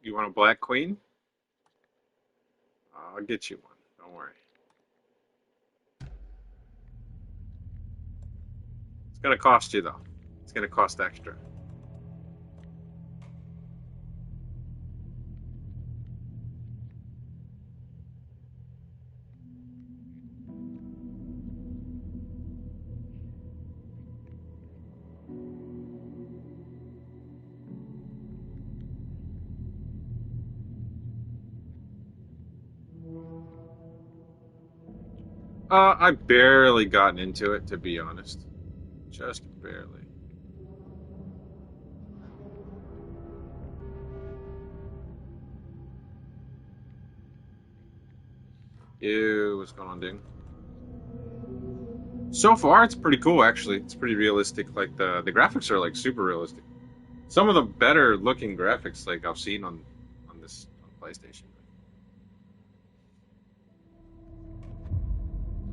You want a black queen? I'll get you one. Don't worry. It's gonna cost you though. It's gonna cost extra. I've barely gotten into it, to be honest. Just barely. Ew, what's going on, Ding? So far, it's pretty cool, actually. It's pretty realistic. Like the graphics are like super realistic. Some of the better looking graphics like I've seen on this on PlayStation.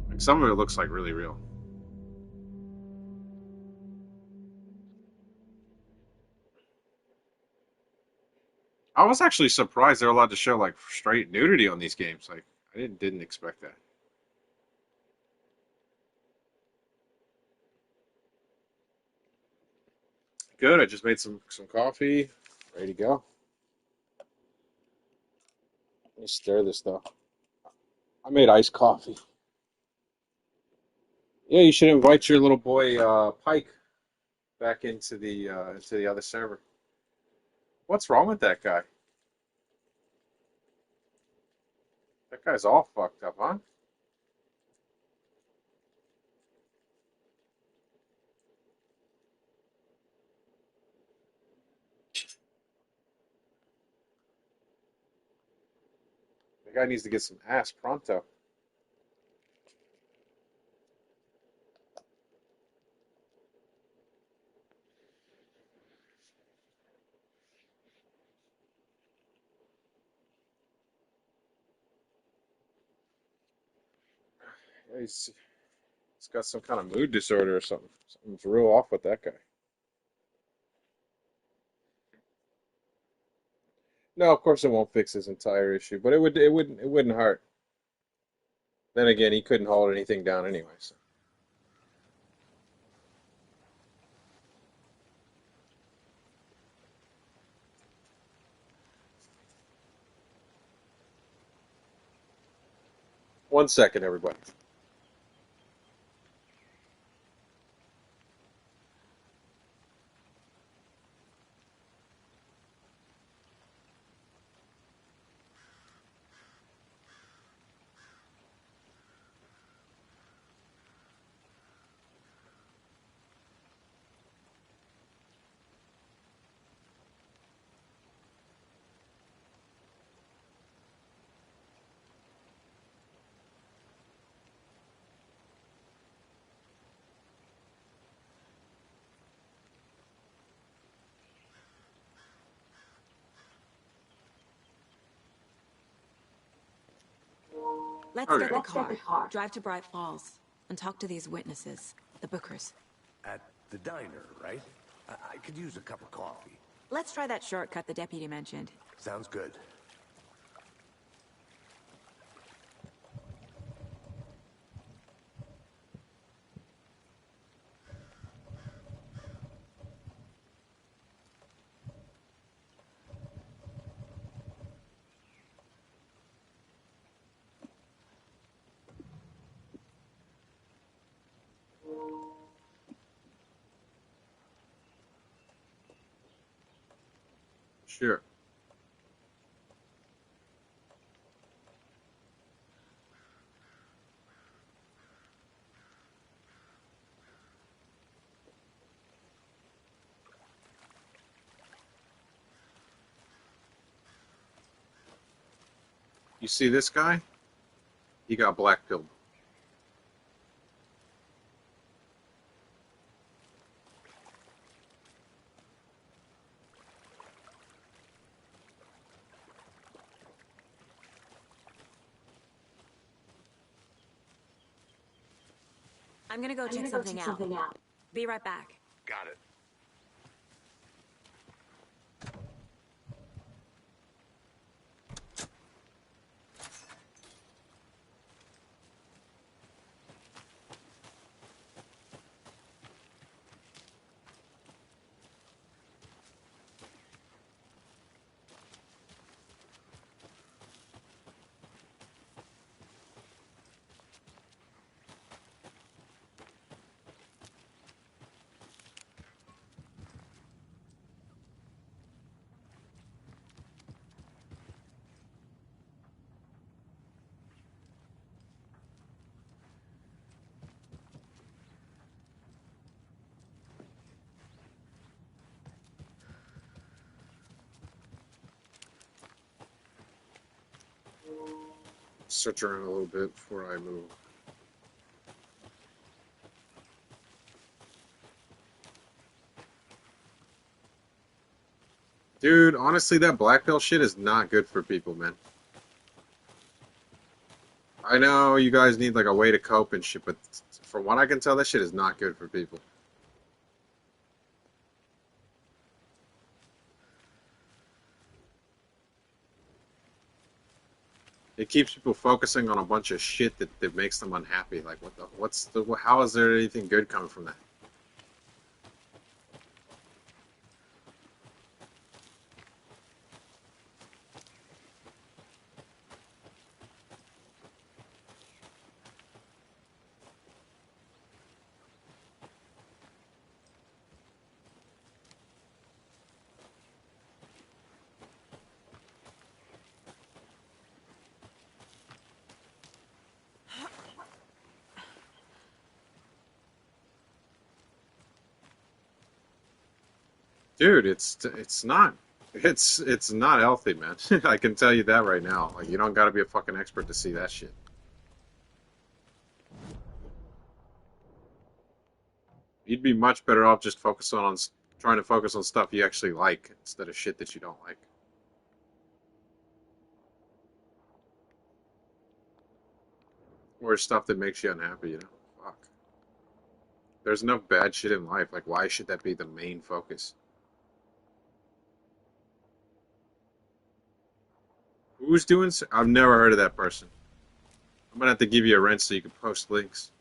Like some of it looks like really real. I was actually surprised they're allowed to show like straight nudity on these games. Like I didn't expect that. Good. I just made some coffee. Ready to go. Let me stir this though. I made iced coffee. Yeah, you should invite your little boy Pike back into the other server. What's wrong with that guy? That guy's all fucked up, huh? The guy needs to get some ass pronto. Yeah, he's got some kind of mood disorder or something. Something's real off with that guy. No, of course it won't fix his entire issue, but it wouldn't hurt. Then again, he couldn't hold anything down anyway. So. 1 second, everybody. Let's get Okay. the car, drive to Bright Falls, and talk to these witnesses, the Bookers. At the diner, right? I could use a cup of coffee. Let's try that shortcut the deputy mentioned. Sounds good. Sure. You see this guy? He got black pilled. I'm gonna go check something out. Be right back. Got it. search around a little bit before I move. Dude, honestly, that black pill shit is not good for people, man. I know you guys need like a way to cope and shit, but from what I can tell, that shit is not good for people. It keeps people focusing on a bunch of shit that makes them unhappy. Like, how is there anything good coming from that? Dude, it's not healthy, man. I can tell you that right now. Like, you don't got to be a fucking expert to see that shit. You'd be much better off just trying to focus on stuff you actually like instead of shit that you don't like. Or stuff that makes you unhappy, you know? Fuck. There's enough bad shit in life. Like, why should that be the main focus? Who's doing? I've never heard of that person. I'm gonna have to give you a rent so you can post links.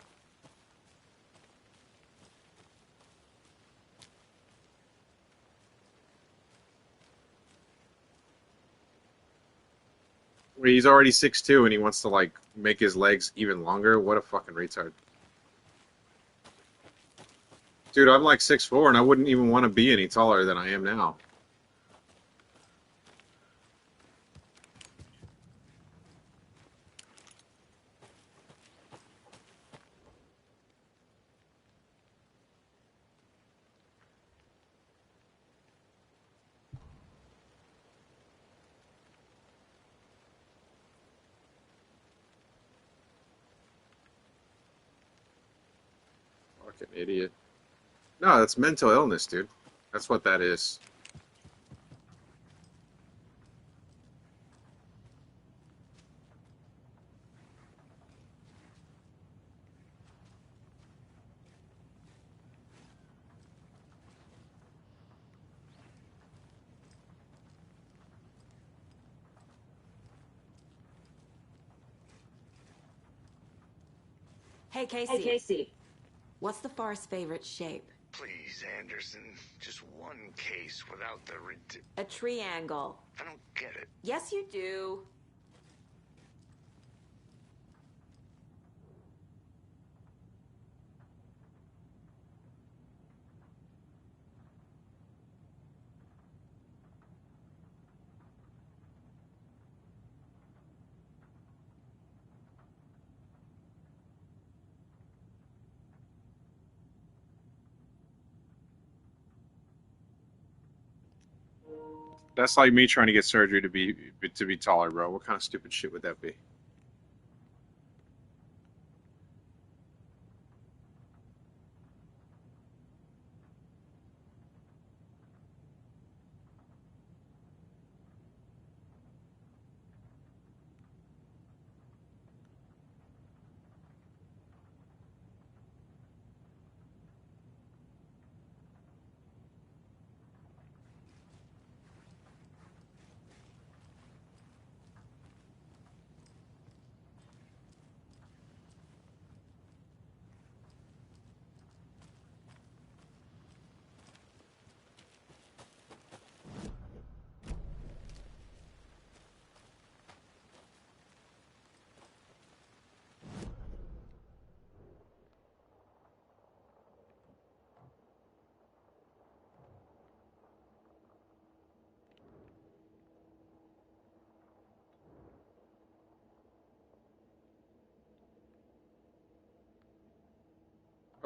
Where he's already 6'2" and he wants to like make his legs even longer. What a fucking retard. Dude, I'm like 6'4" and I wouldn't even want to be any taller than I am now. Fucking idiot. No, that's mental illness, dude. That's what that is. Hey, Casey. What's the Forest's favorite shape? Please, Anderson. Just one case without the A triangle. I don't get it. Yes, you do. That's like me trying to get surgery to be taller, bro. What kind of stupid shit would that be?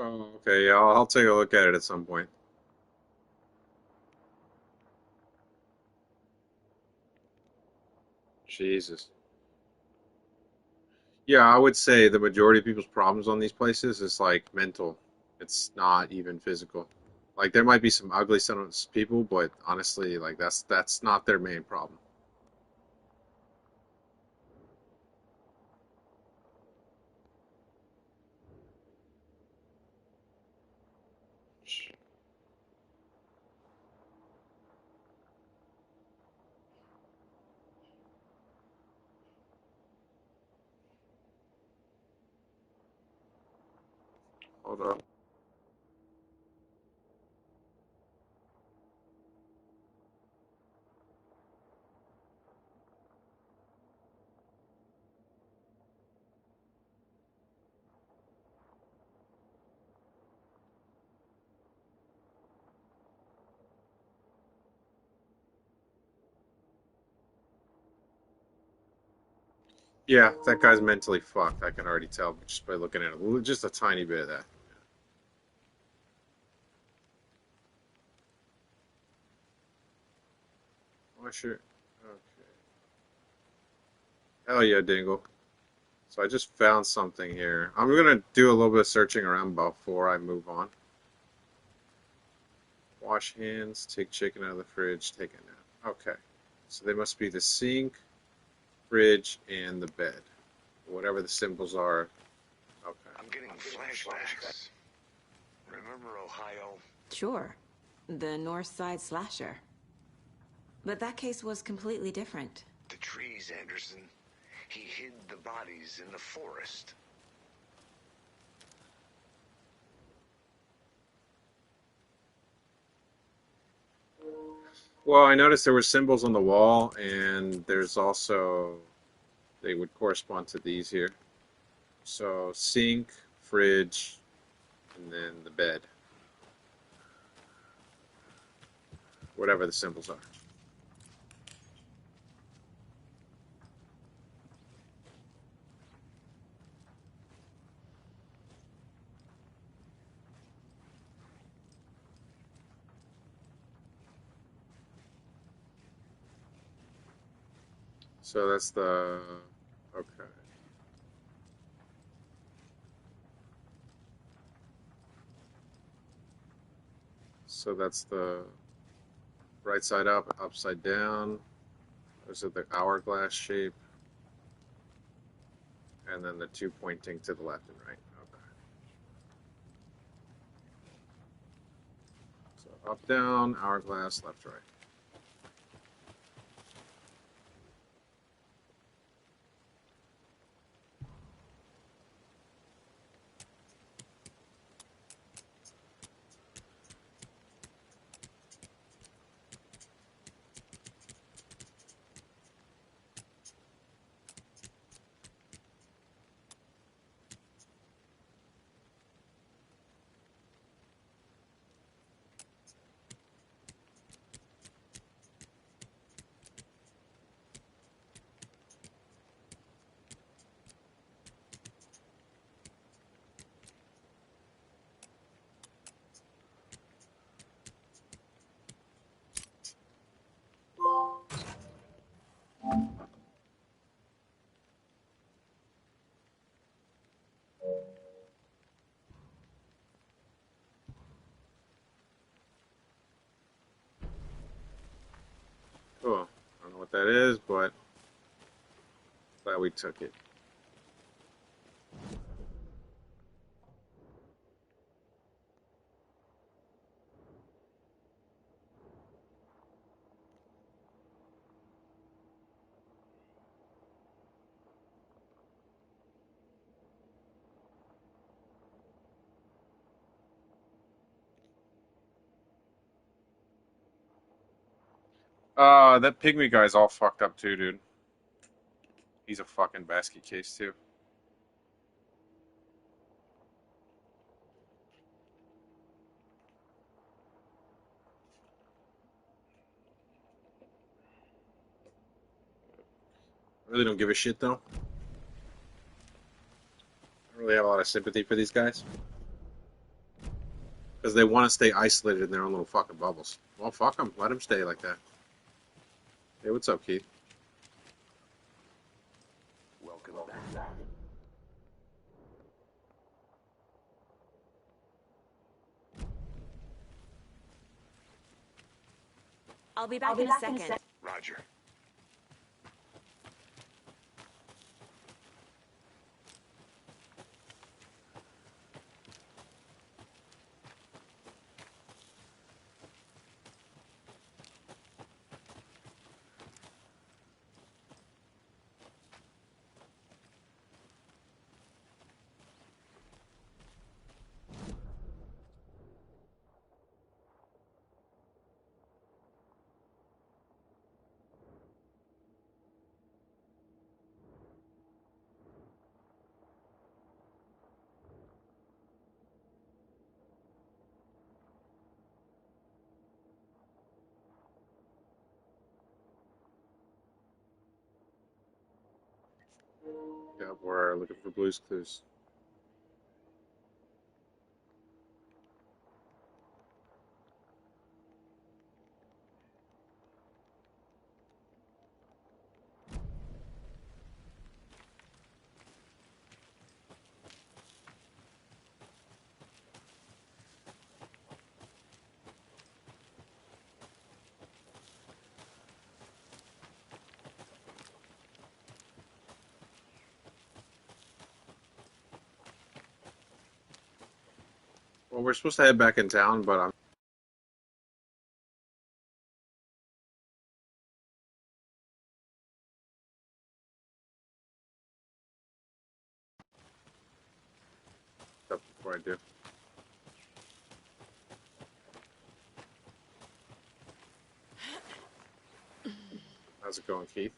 Oh, okay. Yeah, I'll take a look at it at some point. Jesus. Yeah, I would say the majority of people's problems on these places is like mental. It's not even physical. Like there might be some ugly some people, but honestly, like that's not their main problem. Hold on. Yeah, that guy's mentally fucked. I can already tell just by looking at it. Just a tiny bit of that. Oh, sure. Okay. Hell yeah, Dingle. So I just found something here. I'm gonna do a little bit of searching around before I move on. Wash hands, take chicken out of the fridge, take a nap. Okay. So they must be the sink, fridge, and the bed. Whatever the symbols are. Okay. I'm getting flashbacks. Remember Ohio? Sure. The North Side slasher. But that case was completely different. The trees, Anderson. He hid the bodies in the forest. Well, I noticed there were symbols on the wall, and there's also, they would correspond to these here. So sink, fridge, and then the bed. Whatever the symbols are. So that's the, okay. So that's the right side up, upside down. Those are the hourglass shape. And then the two pointing to the left and right. Okay. So up, down, hourglass, left, right. Cool. I don't know what that is, but glad we took it. That pygmy guy's all fucked up too, dude. He's a fucking basket case too. I really don't give a shit though. I don't really have a lot of sympathy for these guys because they want to stay isolated in their own little fucking bubbles. Well, fuck them. Let them stay like that. Hey, what's up, Keith? Welcome back. I'll be back in a second. Roger. Yeah, we're looking for Blue's Clues. Well, we're supposed to head back in town, but I'm up before I do. How's it going, Keith?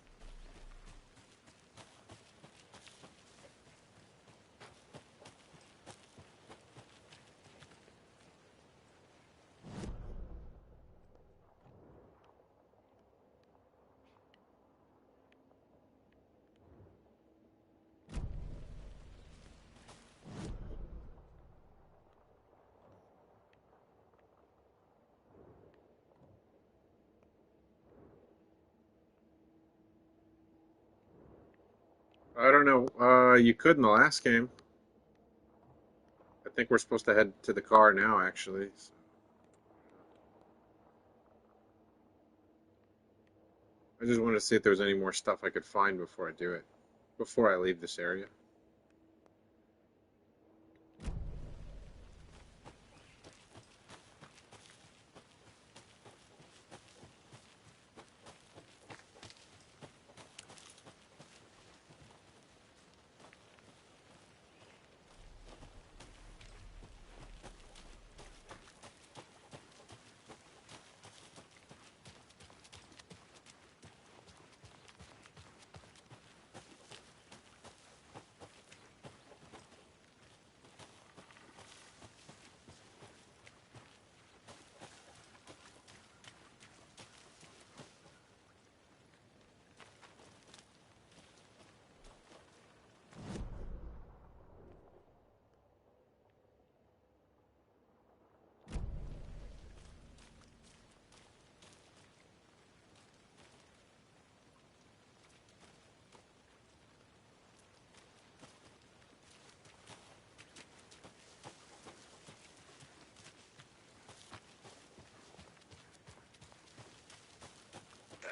I don't know. You could in the last game. I think we're supposed to head to the car now, actually. So I just wanted to see if there was any more stuff I could find before I do it, before I leave this area.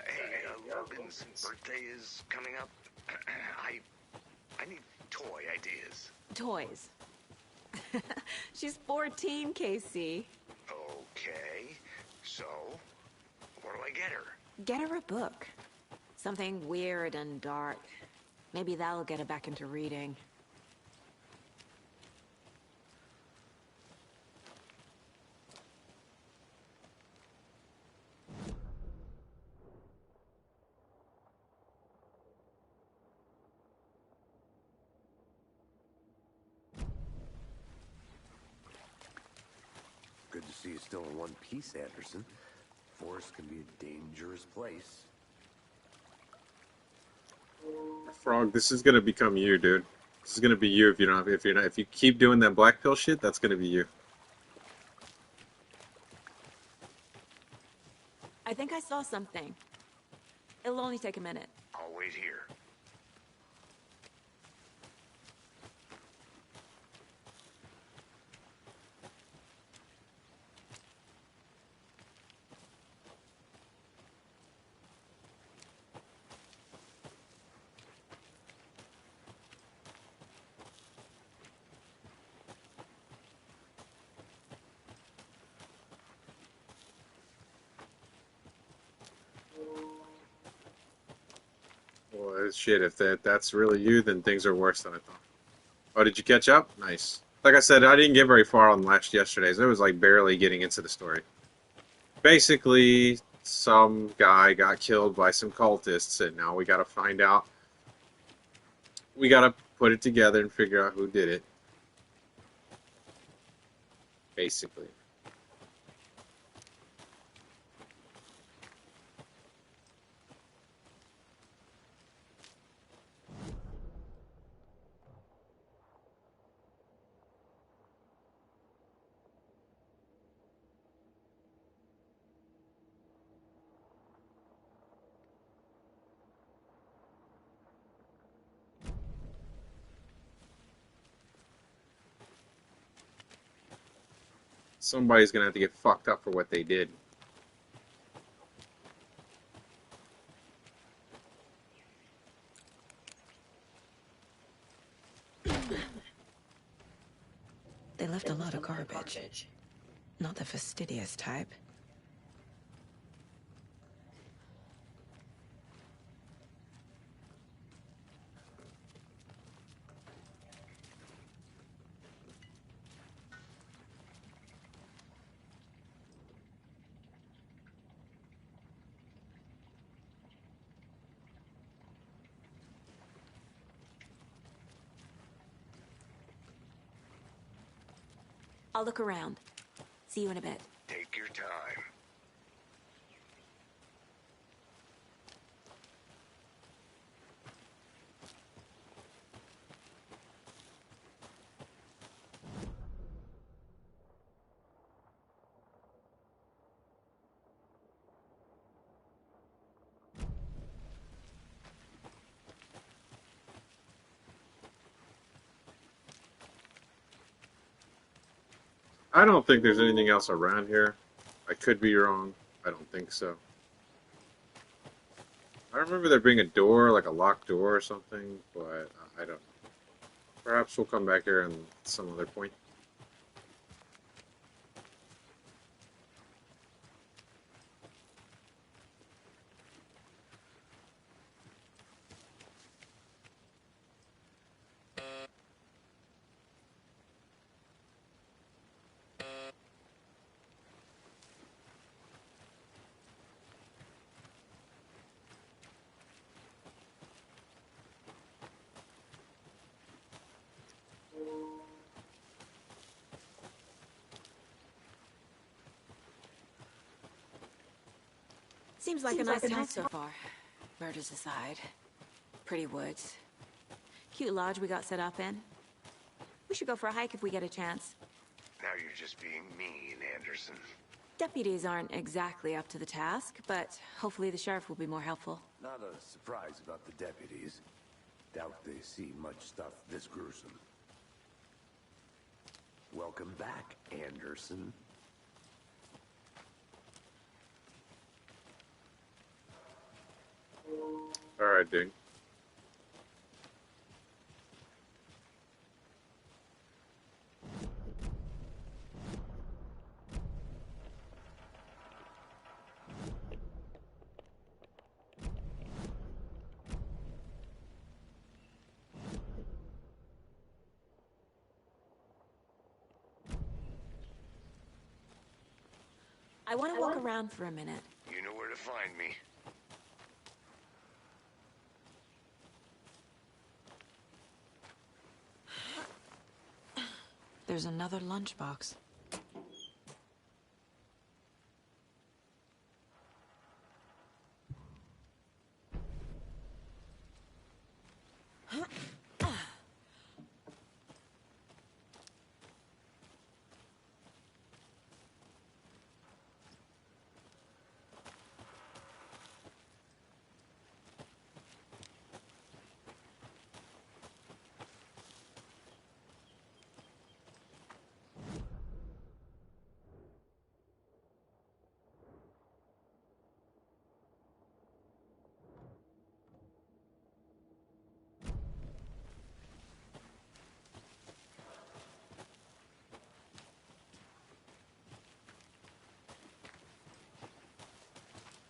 Hey, Logan's birthday is coming up. I need toy ideas. Toys. She's 14, Casey. Okay, so what do I get her? Get her a book. Something weird and dark. Maybe that'll get her back into reading. Good to see you still in one piece, Anderson. Forest can be a dangerous place. Frog, this is gonna become you, dude. This is gonna be you if you don't have, if you're not, if you keep doing that black pill shit, that's gonna be you. I think I saw something. It'll only take a minute. I'll wait here. Shit, if that's really you, then things are worse than I thought. Oh, did you catch up? Nice. Like I said, I didn't get very far on yesterday's. I was like barely getting into the story. Basically, some guy got killed by some cultists, and now we gotta find out. We gotta put it together and figure out who did it. Basically. Somebody's gonna have to get fucked up for what they did. They left a lot of garbage. Not the fastidious type. I'll look around. See you in a bit. Take your time. I don't think there's anything else around here. I could be wrong. I don't think so. I remember there being a door, like a locked door or something, but I don't know. Perhaps we'll come back here at some other point. Seems like a nice house so far. Murders aside. Pretty woods. Cute lodge we got set up in. We should go for a hike if we get a chance. Now you're just being mean, Anderson. Deputies aren't exactly up to the task, but hopefully the sheriff will be more helpful. Not a surprise about the deputies. Doubt they see much stuff this gruesome. Welcome back, Anderson. Alright, dude. I want to walk around for a minute. You know where to find me. There's another lunchbox.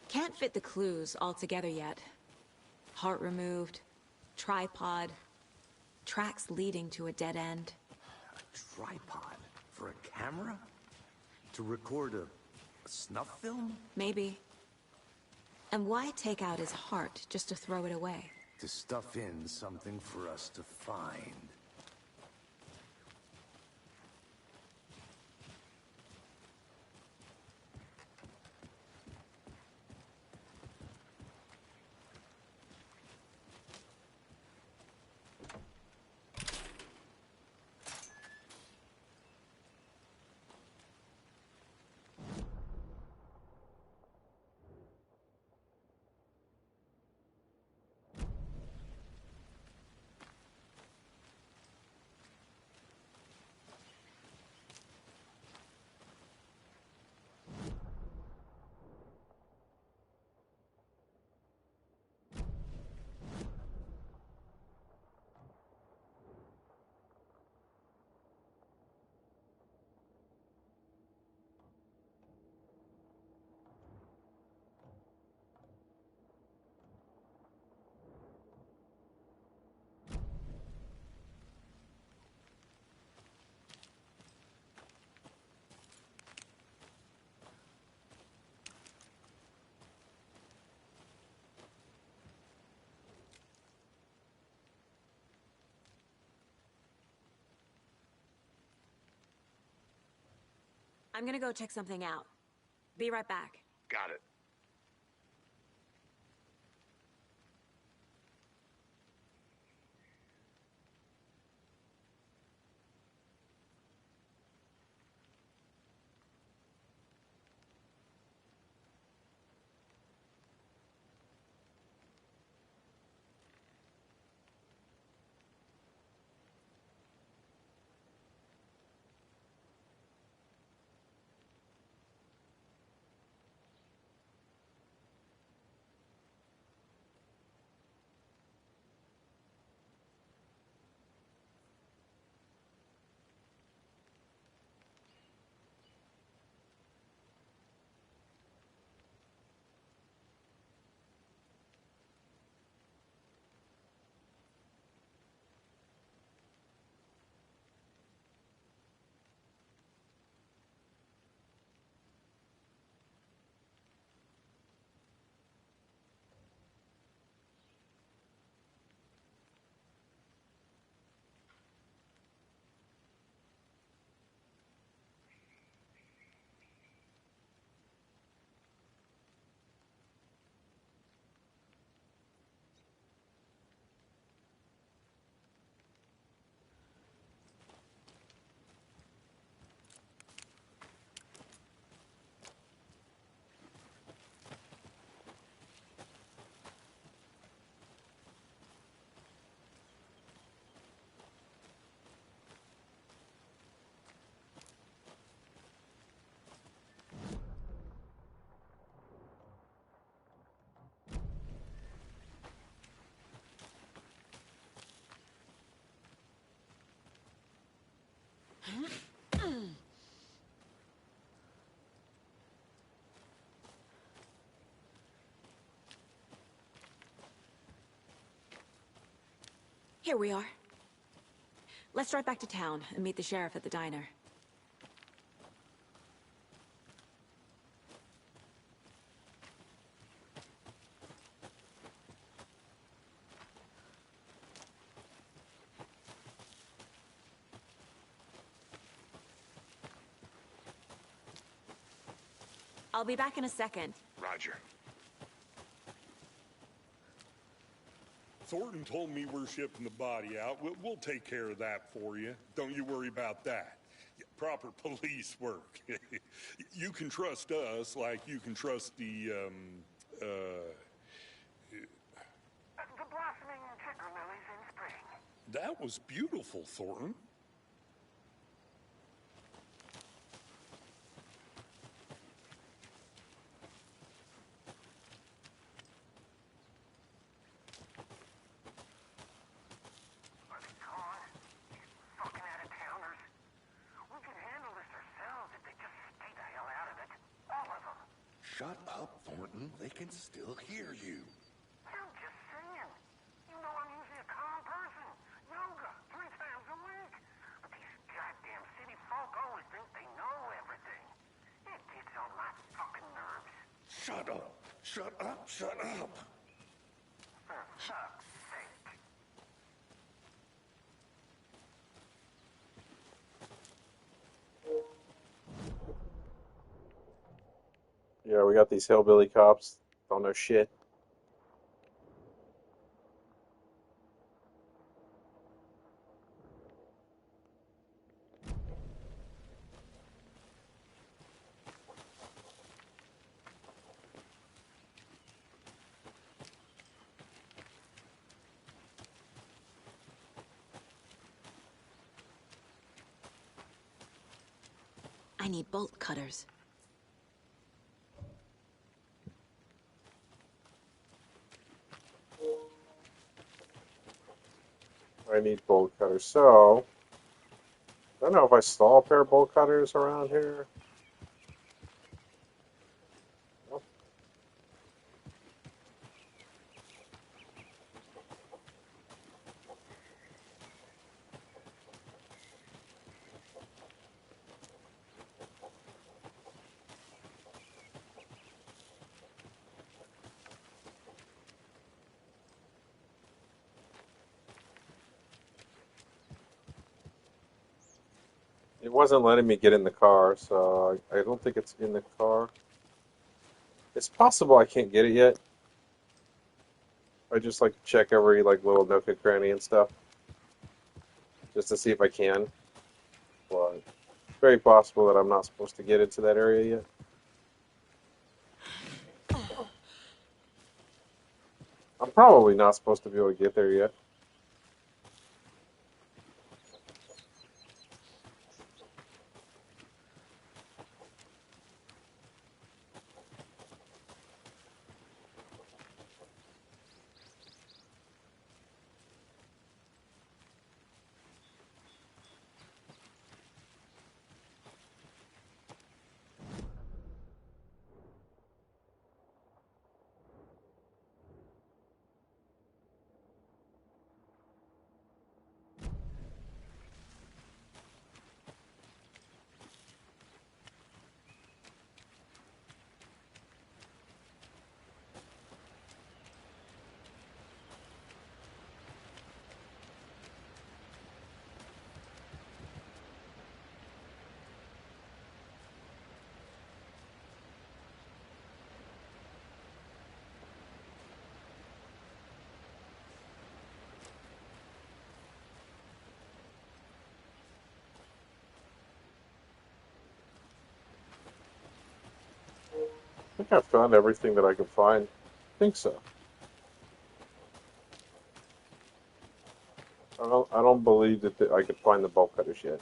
Can't fit the clues all together yet. Heart removed, tripod, tracks leading to a dead end. A tripod? For a camera? To record a snuff film? Maybe. And why take out his heart just to throw it away? To stuff in something for us to find. I'm gonna go check something out. Be right back. Got it. Here we are. Let's drive back to town and meet the sheriff at the diner. I'll be back in a second. Roger. Thornton told me we're shipping the body out. We'll take care of that for you. Don't you worry about that. Proper police work. You can trust us like you can trust the blossoming ticker lilies in spring. That was beautiful, Thornton. Shut up, Thornton. They can still hear you. I'm just saying. You know I'm usually a Shut up. Shut up. Shut up. Yeah, we got these hillbilly cops. Don't know shit. I need bolt cutters. I need bolt cutters. So, I don't know if I saw a pair of bolt cutters around here. It wasn't letting me get in the car, so I don't think it's in the car. It's possible I can't get it yet. I just like to check every like little nook and cranny and stuff, just to see if I can. But it's very possible that I'm not supposed to get into that area yet. I'm probably not supposed to be able to get there yet. I think I've found everything that I could find. I think so. I don't believe that I could find the bolt cutters yet.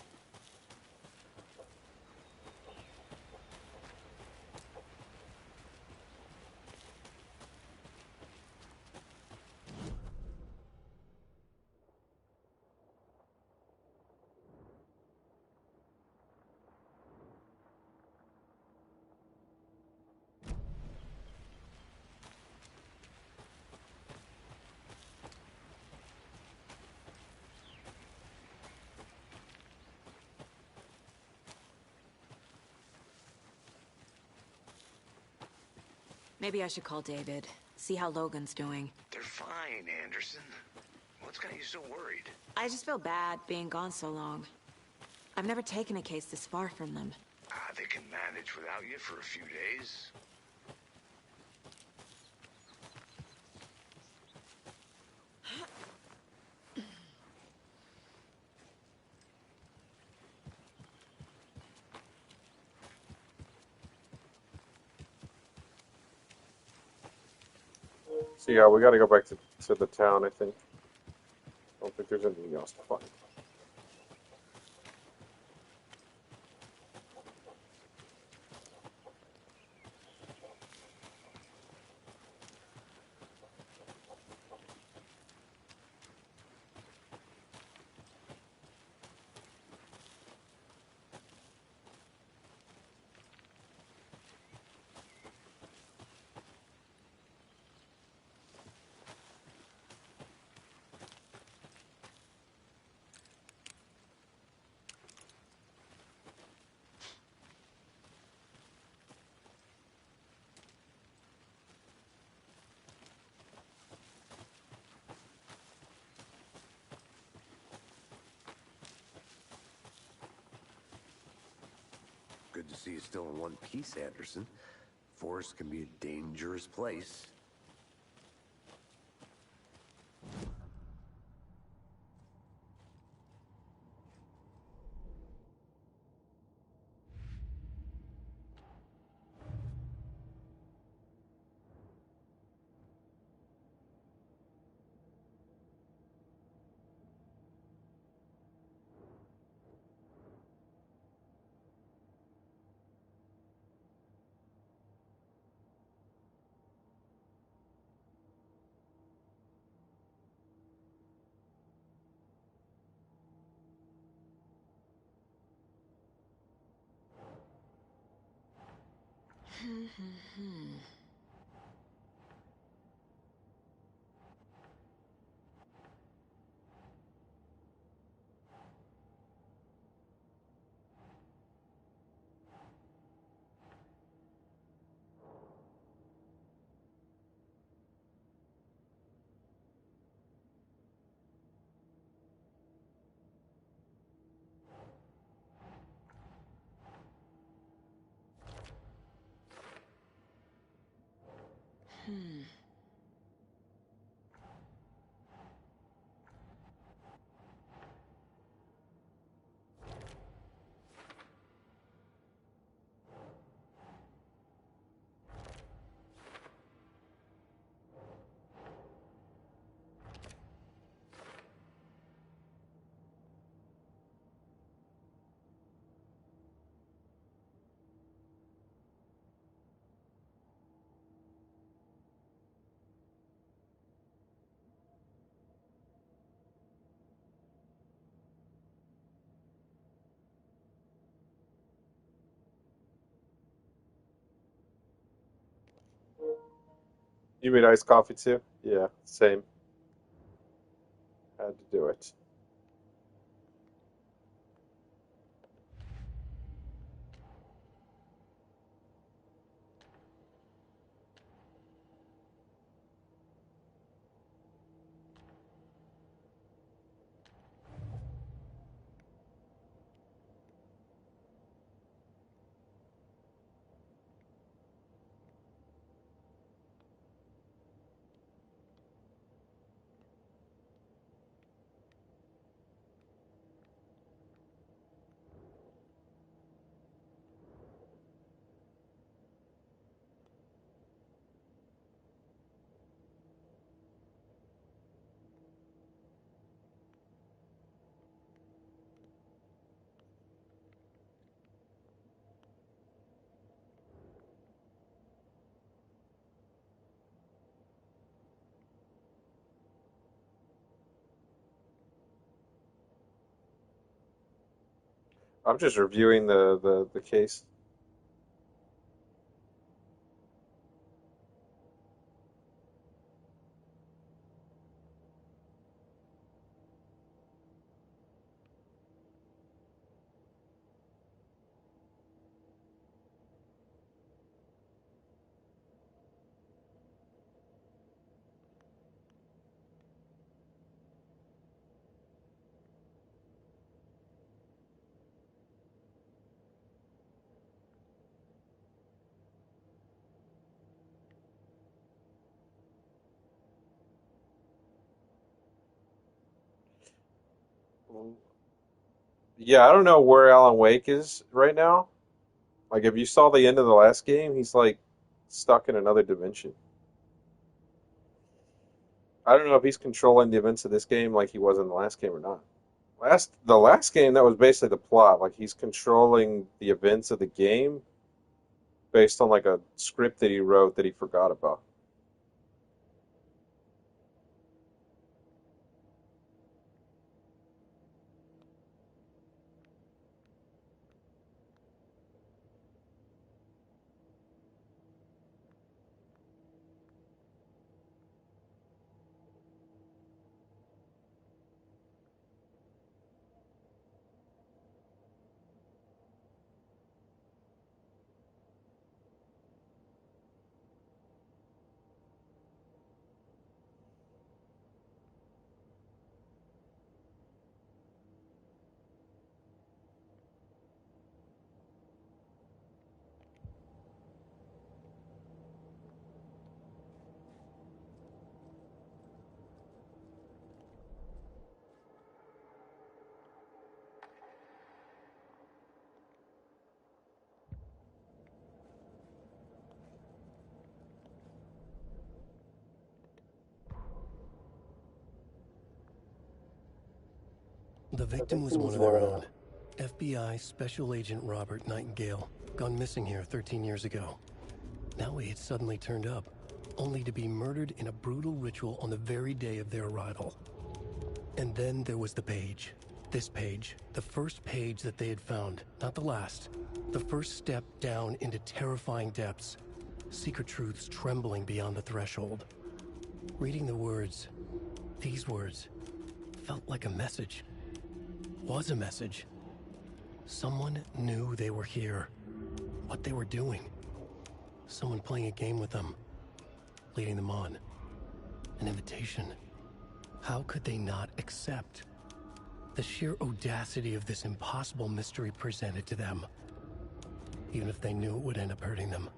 Maybe I should call David, see how Logan's doing. They're fine, Anderson. What's got you so worried? I just feel bad being gone so long. I've never taken a case this far from them. They can manage without you for a few days. So yeah, we got to go back to the town. I think. I don't think there's anything else to find. Good to see you still in one piece, Anderson. Forest can be a dangerous place. You made iced coffee too? Yeah, same. Had to do it. I'm just reviewing the case. Yeah, I don't know where Alan Wake is right now. Like, if you saw the end of the last game, he's like stuck in another dimension. I don't know if he's controlling the events of this game like he was in the last game or not. The last game, that was basically the plot. Like, he's controlling the events of the game based on like a script that he wrote that he forgot about. The victim was one of their own. FBI Special Agent Robert Nightingale, gone missing here 13 years ago. Now he had suddenly turned up, only to be murdered in a brutal ritual on the very day of their arrival. And then there was the page. This page, the first page that they had found, not the last. The first step down into terrifying depths. Secret truths trembling beyond the threshold. Reading the words, these words, felt like a message. Was a message. Someone knew they were here. What they were doing. Someone playing a game with them. Leading them on. An invitation. How could they not accept? The sheer audacity of this impossible mystery presented to them. Even if they knew it would end up hurting them.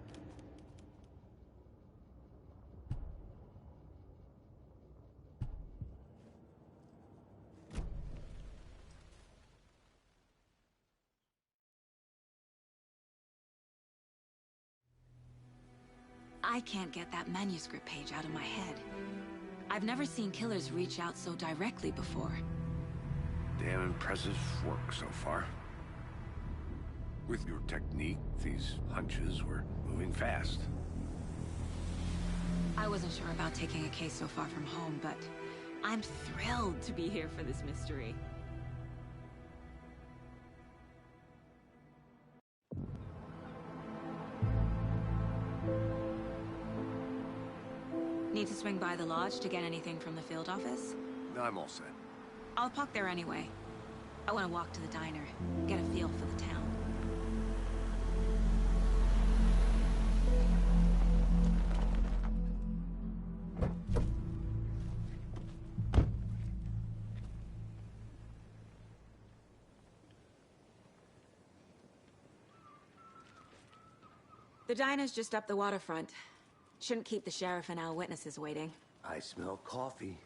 I can't get that manuscript page out of my head. I've never seen killers reach out so directly before. Damn impressive work so far. With your technique, these hunches were moving fast. I wasn't sure about taking a case so far from home, but I'm thrilled to be here for this mystery. Need to swing by the lodge to get anything from the field office? No, I'm all set. I'll park there anyway. I want to walk to the diner, get a feel for the town. The diner's just up the waterfront. Shouldn't keep the sheriff and our witnesses waiting. I smell coffee.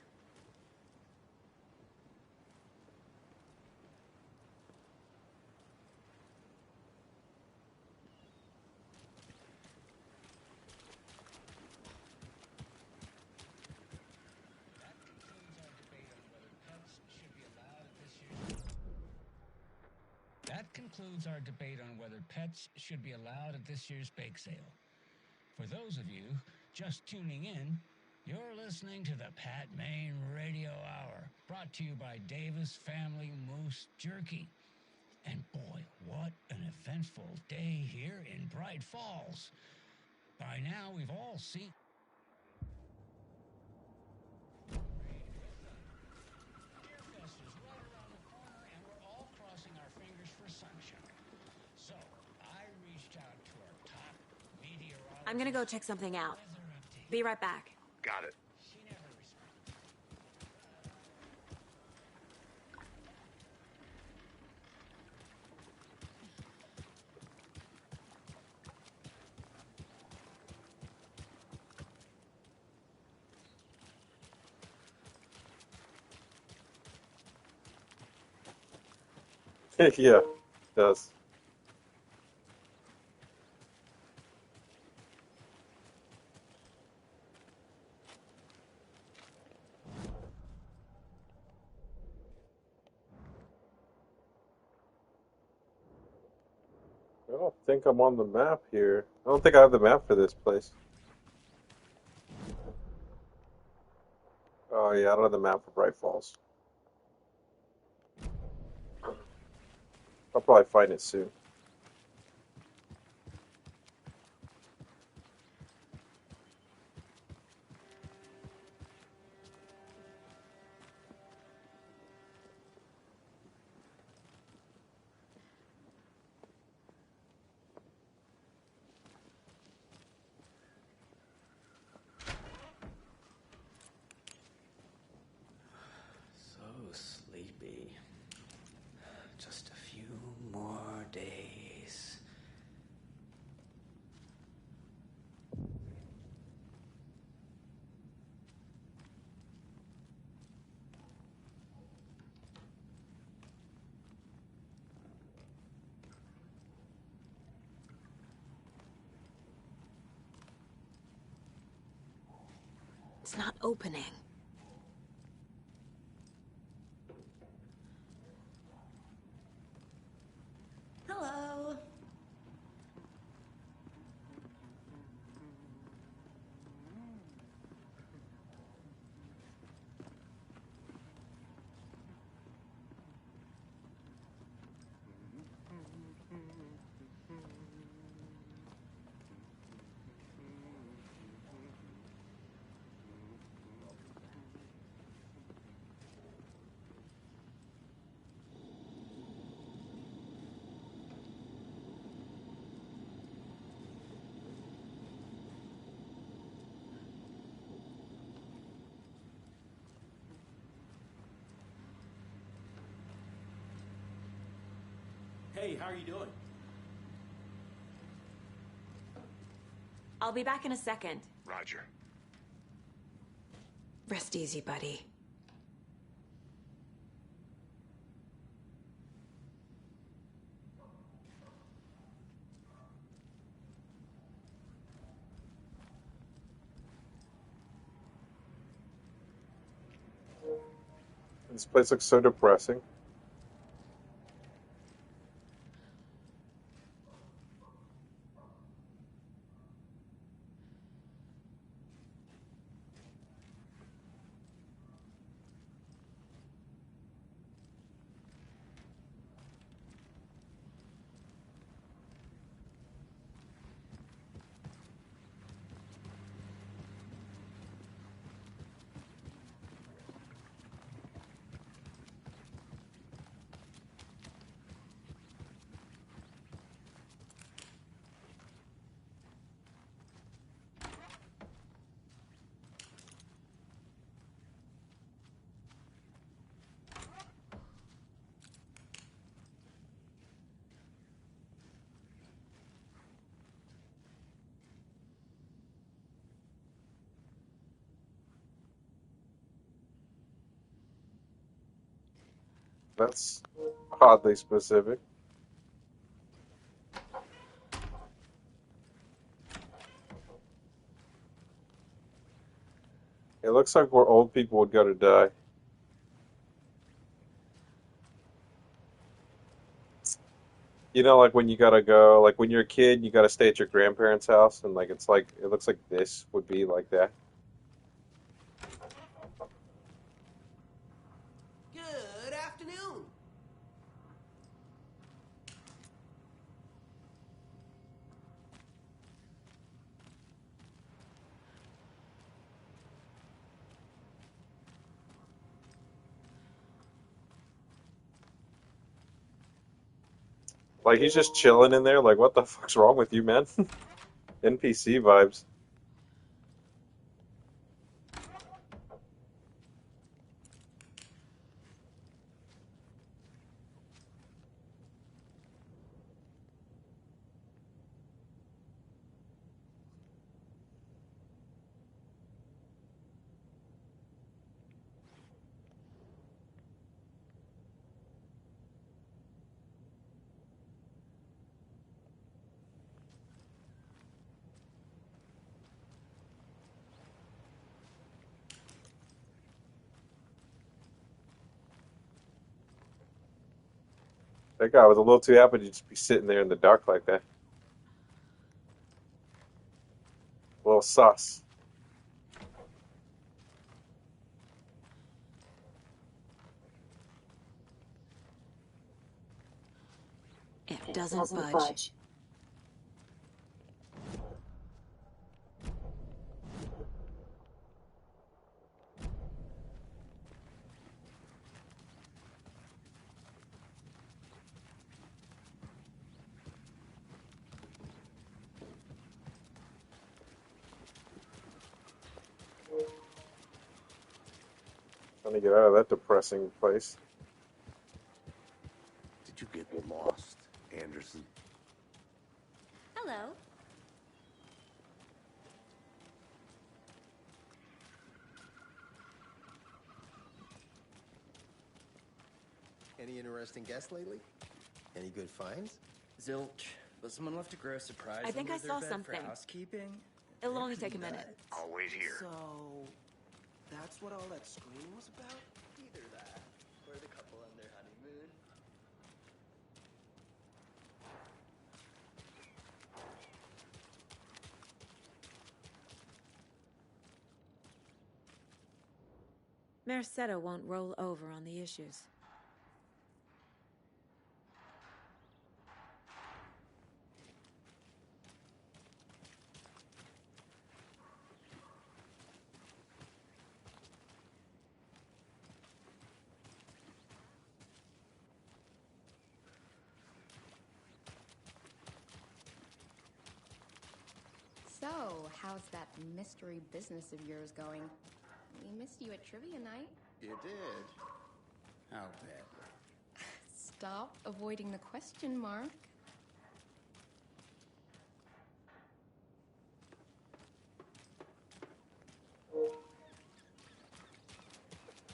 That concludes our debate on whether pets should be allowed at this year's bake sale. For those of you just tuning in, you're listening to the Pat Maine Radio Hour, brought to you by Davis Family Moose Jerky. And boy, what an eventful day here in Bright Falls. By now, we've all seen... Deerfest is right around the corner, and we're all crossing our fingers for sunshine. So, I reached out to our top meteorologist... I'm gonna go check something out. Be right back. Got it. She never responded. Yeah, it does. I don't think I'm on the map here. I don't think I have the map for this place. Oh yeah, I don't have the map for Bright Falls. I'll probably find it soon. So sleepy. Just a few more days. It's not opening. Hey, how are you doing? I'll be back in a second. Roger. Rest easy, buddy. This place looks so depressing. That's oddly specific. It looks like where old people would go to die. You know, like when you gotta go, like when you're a kid, you gotta stay at your grandparents' house, and like it's like it looks like this would be like that. Good afternoon. Like he's just chilling in there. Like, what the fuck's wrong with you, man? NPC vibes. That guy was a little too happy to just be sitting there in the dark like that. A little sus. It doesn't budge. Trying to get out of that depressing place. Did you get lost, Anderson? Hello. Any interesting guests lately? Any good finds? Zilch, but someone left a gross surprise I think under I their saw bed something. for housekeeping. It'll only take a minute. I'll wait here. So, that's what all that screaming was about? Either that, or the couple on their honeymoon. Mercado won't roll over on the issues. So, how's that mystery business of yours going? We missed you at trivia night. You did. How badly? stop avoiding the question, Mark.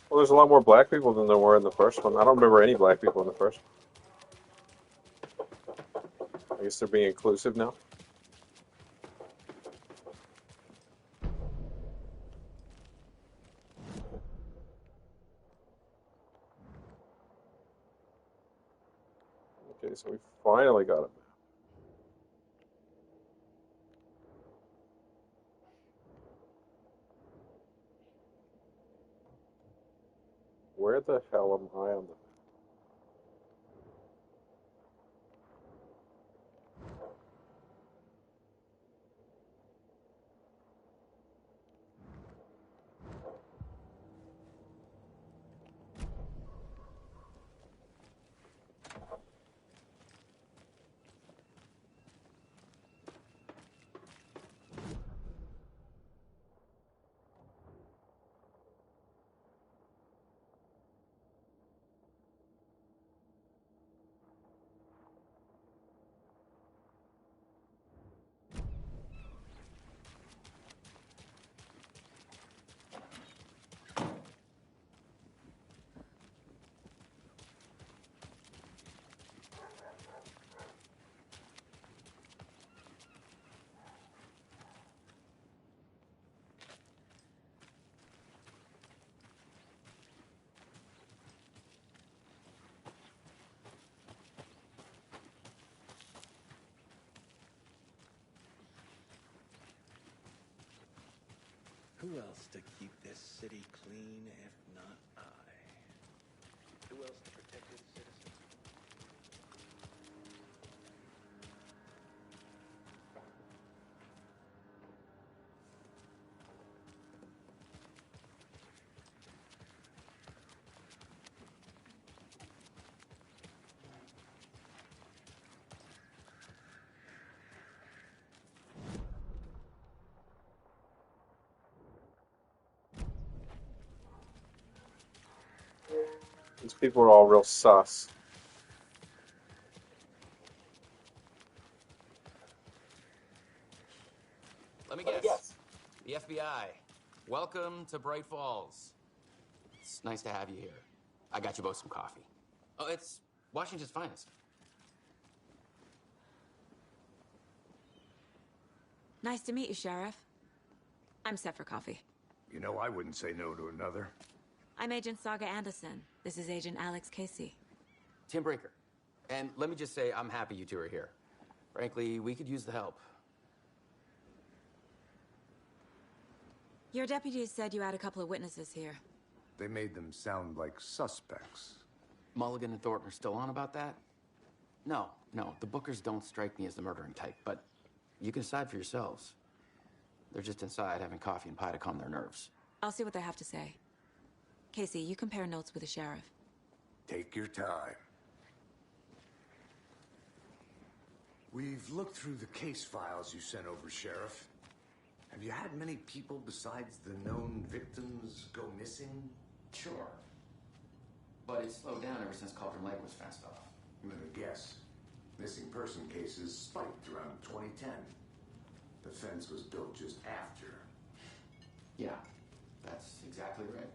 Well, there's a lot more black people than there were in the first one. I don't remember any black people in the first one. I guess they're being inclusive now. Okay, so we finally got it. Where the hell am I on the... Who else to keep this city clean if not I? Who else to protect its citizens? These people are all real sus. Let me guess. The FBI. Welcome to Bright Falls. It's nice to have you here. I got you both some coffee. Oh, it's Washington's finest. Nice to meet you, Sheriff. I'm set for coffee. You know, I wouldn't say no to another. I'm Agent Saga Anderson. This is Agent Alex Casey. Tim Breaker. And let me just say, I'm happy you two are here. Frankly, we could use the help. Your deputies said you had a couple of witnesses here. They made them sound like suspects. Mulligan and Thornton are still on about that? No, the Bookers don't strike me as the murdering type, but you can decide for yourselves. They're just inside having coffee and pie to calm their nerves. I'll see what they have to say. Casey, you compare notes with the sheriff. Take your time. We've looked through the case files you sent over, Sheriff. Have you had many people besides the known victims go missing? Sure. But it's slowed down ever since Cauldron Lake was fenced off. I'm gonna guess. Missing person cases spiked around 2010. The fence was built just after. Yeah, that's exactly right.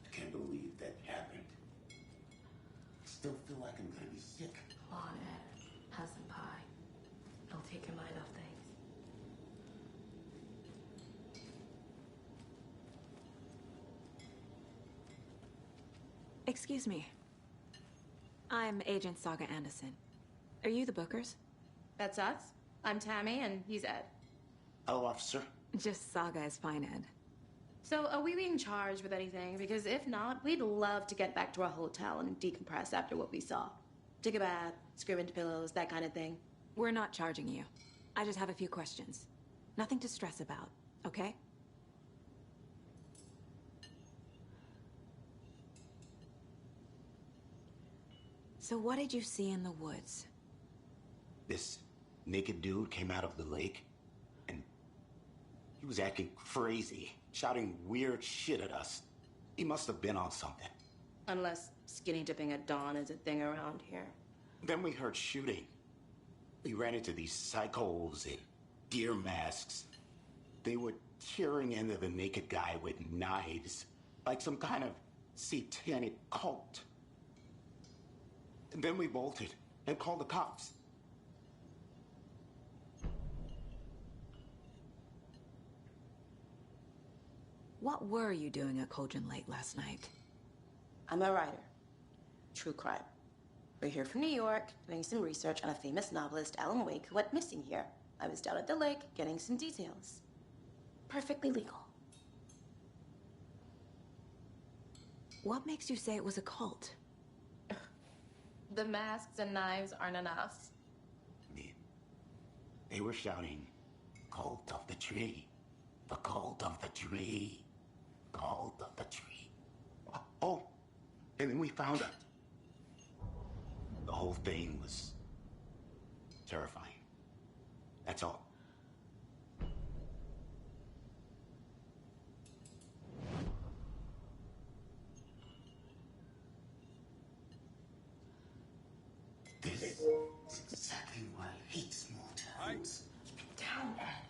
I can't believe that happened. I still feel like I'm gonna be sick. Come on, Ed. Have some pie. It'll take your mind off things. Excuse me. I'm Agent Saga Anderson. Are you the Bookers? That's us. I'm Tammy, and he's Ed. Hello, officer. Just Saga is fine, Ed. So, are we being charged with anything? Because if not, we'd love to get back to our hotel and decompress after what we saw. Take a bath, scream into pillows, that kind of thing. We're not charging you. I just have a few questions. Nothing to stress about, okay? So what did you see in the woods? This naked dude came out of the lake, and he was acting crazy. shouting weird shit at us. He must have been on something. Unless skinny dipping at dawn is a thing around here. Then we heard shooting. We ran into these psychos in deer masks. They were tearing into the naked guy with knives, like some kind of satanic cult. And then we bolted and called the cops. What were you doing at Cauldron Lake last night? I'm a writer. True crime. We're here from New York, doing some research on a famous novelist, Alan Wake, who went missing here. I was down at the lake, getting some details. Perfectly legal. What makes you say it was a cult? The masks and knives aren't enough. They were shouting, "Cult of the tree. The cult of the tree. Cult of the tree." Oh, and then we found it. The whole thing was terrifying. That's all. This is exactly why I hate small towns. Keep it down, Ed.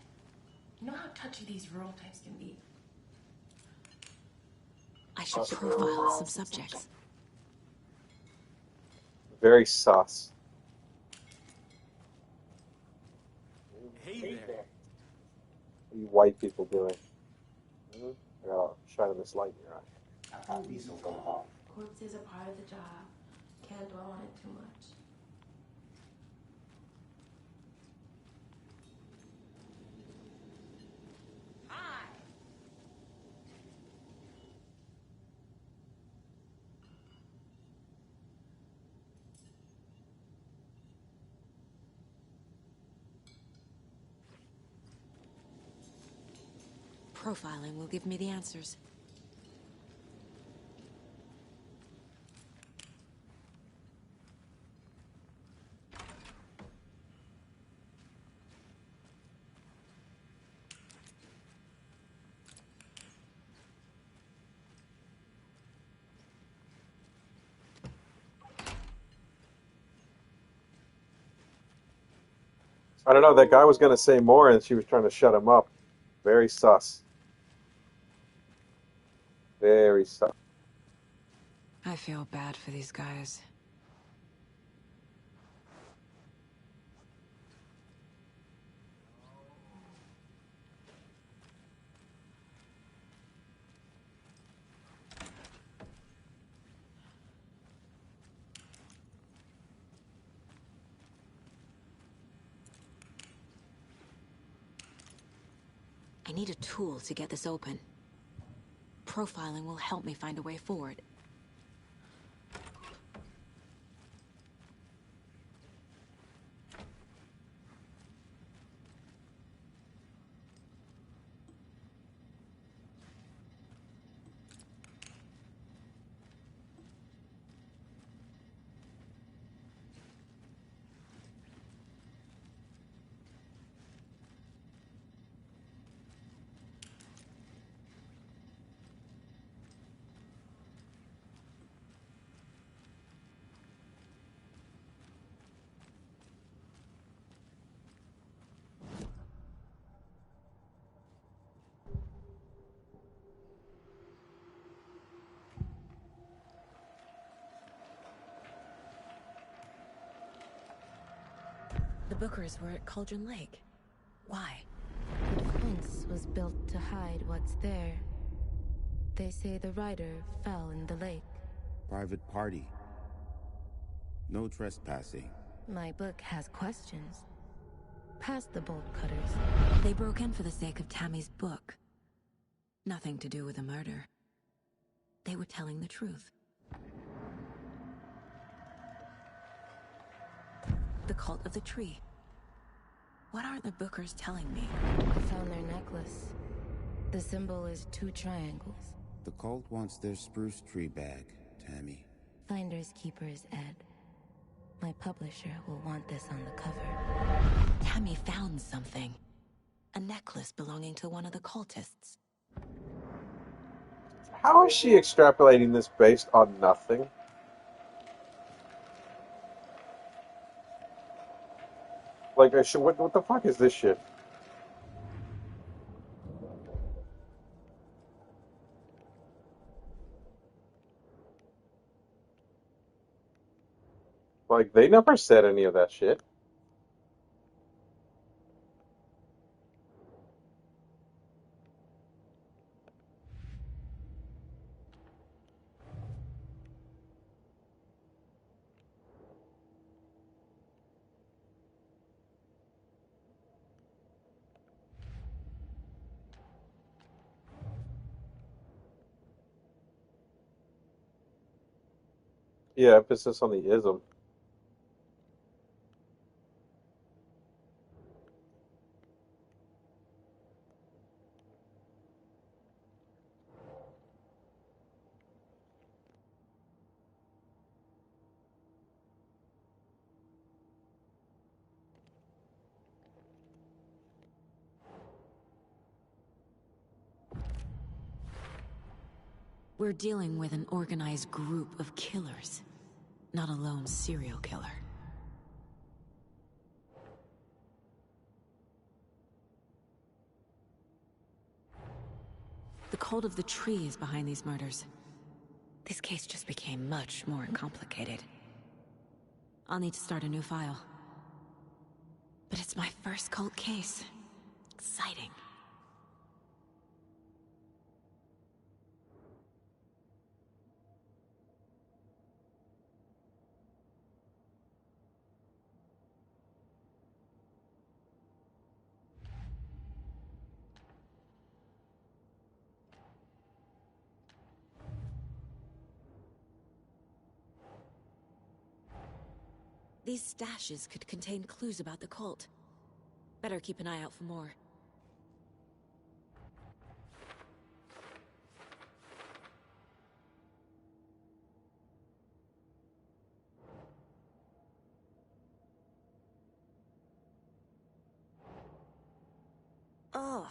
You know how touchy these rural types can be. I should profile some subjects. Very sus. Hey there. What are you white people doing? I gotta shine this light in your eye. Corpses are part of the job. Can't dwell on it too much. Profiling will give me the answers. I don't know, that guy was going to say more and she was trying to shut him up. Very sus. Very sus. I feel bad for these guys. I need a tool to get this open. Profiling will help me find a way forward. The Bookers were at Cauldron Lake. Why? The defense was built to hide what's there. They say the rider fell in the lake. Private party. No trespassing. My book has questions. Past the bolt cutters. They broke in for the sake of Tammy's book. Nothing to do with the murder. They were telling the truth. The cult of the tree. What are the Bookers telling me? I found their necklace. The symbol is 2 triangles. The cult wants their spruce tree bag, Tammy. Finders keepers, Ed. My publisher will want this on the cover. Tammy found something. A necklace belonging to one of the cultists. How is she extrapolating this based on nothing? Like, what the fuck is this shit? Like, they never said any of that shit. Yeah, emphasis on the ism. We're dealing with an organized group of killers, not a lone serial killer. The cult of the tree is behind these murders. This case just became much more complicated. I'll need to start a new file. But it's my first cult case. Exciting. These stashes could contain clues about the cult. Better keep an eye out for more. Oh.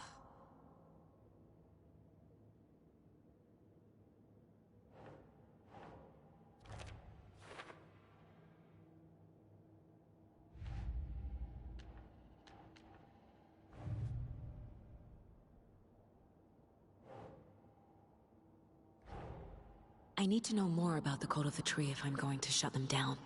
I need to know more about the cult of the tree if I'm going to shut them down.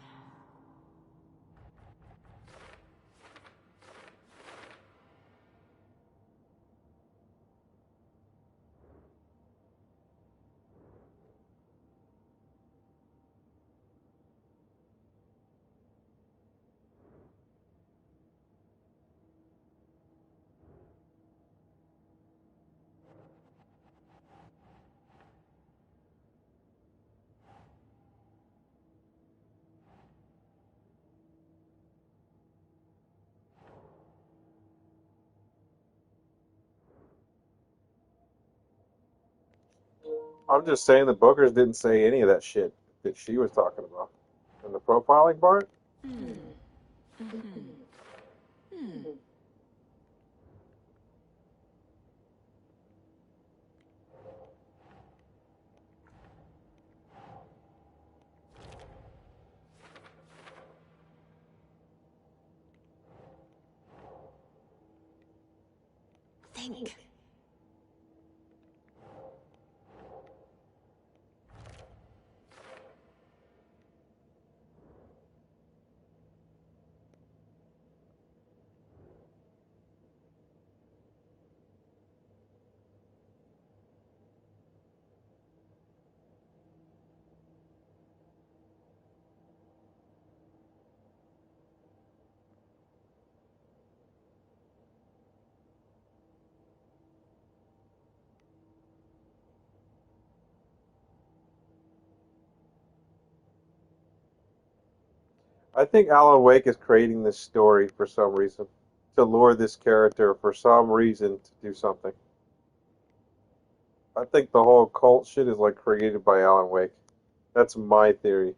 I'm just saying the Bookers didn't say any of that shit that she was talking about. In the profiling part? Think. I think Alan Wake is creating this story for some reason. To lure this character for some reason to do something. I think the whole cult shit is like created by Alan Wake. That's my theory.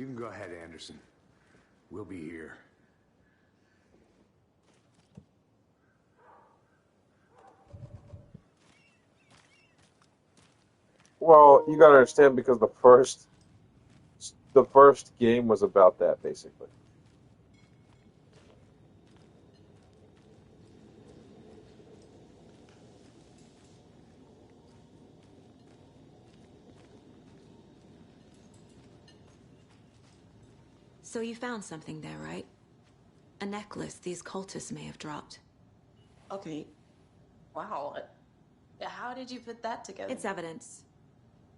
You can go ahead, Anderson. We'll be here. Well, you gotta understand because the first game was about that basically. So you found something there, right? A necklace these cultists may have dropped. Okay. Wow. How did you put that together? It's evidence.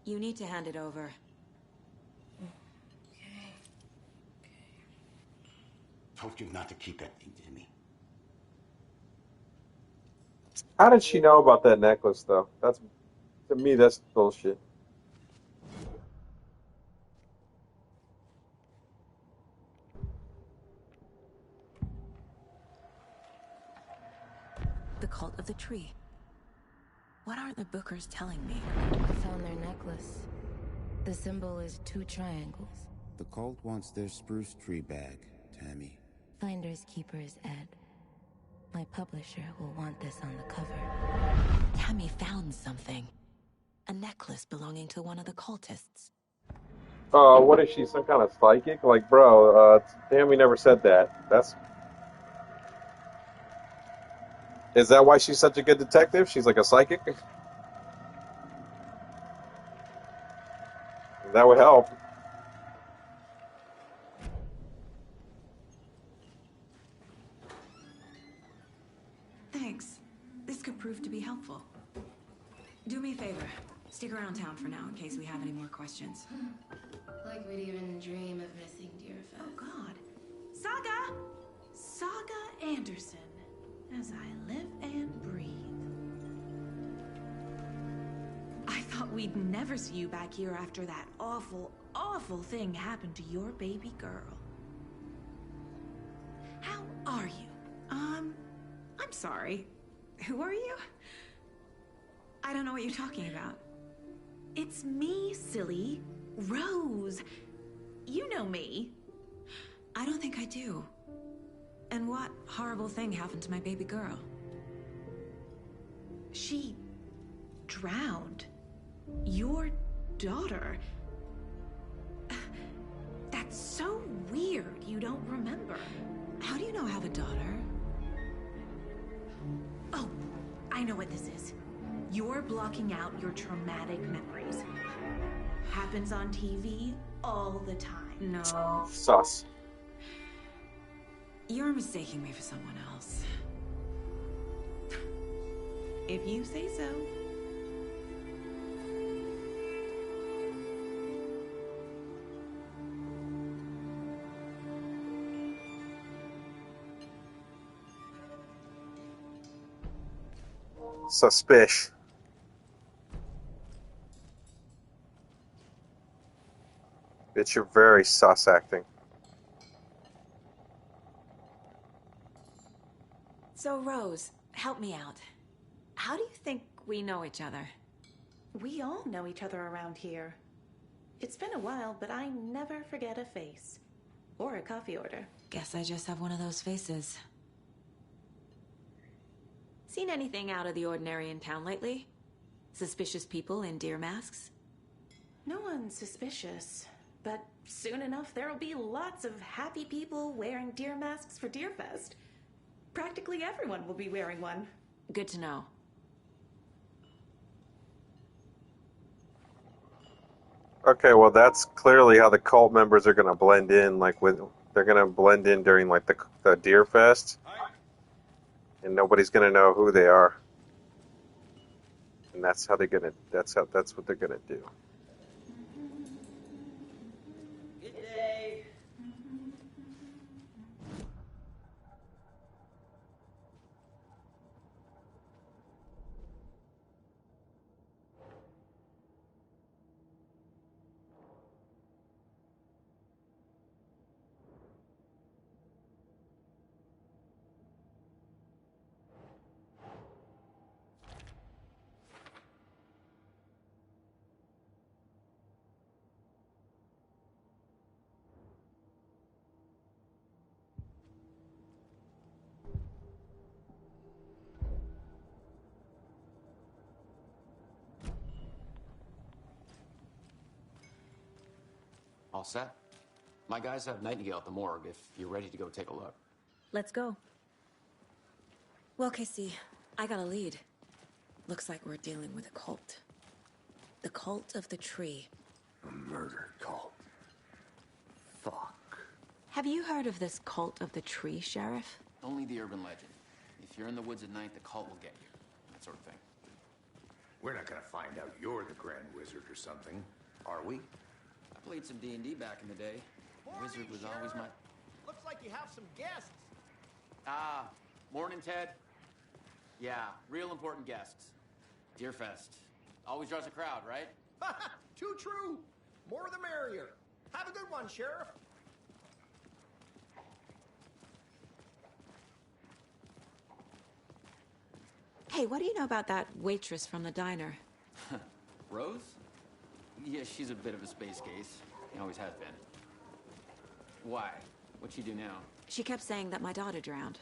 You need to hand it over. Told you not to keep that thing to me. How did she know about that necklace though? To me that's bullshit. The cult of the tree. What aren't the Bookers telling me? I found their necklace. The symbol is 2 triangles. The cult wants their spruce tree bag, Tammy. Finders keepers, Ed. My publisher will want this on the cover. Tammy found something. A necklace belonging to one of the cultists. What is she, some kind of psychic? Like, bro, Tammy never said that. Is that why she's such a good detective? She's like a psychic? That would help. Thanks. This could prove to be helpful. Do me a favor. Stick around town for now in case we have any more questions. Like we'd even dream of missing Deerfest. Oh, God. Saga! Saga Anderson. As I live and breathe. I thought we'd never see you back here after that awful, awful thing happened to your baby girl. How are you? I'm sorry. Who are you? I don't know what you're talking about. It's me, silly. Rose. You know me. I don't think I do. And what horrible thing happened to my baby girl? She drowned. Your daughter. That's so weird you don't remember. How do you know I have a daughter? Oh, I know what this is. You're blocking out your traumatic memories. Happens on TV all the time. No. Sus. You're mistaking me for someone else. If you say so. Suspicious. Bitch, you're very sus acting. So, Rose, help me out. How do you think we know each other? We all know each other around here. It's been a while, but I never forget a face. Or a coffee order. Guess I just have one of those faces. Seen anything out of the ordinary in town lately? Suspicious people in deer masks? No one's suspicious. But soon enough, there'll be lots of happy people wearing deer masks for Deerfest. Practically everyone will be wearing one. Good to know. Okay, well that's clearly how the cult members are gonna blend in. They're gonna blend in during like the Deer Fest, and nobody's gonna know who they are. And that's what they're gonna do. Good day. All set? My guys have Nightingale at the morgue if you're ready to go take a look. Let's go. Well, Casey, I got a lead. Looks like we're dealing with a cult. The Cult of the Tree. A murder cult. Fuck. Have you heard of this Cult of the Tree, Sheriff? Only the urban legend. If you're in the woods at night, the cult will get you. That sort of thing. We're not gonna find out you're the Grand Wizard or something, are we? I played some D&D back in the day. Wizard was always my... Looks like you have some guests. Ah, morning, Ted. Yeah, real important guests. Deerfest. Always draws a crowd, right? Too true. More the merrier. Have a good one, Sheriff. Hey, what do you know about that waitress from the diner? Rose? Yeah, she's a bit of a space case. She always has been. Why? What'd she do now? She kept saying that my daughter drowned.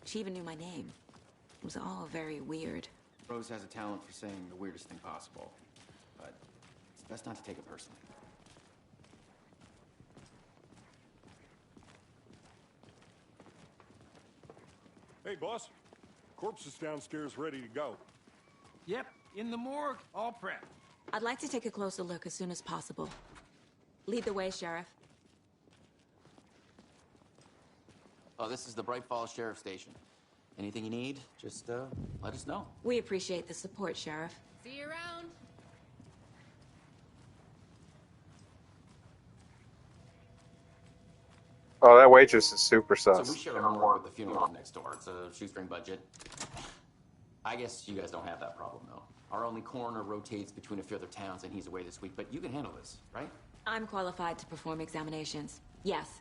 She even knew my name. It was all very weird. Rose has a talent for saying the weirdest thing possible. But it's best not to take it personally. Hey, boss. Corpse is downstairs ready to go. Yep, in the morgue, all prepped. I'd like to take a closer look as soon as possible. Lead the way, Sheriff. Oh, this is the Bright Falls Sheriff Station. Anything you need, just let us know. We appreciate the support, Sheriff. See you around. Oh, that waitress is super So sus. we share a morgue with the funeral home next door. It's a shoestring budget. I guess you guys don't have that problem, though. Our only coroner rotates between a few other towns, and he's away this week. But you can handle this, right? I'm qualified to perform examinations. Yes.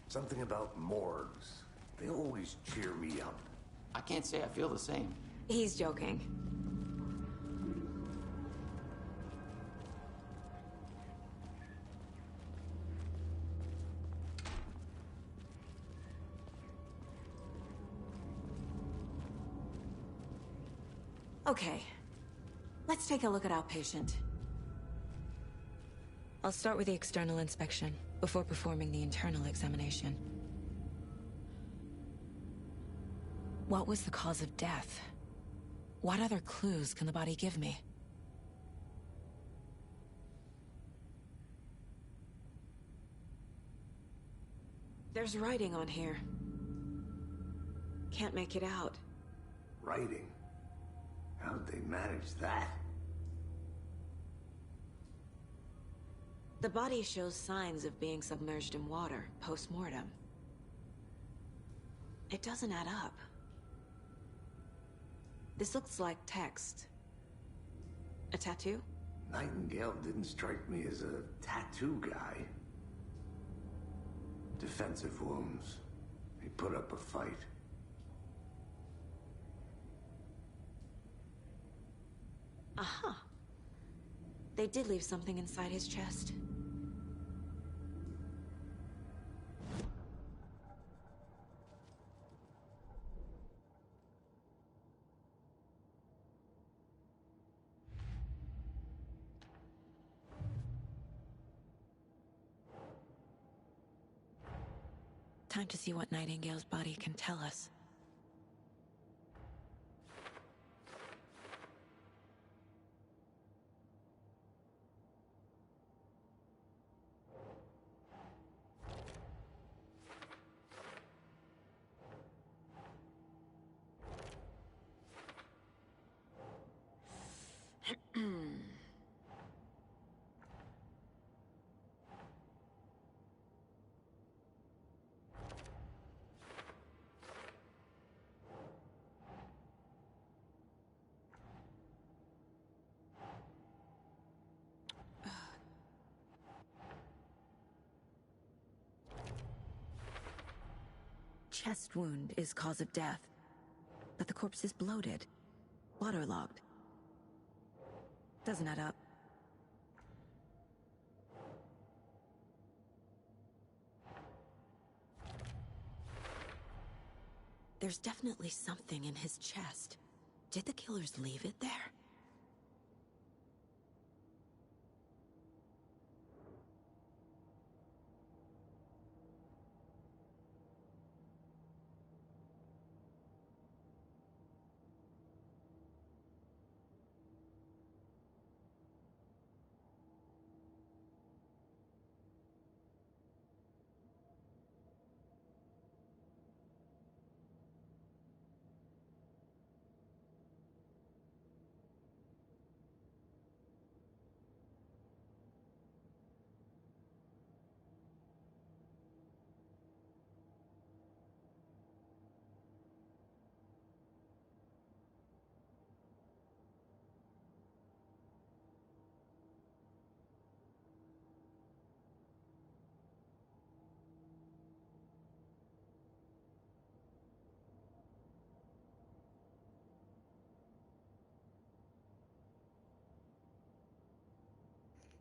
Something about morgues. They always cheer me up. I can't say I feel the same. He's joking. Okay. Let's take a look at our patient. I'll start with the external inspection before performing the internal examination. What was the cause of death? What other clues can the body give me? There's writing on here. Can't make it out. Writing? How'd they manage that? The body shows signs of being submerged in water post-mortem. It doesn't add up. This looks like text. A tattoo? Nightingale didn't strike me as a tattoo guy. Defensive wounds. He put up a fight. Aha. They did leave something inside his chest. Time to see what Nightingale's body can tell us. Chest wound is cause of death, but the corpse is bloated, waterlogged. Doesn't add up. There's definitely something in his chest. Did the killers leave it there?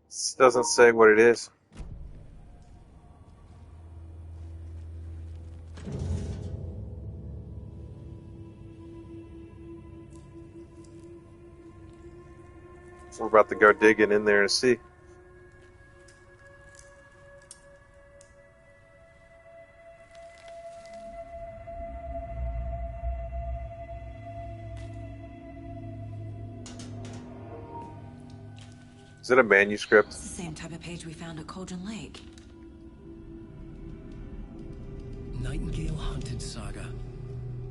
This doesn't say what it is. So we're about to go digging in there and see. Is it a manuscript? It's the same type of page we found at Cauldron Lake. Nightingale hunted Saga.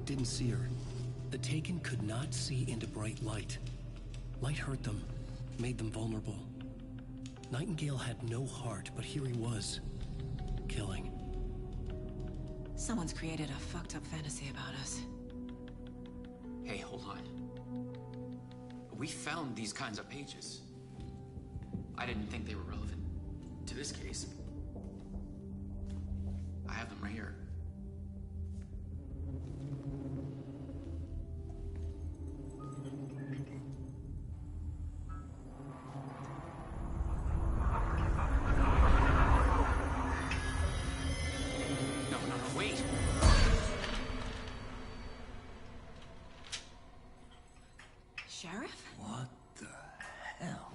Didn't see her. The Taken could not see into bright light. Light hurt them, made them vulnerable. Nightingale had no heart, but here he was, killing. Someone's created a fucked up fantasy about us. Hey, hold on. We found these kinds of pages. I didn't think they were relevant to this case. I have them right here. No, wait. Sheriff? What the hell?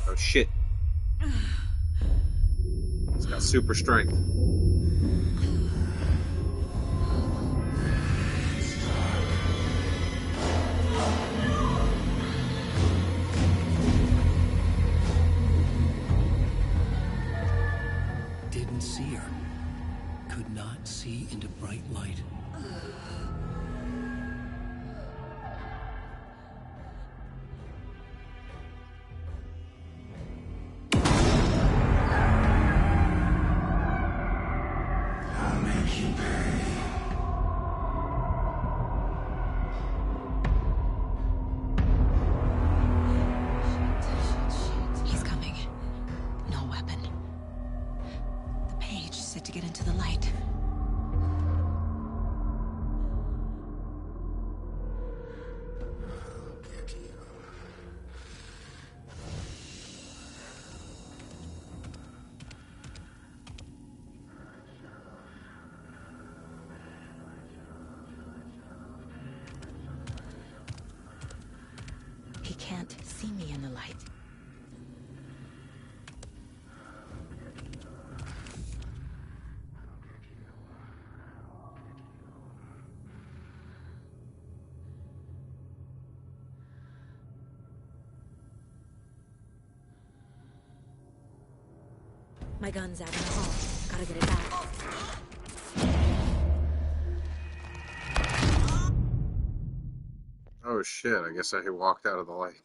Oh shit. It's got super strength. Didn't see her. Could not see into bright light. I'll make you pay. He's coming. No weapon. The page said to get into the light. He can't see me in the light. My gun's out in the hall. Gotta get it back. Oh shit, I guess he walked out of the light.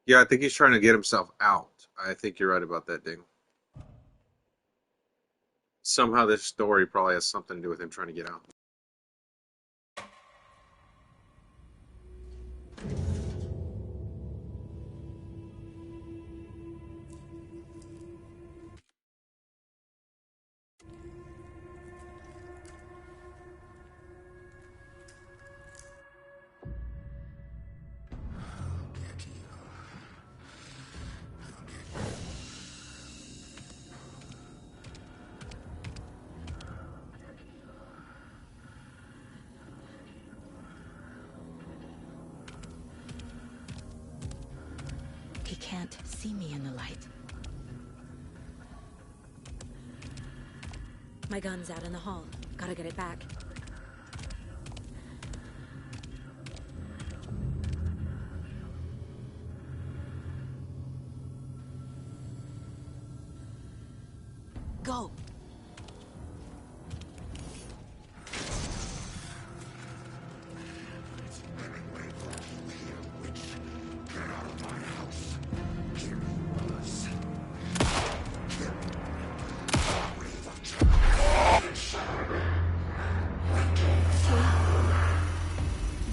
Yeah, I think he's trying to get himself out. I think you're right about that, Ding. Somehow this story probably has something to do with him trying to get out. can't see me in the light. My gun's out in the hall. Gotta get it back. Go!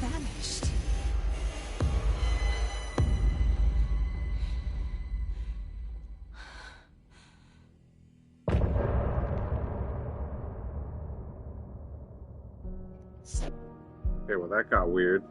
Vanished. Okay, well that got weird.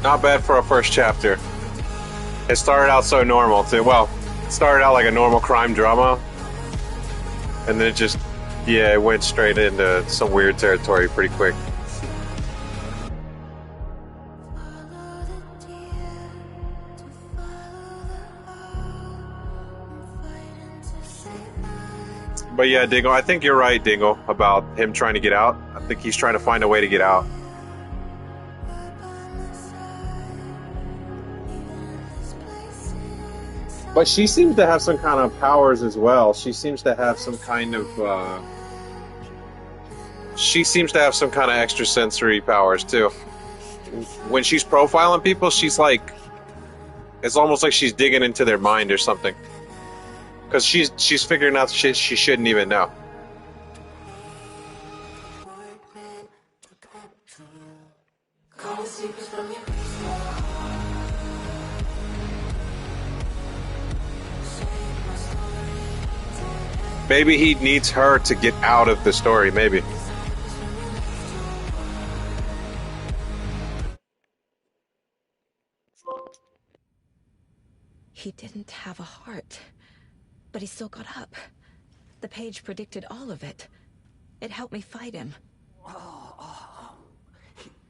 Not bad for a first chapter. It started out so normal too. Well, it started out like a normal crime drama, and then it just, yeah, it went straight into some weird territory pretty quick. But yeah, Dingle, I think you're right, Dingle, about him trying to get out. I think he's trying to find a way to get out. But she seems to have some kind of powers as well. She seems to have some kind of extrasensory powers too. When she's profiling people, she's like, it's almost like she's digging into their mind or something. Because she's figuring out shit she shouldn't even know. Maybe he needs her to get out of the story, maybe. He didn't have a heart, but he still got up. The page predicted all of it. It helped me fight him.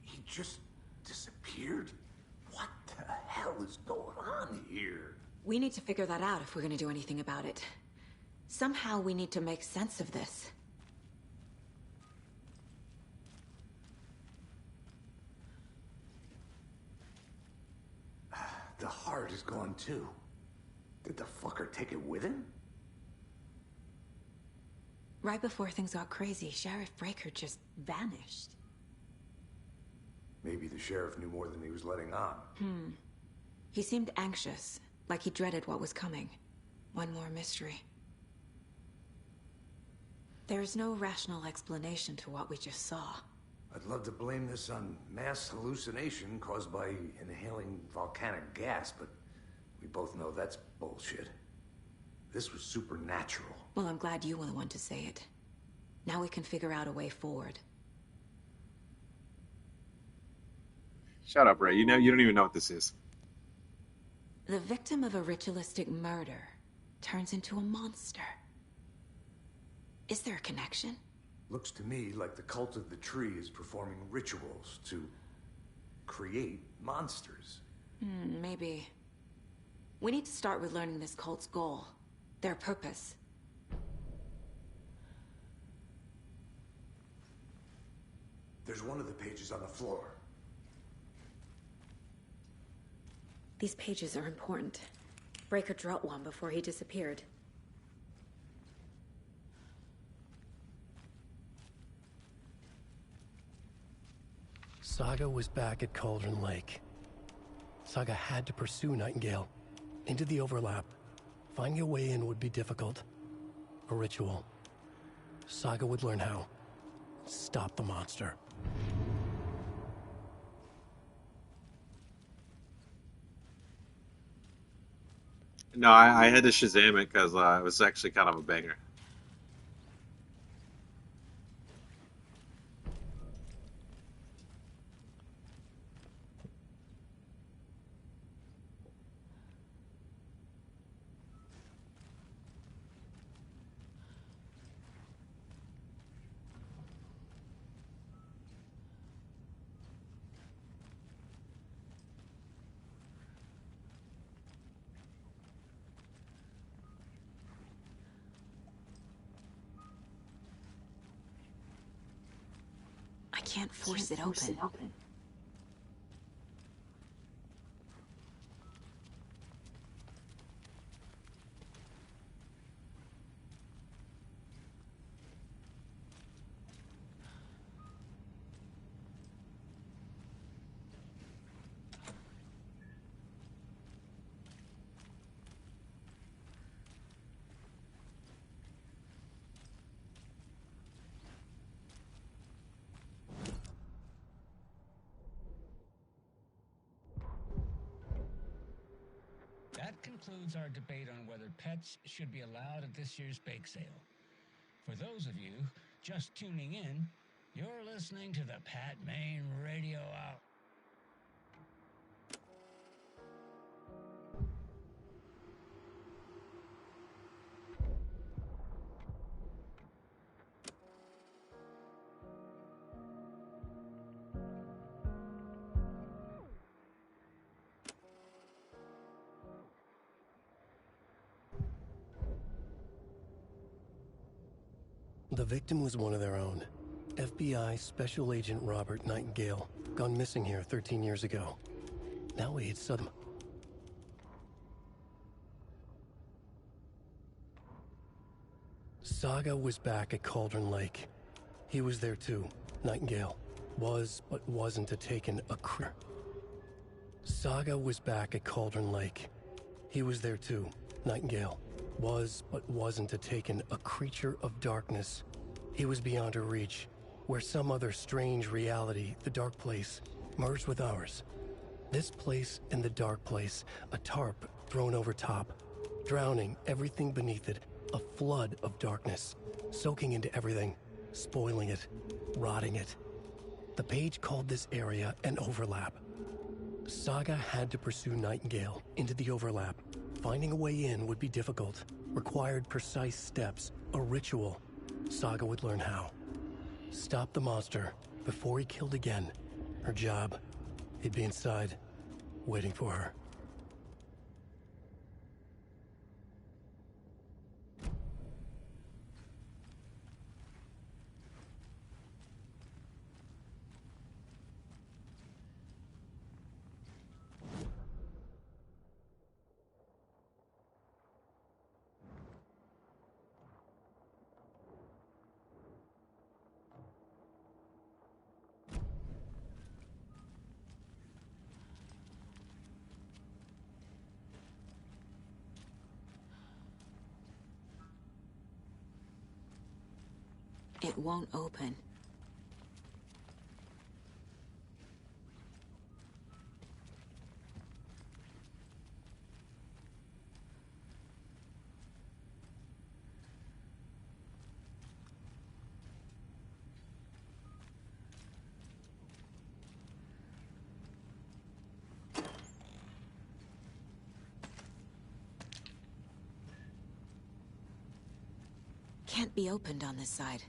He just disappeared? What the hell is going on here? We need to figure that out if we're going to do anything about it. Somehow we need to make sense of this. The heart is gone too. Did the fucker take it with him? Right before things got crazy, Sheriff Breaker just vanished. Maybe the sheriff knew more than he was letting on. He seemed anxious, like he dreaded what was coming. One more mystery. There's no rational explanation to what we just saw. I'd love to blame this on mass hallucination caused by inhaling volcanic gas, but we both know that's bullshit. This was supernatural. Well, I'm glad you were the one to say it. Now we can figure out a way forward. Shut up, Ray. You don't even know what this is. The victim of a ritualistic murder turns into a monster. Is there a connection? Looks to me like the cult of the tree is performing rituals to create monsters. Maybe. We need to start with learning this cult's goal, their purpose. There's one of the pages on the floor. These pages are important. Breaker dropped one before he disappeared. Saga was back at Cauldron Lake. Saga had to pursue Nightingale into the overlap. Finding a way in would be difficult. A ritual. Saga would learn how. Stop the monster. No, I had to Shazam it because it was actually kind of a banger. I can't force it open. That concludes our debate on whether pets should be allowed at this year's bake sale. For those of you just tuning in, you're listening to the Pat Main Radio Hour. The victim was one of their own. FBI Special Agent Robert Nightingale, gone missing here 13 years ago. Now he had sudden. Saga was back at Cauldron Lake. He was there too. Nightingale was, but wasn't a taken a creature. Saga was back at Cauldron Lake. He was there too. Nightingale was, but wasn't a taken a creature of darkness. He was beyond her reach, where some other strange reality, the dark place, merged with ours. This place and the dark place, a tarp thrown over top, drowning everything beneath it, a flood of darkness, soaking into everything, spoiling it, rotting it. The page called this area an overlap. Saga had to pursue Nightingale into the overlap. Finding a way in would be difficult, required precise steps, a ritual. Saga would learn how. Stop the monster before he killed again. Her job, he'd be inside, waiting for her. It won't open. can't be opened on this side.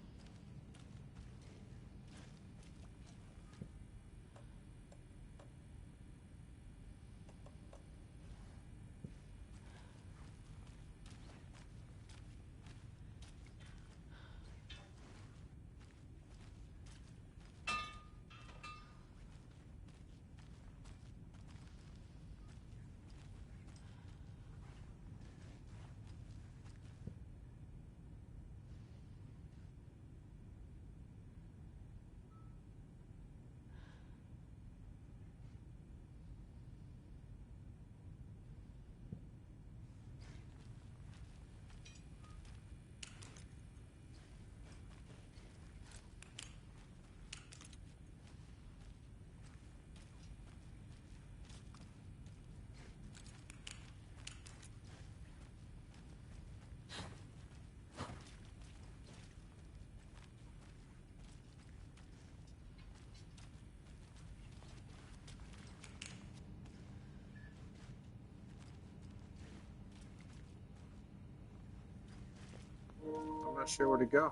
I'm not sure where to go.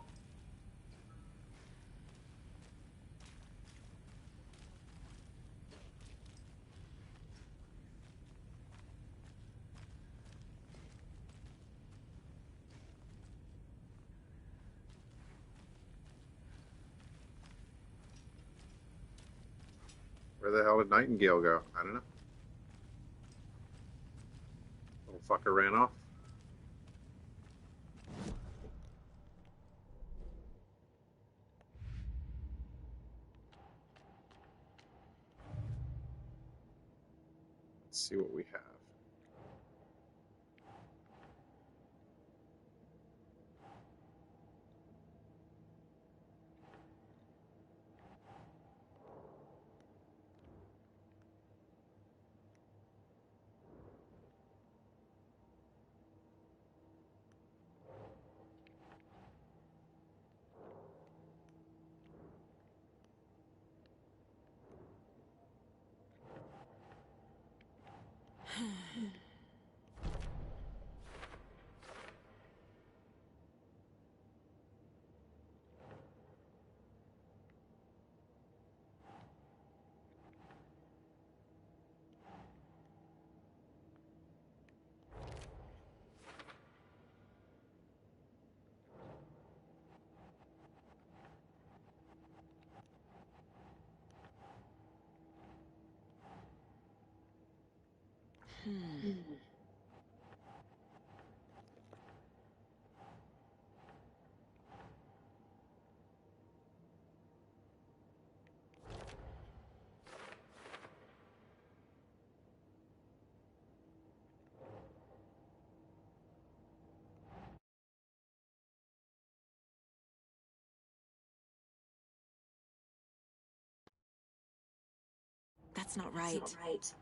Where the hell did Nightingale go? I don't know. Little fucker ran off. Let's see what we have. That's not right. That's not right.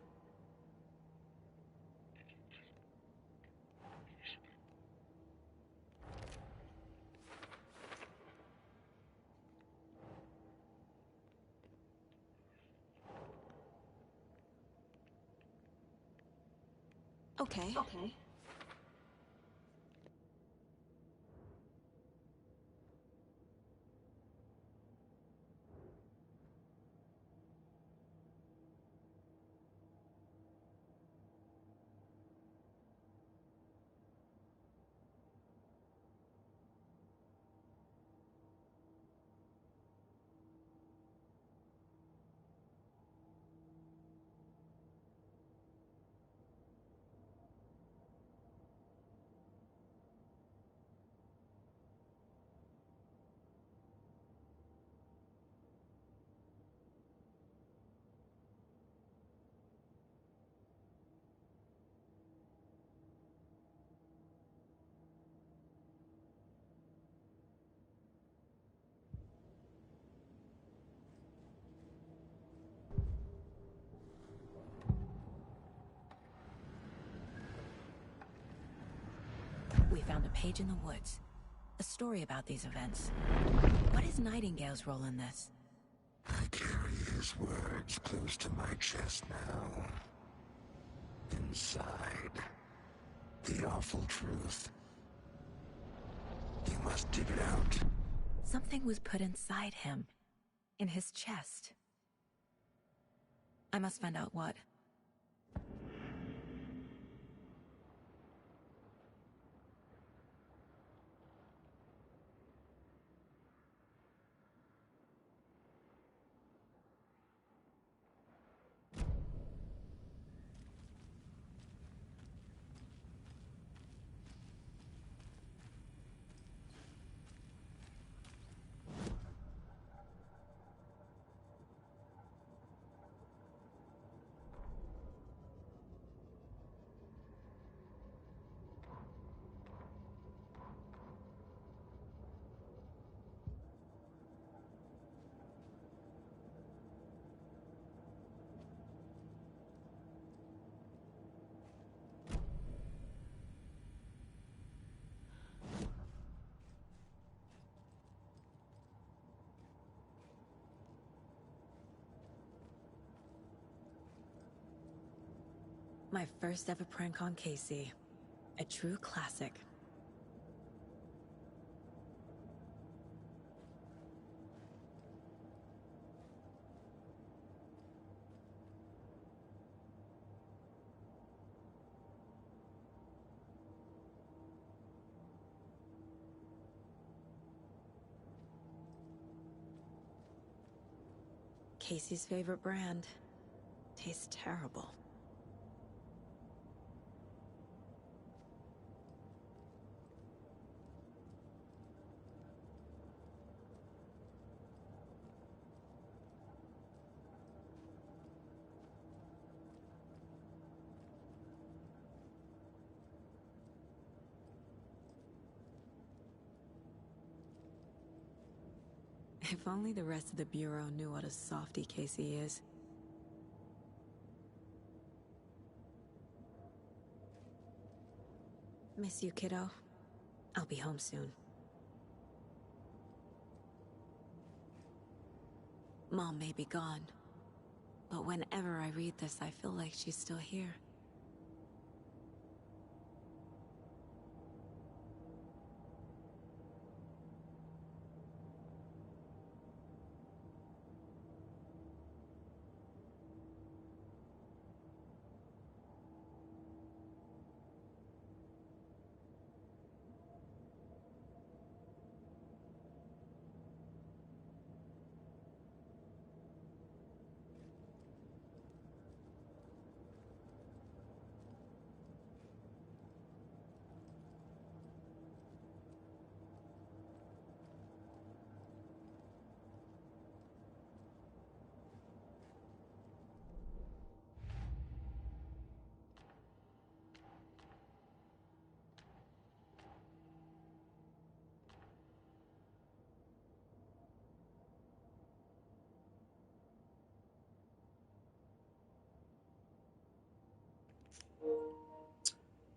Okay. Okay. We found a page in the woods. A story about these events. What is Nightingale's role in this? I carry his words close to my chest now. Inside, the awful truth. You must dig it out. Something was put inside him. In his chest. I must find out what. My first ever prank on Casey. A true classic. Casey's favorite brand. Tastes terrible. If only the rest of the Bureau knew what a softie Casey is. Miss you, kiddo. I'll be home soon. Mom may be gone, but whenever I read this, I feel like she's still here.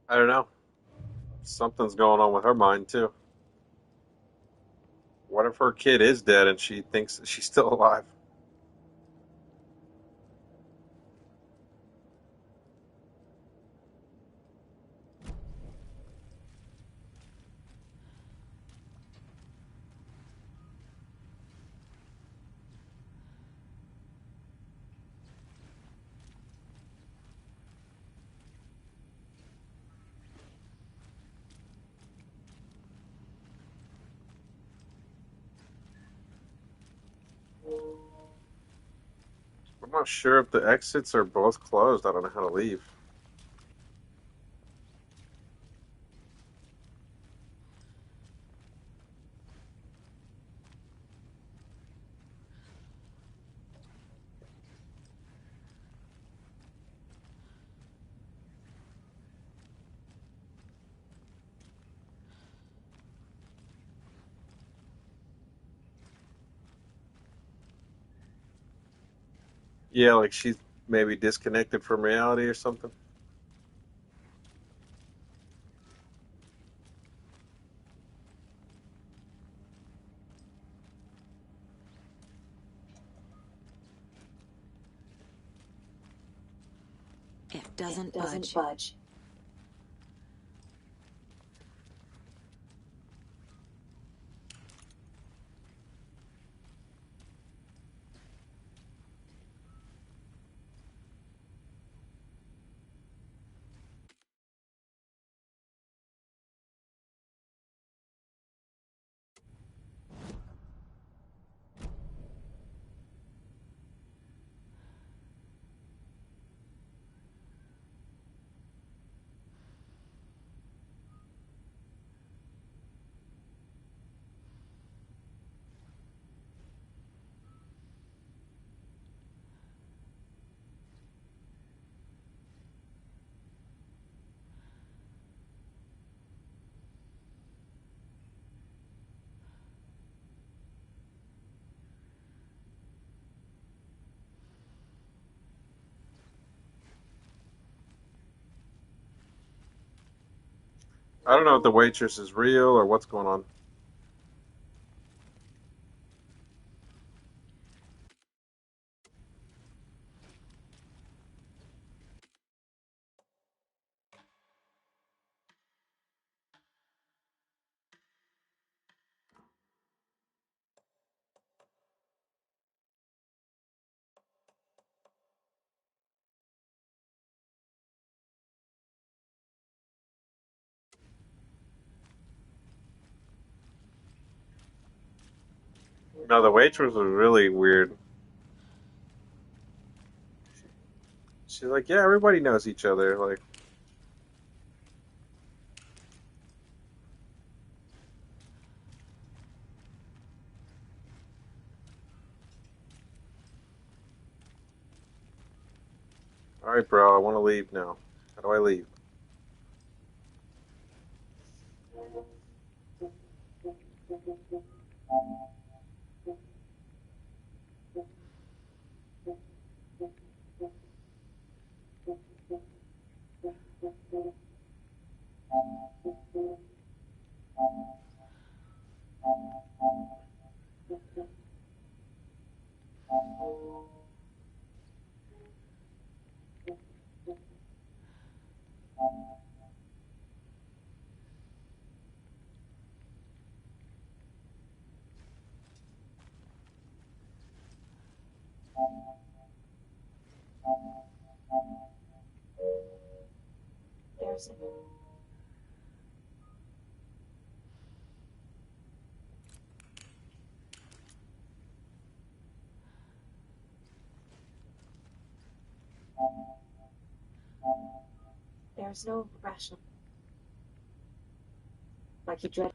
I don't know. Something's going on with her mind, too. What if her kid is dead and she thinks that she's still alive? I'm not sure if the exits are both closed. I don't know how to leave. Yeah, like she's maybe disconnected from reality or something. It doesn't budge. I don't know if the waitress is real or what's going on. No, the waitress was really weird. She's like, yeah, everybody knows each other. Like, all right, bro, I want to leave now. How do I leave? There's no rational. Like you dread.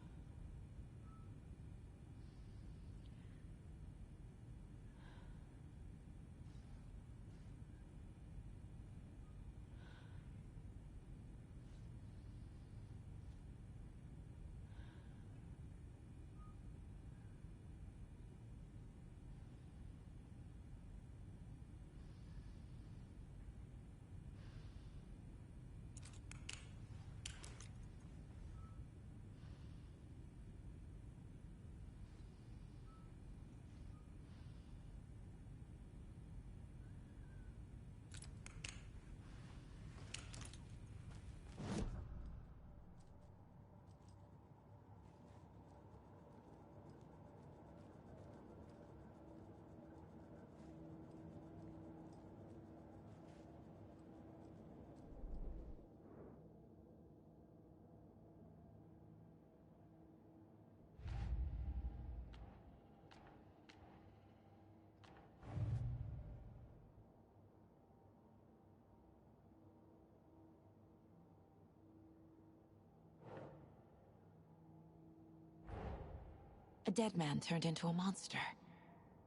A dead man turned into a monster.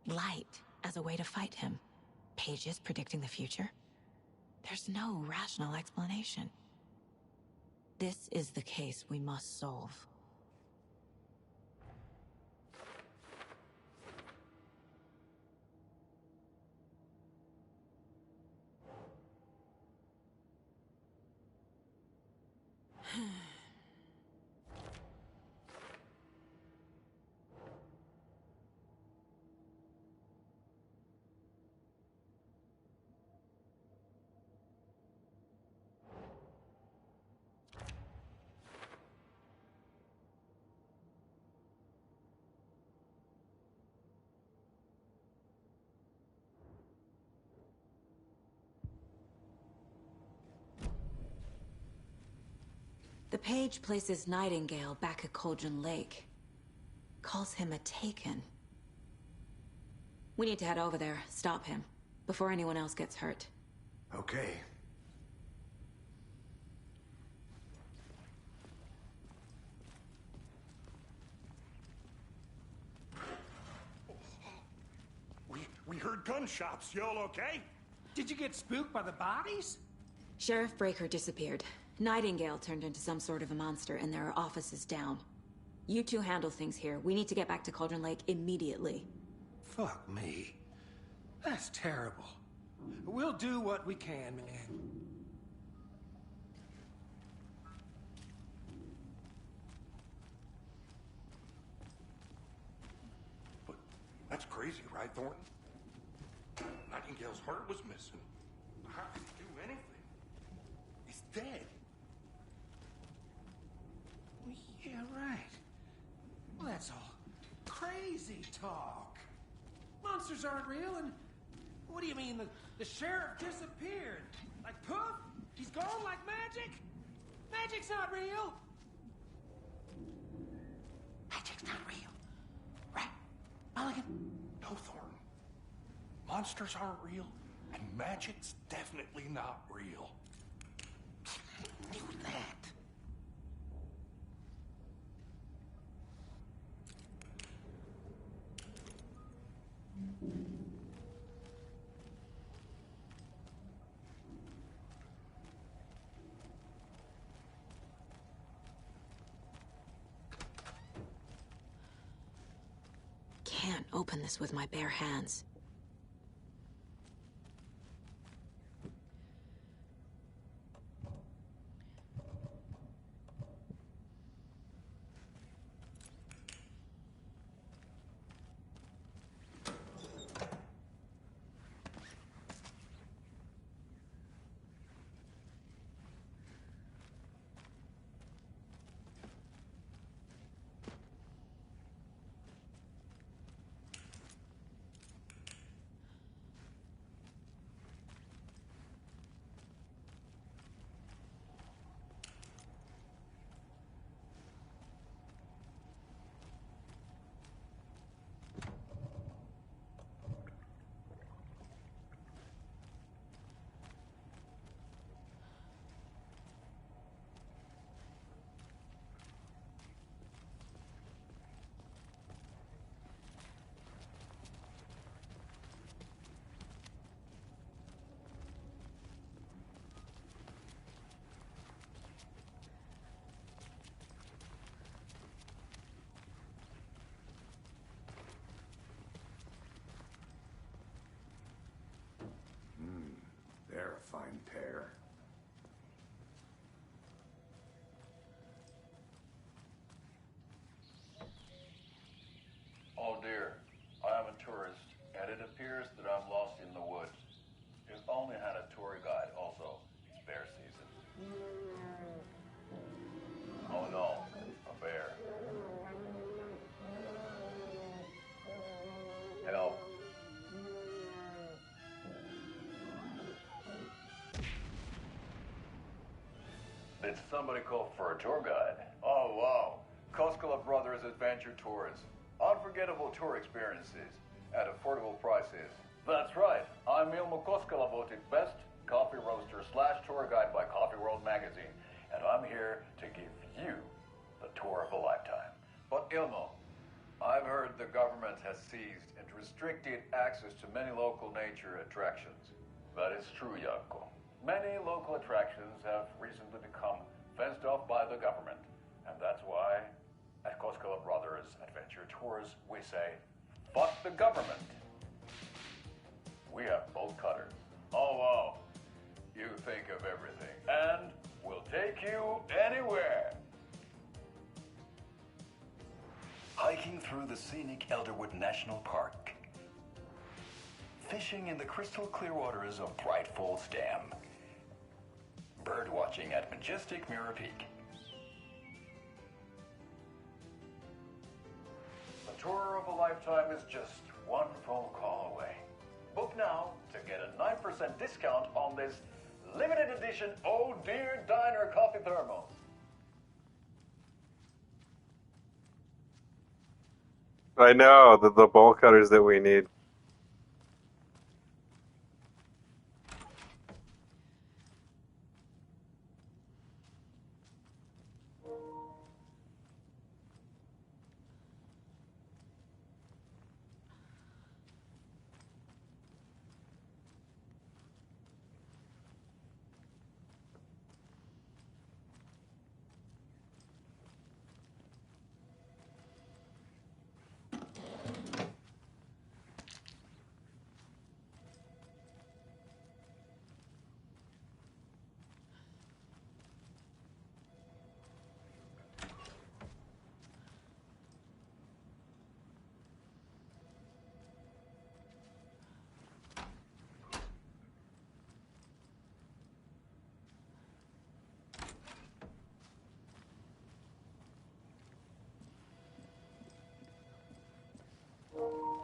Light as a way to fight him. Pages predicting the future? There's no rational explanation. This is the case we must solve. The page places Nightingale back at Cauldron Lake. Calls him a Taken. We need to head over there, stop him, before anyone else gets hurt. Okay. We heard gunshots. Y'all okay? Did you get spooked by the bodies? Sheriff Breaker disappeared. Nightingale turned into some sort of a monster, and there are offices down. You two handle things here. We need to get back to Cauldron Lake immediately. Fuck me. That's terrible. We'll do what we can, man. That's crazy, right, Thornton? Nightingale's heart was missing. How could he do anything? He's dead. Well, yeah, right. Well, that's all crazy talk. Monsters aren't real, and what do you mean? The sheriff disappeared? Like poof? He's gone like magic? Magic's not real. Magic's not real. Right, Mulligan? No, Thornton. Monsters aren't real, and magic's definitely not real. I knew that. Can't open this with my bare hands. They're a fine pair. Oh dear, I am a tourist, and it appears that I'm lost in the woods. You've only had a tour guide, also. It's bear season. Oh no, a bear. Help. Did somebody call for a tour guide? Oh wow, Koskela Brothers Adventure Tours. Unforgettable tour experiences at affordable prices. That's right. I'm Ilmo Koskela, voted best coffee roaster / tour guide by Coffee World magazine, and I'm here to give you the tour of a lifetime. But Ilmo, I've heard the government has seized and restricted access to many local nature attractions. That is true, Janko. Many local attractions have recently become fenced off by the government, and that's why at Koskela Brothers Adventure Tours, we say, fuck the government. We have bolt cutters. Oh, wow. You think of everything. And we'll take you anywhere. Hiking through the scenic Elderwood National Park. Fishing in the crystal clear waters of Bright Falls Dam. Bird watching at majestic Mirror Peak. The tour of a lifetime is just one phone call away. Book now to get a 9% discount on this limited edition Oh Dear Diner coffee thermos. I know, the bolt cutters that we need.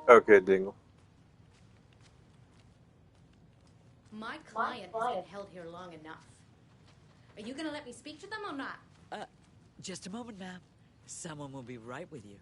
Okay, Dingle. My client has been held here long enough. Are you gonna let me speak to them or not? Just a moment, ma'am. Someone will be right with you.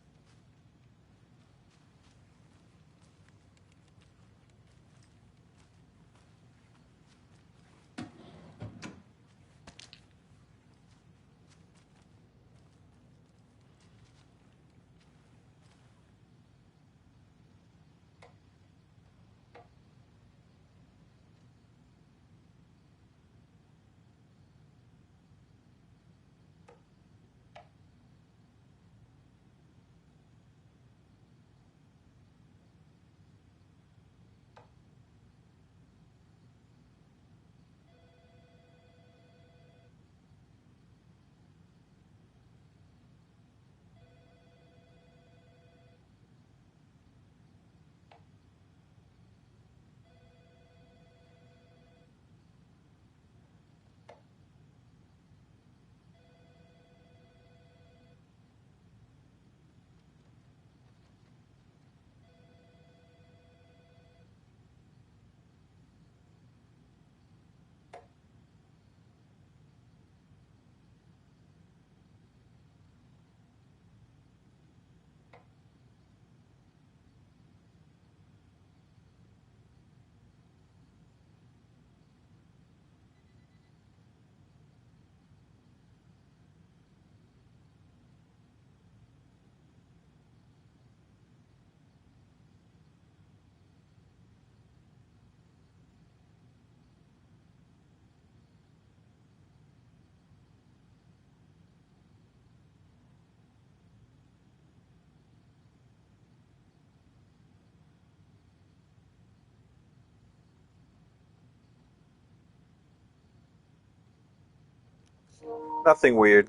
Nothing weird.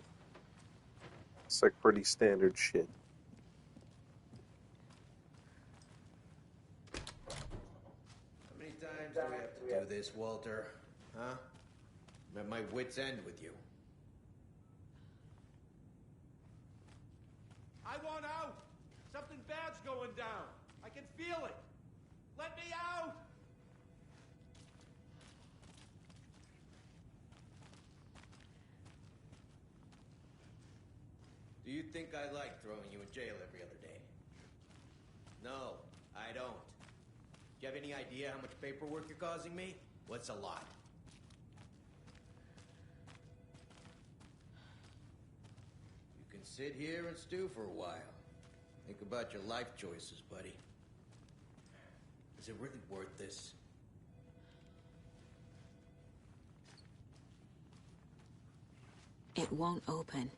It's like pretty standard shit. How many times do we have to do this, Walter? Huh? I'm at my wit's end with you. I want out! Something bad's going down. I can feel it. Let me out! Do you think I like throwing you in jail every other day? No, I don't. Do you have any idea how much paperwork you're causing me? What's a lot? You can sit here and stew for a while. Think about your life choices, buddy. Is it really worth this? It won't open.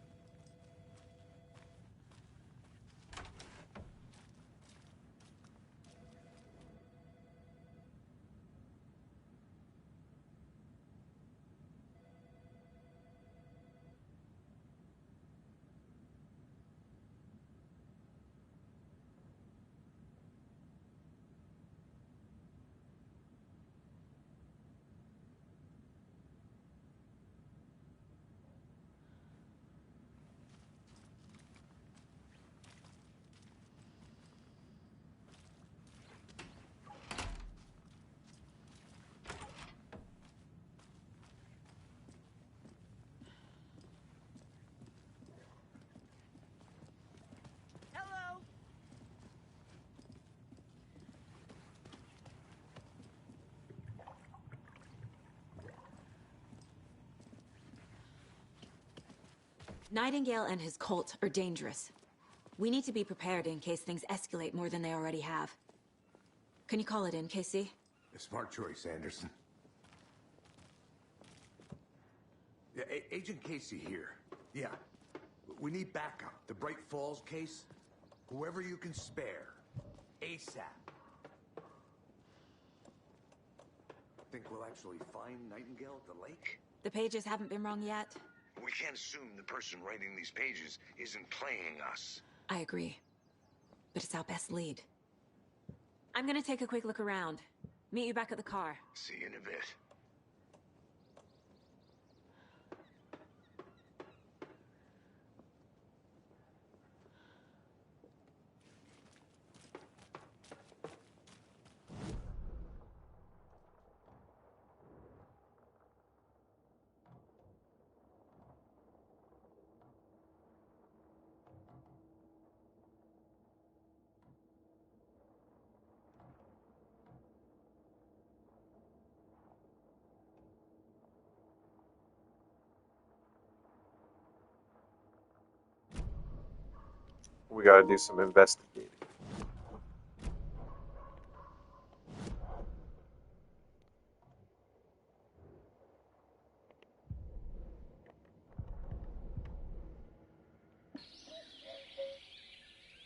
Nightingale and his cult are dangerous. We need to be prepared in case things escalate more than they already have. Can you call it in, Casey? A smart choice, Anderson. Yeah, Agent Casey here. Yeah. We need backup. The Bright Falls case. Whoever you can spare. ASAP. Think we'll actually find Nightingale at the lake? The pages haven't been wrong yet. We can't assume the person writing these pages isn't playing us. I agree. But it's our best lead. I'm gonna take a quick look around. Meet you back at the car. See you in a bit. We gotta do some investigating.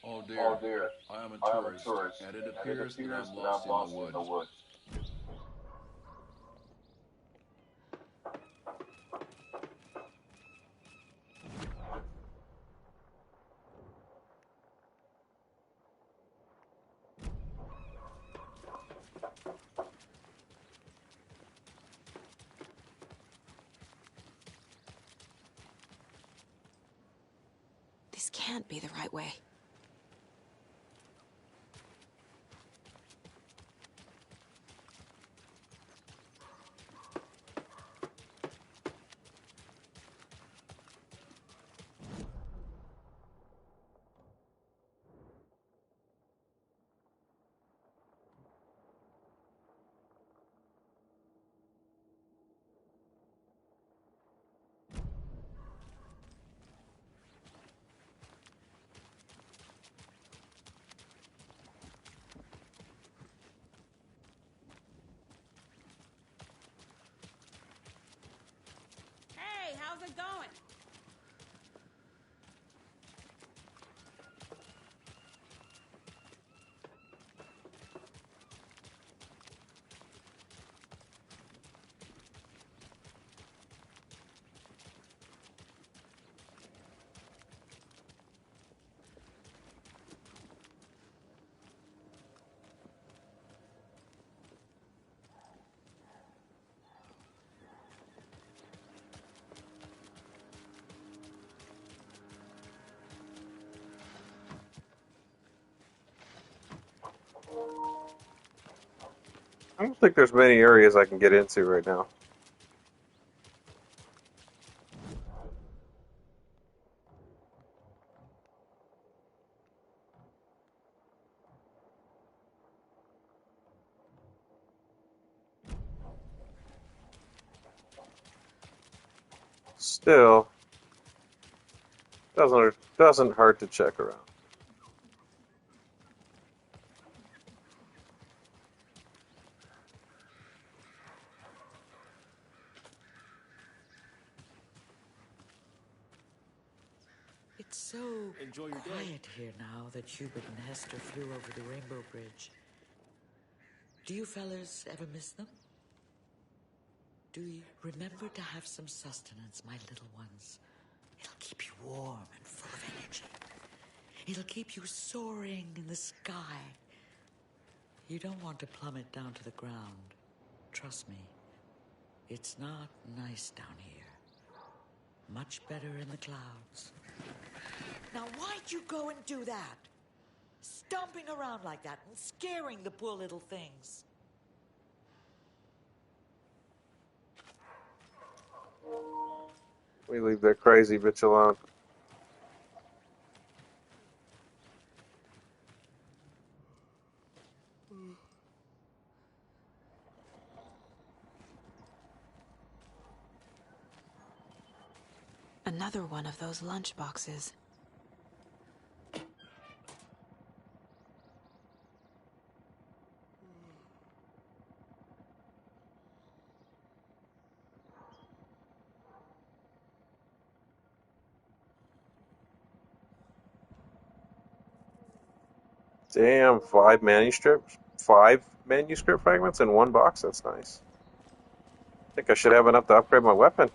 Oh dear, I am a tourist, and it appears that I'm lost in the woods. This can't be the right way. Hey, how's it going? I don't think there's many areas I can get into right now. Still, doesn't hurt to check around. It's so quiet here now that Hubert and Hester flew over the Rainbow Bridge. Do you fellas ever miss them? Do you remember to have some sustenance, my little ones? It'll keep you warm and full of energy. It'll keep you soaring in the sky. You don't want to plummet down to the ground. Trust me, it's not nice down here. Much better in the clouds. Now, why'd you go and do that? Stomping around like that and scaring the poor little things. We leave that crazy bitch alone. Another one of those lunch boxes. Damn, five manuscript fragments in one box. That's nice. I think I should have enough to upgrade my weapon.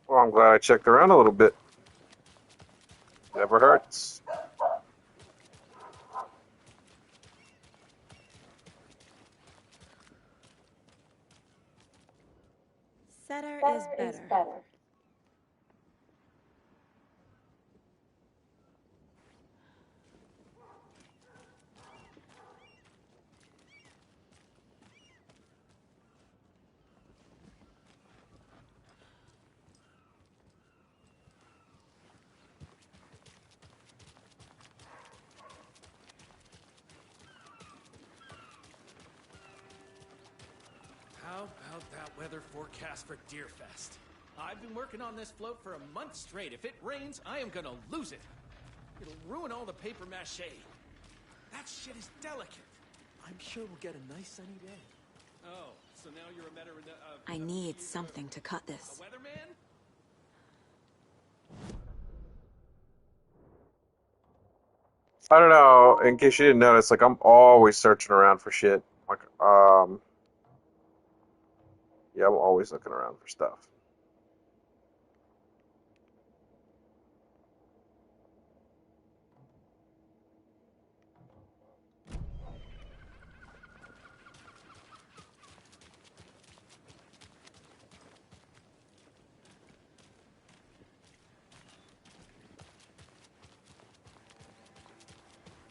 Well, I'm glad I checked around a little bit. Never hurts. How about that weather forecast for Deerfest? I've been working on this float for a month straight. If it rains, I am gonna lose it. It'll ruin all the paper mache. That shit is delicate. I'm sure we'll get a nice sunny day. Oh, so now you're a veteran of... I need something to cut this. A weatherman? I don't know. In case you didn't notice, like I'm always searching around for shit. Like, yeah, I'm always looking around for stuff.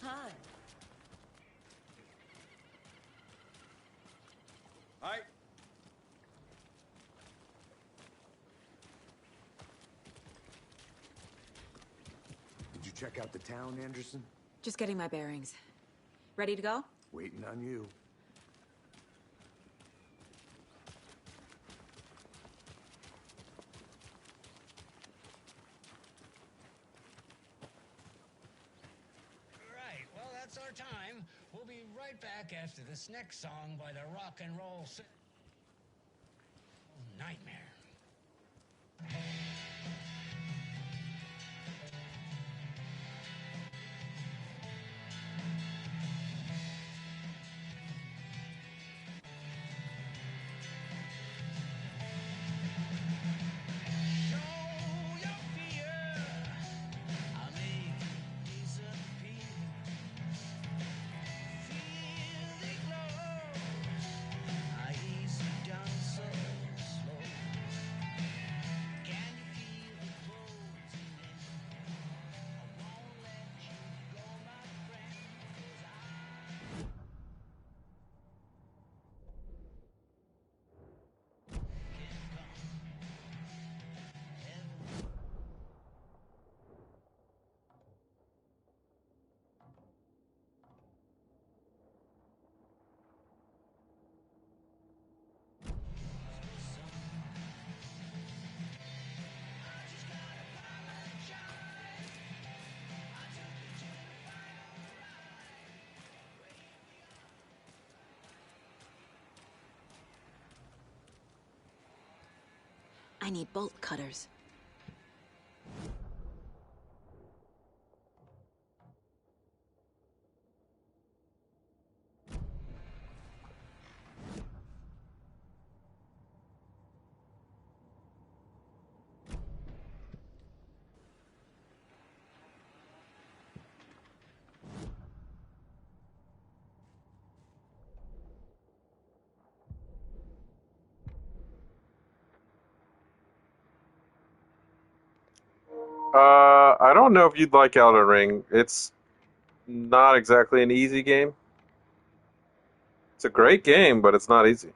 Hi. Hi. Did you check out the town, Anderson? Just getting my bearings. Ready to go? Waiting on you. Right, well, that's our time. We'll be right back after this next song by the rock and roll Nightmare. I need bolt cutters. I don't know if you'd like Elden Ring. It's not exactly an easy game. It's a great game, but it's not easy.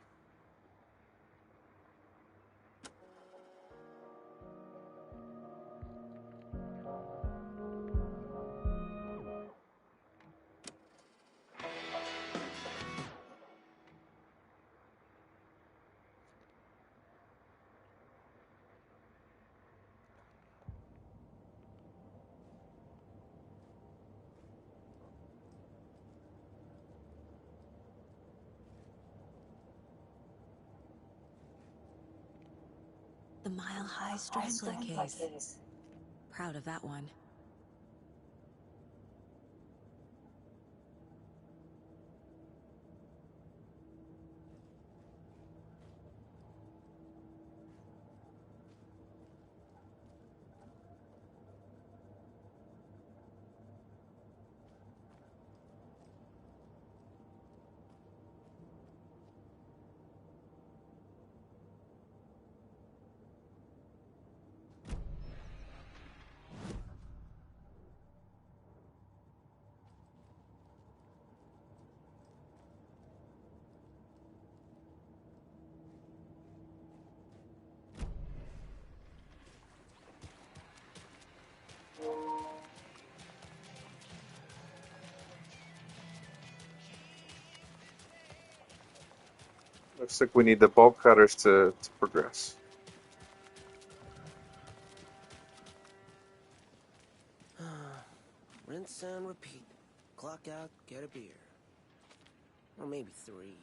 The Mile High Strangler case. Proud of that one. Looks like we need the bolt cutters to progress. Rinse and repeat. Clock out, get a beer. Or maybe 3.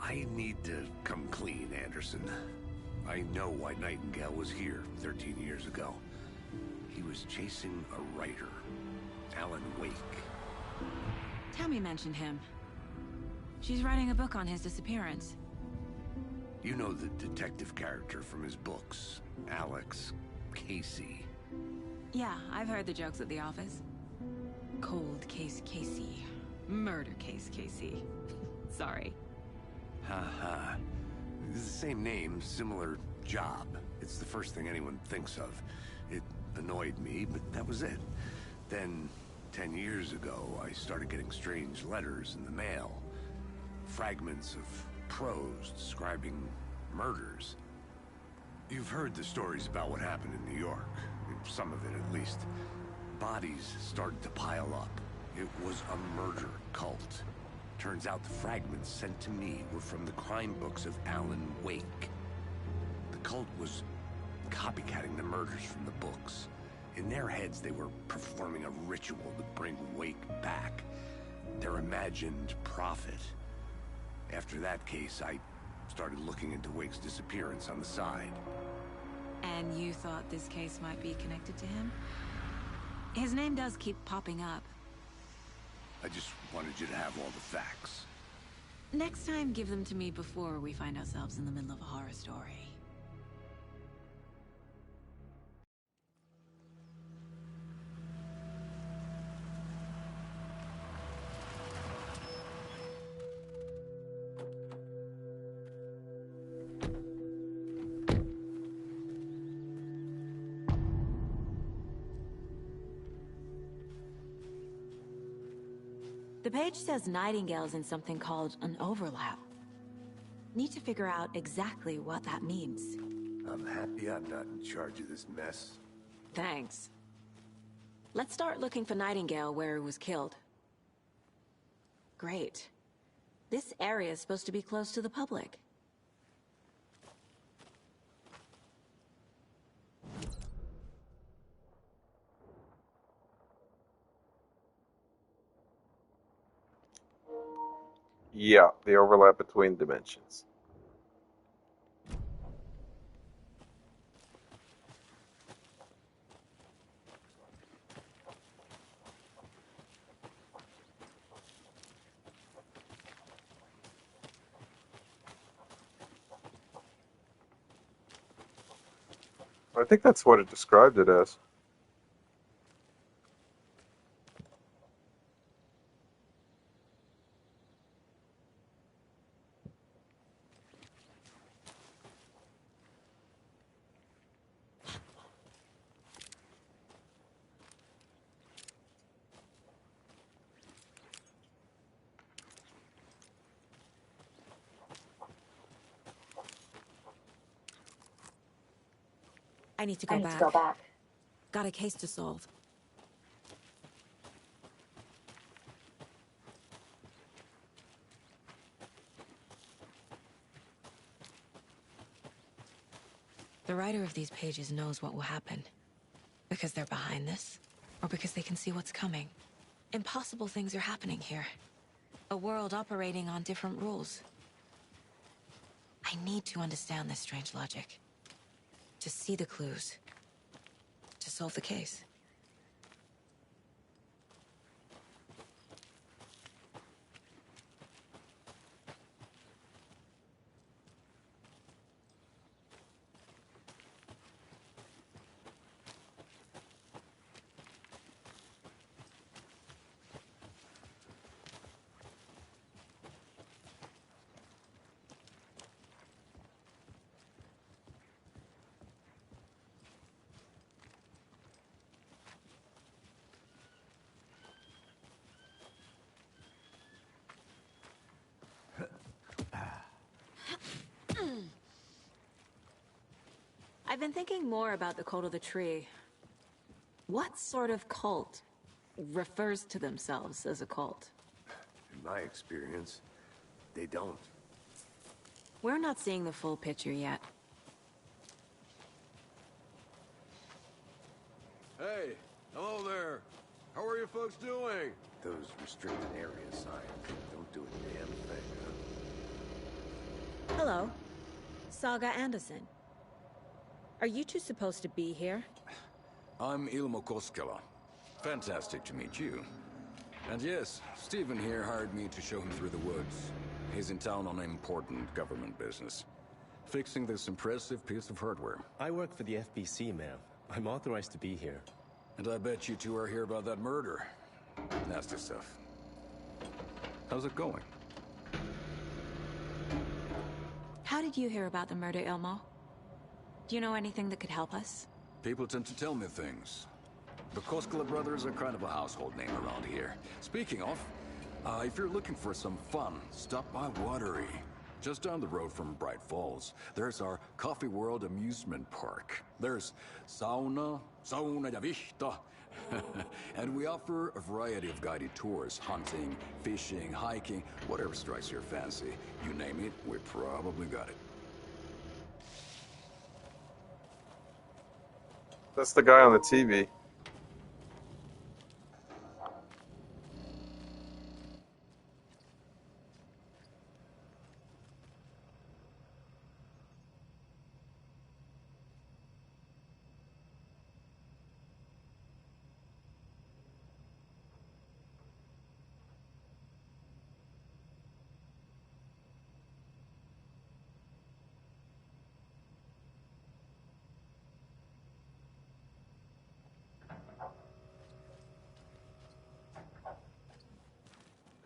I need to come clean, Anderson. I know why Nightingale was here 13 years ago. He was chasing a writer, Alan Wake. Tammy mentioned him. She's writing a book on his disappearance. You know the detective character from his books, Alex Casey. Yeah, I've heard the jokes at the office. Cold case Casey. Murder case Casey. Sorry. Haha. It's the same name, similar job. It's the first thing anyone thinks of. It annoyed me, but that was it. Then, 10 years ago, I started getting strange letters in the mail. Fragments of prose describing murders. You've heard the stories about what happened in New York. Some of it, at least. Bodies started to pile up. It was a murder cult. Turns out the fragments sent to me were from the crime books of Alan Wake. The cult was copycatting the murders from the books. In their heads, they were performing a ritual to bring Wake back. Their imagined prophet. After that case, I started looking into Wake's disappearance on the side. And you thought this case might be connected to him? His name does keep popping up. I just wanted you to have all the facts. Next time, give them to me before we find ourselves in the middle of a horror story. The page says Nightingale's in something called an overlap. Need to figure out exactly what that means. I'm happy I'm not in charge of this mess. Thanks. Let's start looking for Nightingale where he was killed. Great. This area is supposed to be close to the public. Yeah, the overlap between dimensions. I think that's what it described it as. I need to go back. Got a case to solve. The writer of these pages knows what will happen. Because they're behind this, or because they can see what's coming. Impossible things are happening here. A world operating on different rules. I need to understand this strange logic. To see the clues. To solve the case. I've been thinking more about the Cult of the Tree. What sort of cult refers to themselves as a cult? In my experience, they don't. We're not seeing the full picture yet. Hey, hello there. How are you folks doing? Those restricted area signs don't do a damn thing, huh? Hello. Saga Anderson. Are you two supposed to be here? I'm Ilmo Koskela. Fantastic to meet you. And yes, Stephen here hired me to show him through the woods. He's in town on important government business. Fixing this impressive piece of hardware. I work for the FBC, ma'am. I'm authorized to be here. And I bet you two are here about that murder. Nasty stuff. How's it going? How did you hear about the murder, Ilmo? Do you know anything that could help us? People tend to tell me things. The Koskela brothers are kind of a household name around here. Speaking of, if you're looking for some fun, stop by Watery. Just down the road from Bright Falls, there's our Coffee World amusement park. There's sauna ja vihta. And we offer a variety of guided tours, hunting, fishing, hiking, whatever strikes your fancy. You name it, we probably got it. That's the guy on the TV.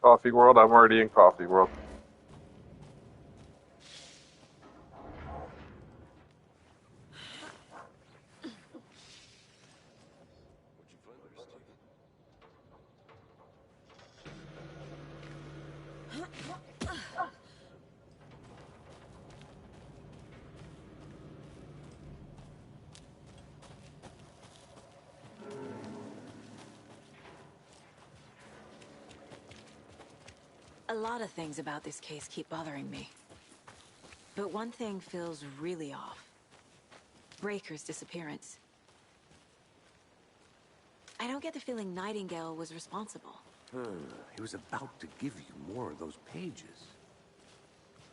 Coffee World? I'm already in Coffee World. A lot of things about this case keep bothering me. But one thing feels really off. Breaker's disappearance. I don't get the feeling Nightingale was responsible. He was about to give you more of those pages.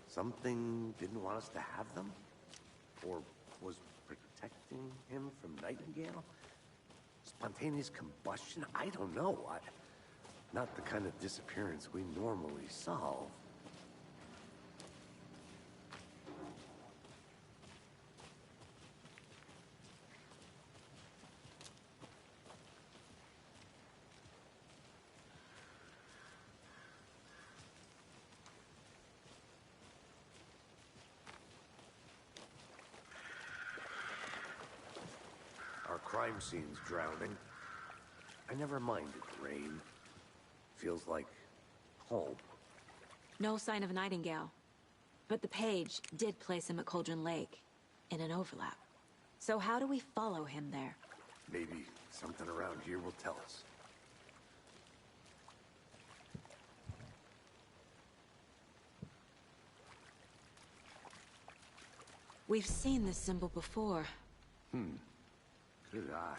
Something didn't want us to have them? Or was protecting him from Nightingale? Spontaneous combustion? I don't know. Not the kind of disappearance we normally solve. Our crime scene's drowning. I never minded rain. Feels like home. No sign of Nightingale. But the page did place him at Cauldron Lake, in an overlap. So how do we follow him there? Maybe something around here will tell us. We've seen this symbol before. Good eye.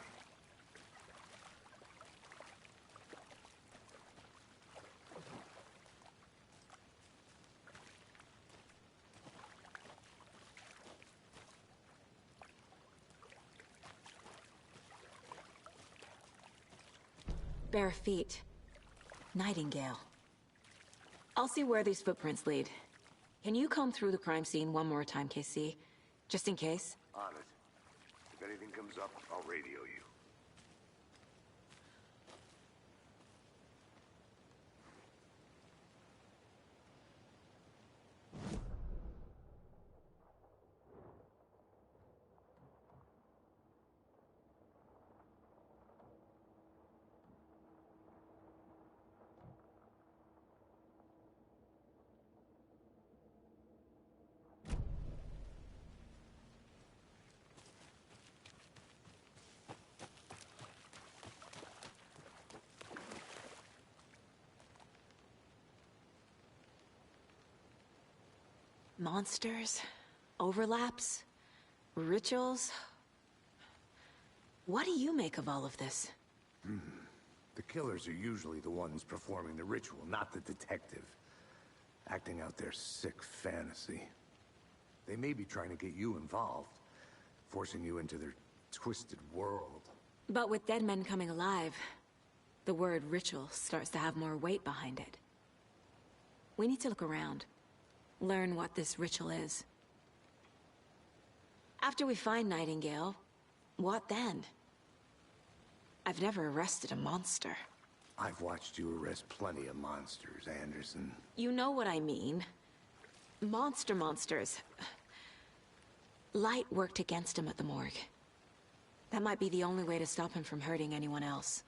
Bare feet. Nightingale. I'll see where these footprints lead. Can you comb through the crime scene one more time, KC? Just in case? On it. If anything comes up, I'll radio you. Monsters, overlaps, rituals. What do you make of all of this? The killers are usually the ones performing the ritual, not the detective. Acting out their sick fantasy. They may be trying to get you involved, forcing you into their twisted world. But with dead men coming alive, the word ritual starts to have more weight behind it. We need to look around, learn what this ritual is. After we find Nightingale, what then? I've never arrested a monster. I've watched you arrest plenty of monsters, Anderson. You know what I mean. Monsters. Light worked against him at the morgue. That might be the only way to stop him from hurting anyone else.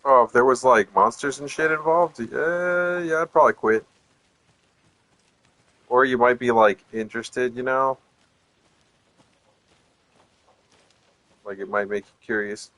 Oh, if there was like monsters and shit involved, yeah, I'd probably quit. Or you might be like interested, you know? Like it might make you curious.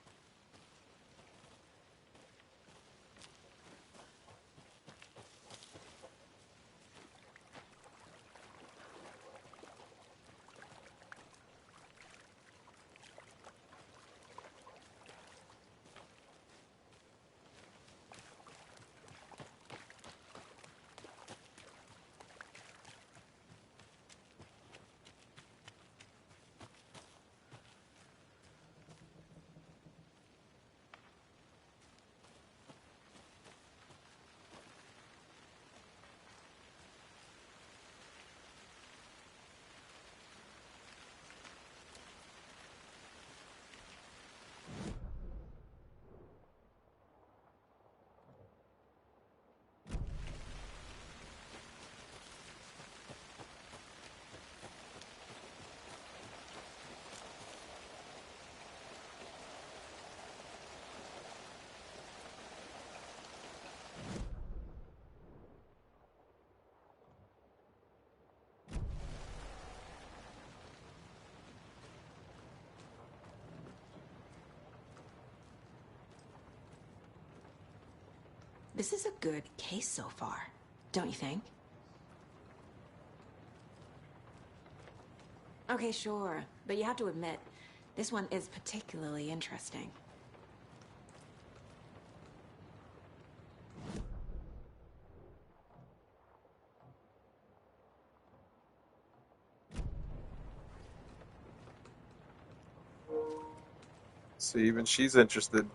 This is a good case so far, don't you think? Okay, sure, but you have to admit, this one is particularly interesting. See, even she's interested.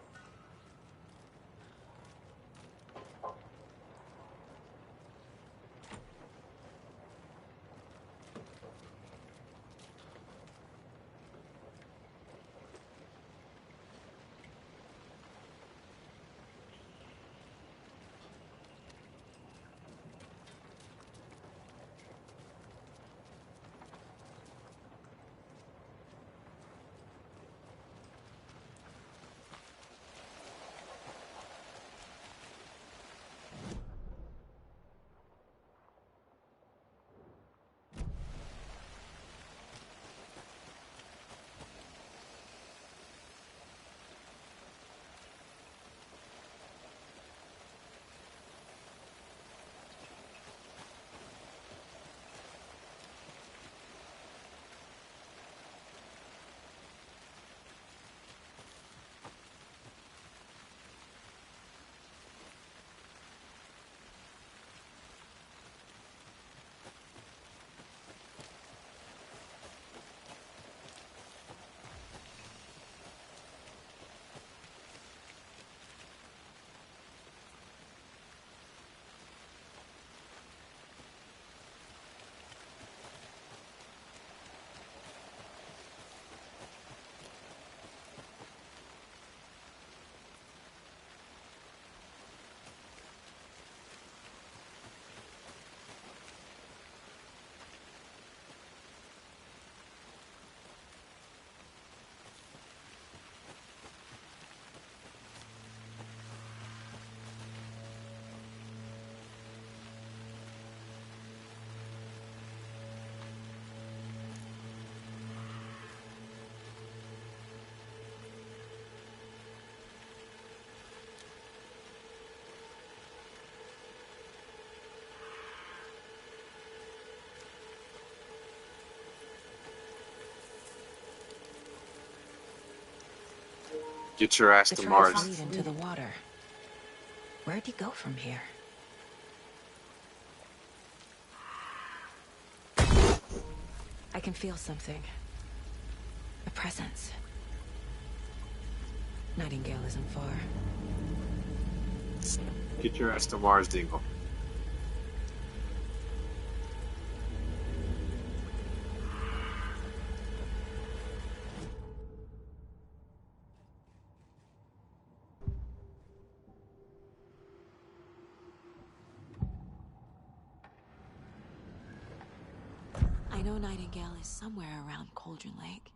Get your ass The to tracks Mars. lead into the water. Where'd he go from here? I can feel something. A presence. Nightingale isn't far. Get your ass to Mars, Dingle. I know Nightingale is somewhere around Cauldron Lake.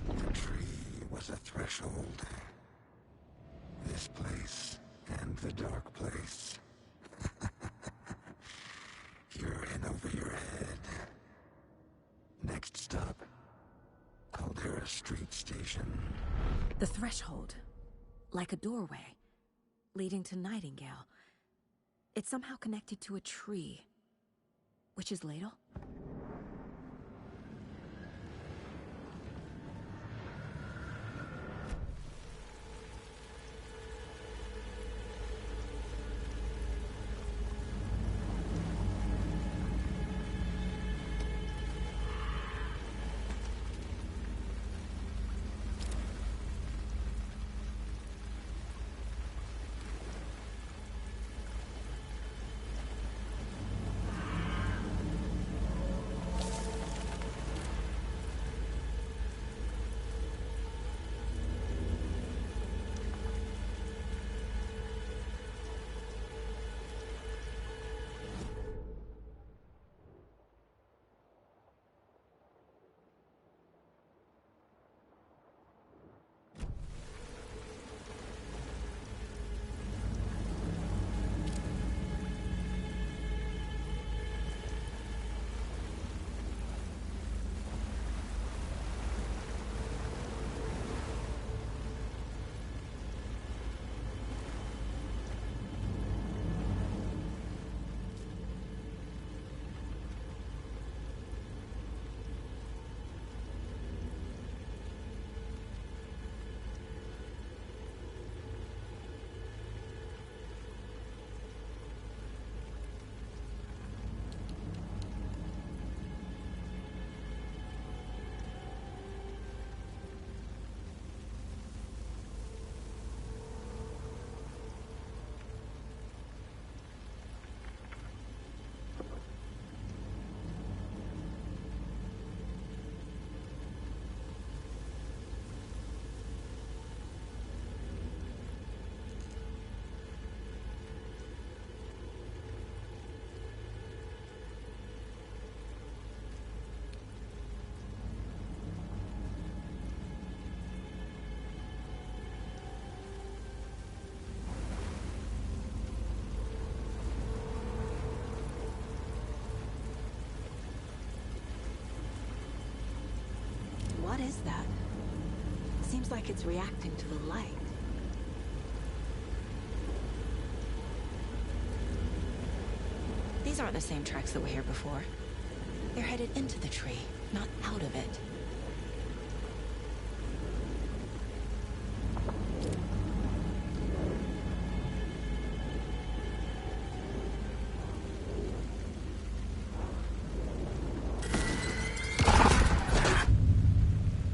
The tree was a threshold. This place and the dark place. You're in over your head. Next stop, Caldera Street Station. The threshold. Like a doorway. Leading to Nightingale. It's somehow connected to a tree. Witch's Ladle? What is that? Seems like it's reacting to the light. These aren't the same tracks that were here before. They're headed into the tree, not out of it.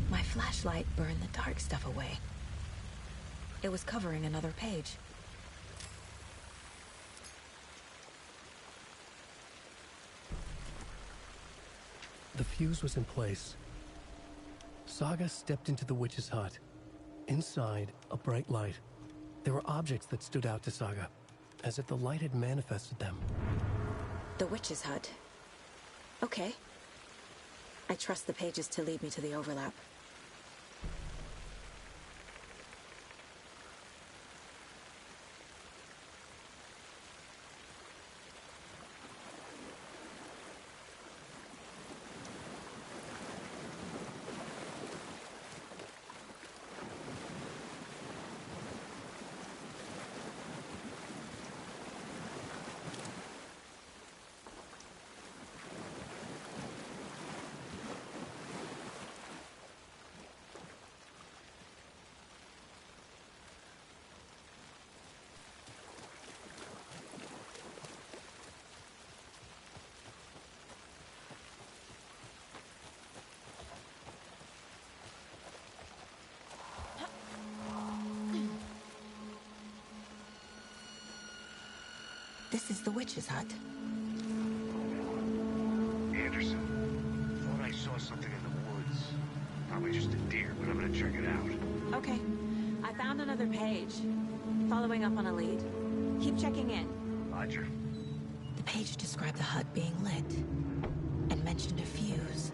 My flashlight burned the dark stuff away. It was covering another page. The fuse was in place. Saga stepped into the witch's hut. Inside, a bright light. There were objects that stood out to Saga, as if the light had manifested them. The witch's hut. Okay. I trust the pages to lead me to the overlap. This is the witch's hut. Anderson, thought I saw something in the woods. Probably just a deer, but I'm gonna check it out. Okay. I found another page. Following up on a lead. Keep checking in. Roger. The page described the hut being lit and mentioned a fuse.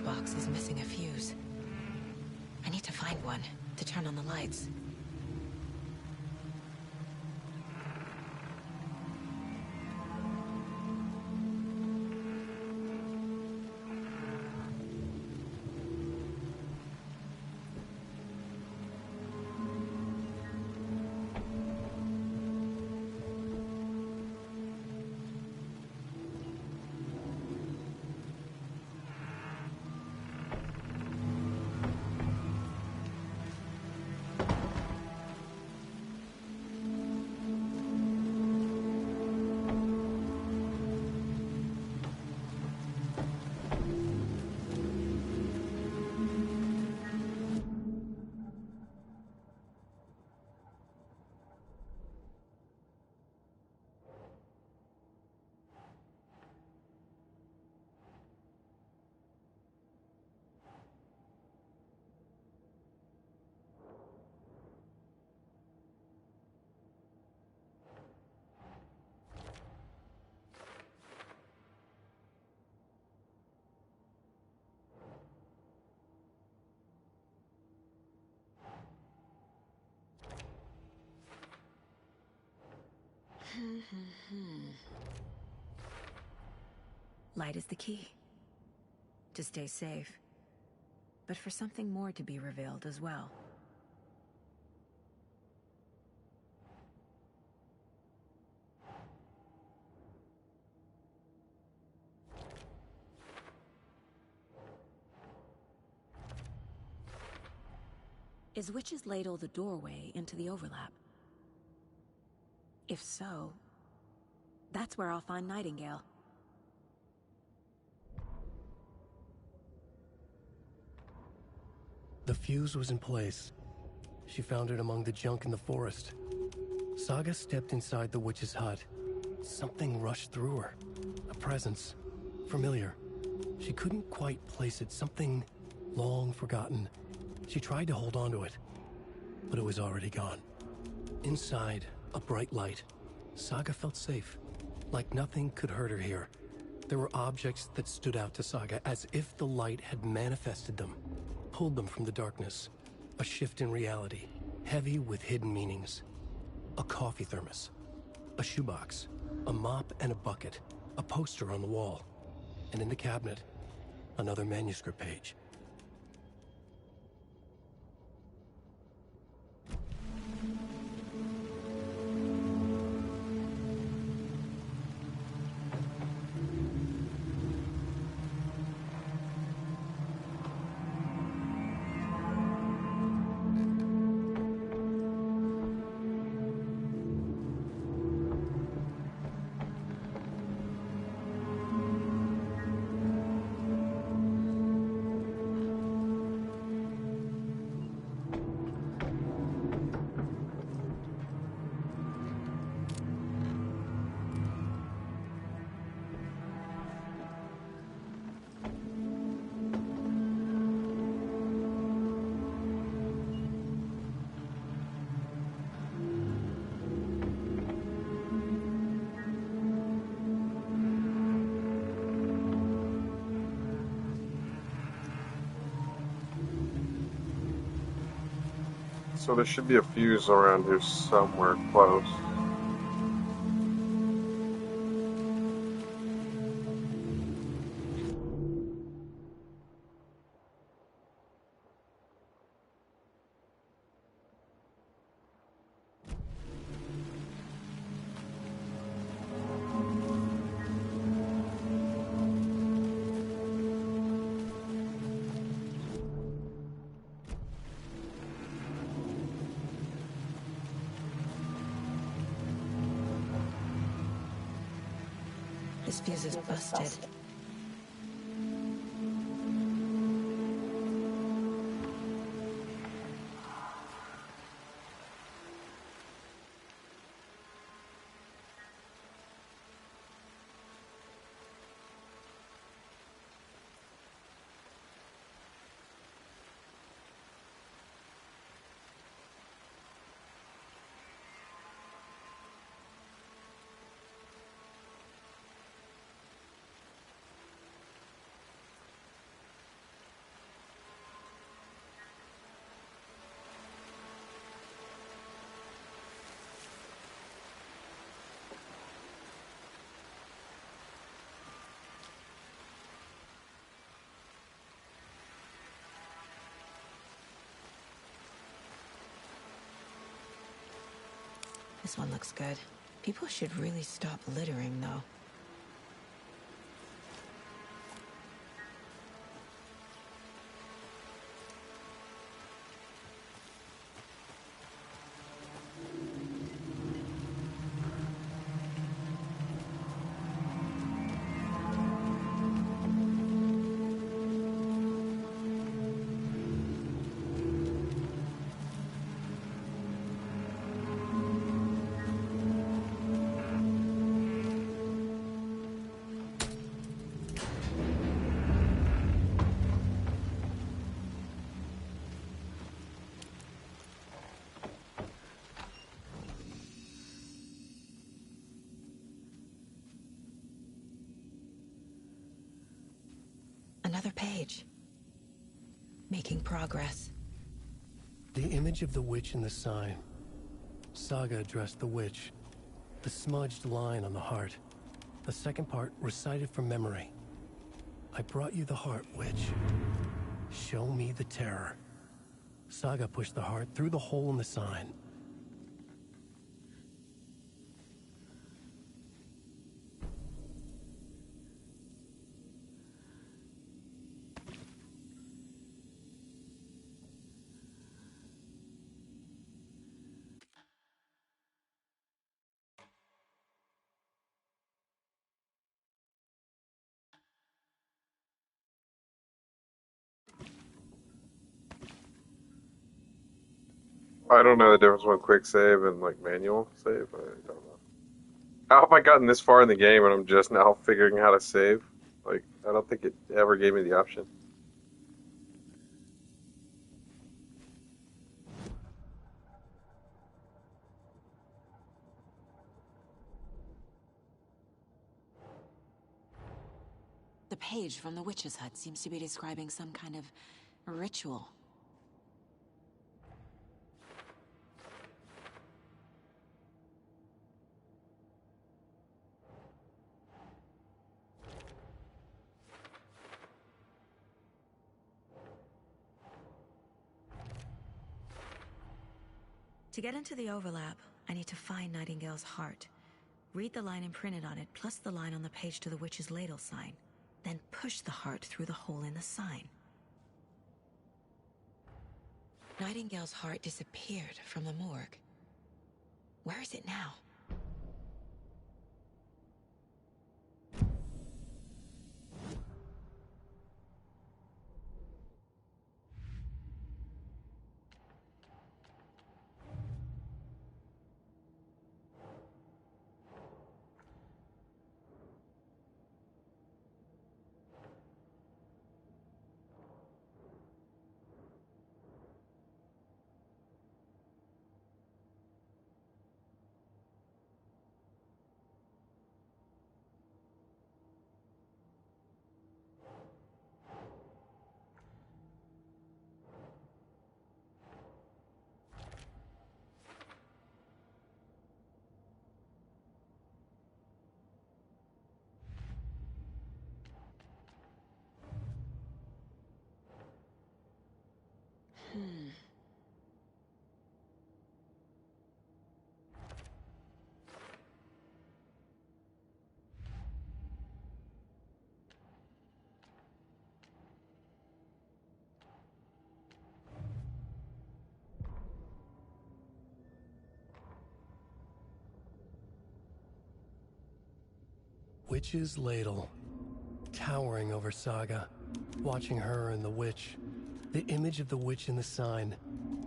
Box is missing a fuse. I need to find one to turn on the lights. Light is the key. To stay safe. But for something more to be revealed as well. Is Witch's Ladle the doorway into the overlap? If so, that's where I'll find Nightingale. The fuse was in place. She found it among the junk in the forest. Saga stepped inside the witch's hut. Something rushed through her. A presence. Familiar. She couldn't quite place it. Something long forgotten. She tried to hold on to it, but it was already gone. Inside, a bright light. Saga felt safe. Like nothing could hurt her here. There were objects that stood out to Saga as if the light had manifested them. Pulled them from the darkness. A shift in reality, heavy with hidden meanings. A coffee thermos, a shoebox, a mop and a bucket, a poster on the wall, and in the cabinet, another manuscript page. So there should be a fuse around here somewhere close. This fuse is busted. This one looks good. People should really stop littering, though. Another page. Making progress. The image of the witch in the sign. Saga addressed the witch. The smudged line on the heart. The second part recited from memory. I brought you the heart, witch. Show me the terror. Saga pushed the heart through the hole in the sign. I don't know the difference between quick save and like manual save. I don't know. How have I gotten this far in the game and I'm just now figuring how to save? Like, I don't think it ever gave me the option. The page from the witch's hut seems to be describing some kind of ritual. To get into the overlap, I need to find Nightingale's heart. Read the line imprinted on it, plus the line on the page to the witch's ladle sign. Then push the heart through the hole in the sign. Nightingale's heart disappeared from the morgue. Where is it now? Witch's Ladle, towering over Saga, watching her and the witch. The image of the witch in the sign,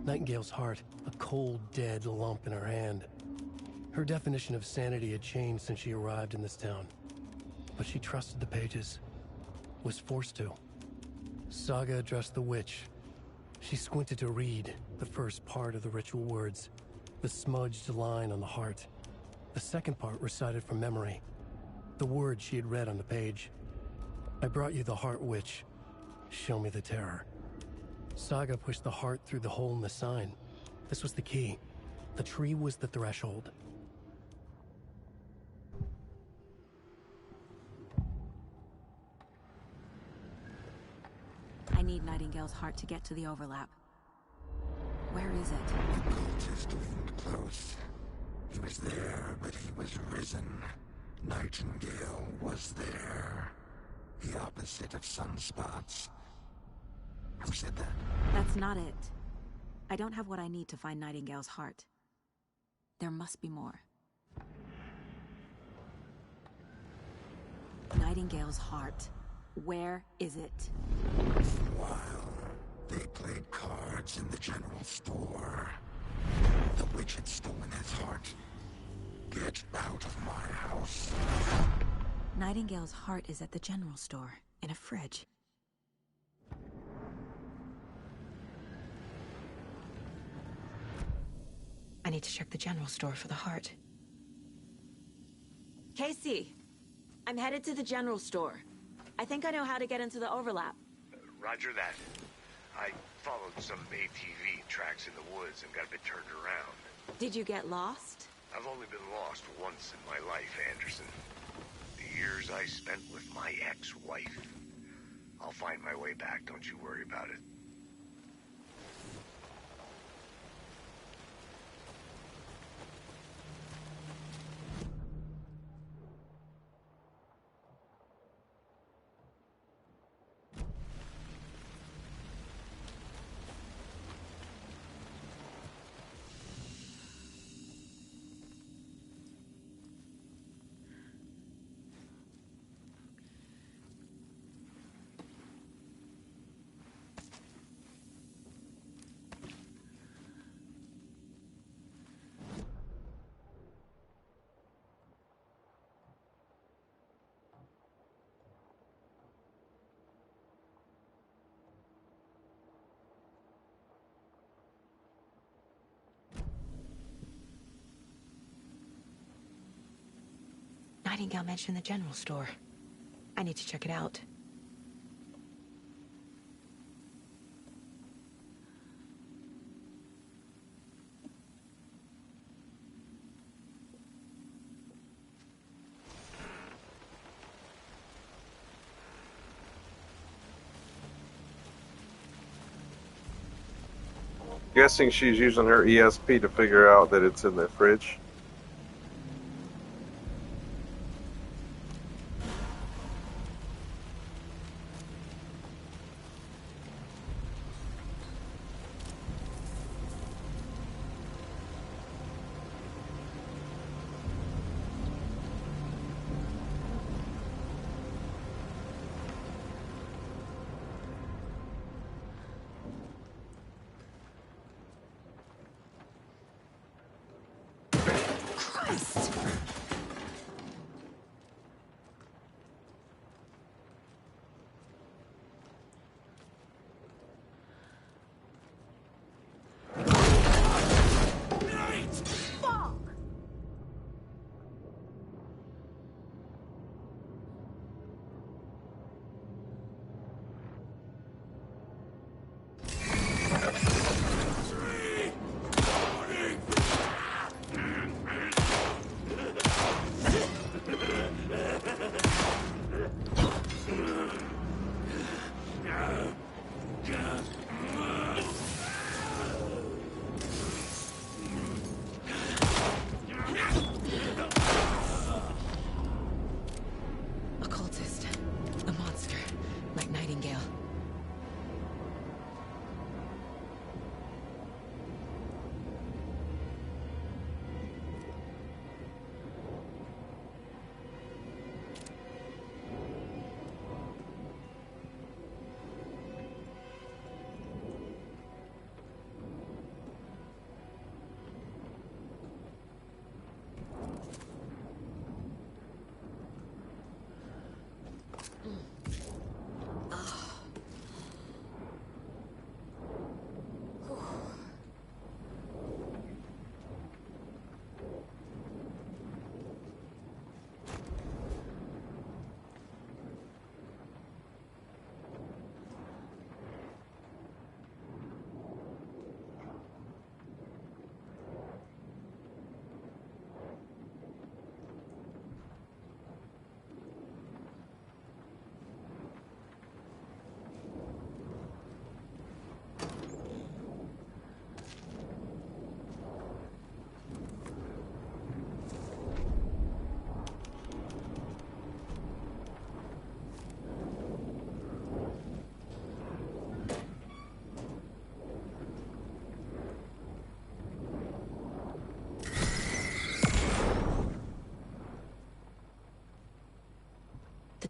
Nightingale's heart, a cold, dead lump in her hand. Her definition of sanity had changed since she arrived in this town. But she trusted the pages, was forced to. Saga addressed the witch. She squinted to read the first part of the ritual words, the smudged line on the heart. The second part recited from memory, the words she had read on the page. I brought you the heart, witch. Show me the terror. Saga pushed the heart through the hole in the sign. This was the key. The tree was the threshold. I need Nightingale's heart to get to the overlap. Where is it? The cultist wasn't close. He was there, but he was risen. Nightingale was there. The opposite of sunspots. Who said that? That's not it. I don't have what I need to find Nightingale's heart. There must be more. Nightingale's heart. Where is it? For a while, they played cards in the general store. The witch had stolen his heart. Get out of my house. Nightingale's heart is at the general store, in a fridge. I need to check the general store for the heart. Casey, I'm headed to the general store. I think I know how to get into the overlap. Roger that. I followed some ATV tracks in the woods and got a bit turned around. Did you get lost? I've only been lost once in my life, Anderson. The years I spent with my ex-wife. I'll find my way back, don't you worry about it. Nightingale mentioned the general store. I need to check it out. Guessing she's using her ESP to figure out that it's in the fridge.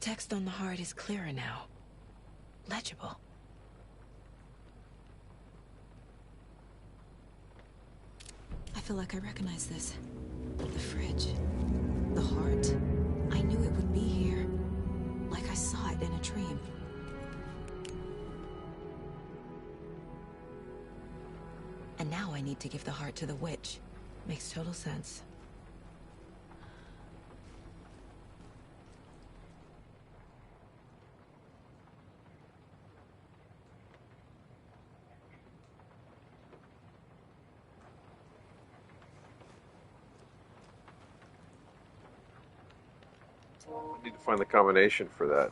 text on the heart is clearer now. Legible. I feel like I recognize this. The fridge. The heart. I knew it would be here. Like I saw it in a dream. And now I need to give the heart to the witch. Makes total sense. I need to find the combination for that.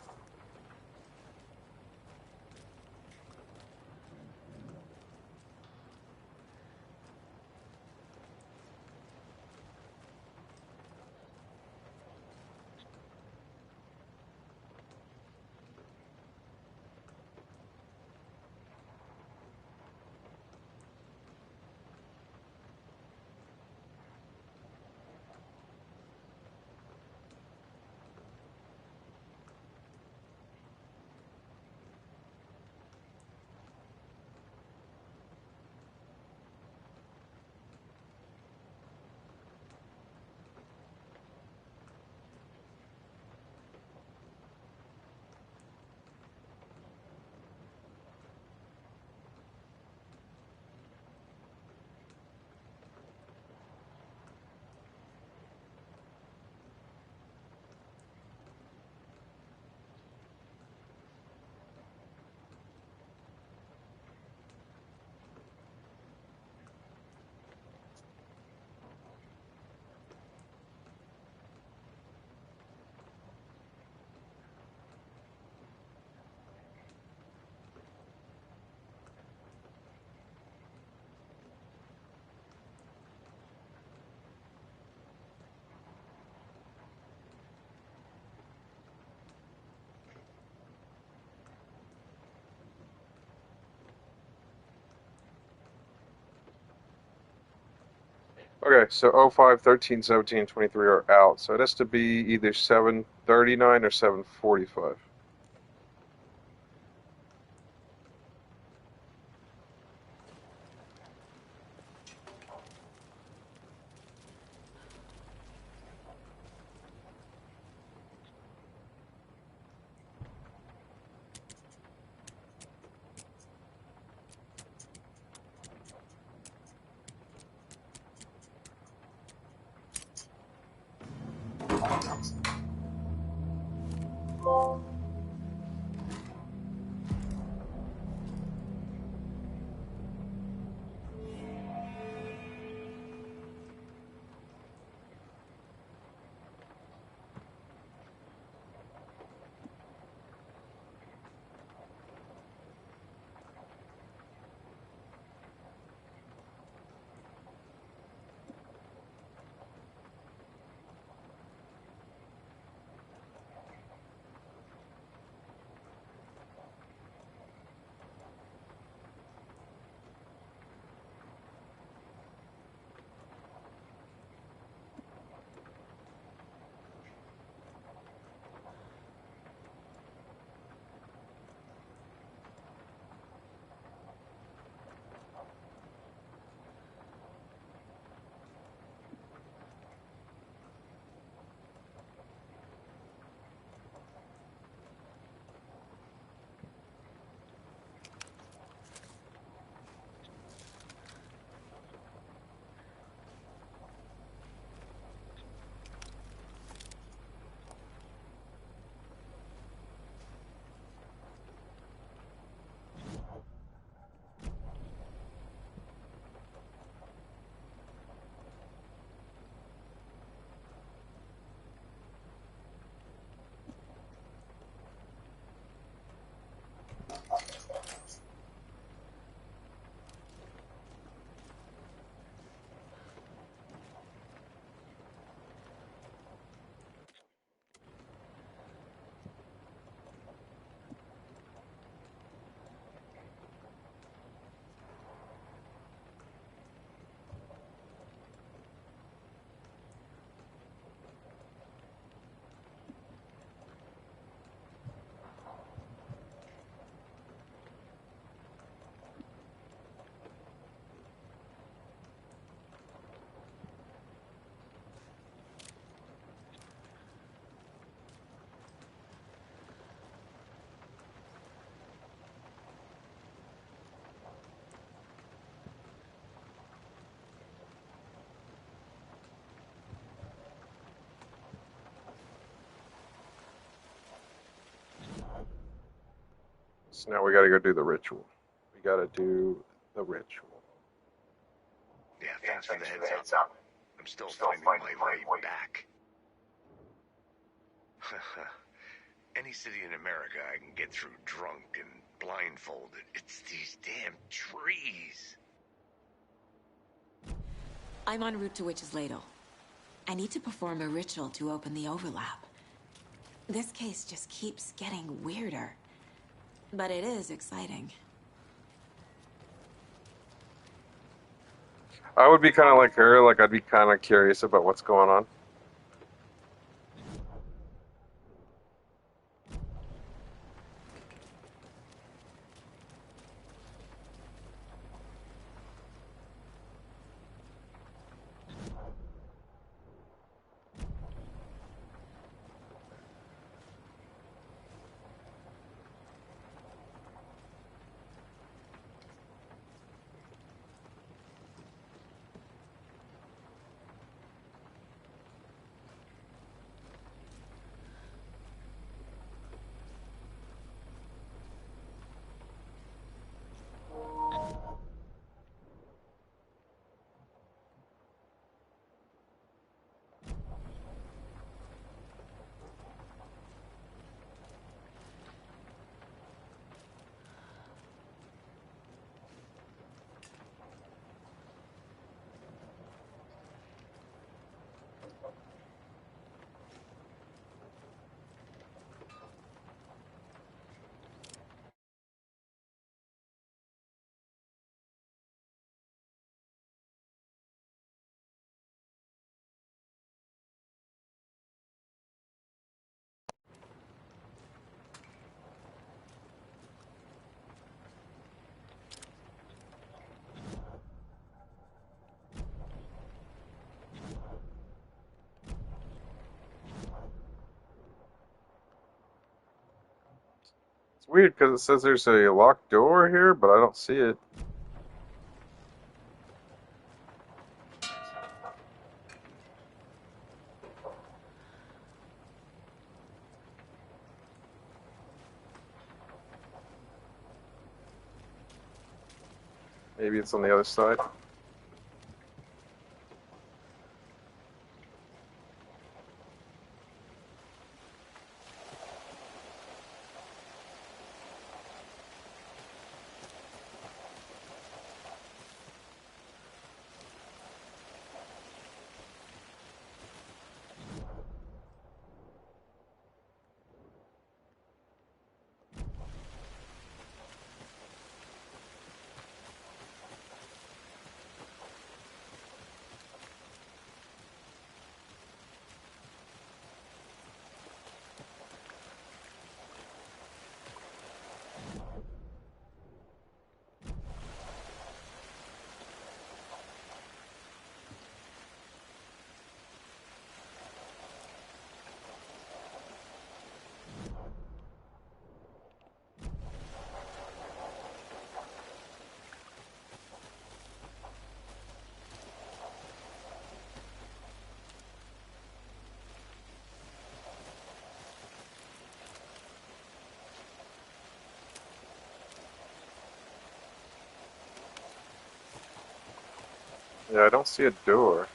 Okay, so 05, 13, 17, and 23 are out. So it has to be either 739 or 745. So now we gotta go do the ritual. We gotta do the ritual. Yeah, thanks for the heads up. I'm still finding my way back. Any city in America I can get through drunk and blindfolded. It's these damn trees. I'm en route to Witch's Ladle. I need to perform a ritual to open the overlap. This case just keeps getting weirder. But it is exciting. I would be kind of like her, like I'd be kind of curious about what's going on. It's weird because it says there's a locked door here, but I don't see it. Maybe it's on the other side. Yeah, I don't see a door.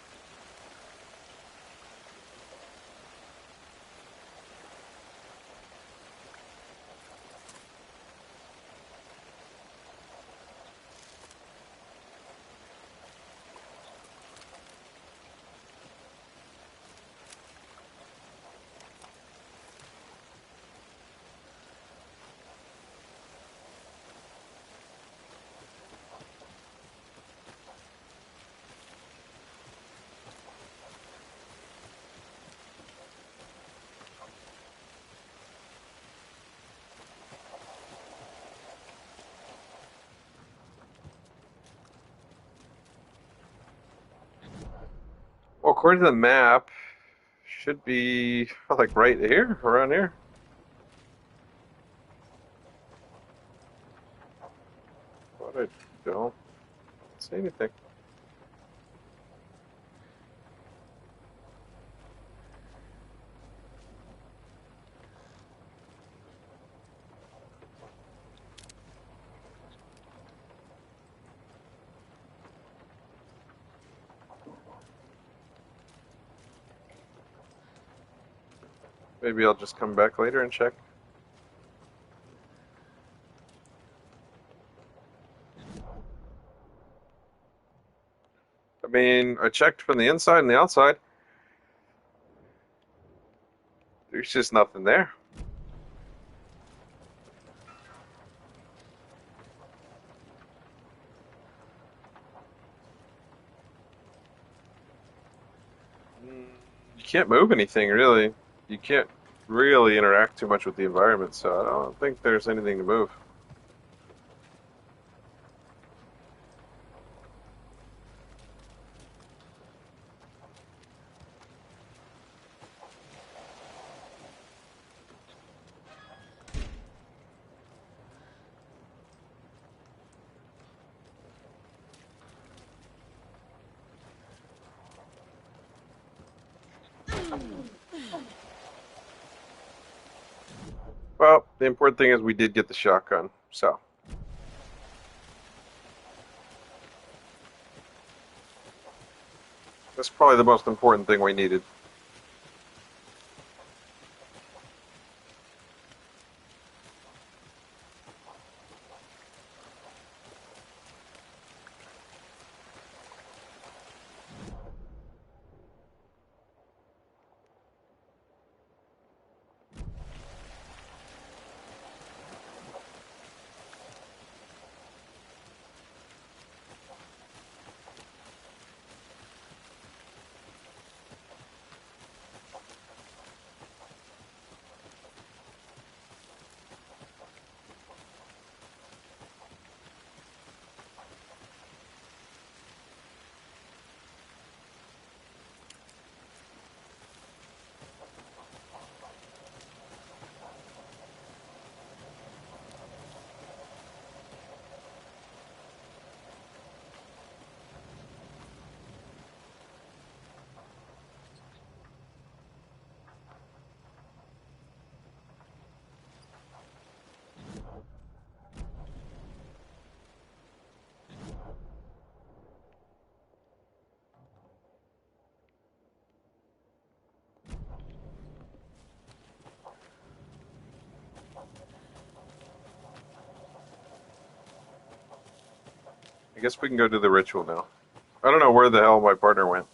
Well, according to the map, should be like right here, around here. But I don't see anything. Maybe I'll just come back later and check. I mean, I checked from the inside and the outside. There's just nothing there. You can't move anything, really. You can't really interact too much with the environment, so I don't think there's anything to move. Well, the important thing is we did get the shotgun, so. That's probably the most important thing we needed. I guess we can go do the ritual now. I don't know where the hell my partner went.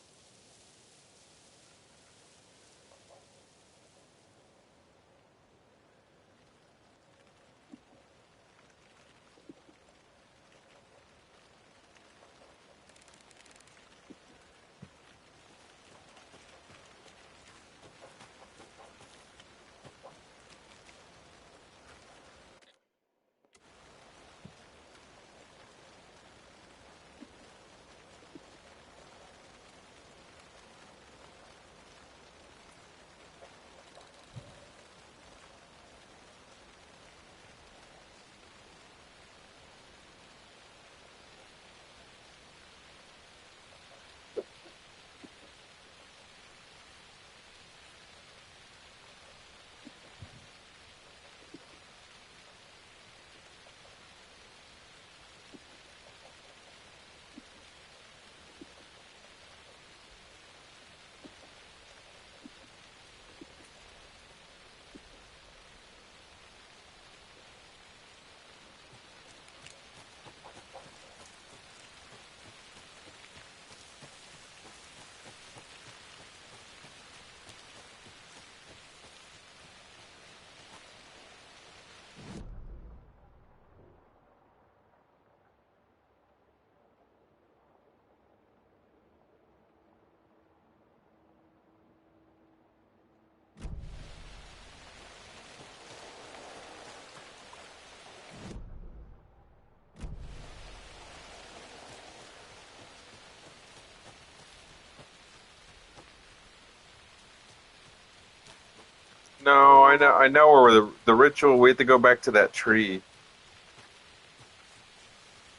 No, I know where the ritual. We have to go back to that tree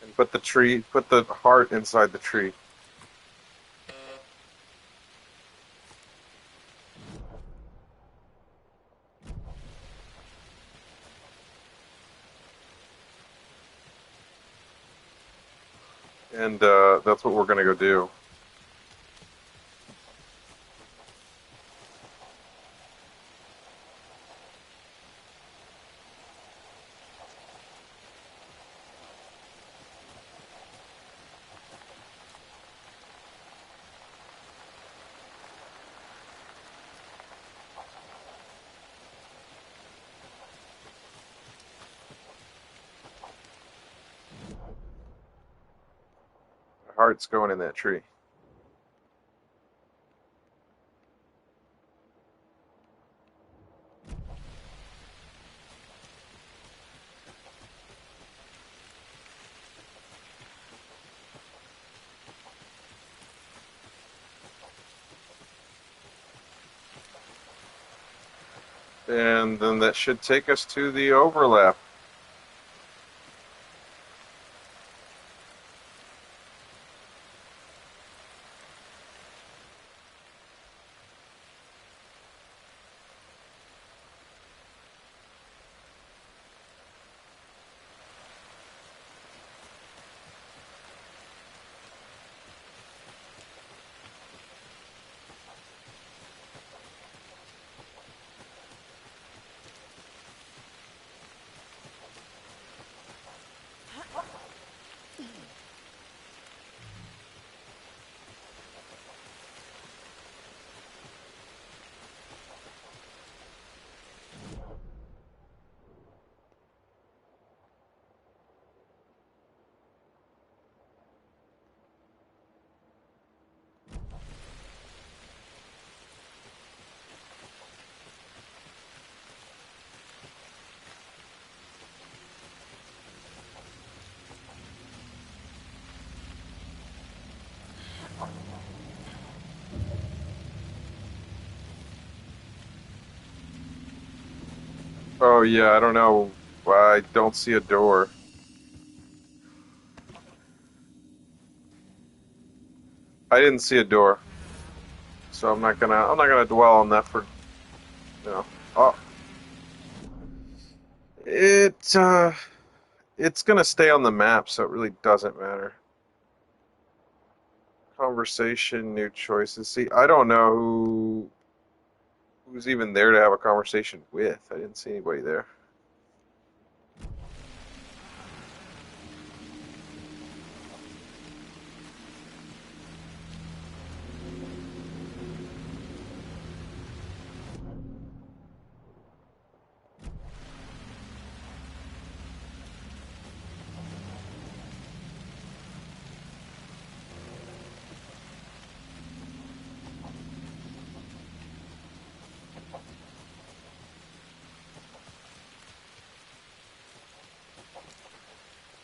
and put the heart inside the tree. And that's what we're gonna go do. heart's going in that tree. And then that should take us to the overlap. Oh yeah, I don't know why I don't see a door. I didn't see a door, so I'm not gonna dwell on that for, you know. Oh, it's gonna stay on the map, so it really doesn't matter. Conversation, new choices. See, I don't know who's even there to have a conversation with. I didn't see anybody there.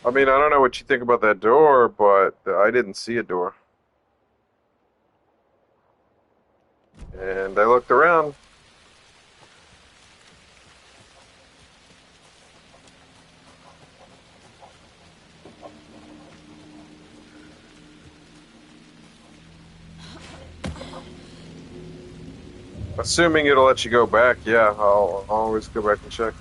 I mean, I don't know what you think about that door, but I didn't see a door. And I looked around. Assuming it'll let you go back, yeah, I'll always go back and check.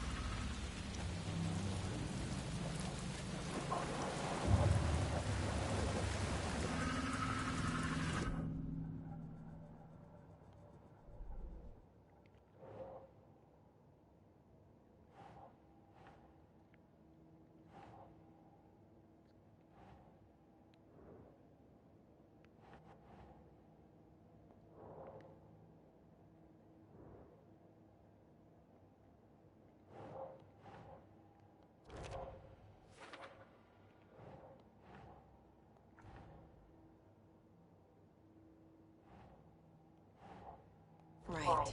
Right.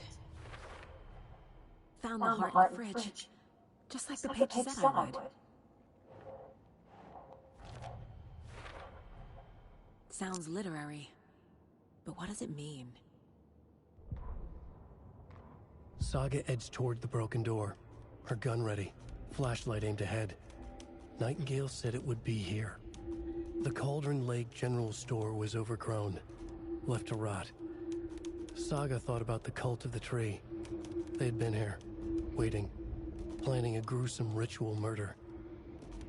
Found the heart in the fridge. Just like the page said I would. Sounds literary. But what does it mean? Saga edged toward the broken door, her gun ready, flashlight aimed ahead. Nightingale said it would be here. The Cauldron Lake General Store was overgrown, left to rot. Saga thought about the cult of the tree. They had been here, waiting, planning a gruesome ritual murder.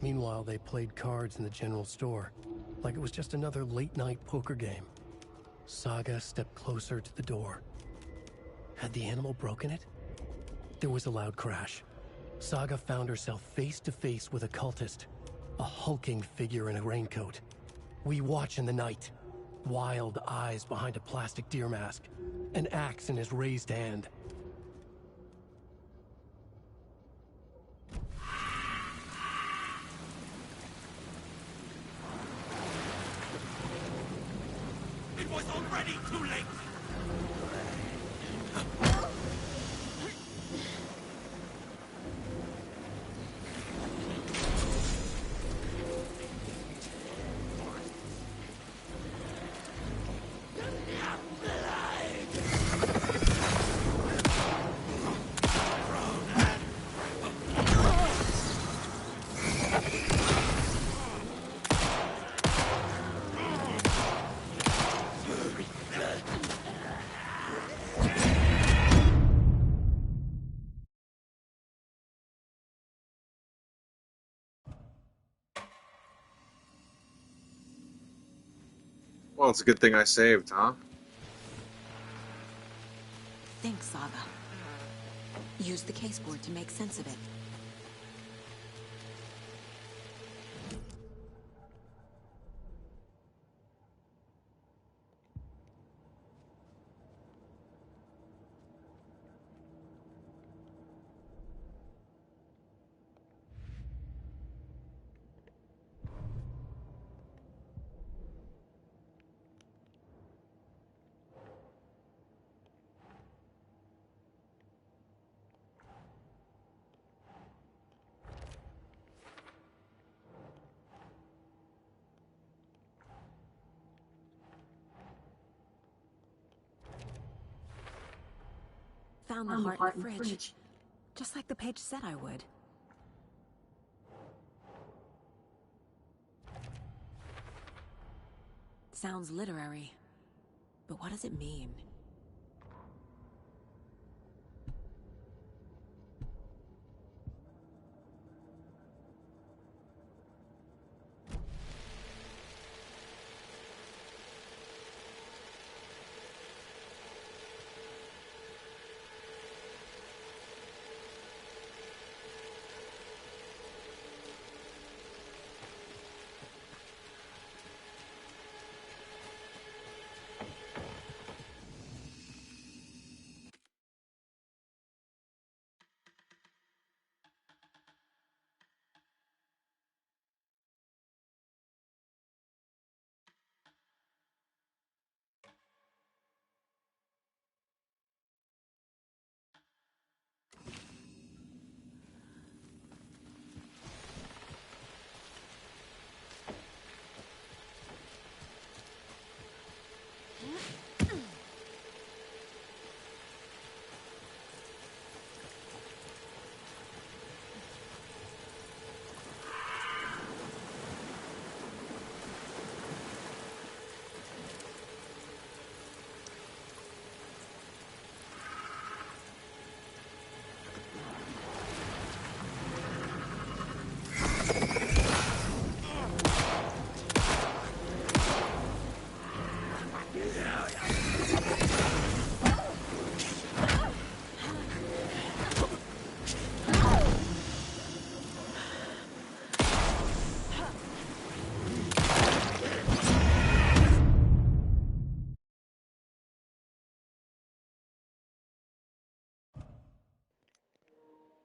Meanwhile, they played cards in the general store, like it was just another late-night poker game. Saga stepped closer to the door. Had the animal broken it? There was a loud crash. Saga found herself face to face with a cultist, a hulking figure in a raincoat. We watch in the night. Wild eyes behind a plastic deer mask, an axe in his raised hand. It was already too late! Well, it's a good thing I saved, huh? Think, Saga. Use the case board to make sense of it. Found the heart in the fridge. Just like the page said I would. Sounds literary. But what does it mean?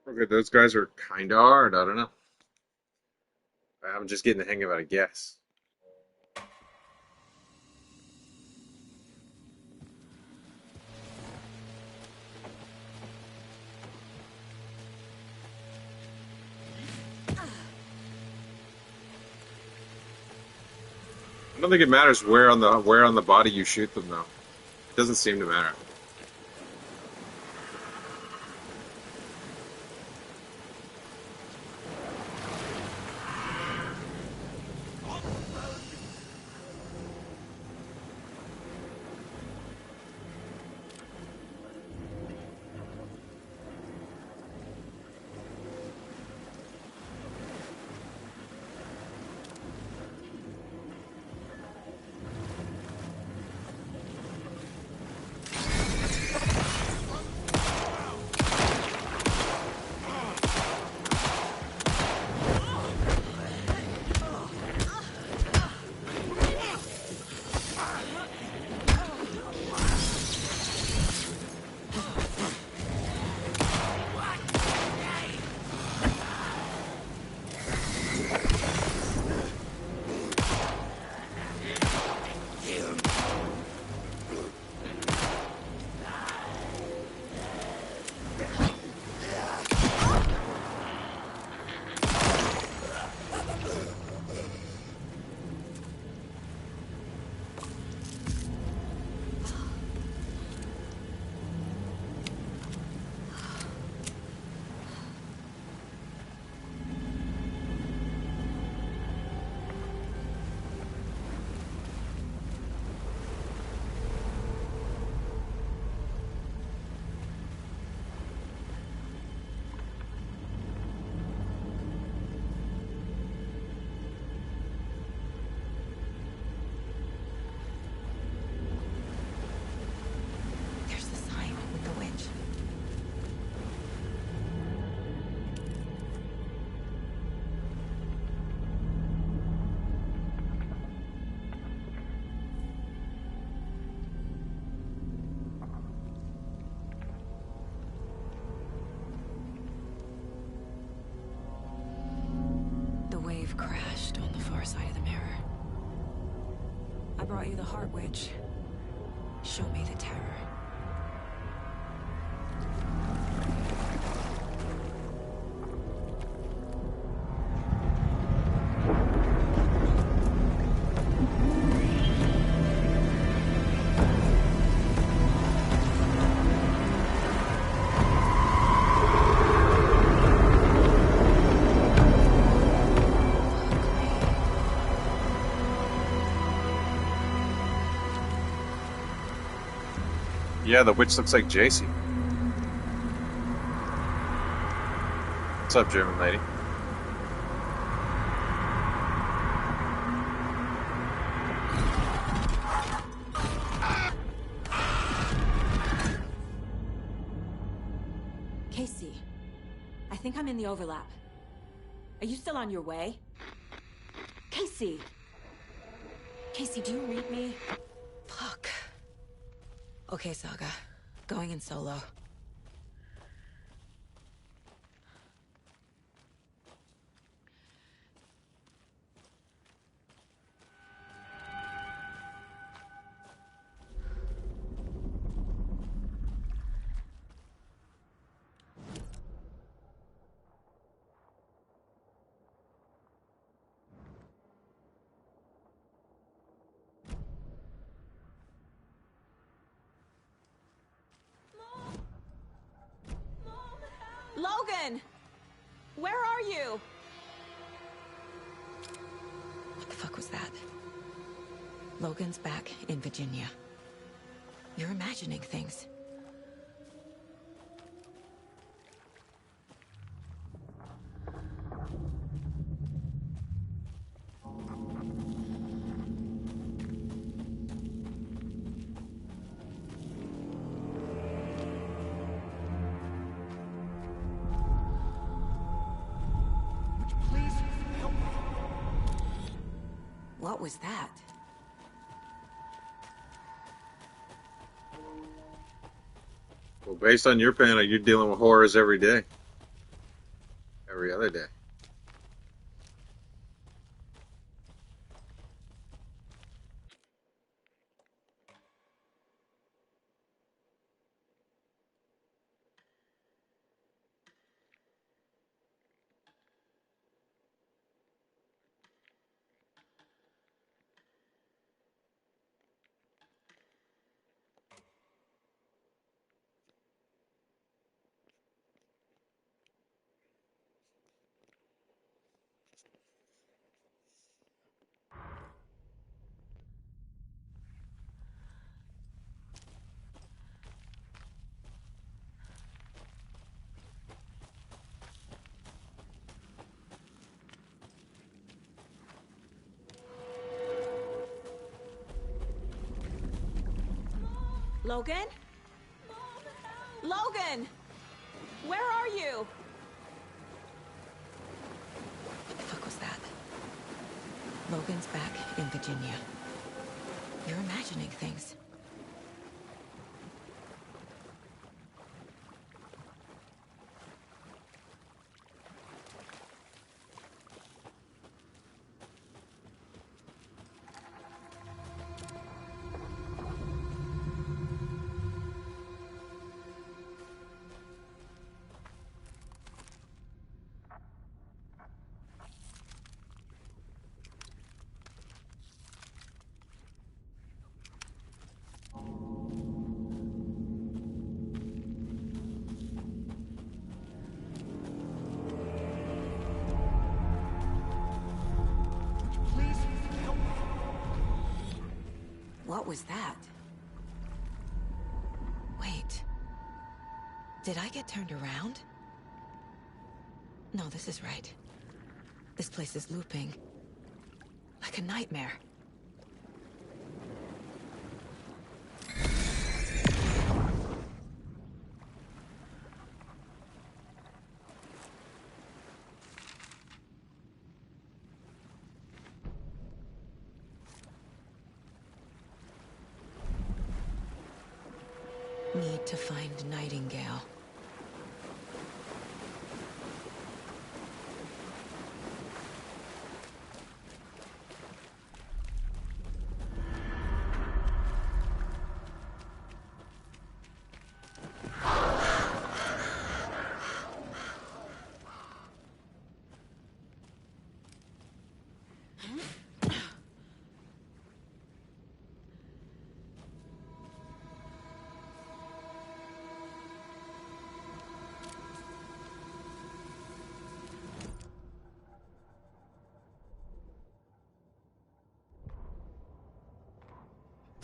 Okay, those guys are kinda hard, I don't know. I'm just getting the hang of it, I guess. I don't think it matters where on the body you shoot them though. It doesn't seem to matter. I've crashed on the far side of the mirror. I brought you the Heart Witch. Show me the terror. Yeah, the witch looks like JC. What's up, German lady? Casey, I think I'm in the overlap. Are you still on your way? Casey! Casey, do you read me? Fuck. Okay, Saga. Going in solo. Logan! Where are you? What the fuck was that? Logan's back in Virginia. You're imagining things. What was that? Well, based on your panel, you're dealing with horrors every day. Every other day. Logan? Logan! Where are you? What the fuck was that? Logan's back in Virginia. You're imagining things. What was that? Wait. Did I get turned around? No, this is right. This place is looping. Like a nightmare. Need to find Nightingale.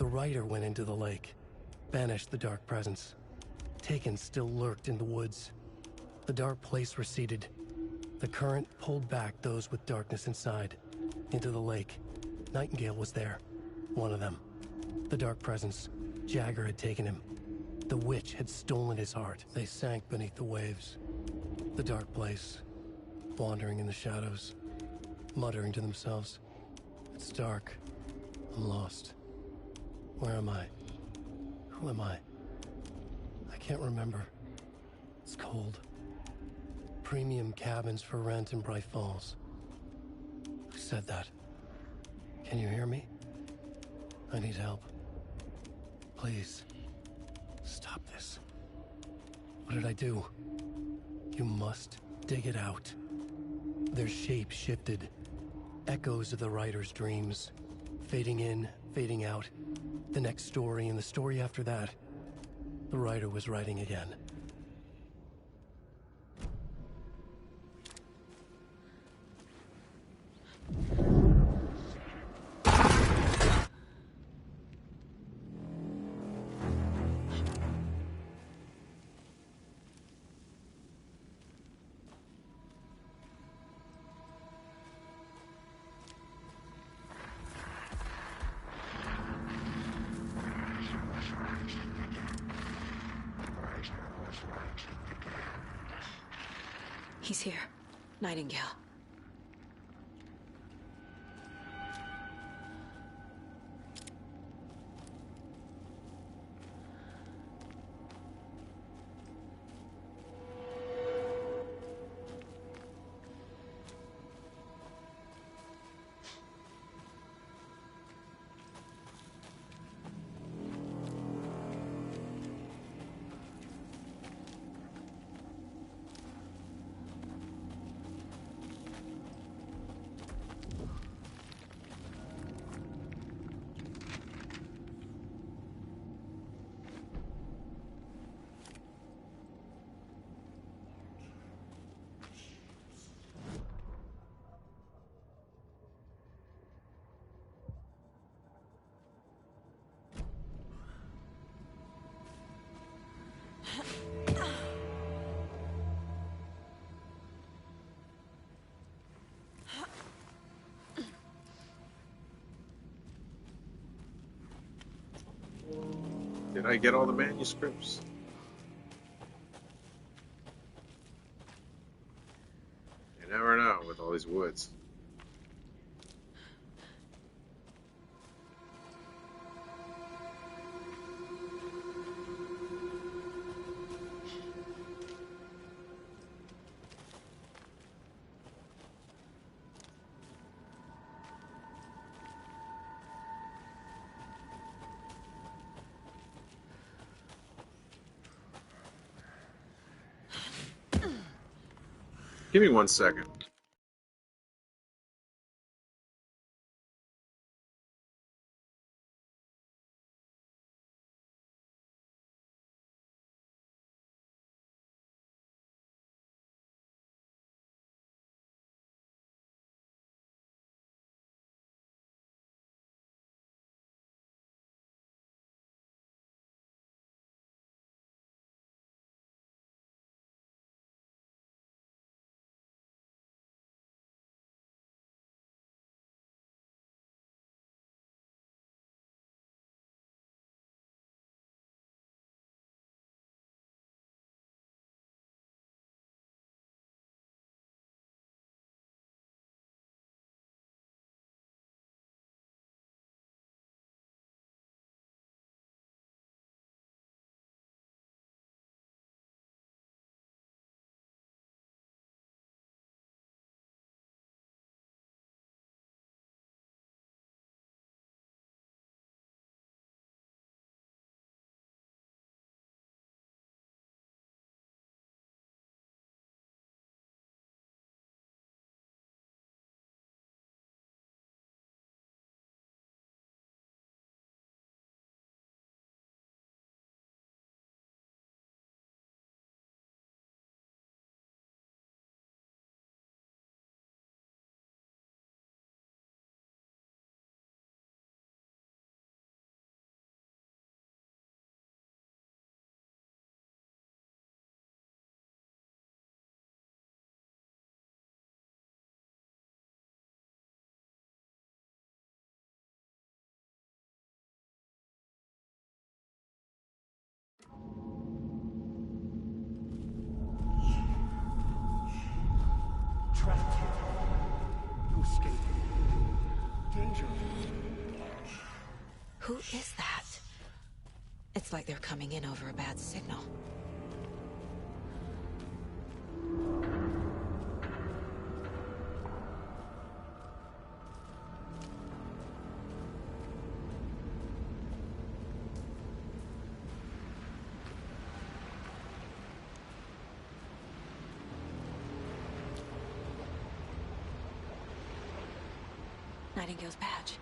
The Rider went into the lake, banished the dark presence. Taken still lurked in the woods. The dark place receded. The current pulled back those with darkness inside, into the lake. Nightingale was there, one of them. The dark presence, Jagger had taken him. The witch had stolen his heart. They sank beneath the waves. The dark place, wandering in the shadows, muttering to themselves. It's dark. I'm lost. Where am I? Who am I? I can't remember. It's cold. Premium cabins for rent in Bright Falls. Who said that? Can you hear me? I need help. Please. Stop this. What did I do? You must dig it out. Their shape shifted. Echoes of the writer's dreams. Fading in, fading out. The next story and the story after that. The writer was writing again. He's here. Nightingale. Did I get all the manuscripts? You never know with all these woods. Give me 1 second. Who is that? It's like they're coming in over a bad signal. Nightingale's badge.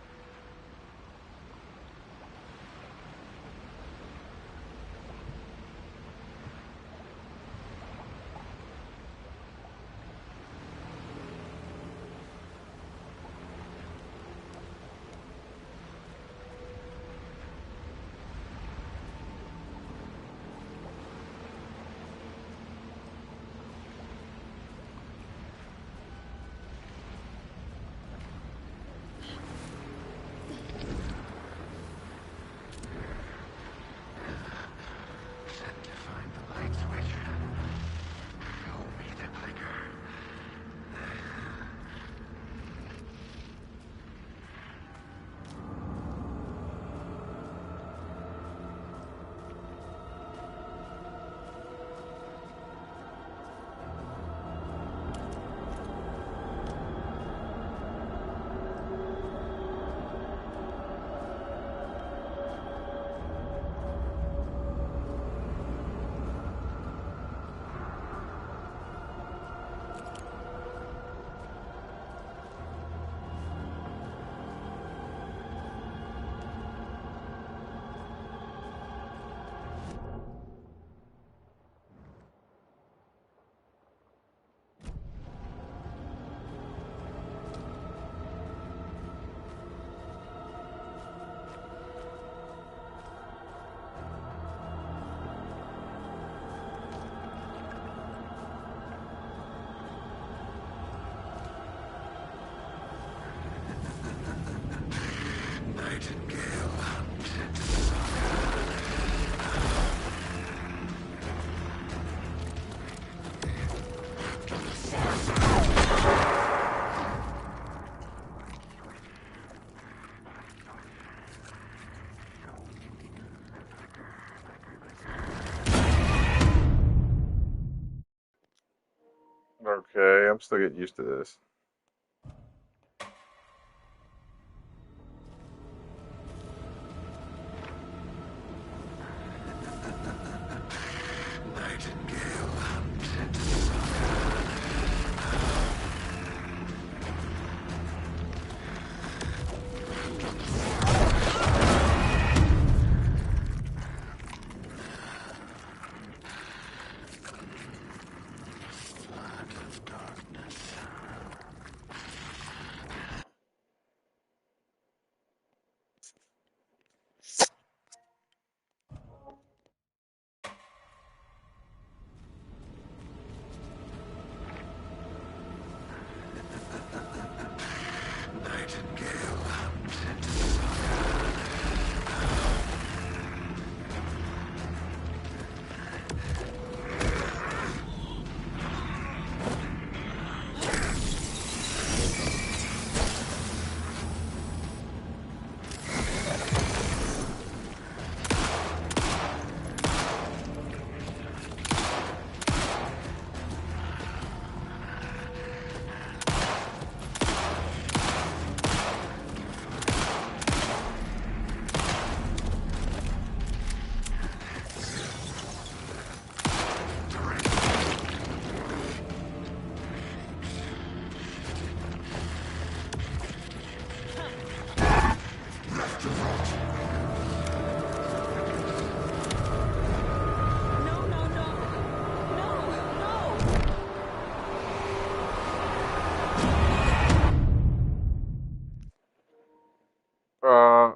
Okay, I'm still getting used to this.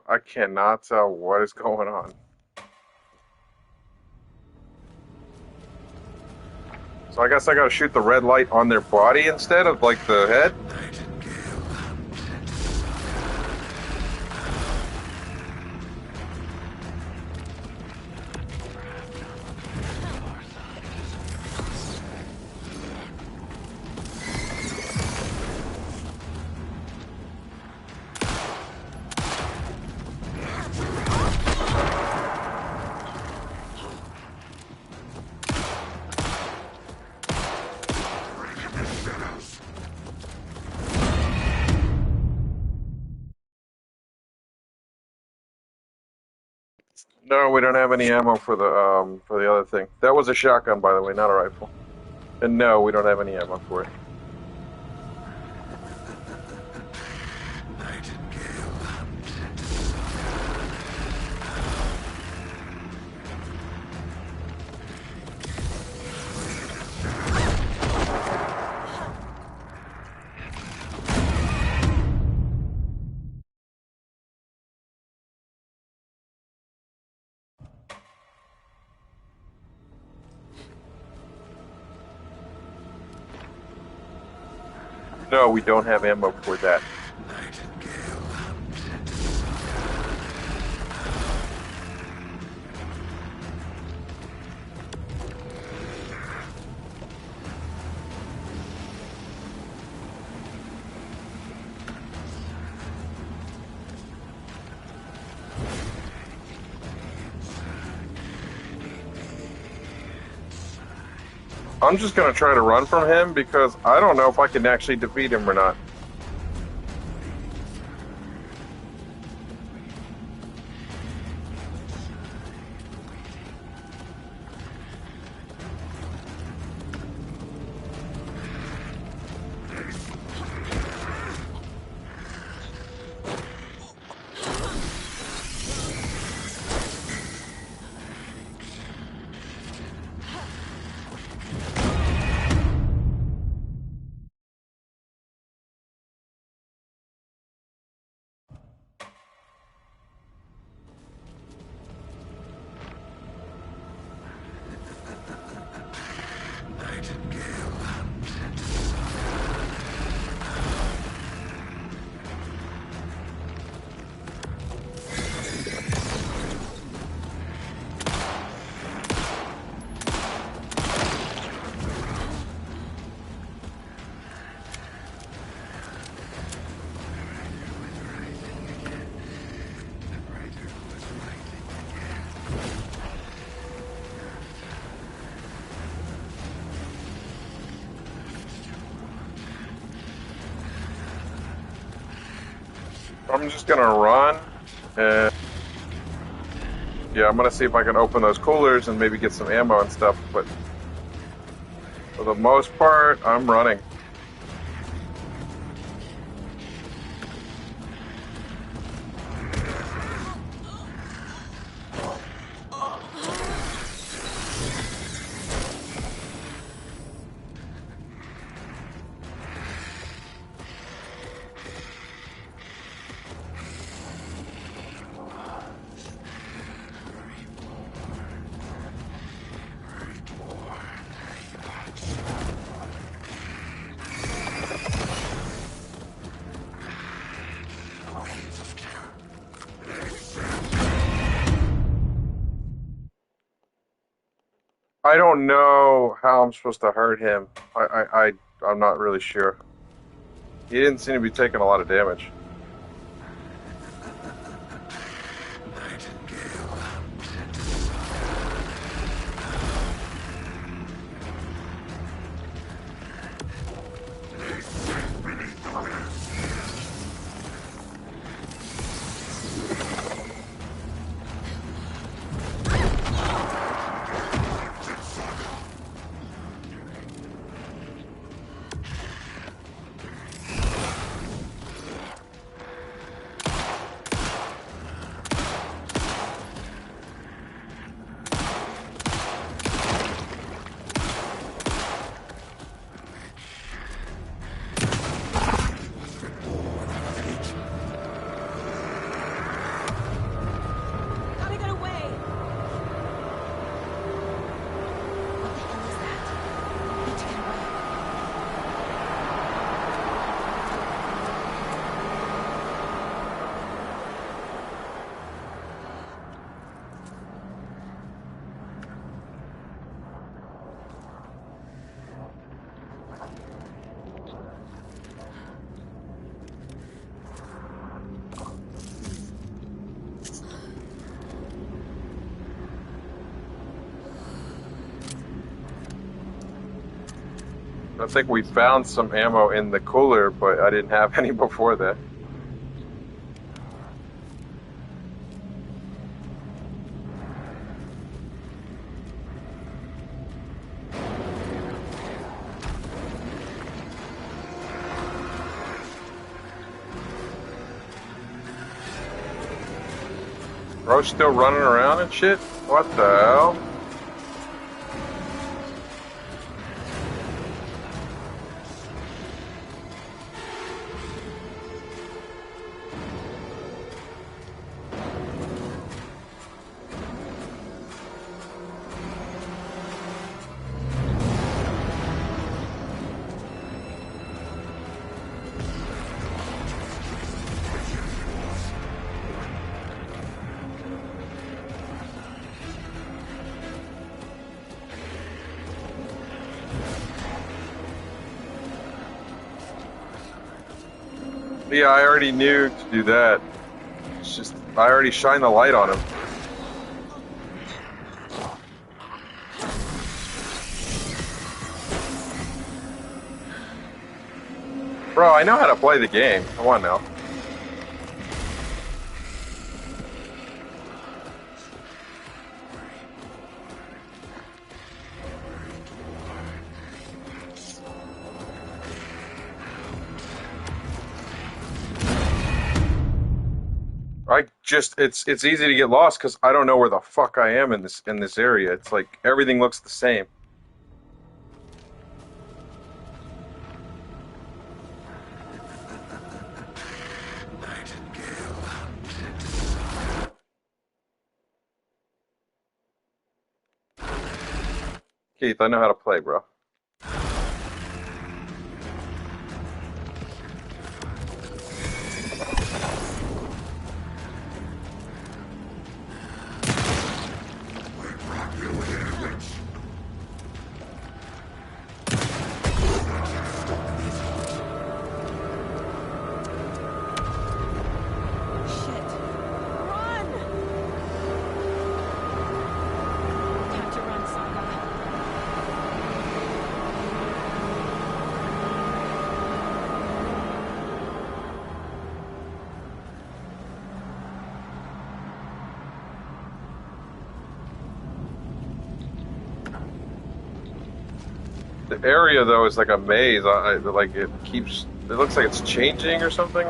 I cannot tell what is going on. So I guess I gotta shoot the red light on their body instead of, like, the head? No, we don't have any ammo for the other thing. That was a shotgun, by the way, not a rifle. And no, we don't have any ammo for it. No, we don't have ammo for that. I'm just going to try to run from him because I don't know if I can actually defeat him or not. I'm just gonna run, and yeah, I'm gonna see if I can open those coolers and maybe get some ammo and stuff, but for the most part, I'm running. I don't know how I'm supposed to hurt him. I'm not really sure. He didn't seem to be taking a lot of damage. I think we found some ammo in the cooler, but I didn't have any before that. Bro's still running around and shit? What the hell? Yeah, I already knew to do that. It's just, I already shined the light on him. Bro, I know how to play the game. Come on now. It's easy to get lost because I don't know where the fuck I am in this area. It's like everything looks the same. Keith, I know how to play, bro. The area though is like a maze. Like it looks like it's changing or something.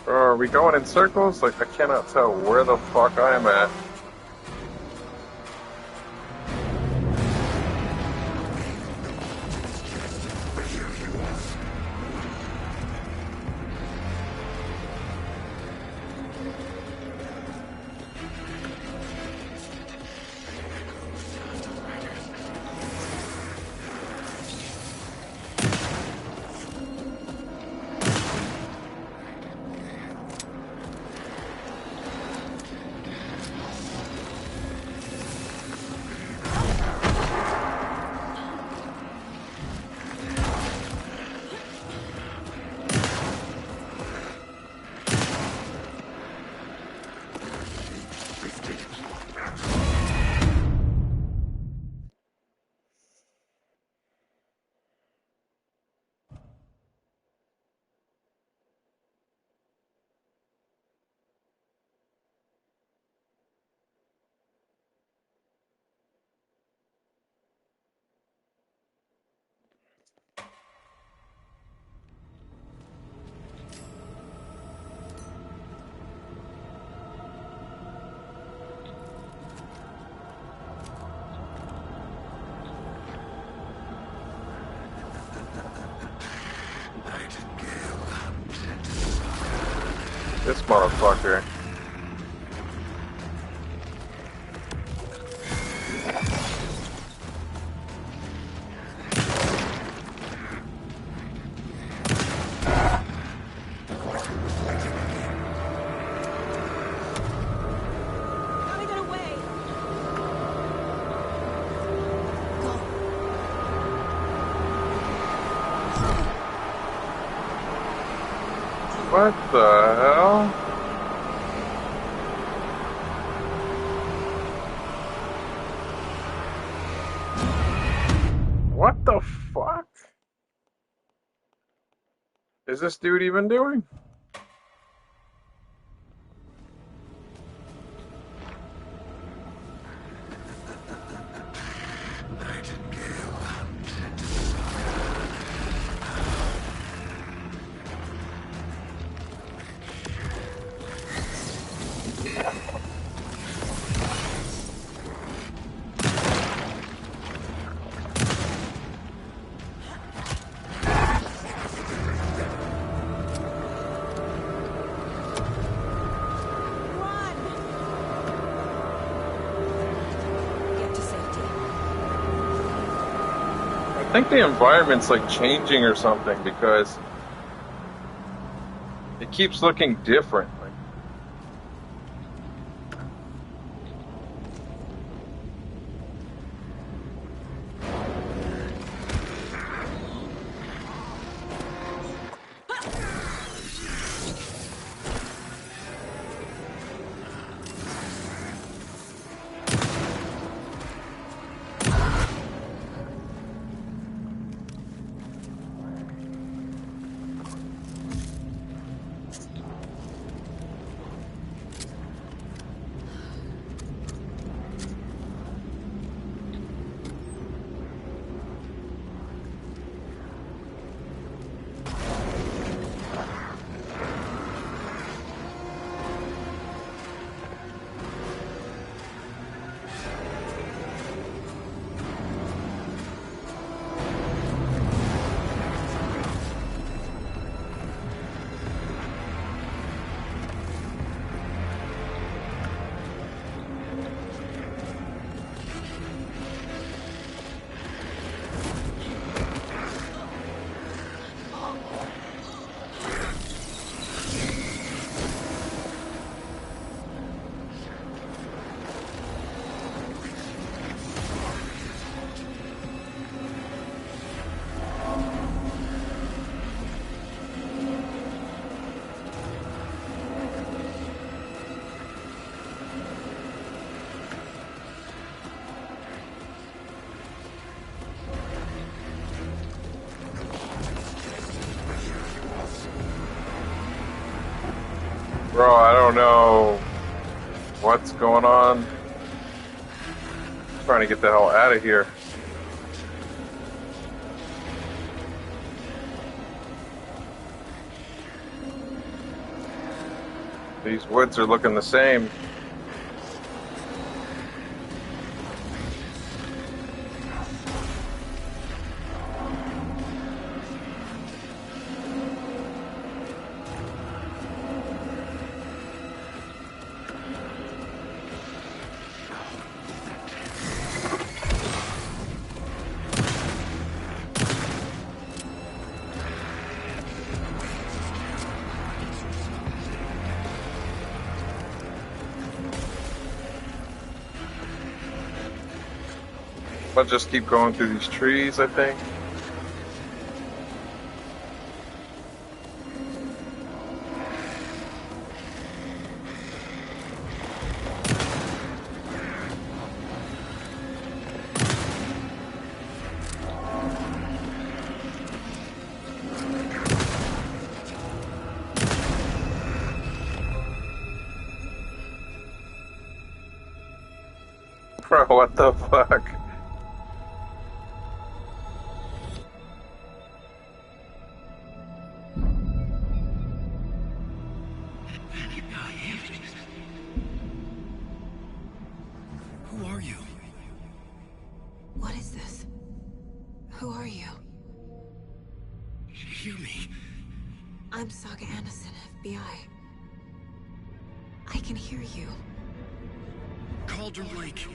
Are we going in circles? Like, I cannot tell where the fuck I am at. This motherfucker. What the hell? What the fuck is this dude even doing? I think the environment's like changing or something because it keeps looking different. Bro, I don't know what's going on. I'm trying to get the hell out of here. These woods are looking the same. I'll just keep going through these trees, I think. Bro, what the fuck? Who are you? What is this? Who are you? Hear me. I'm Saga Anderson, FBI. I can hear you. Cauldron Lake.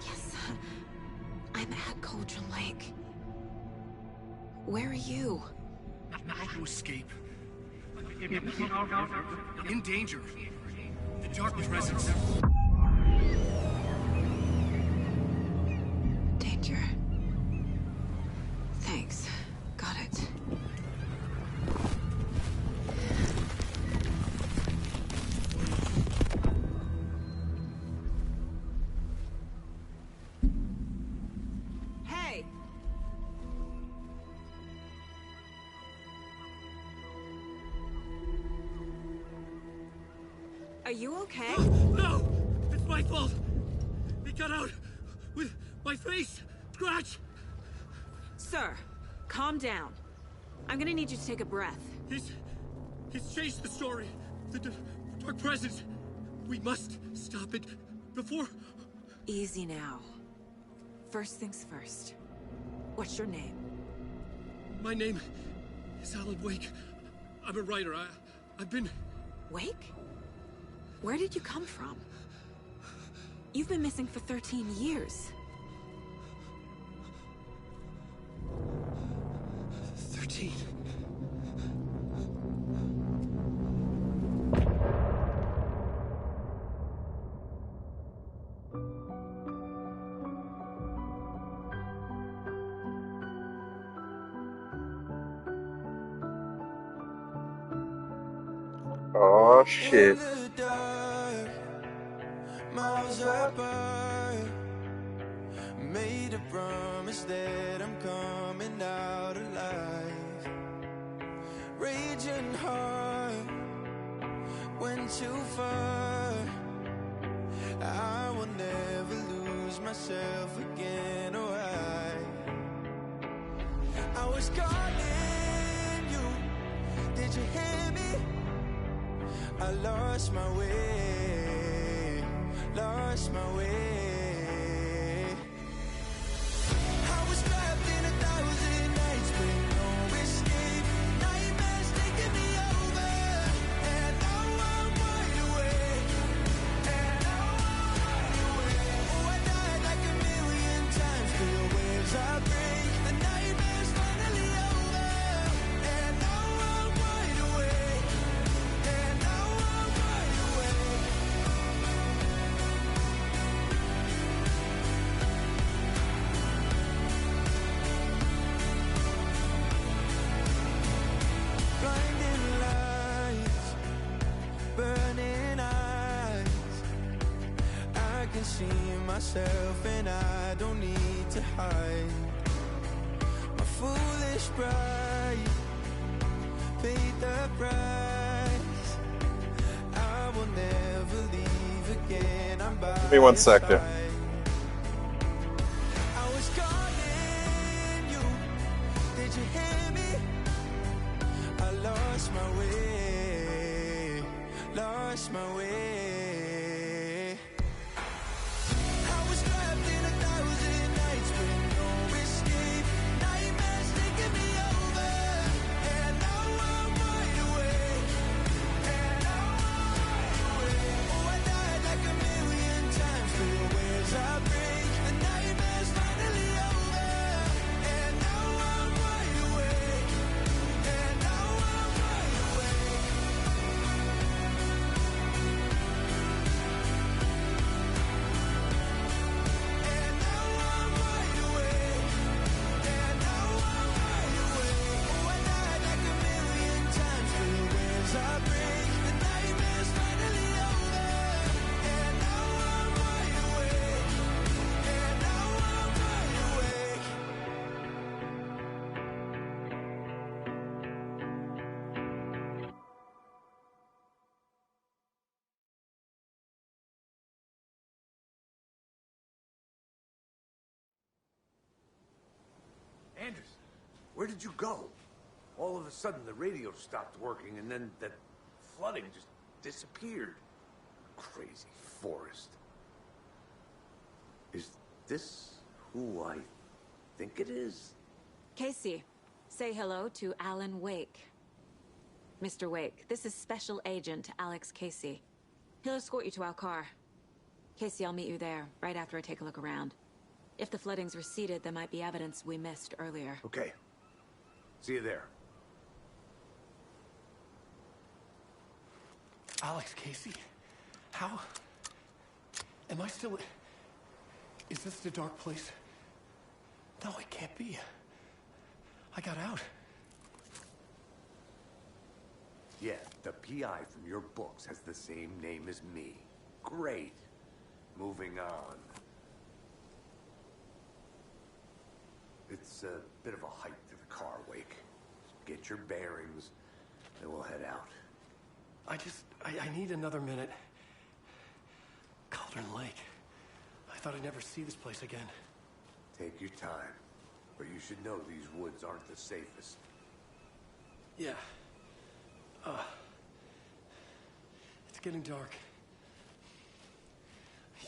Yes. I'm at Cauldron Lake. Where are you? How to escape. In danger. The Dark Presence. Danger. Thanks. Got it. Hey! Are you okay? No! It's my fault! It got out with my face scratch! Sir, calm down. I'm gonna need you to take a breath. He's changed the story. The Dark Presence. We must stop it before... Easy now. First things first. What's your name? My name is Alan Wake. I'm a writer. I've been... Wake? Where did you come from? You've been missing for 13 years. 13. Oh shit. Miles apart, made a promise that I'm coming out alive. Raging heart went too far. I will never lose myself again. Oh, I was calling you. Did you hear me? I lost my way, lost my way. I was trapped in 1,000 nights with no escape. Nightmares taking me over, and now I'm wide awake. And now I'm wide awake. Oh, I died like 1,000,000 times through the waves I break. The nightmare's finally over, and now I'm wide awake. And now I'm wide awake. Blinding lights, burning eyes. I can see myself and I don't need to hide. My foolish pride paid the price. I will never leave again. I'm by Give me 1 sec your there. side. I was calling you. Did you hear me? I lost my way, lost my way. I was trapped in 1,000 nights with no escape. Nightmares taking me over, and now I'm wide awake. And now I'm wide awake. Oh, I died like 1,000,000 times through the waves I break. The nightmare's finally over, and now I'm wide awake. And now I'm wide awake. And now I'm wide awake. And now I'm wide awake. Oh, I died like 1,000,000 times through the waves I break. The nightmare's finally over, and now I'm wide awake. And now I'm wide awake. Anderson, where did you go? All of a sudden, the radio stopped working, and then that flooding just disappeared. Crazy forest. Is this who I think it is? Casey, say hello to Alan Wake. Mr. Wake, this is Special Agent Alex Casey. He'll escort you to our car. Casey, I'll meet you there, right after I take a look around. If the flooding's receded, there might be evidence we missed earlier. Okay. See you there. Alex, Casey? How? Am I still... Is this the dark place? No, it can't be. I got out. Yeah, the PI from your books has the same name as me. Great. Moving on. It's a bit of a hike to the car, Wake. Get your bearings, then we'll head out. I need another minute. Cauldron Lake. I thought I'd never see this place again. Take your time. But you should know these woods aren't the safest. Yeah. It's getting dark.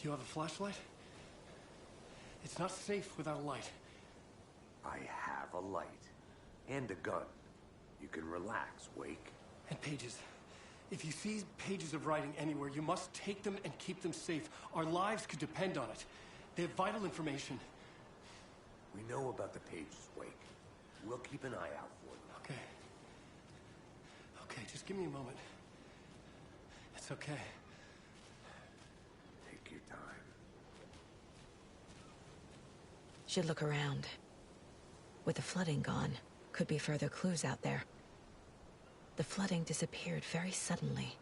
You have a flashlight? It's not safe without a light. I have a light. And a gun. You can relax, Wake. And pages. If you see pages of writing anywhere, you must take them and keep them safe. Our lives could depend on it. They have vital information. We know about the pages, Wake. We'll keep an eye out for them. Okay. Okay, just give me a moment. It's okay. Take your time. Should look around. With the flooding gone, could be further clues out there. The flooding disappeared very suddenly.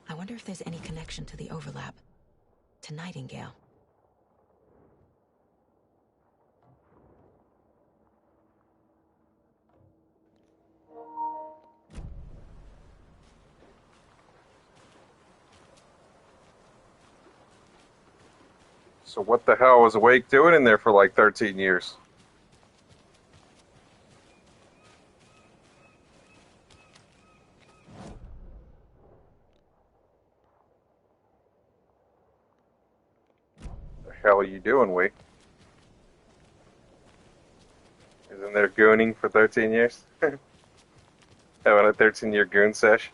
I wonder if there's any connection to the overlap. To Nightingale. So what the hell was Wake doing in there for like 13 years? The hell are you doing, Wake? Isn't there gooning for 13 years? Having a 13-year goon sesh?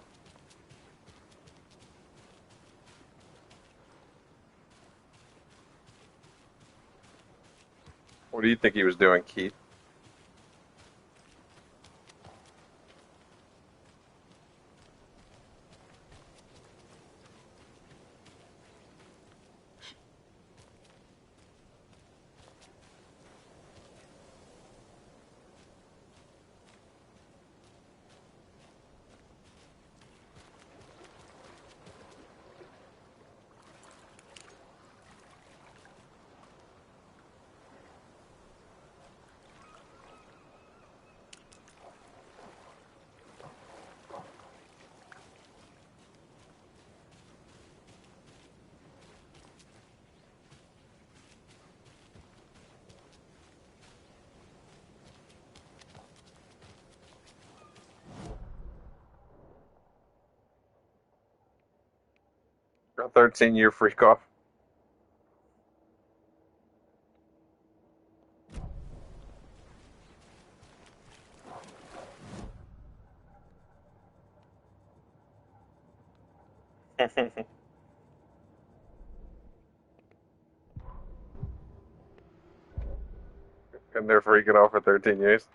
What do you think he was doing, Keith? A 13-year freak off. And they're freaking off for 13 years.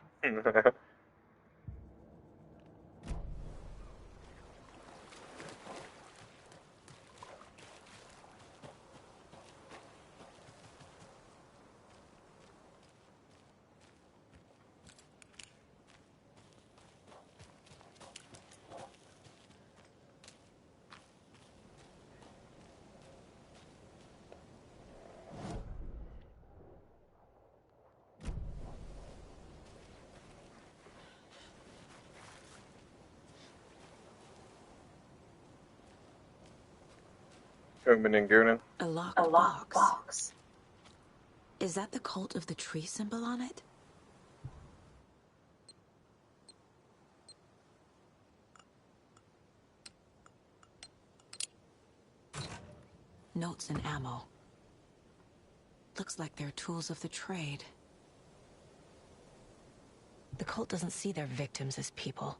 Goomin and Goonin. A locked box. Is that the cult of the tree symbol on it? Notes and ammo. Looks like they're tools of the trade. The cult doesn't see their victims as people.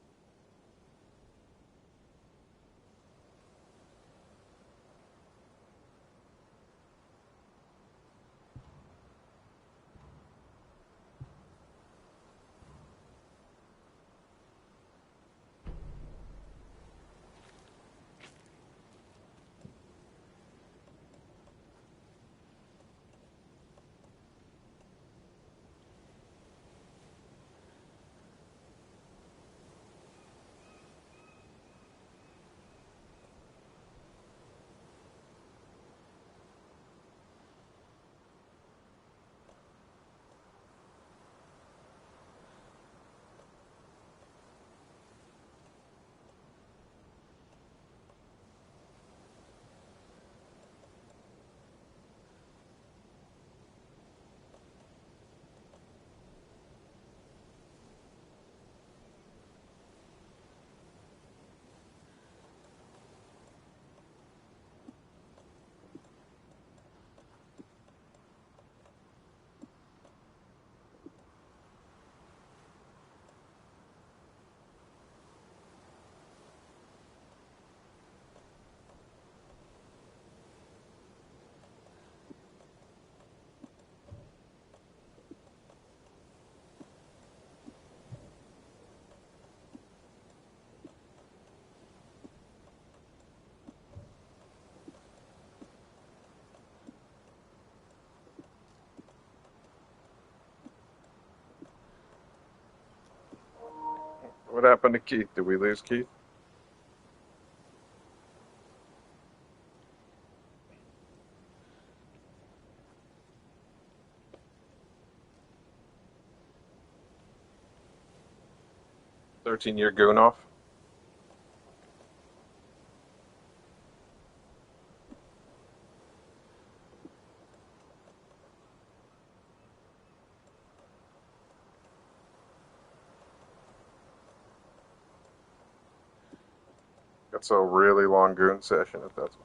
What happened to Keith? Did we lose Keith? "13-year goon off." That's a really long goon session if that's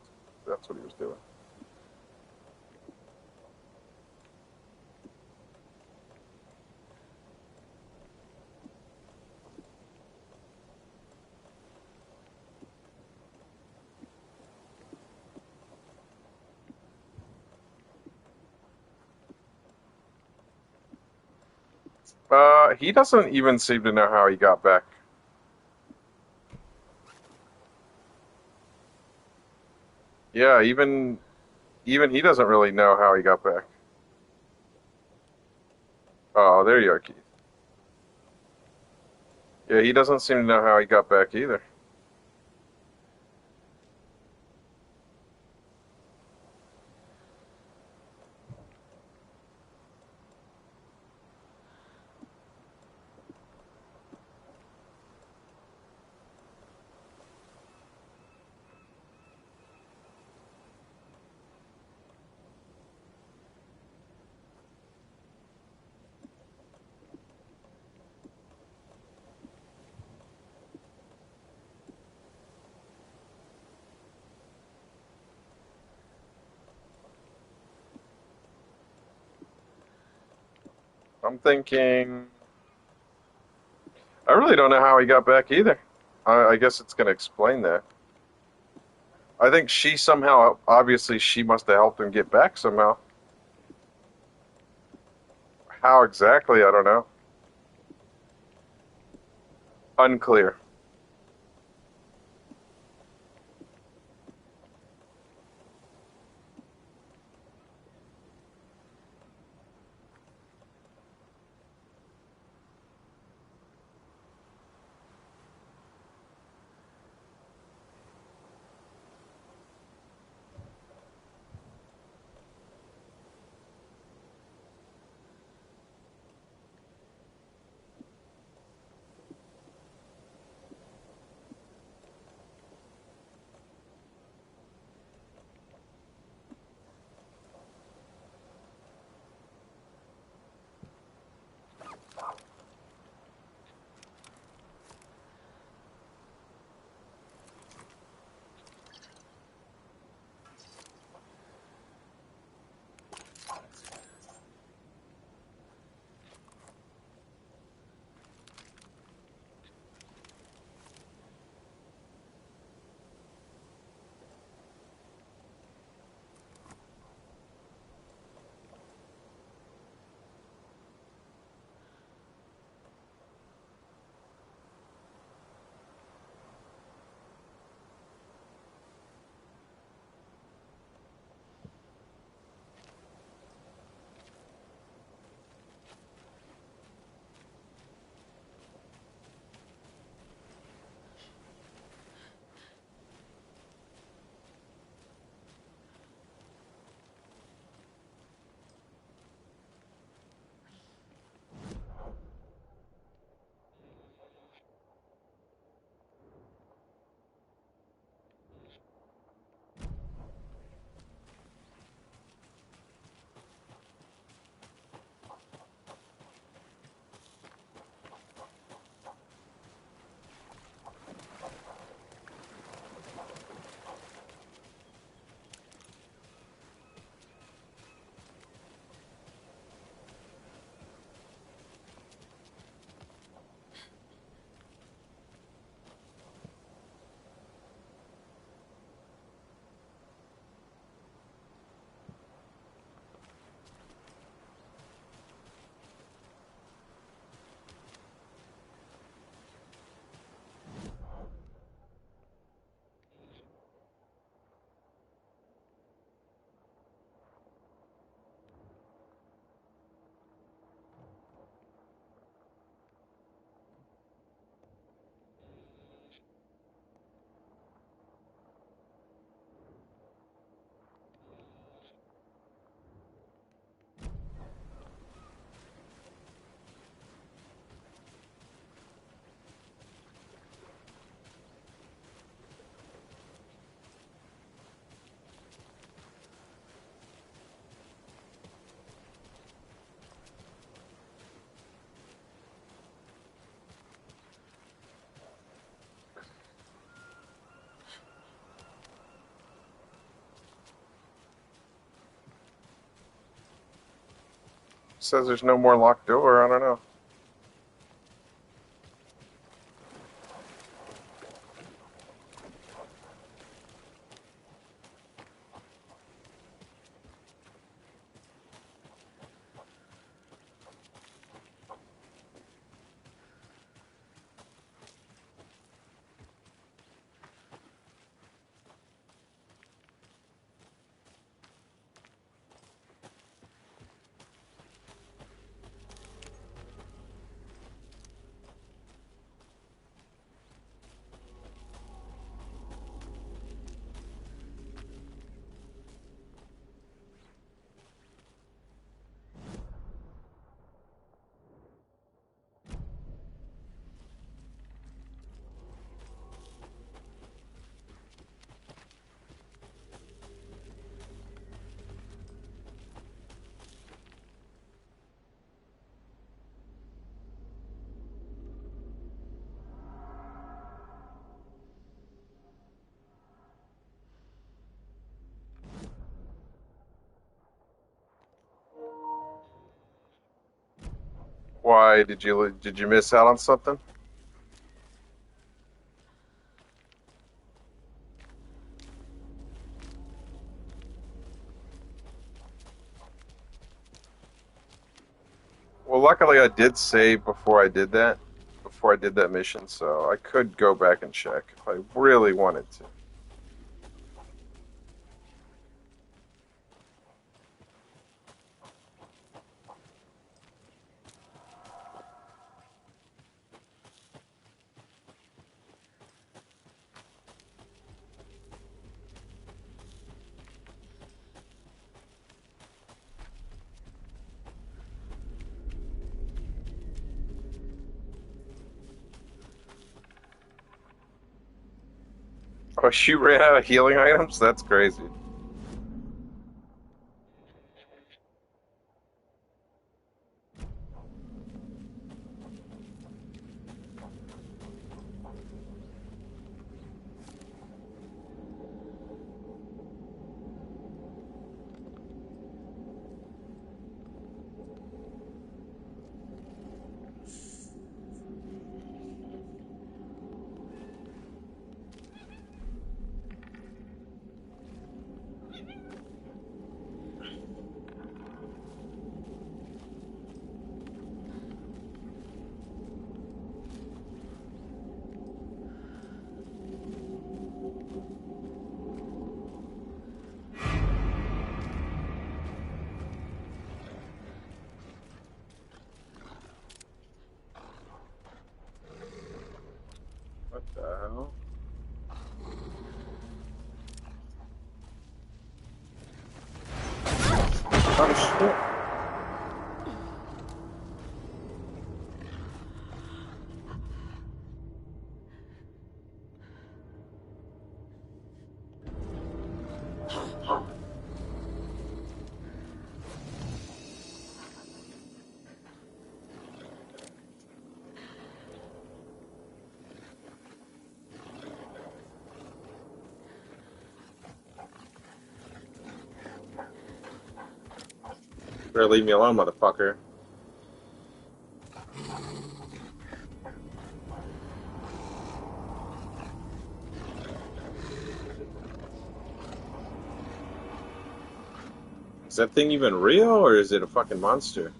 what he was doing. He doesn't even seem to know how he got back. Yeah, even he doesn't really know how he got back. Oh, there you are, Keith. Yeah, he doesn't seem to know how he got back either. I'm thinking, I really don't know how he got back either. I guess it's going to explain that. I think she somehow, obviously, she must have helped him get back somehow. How exactly, I don't know. Unclear. says there's no more locked door. I don't know. Why did you miss out on something? Well, luckily I did save before I did that mission, so I could go back and check if I really wanted to. Oh, she ran out of healing items? That's crazy. What the hell? Oh shit. Better leave me alone, motherfucker. Is that thing even real, or is it a fucking monster?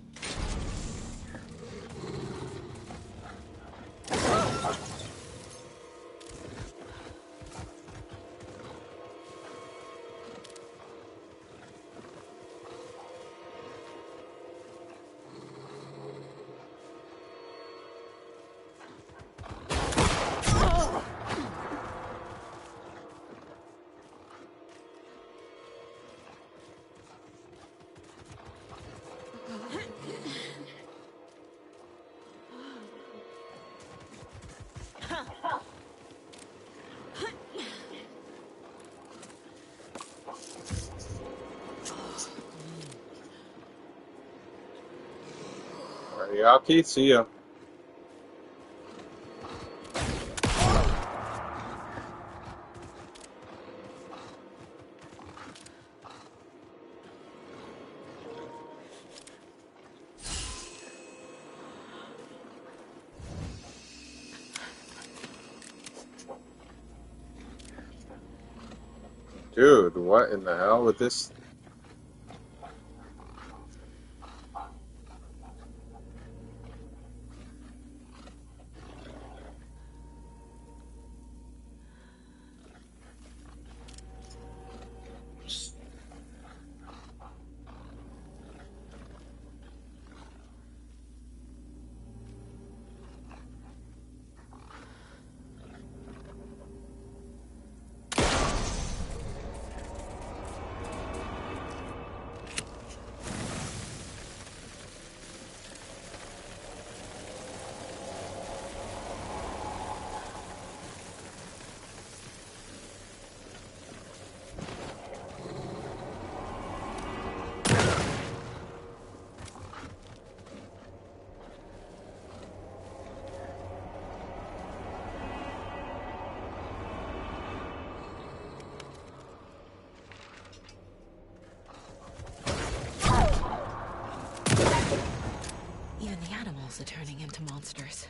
Yaki, see ya. Dude, what in the hell with this? Even the animals are turning into monsters.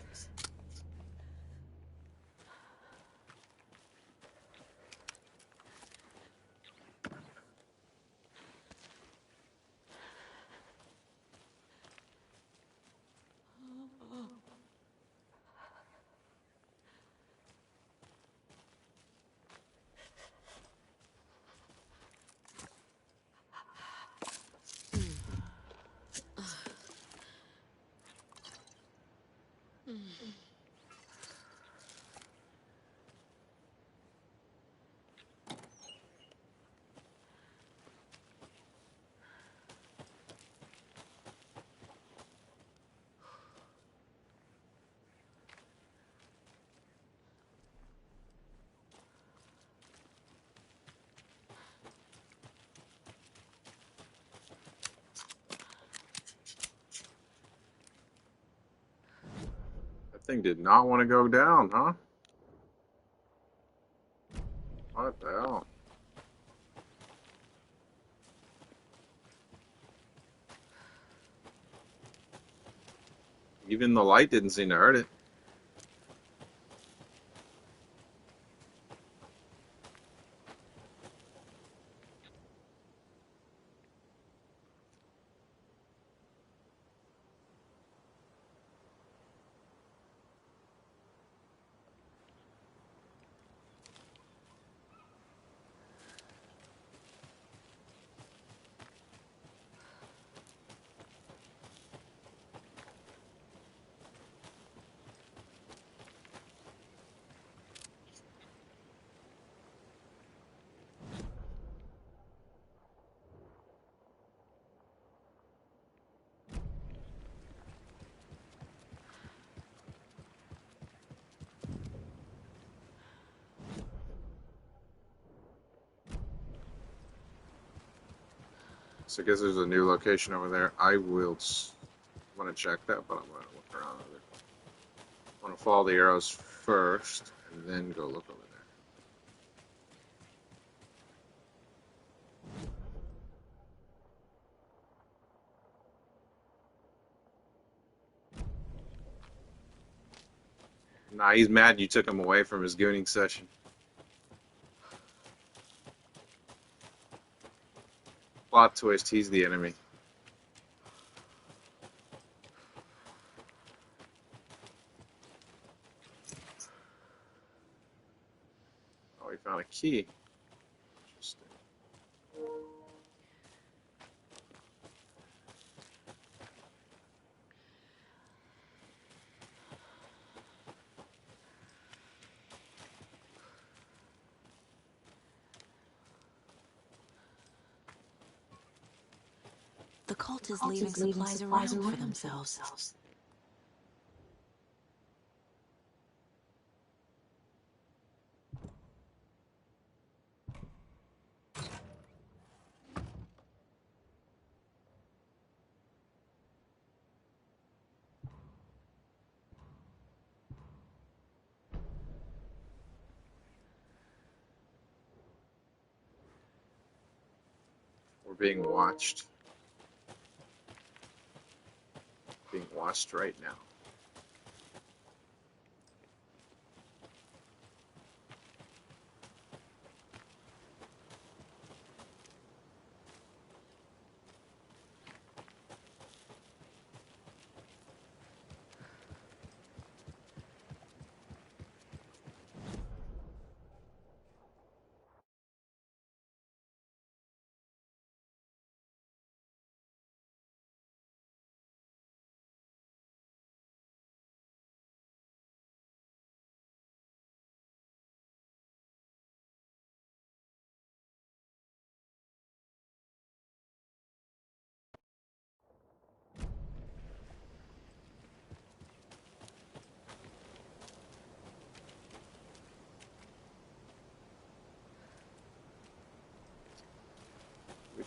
That thing did not want to go down, huh? What the hell? Even the light didn't seem to hurt it. So I guess there's a new location over there. I will want to check that, but I'm going to look around. I want to follow the arrows first, and then go look over there. Nah, he's mad you took him away from his gooning session. Plot twist, he's the enemy. Oh, he found a key. Interesting. The cult is leaving supplies around for themselves. We're being watched. Being watched right now.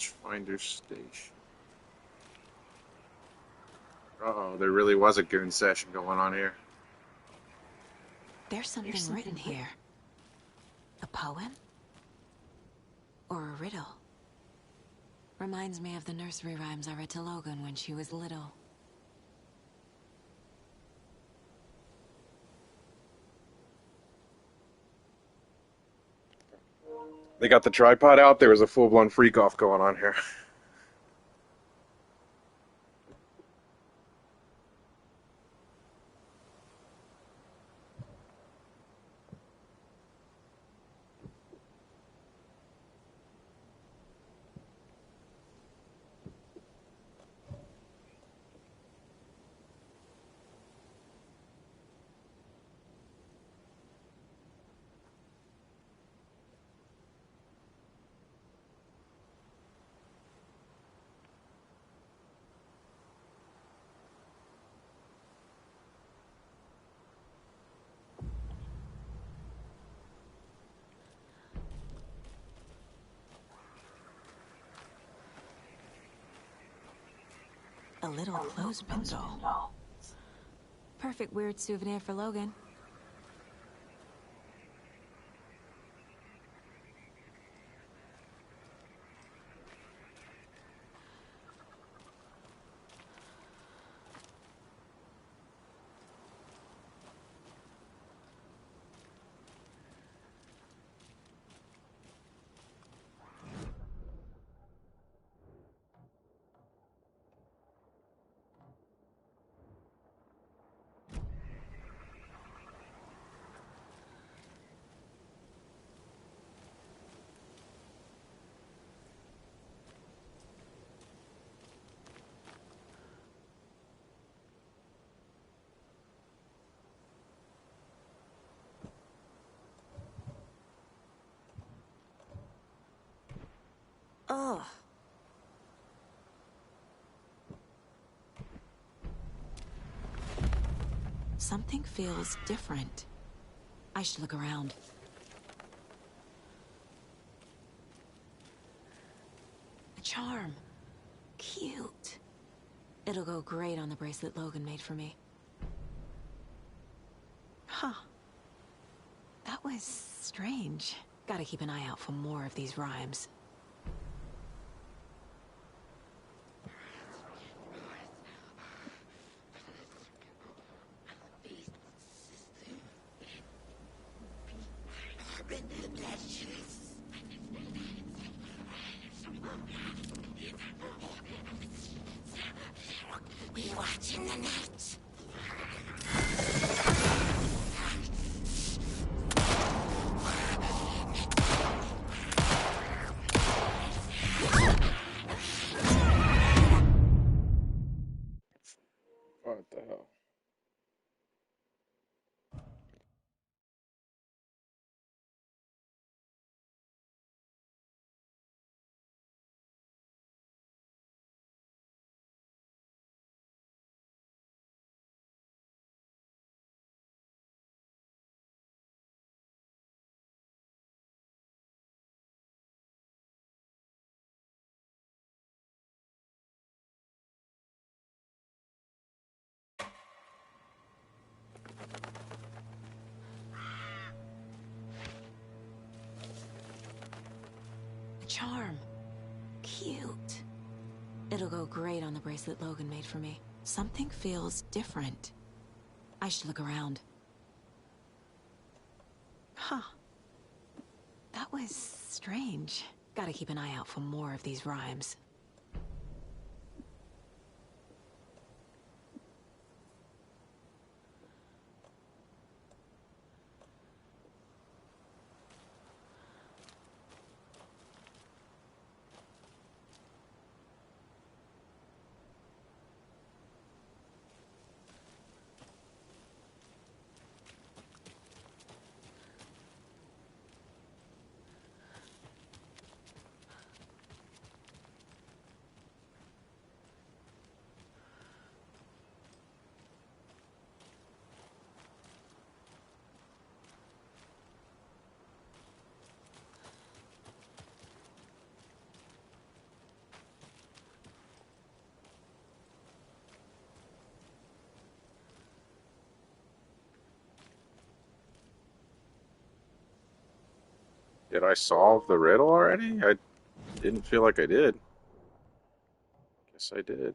Rangefinder Station. Uh-oh, there really was a goon session going on here. There's something written here. A poem? Or a riddle? Reminds me of the nursery rhymes I read to Logan when she was little. They got the tripod out. There was a full-blown freak-off going on here. A little clothespin doll. Perfect weird souvenir for Logan. Ugh. Something feels different. I should look around. A charm. Cute. It'll go great on the bracelet Logan made for me. Huh. That was strange. Gotta keep an eye out for more of these rhymes. We watch in the night. What the hell? A charm. Cute. It'll go great on the bracelet Logan made for me. Something feels different. I should look around. Huh. That was strange. Gotta keep an eye out for more of these rhymes. Did I solve the riddle already? I didn't feel like I did. Guess I did.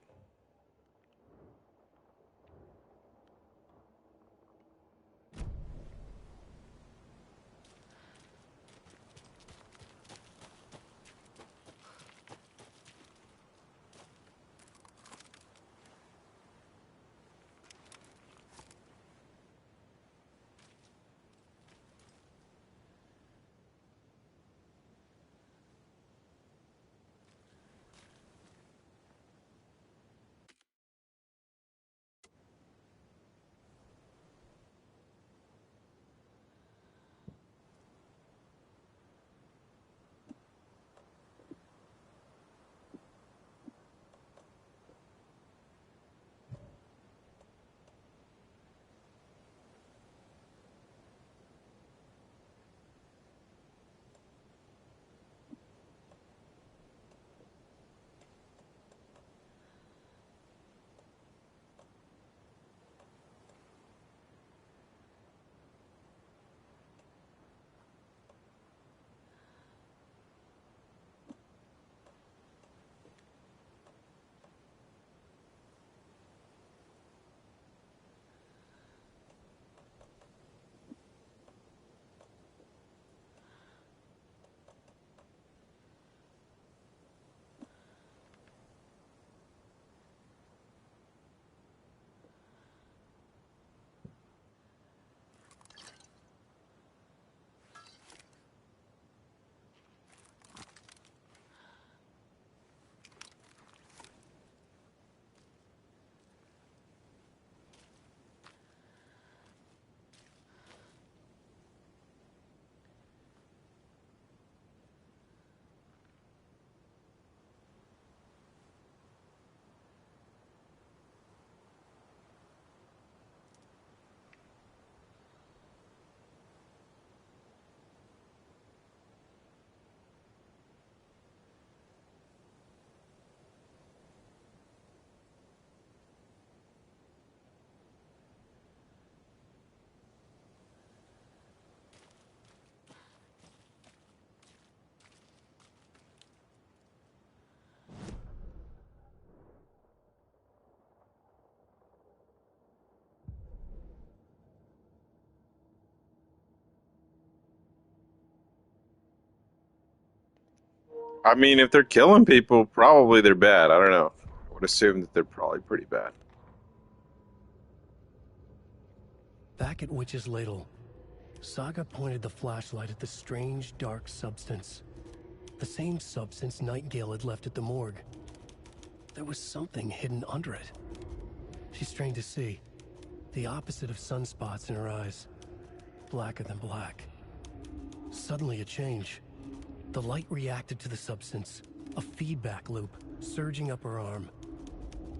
I mean, if they're killing people, probably they're bad. I don't know. I would assume that they're probably pretty bad. Back at Witch's Ladle, Saga pointed the flashlight at the strange, dark substance. The same substance Nightingale had left at the morgue. There was something hidden under it. She strained to see. The opposite of sunspots in her eyes. Blacker than black. Suddenly a change. The light reacted to the substance. A feedback loop, surging up her arm.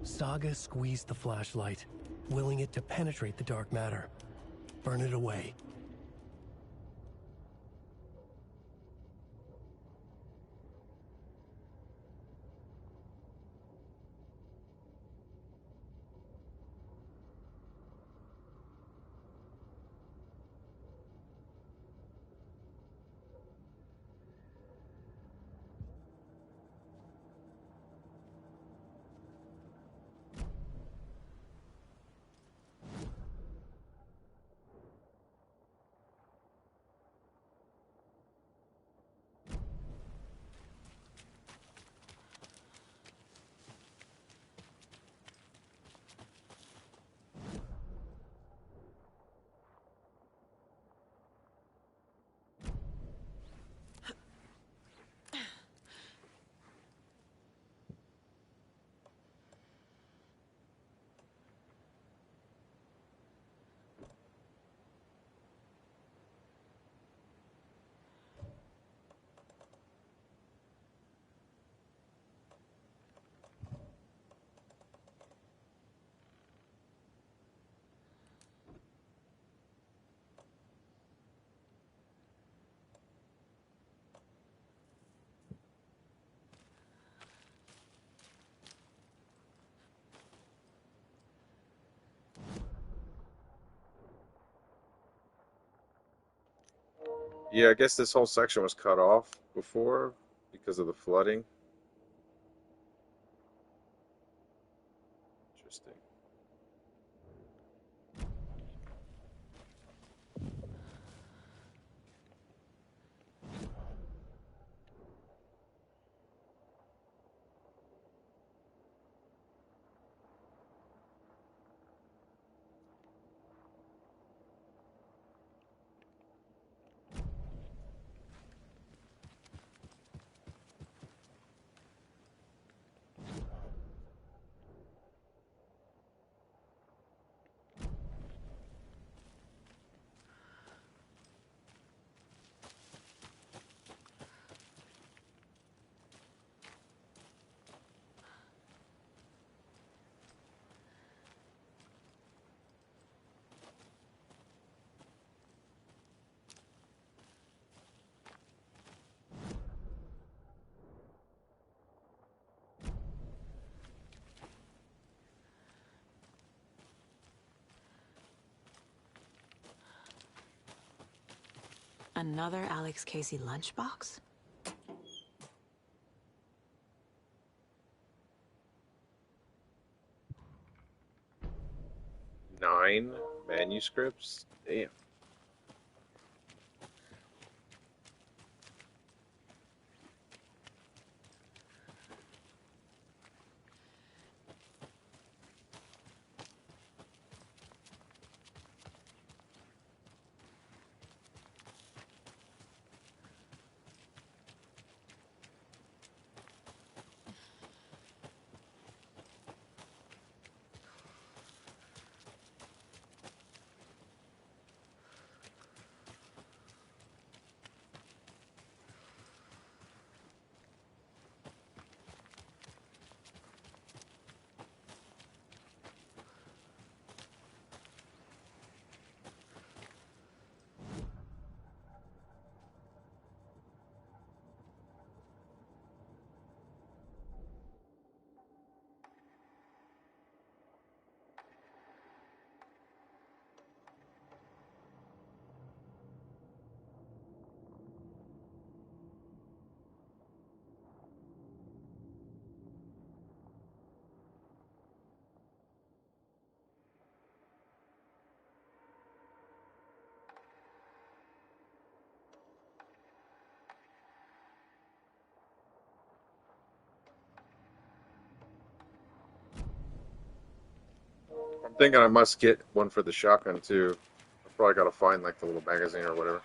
Saga squeezed the flashlight, willing it to penetrate the dark matter. Burn it away. Yeah, I guess this whole section was cut off before because of the flooding. Interesting. Another Alex Casey lunchbox? Nine manuscripts? Damn. I'm thinking I must get one for the shotgun too. I probably gotta find like the little magazine or whatever.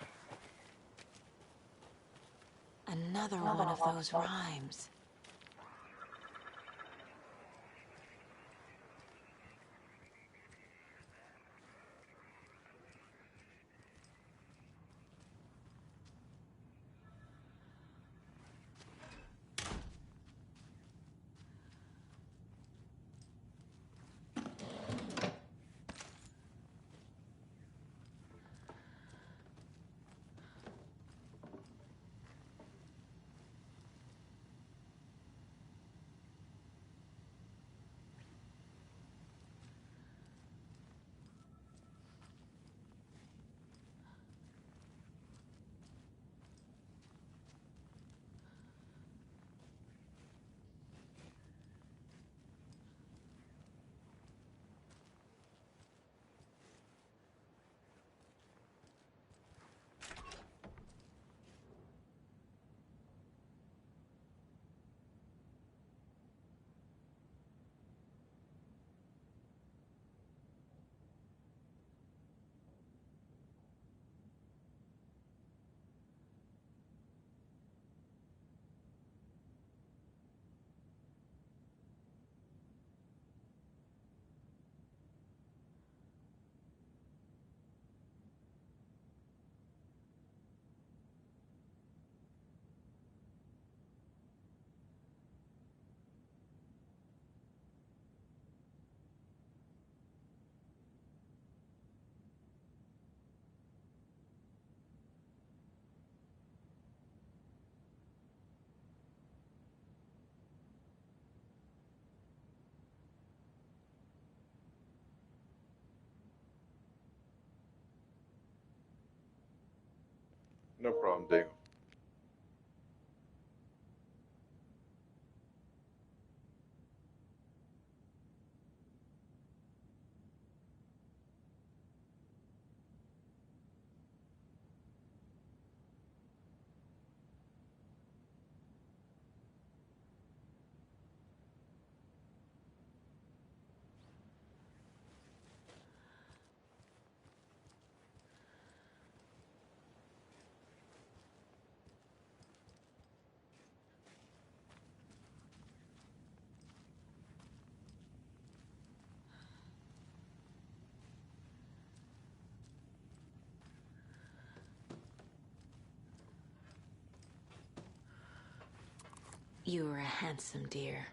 Another one of those rhymes. No problem, Diego. You are a handsome deer.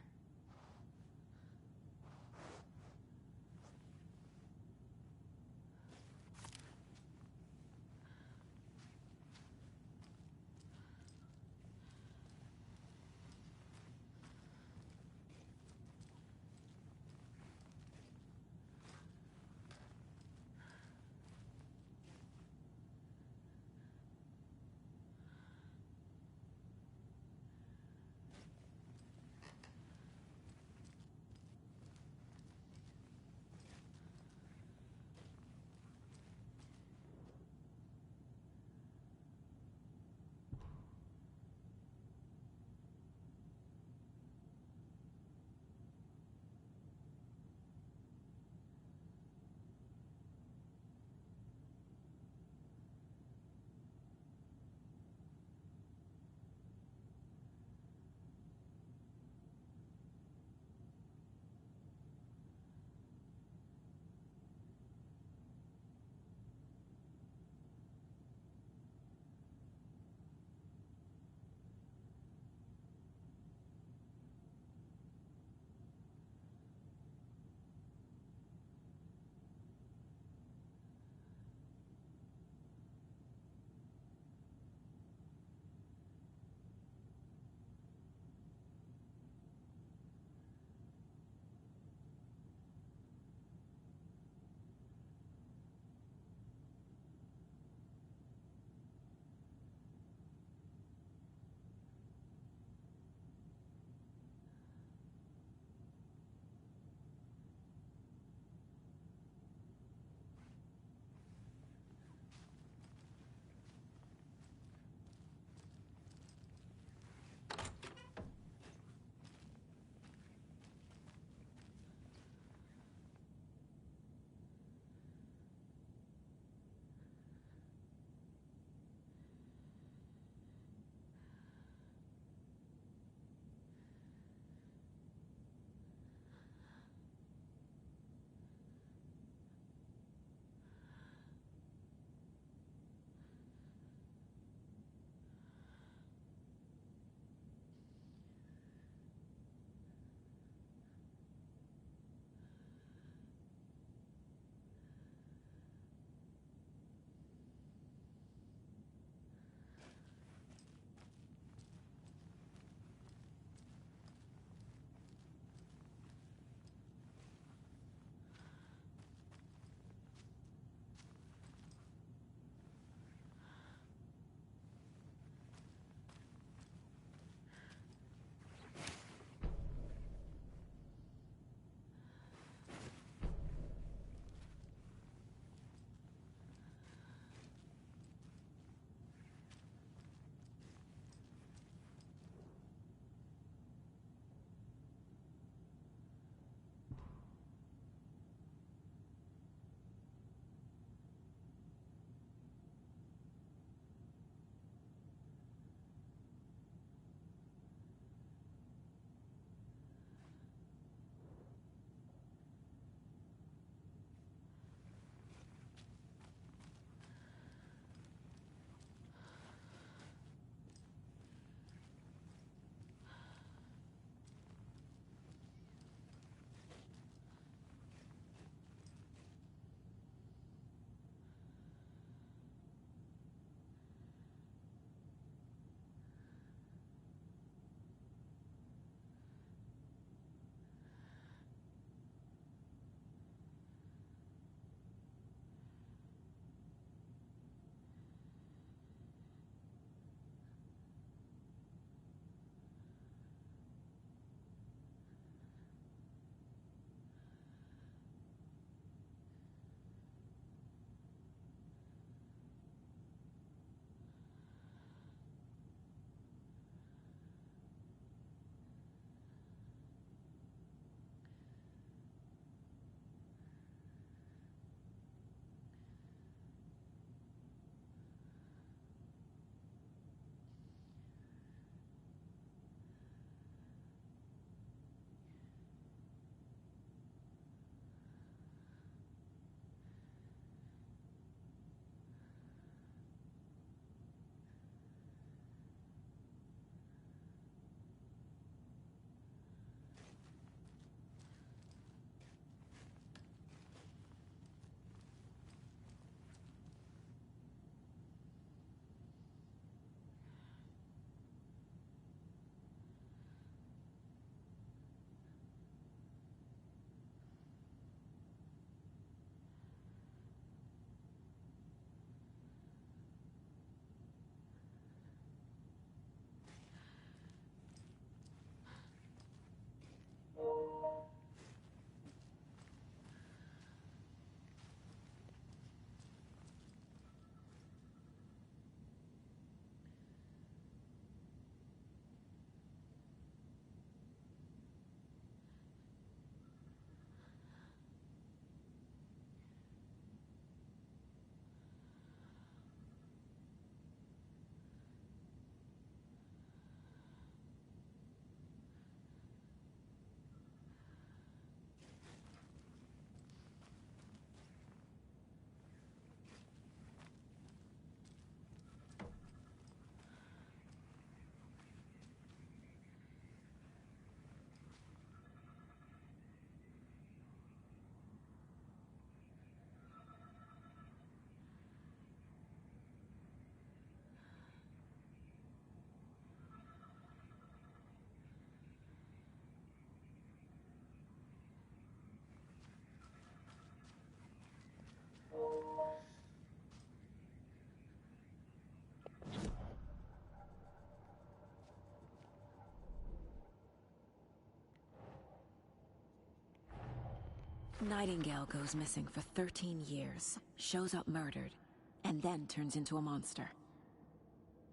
Nightingale goes missing for 13 years, shows up murdered, and then turns into a monster.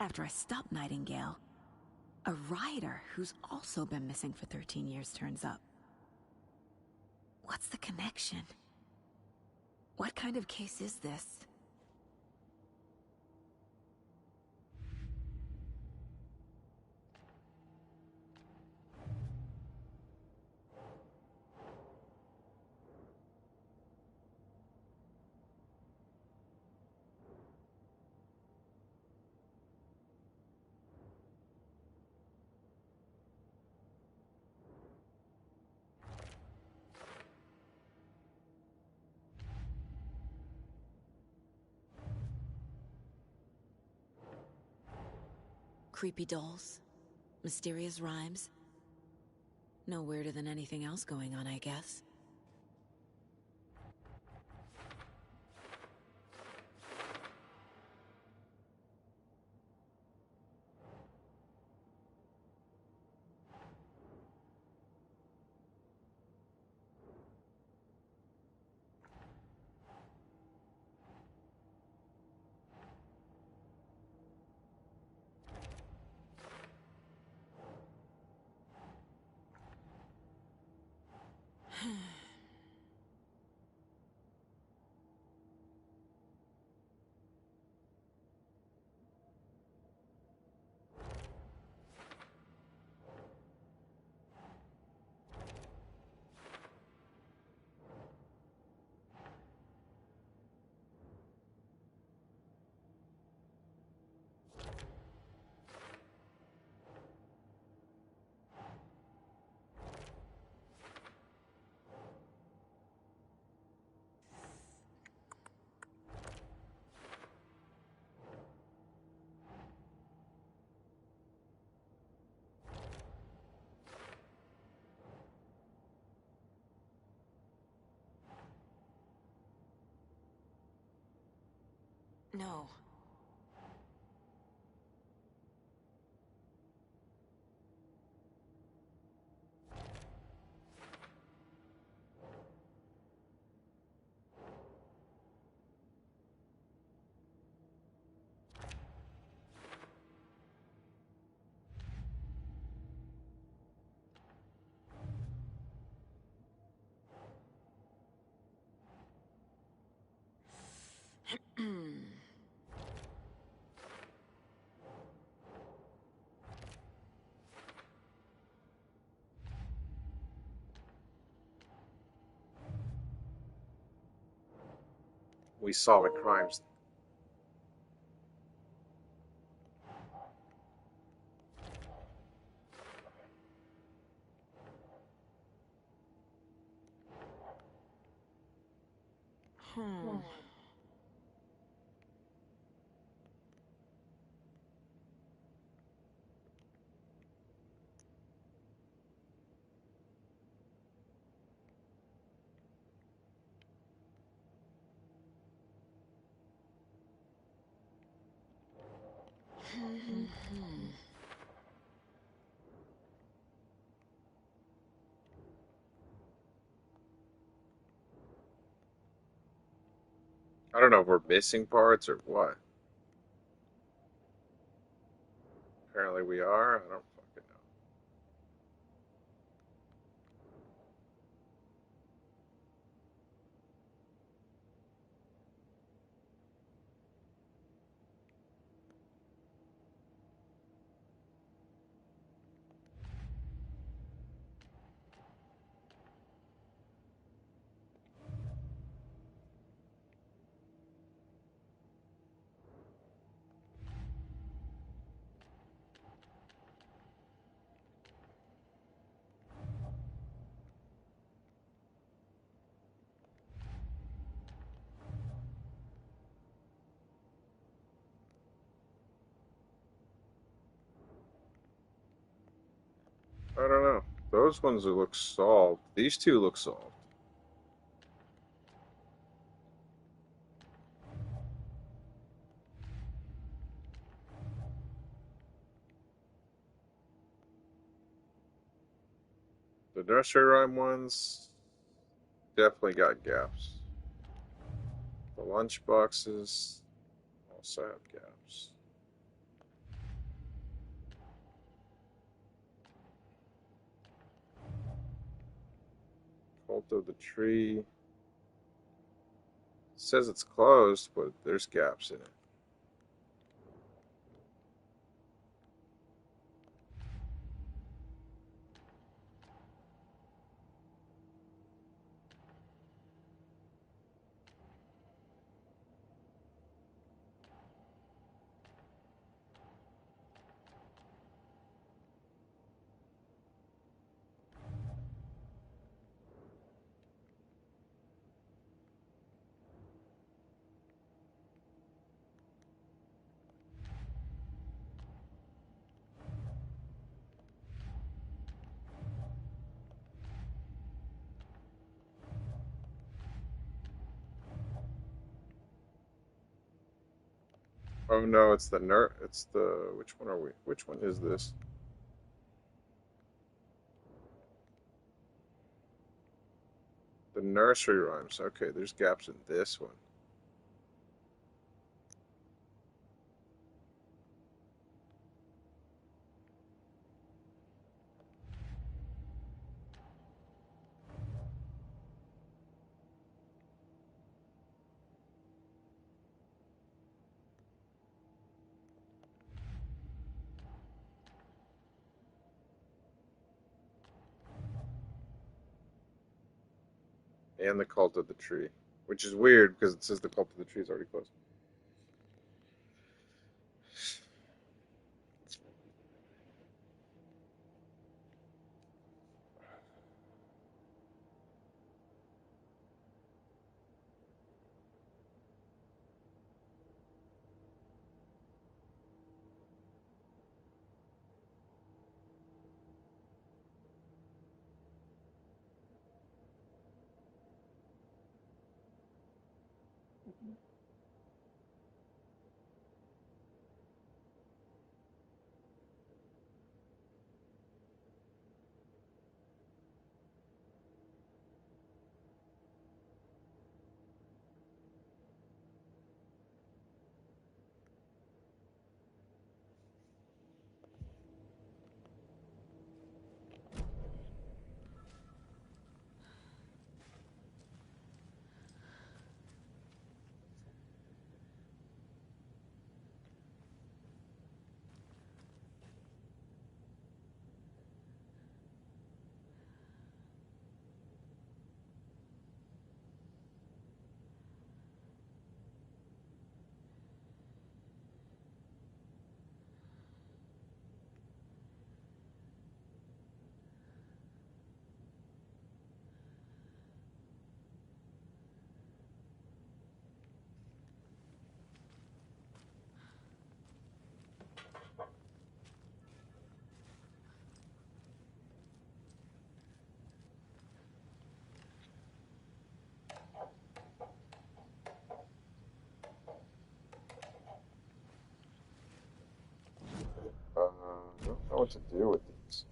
After I stop Nightingale, a rider who's also been missing for 13 years turns up. What's the connection? What kind of case is this? Creepy dolls? Mysterious rhymes? No weirder than anything else going on, I guess. No. We solving crimes. I don't know if we're missing parts or what. Apparently we are. I don't fucking know. I don't know. Those ones look solved. These two look solved. The nursery rhyme ones, definitely got gaps. The lunch boxes also have gaps. Cult of the Tree. It says it's closed, but there's gaps in it. Oh no, it's the which one are we? Which one is this? The nursery rhymes. Okay, there's gaps in this one. And the Cult of the Tree, which is weird because it says the Cult of the Tree is already closed. I don't know what to do with these.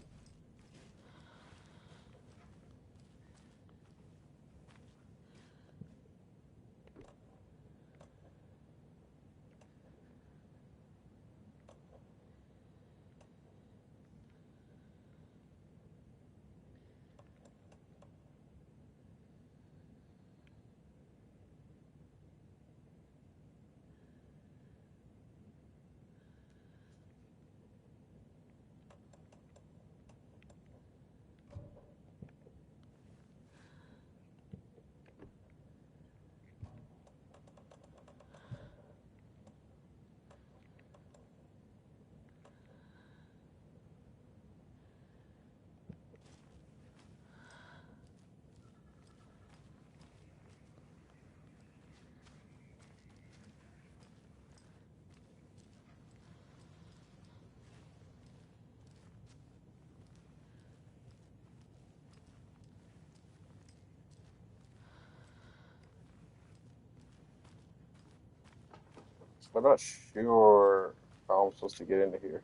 I'm not sure how I'm supposed to get into here.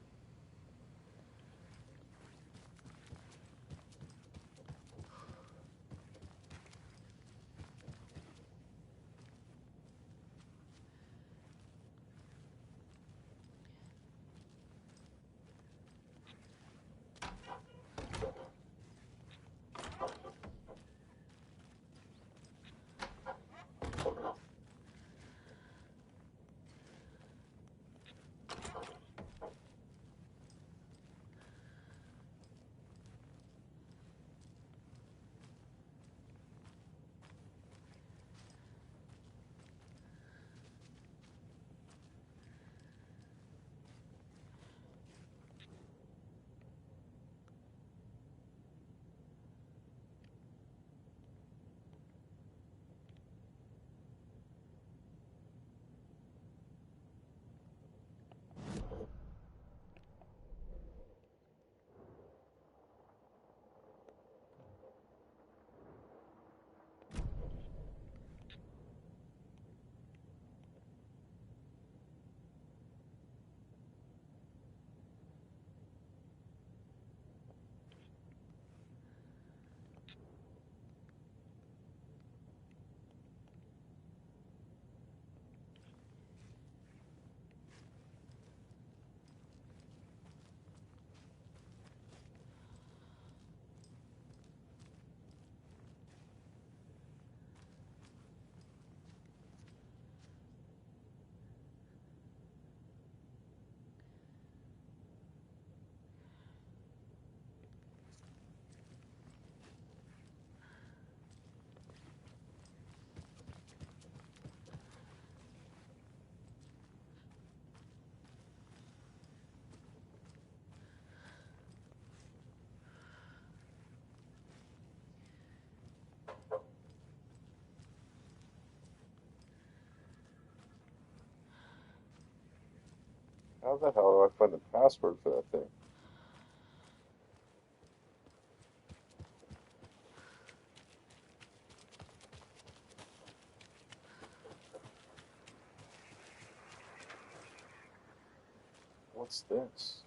How the hell do I find the password for that thing? What's this?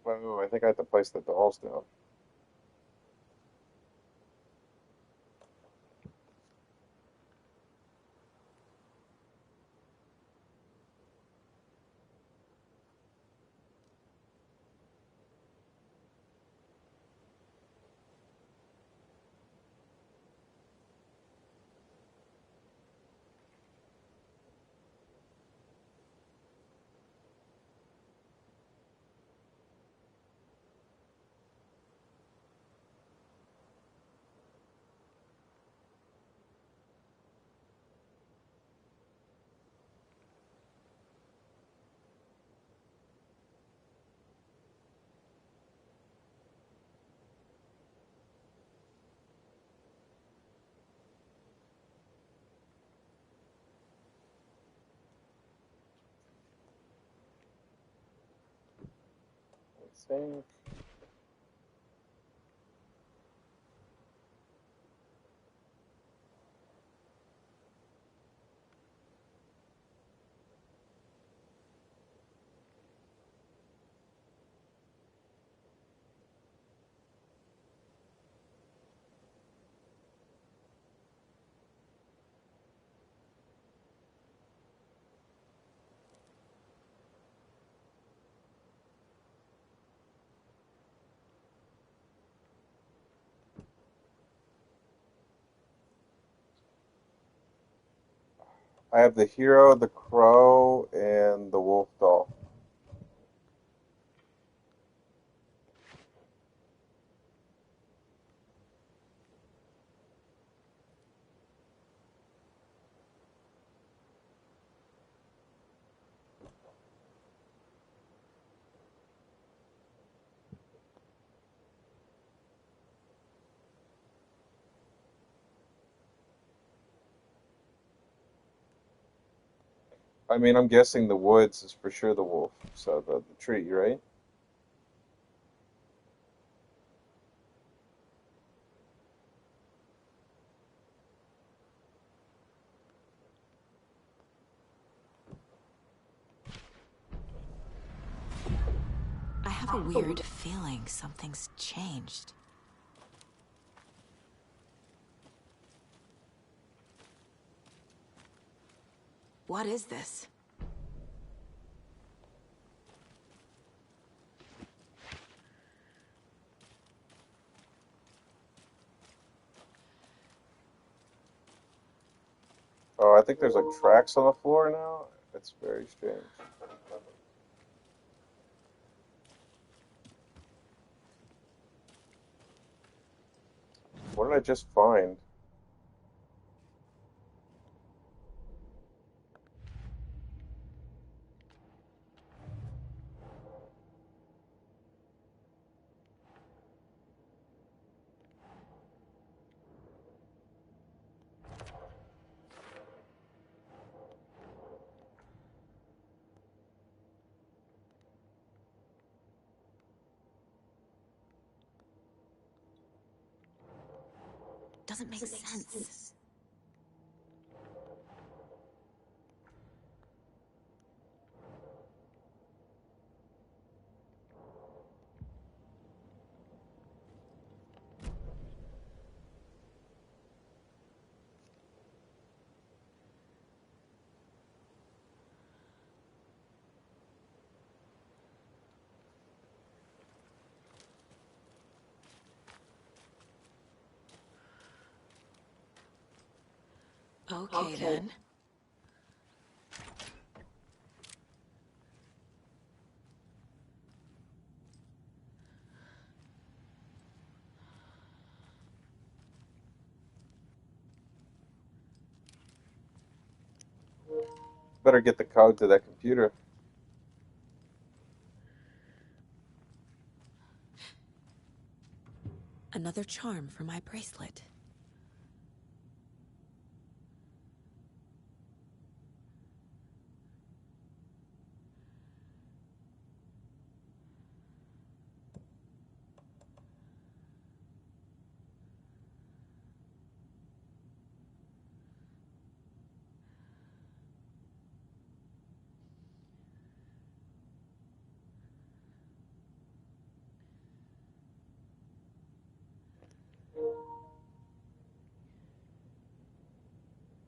Oh, I think I have to place the dolls down. I think. I have the hero, the crow, and the wolf doll. I mean, I'm guessing the woods is for sure the wolf, so the tree, right? I have a weird feeling something's changed. What is this? Oh, I think there's like tracks on the floor now. It's very strange. What did I just find? Doesn't make sense. Okay, then. Better get the code to that computer. Another charm for my bracelet.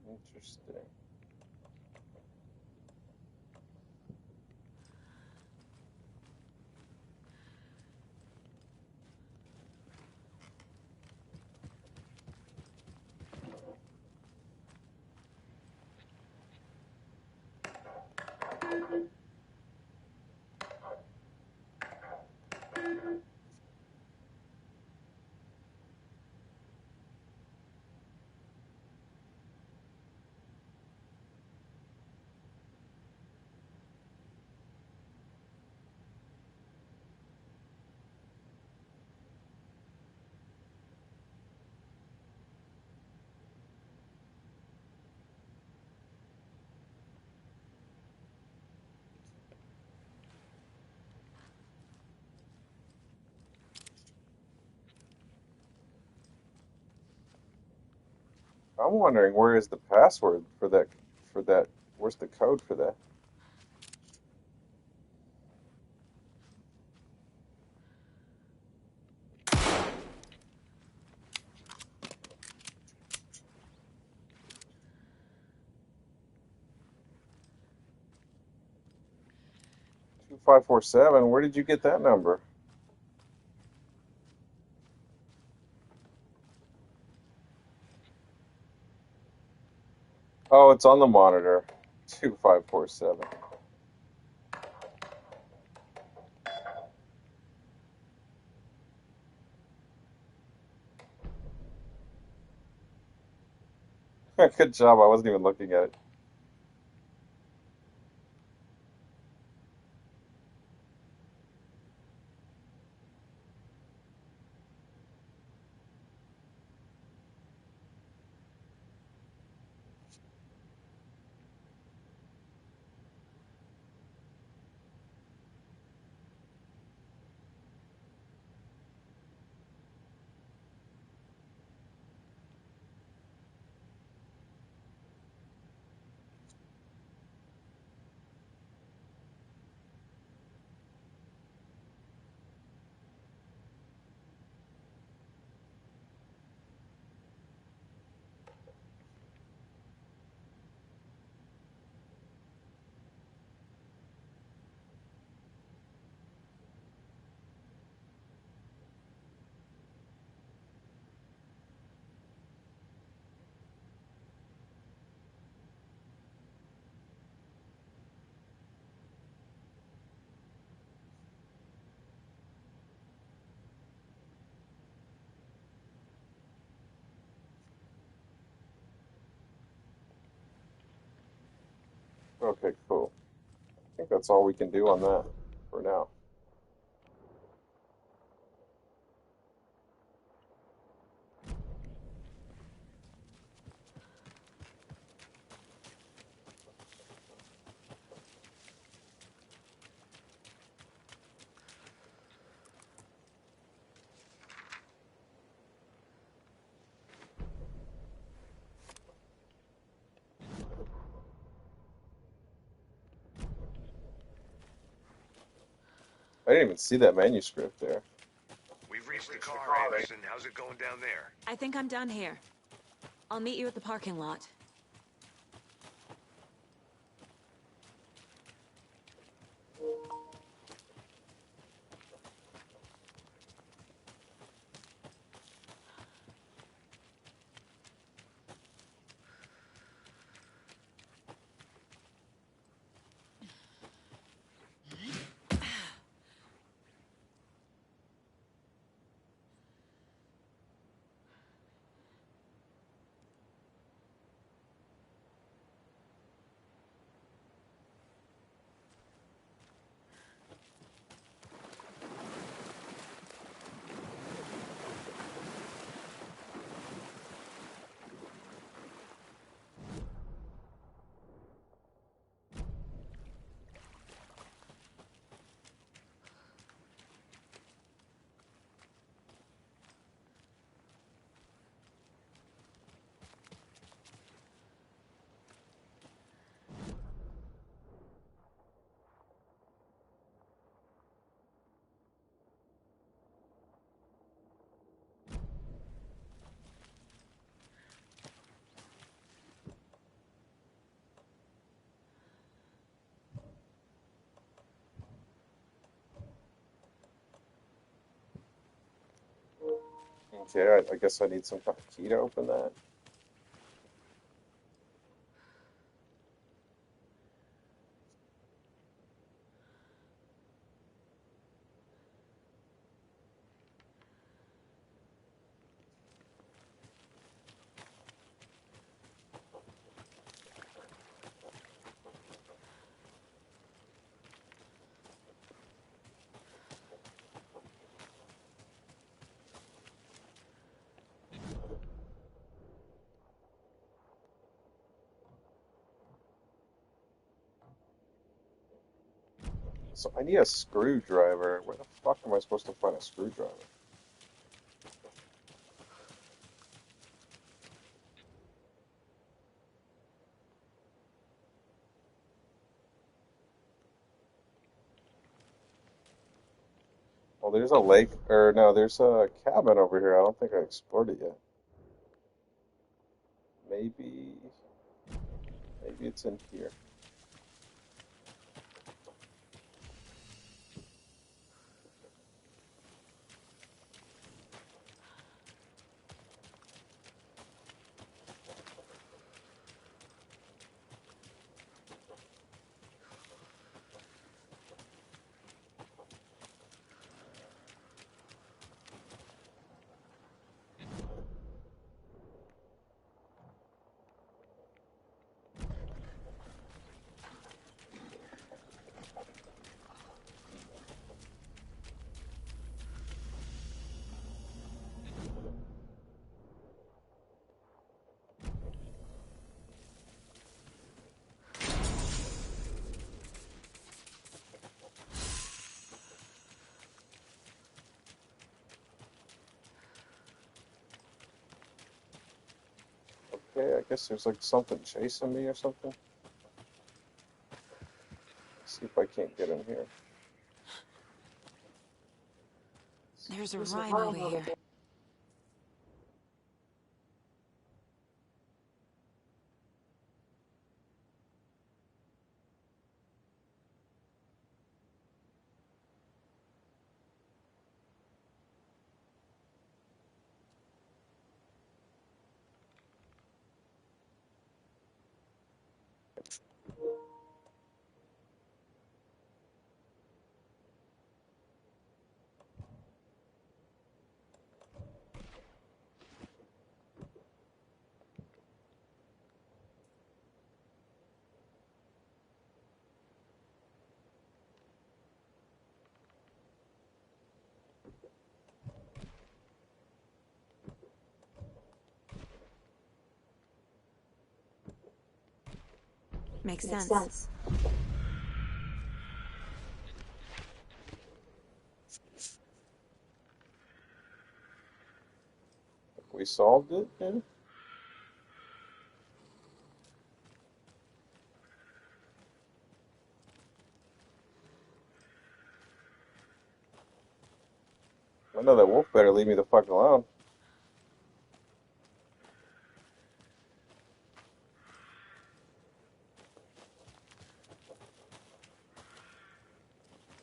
Interesting. I'm wondering where is the password for that. Where's the code for that? Two 547. Where did you get that number? Oh, it's on the monitor. 2547. Good job. I wasn't even looking at it. Okay, cool. I think that's all we can do on that for now. I didn't even see that manuscript there. We've reached the car, Anderson. How's it going down there? I think I'm done here. I'll meet you at the parking lot. Okay, I guess I need some kind of key to open that. So I need a screwdriver. Where the fuck am I supposed to find a screwdriver? Well, there's a lake, or no, there's a cabin over here. I don't think I explored it yet. Maybe it's in here. Okay, I guess there's like something chasing me or something. Let's see if I can't get in here. There's a rhyme over here. Makes sense. We solved it, yeah? I know that wolf better leave me the fuck alone.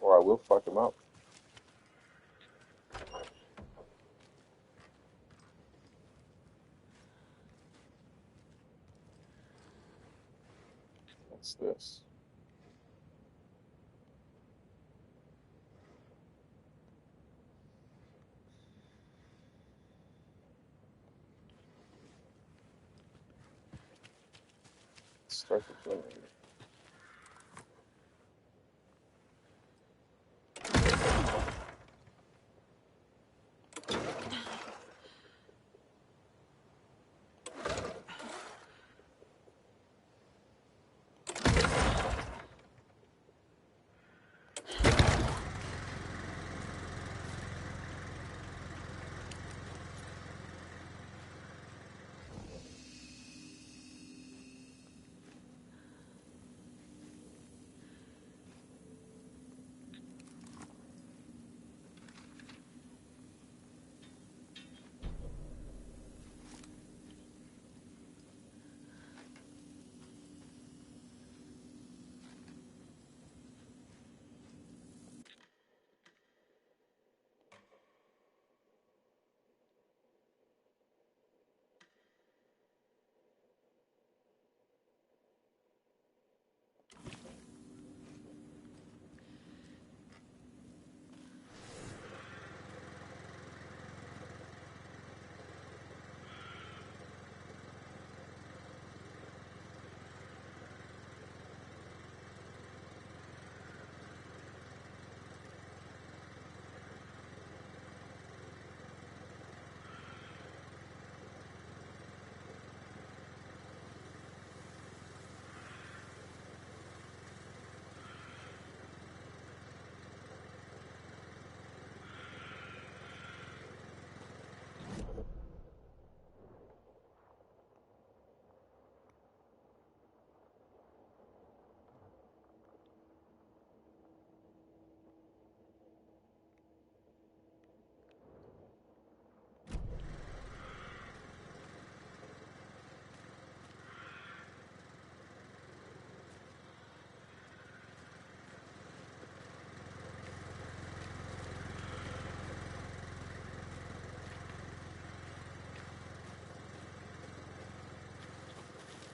Or I will fuck him up. What's this? Start the generator.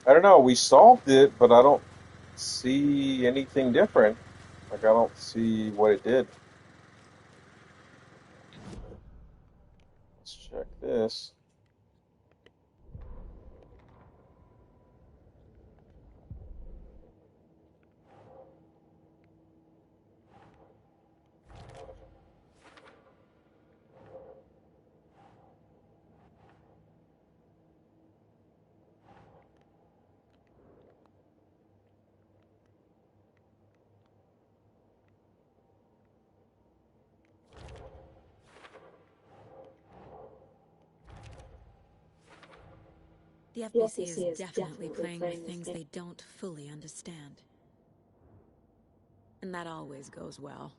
I don't know. We solved it, but I don't see anything different. Like, I don't see what it did. Let's check this. The FBC is definitely playing with things they don't fully understand. And that always goes well.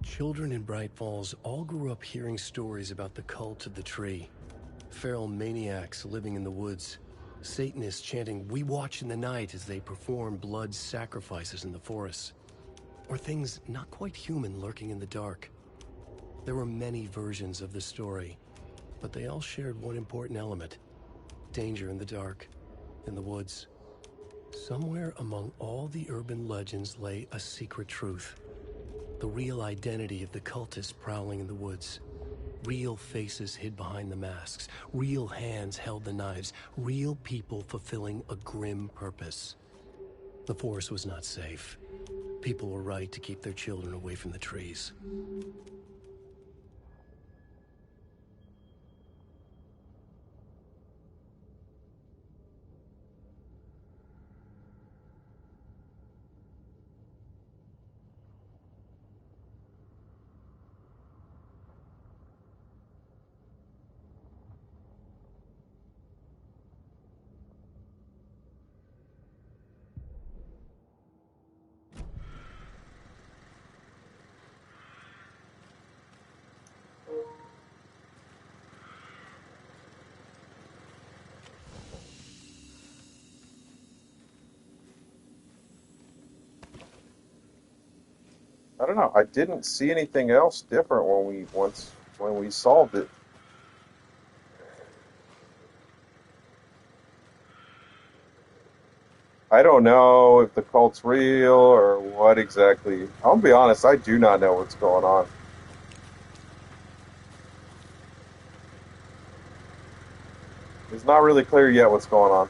Children in Bright Falls all grew up hearing stories about the cult of the tree. Feral maniacs living in the woods. Satanists chanting, "We watch in the night," as they perform blood sacrifices in the forests. Or things not quite human lurking in the dark. There were many versions of the story, but they all shared one important element: danger in the dark, in the woods. Somewhere among all the urban legends lay a secret truth. The real identity of the cultists prowling in the woods. Real faces hid behind the masks. Real hands held the knives. Real people fulfilling a grim purpose. The forest was not safe. People were right to keep their children away from the trees. I don't know. I didn't see anything else different when we solved it. I don't know if the cult's real or what exactly. I'll be honest, I do not know what's going on. It's not really clear yet what's going on.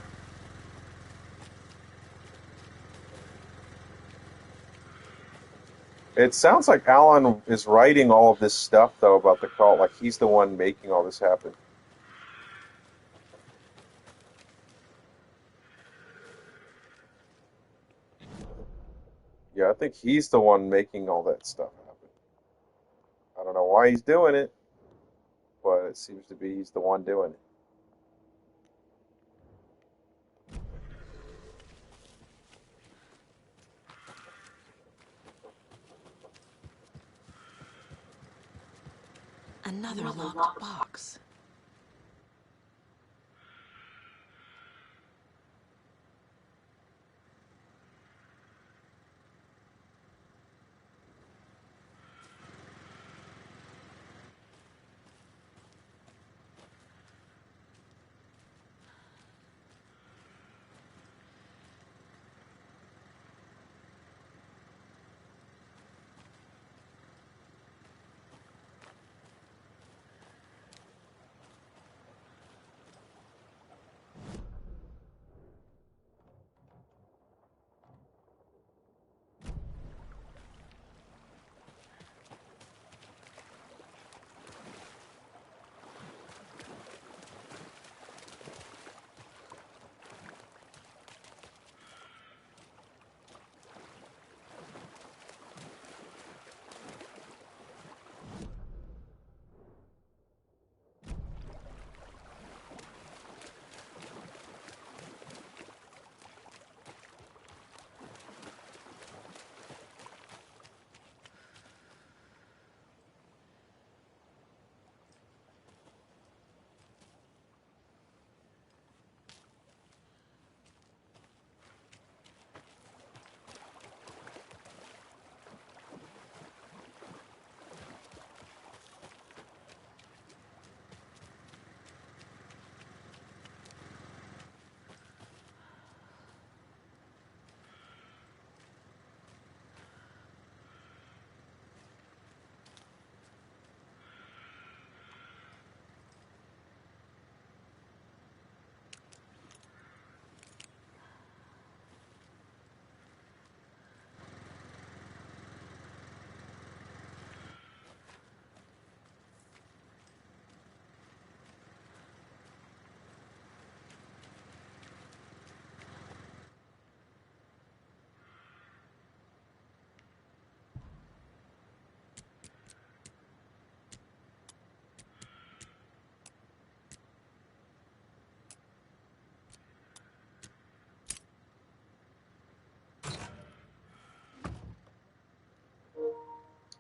It sounds like Alan is writing all of this stuff, though, about the cult. Like, he's the one making all this happen. Yeah, I think he's the one making all that stuff happen. I don't know why he's doing it, but it seems to be he's the one doing it. Another locked box.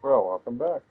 Well, welcome back.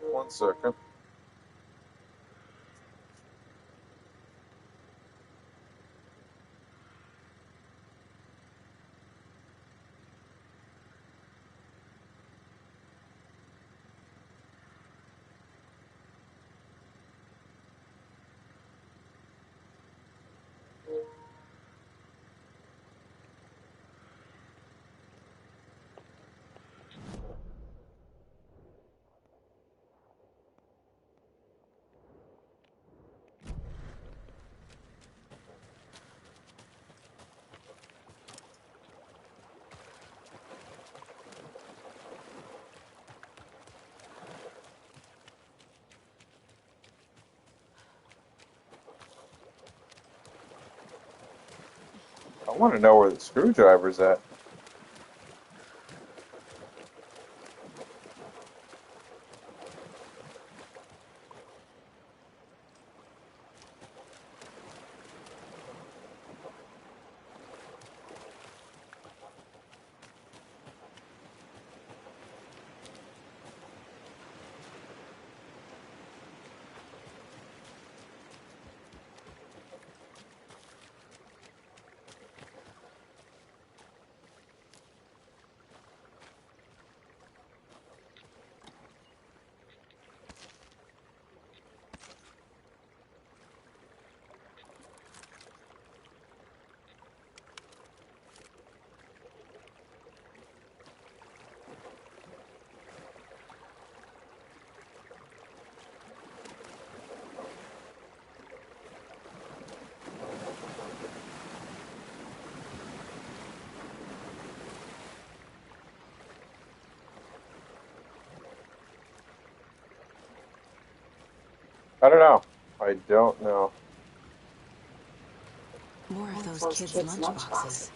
One second. I want to know where the screwdriver's at. I don't know. I don't know. More of those kids' lunchboxes.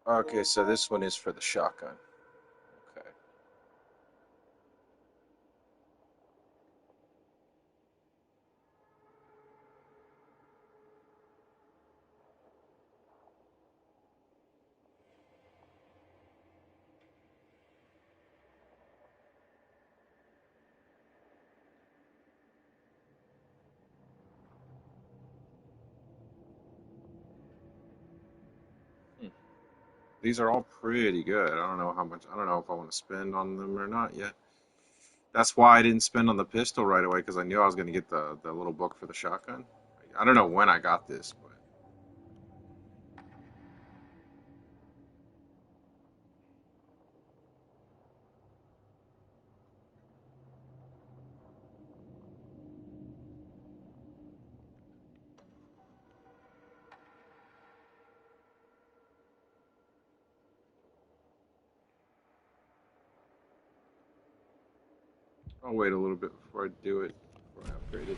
Okay, so this one is for the shotgun. Okay. These are all pretty good. I don't know how much. I don't know if I want to spend on them or not yet. That's why I didn't spend on the pistol right away because I knew I was going to get the little book for the shotgun. I don't know when I got this, but I'll wait a little bit before I do it, before I upgrade it.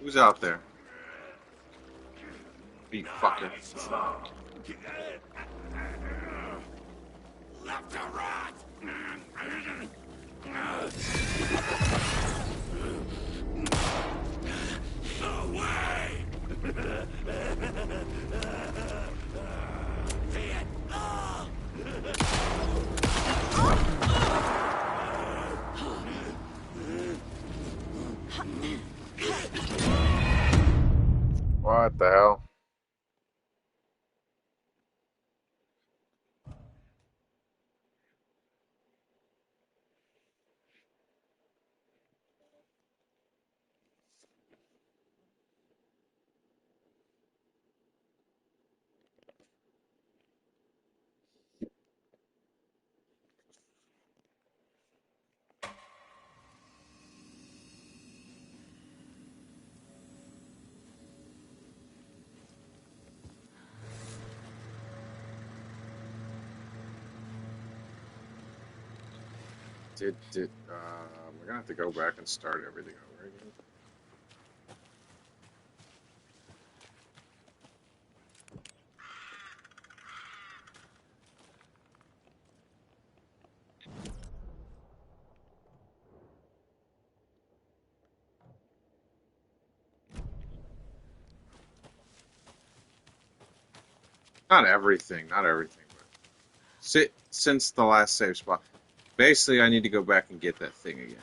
Who's out there? Beat fucker. Left to rot! Away! What the hell? We're gonna have to go back and start everything over again. Not everything, but since the last save spot. Basically, I need to go back and get that thing again.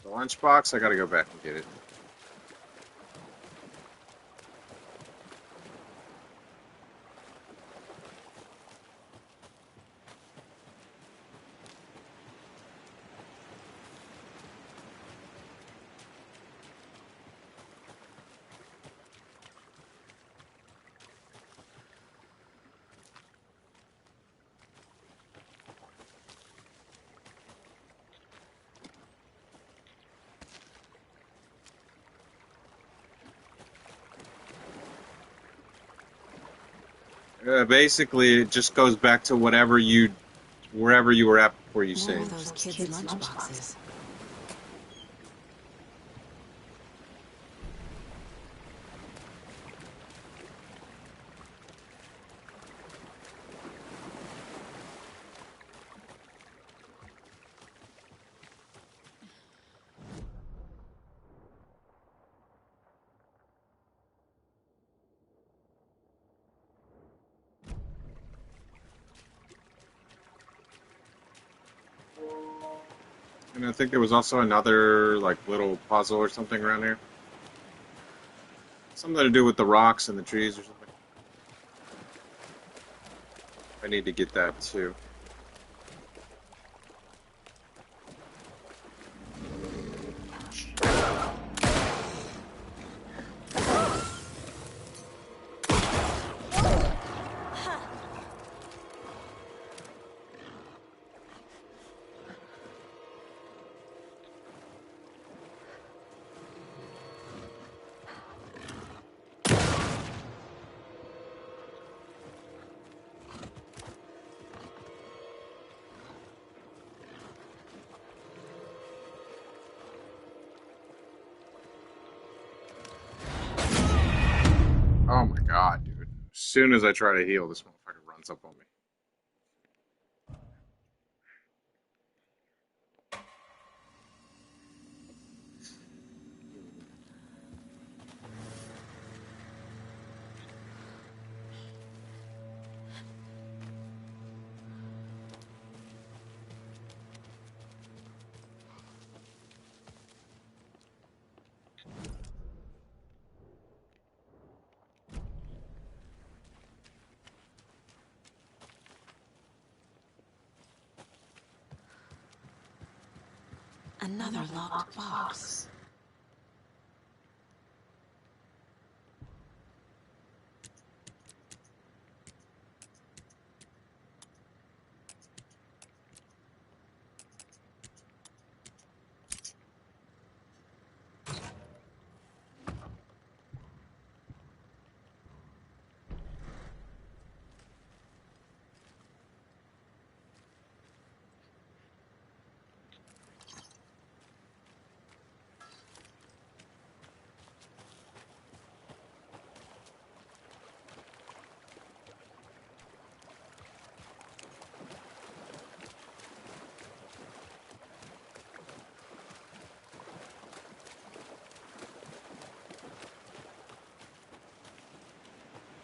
The lunchbox, I gotta go back and get it. Basically, it just goes back to wherever you were at before you More saved. of those kids' lunchboxes. And I think there was also another like little puzzle or something around here. Something to do with the rocks and the trees or something. I need to get that too. soon as I try to heal, this motherfucker runs up on me. Another locked box.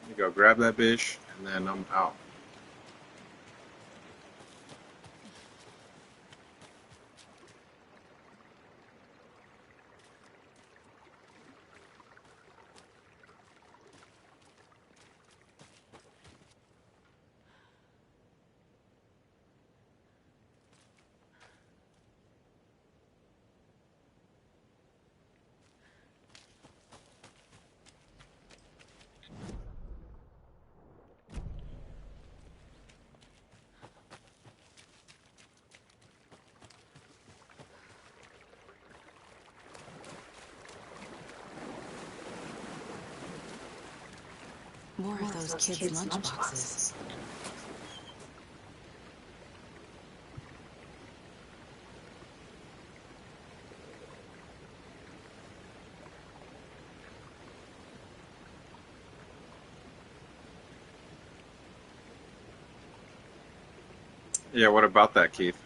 You go grab that bitch, and then I'm out. More of those kids' lunchboxes. Yeah, what about that, Keith?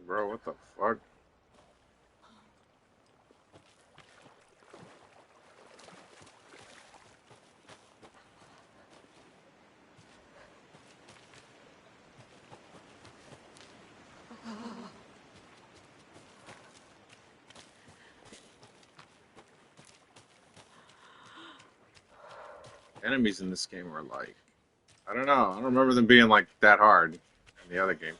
Bro, what the fuck? Enemies in this game are like, I don't know. I don't remember them being like that hard in the other game.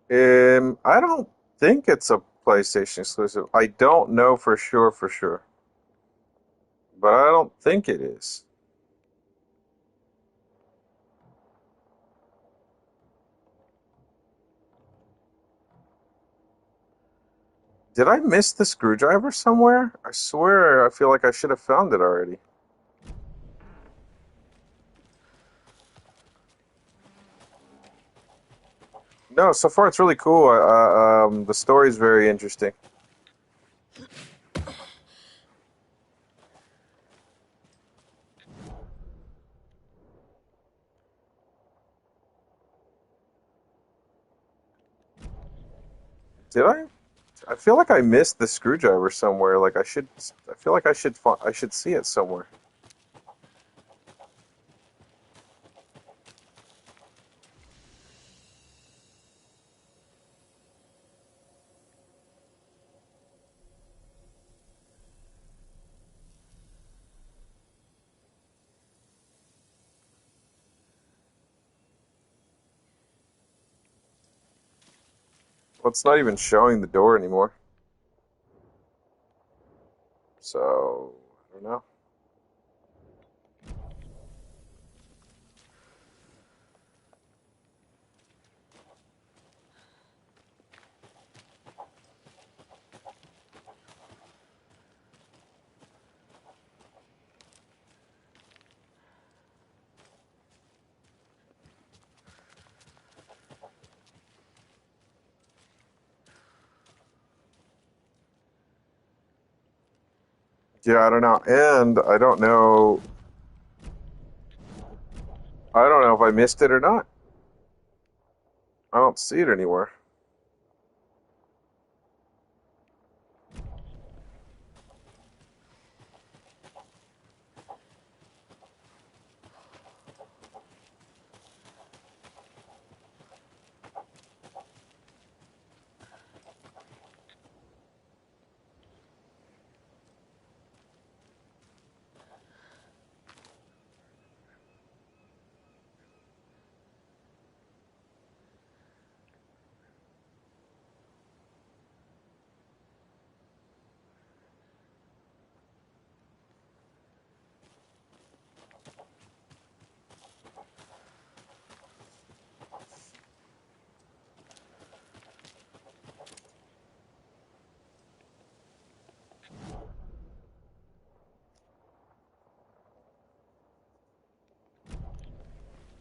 I don't think it's a PlayStation exclusive. I don't know for sure, but I don't think it is. Did I miss the screwdriver somewhere? I swear, I feel like I should have found it already. No, so far it's really cool. The story's very interesting. Did I? I feel like I missed the screwdriver somewhere. Like I should. I feel like I should see it somewhere. Well, it's not even showing the door anymore. So I don't know. Yeah, I don't know. And I don't know. I don't know if I missed it or not. I don't see it anywhere.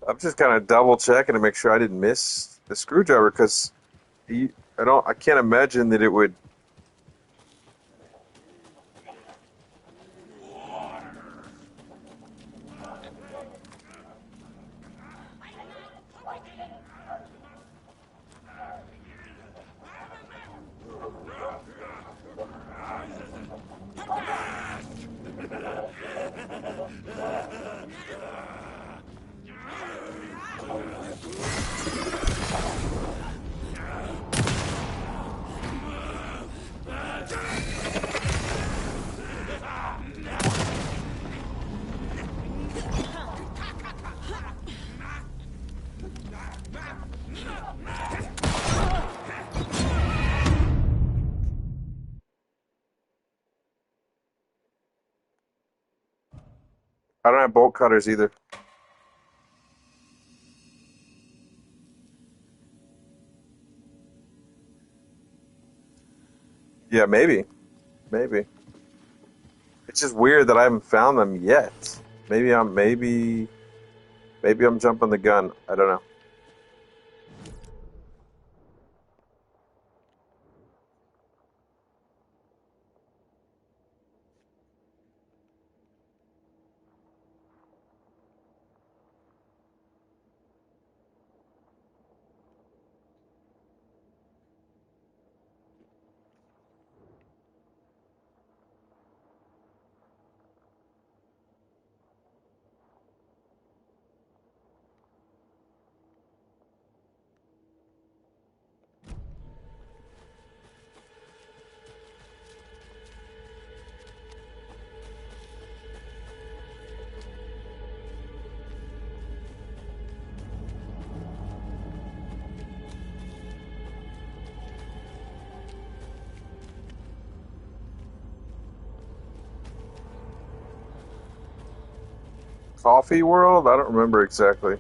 I'm just kind of double checking to make sure I didn't miss the screwdriver because I can't imagine that it would. I don't have bolt cutters either. Yeah, maybe. It's just weird that I haven't found them yet. Maybe I'm jumping the gun. I don't know. Coffee World? I don't remember exactly.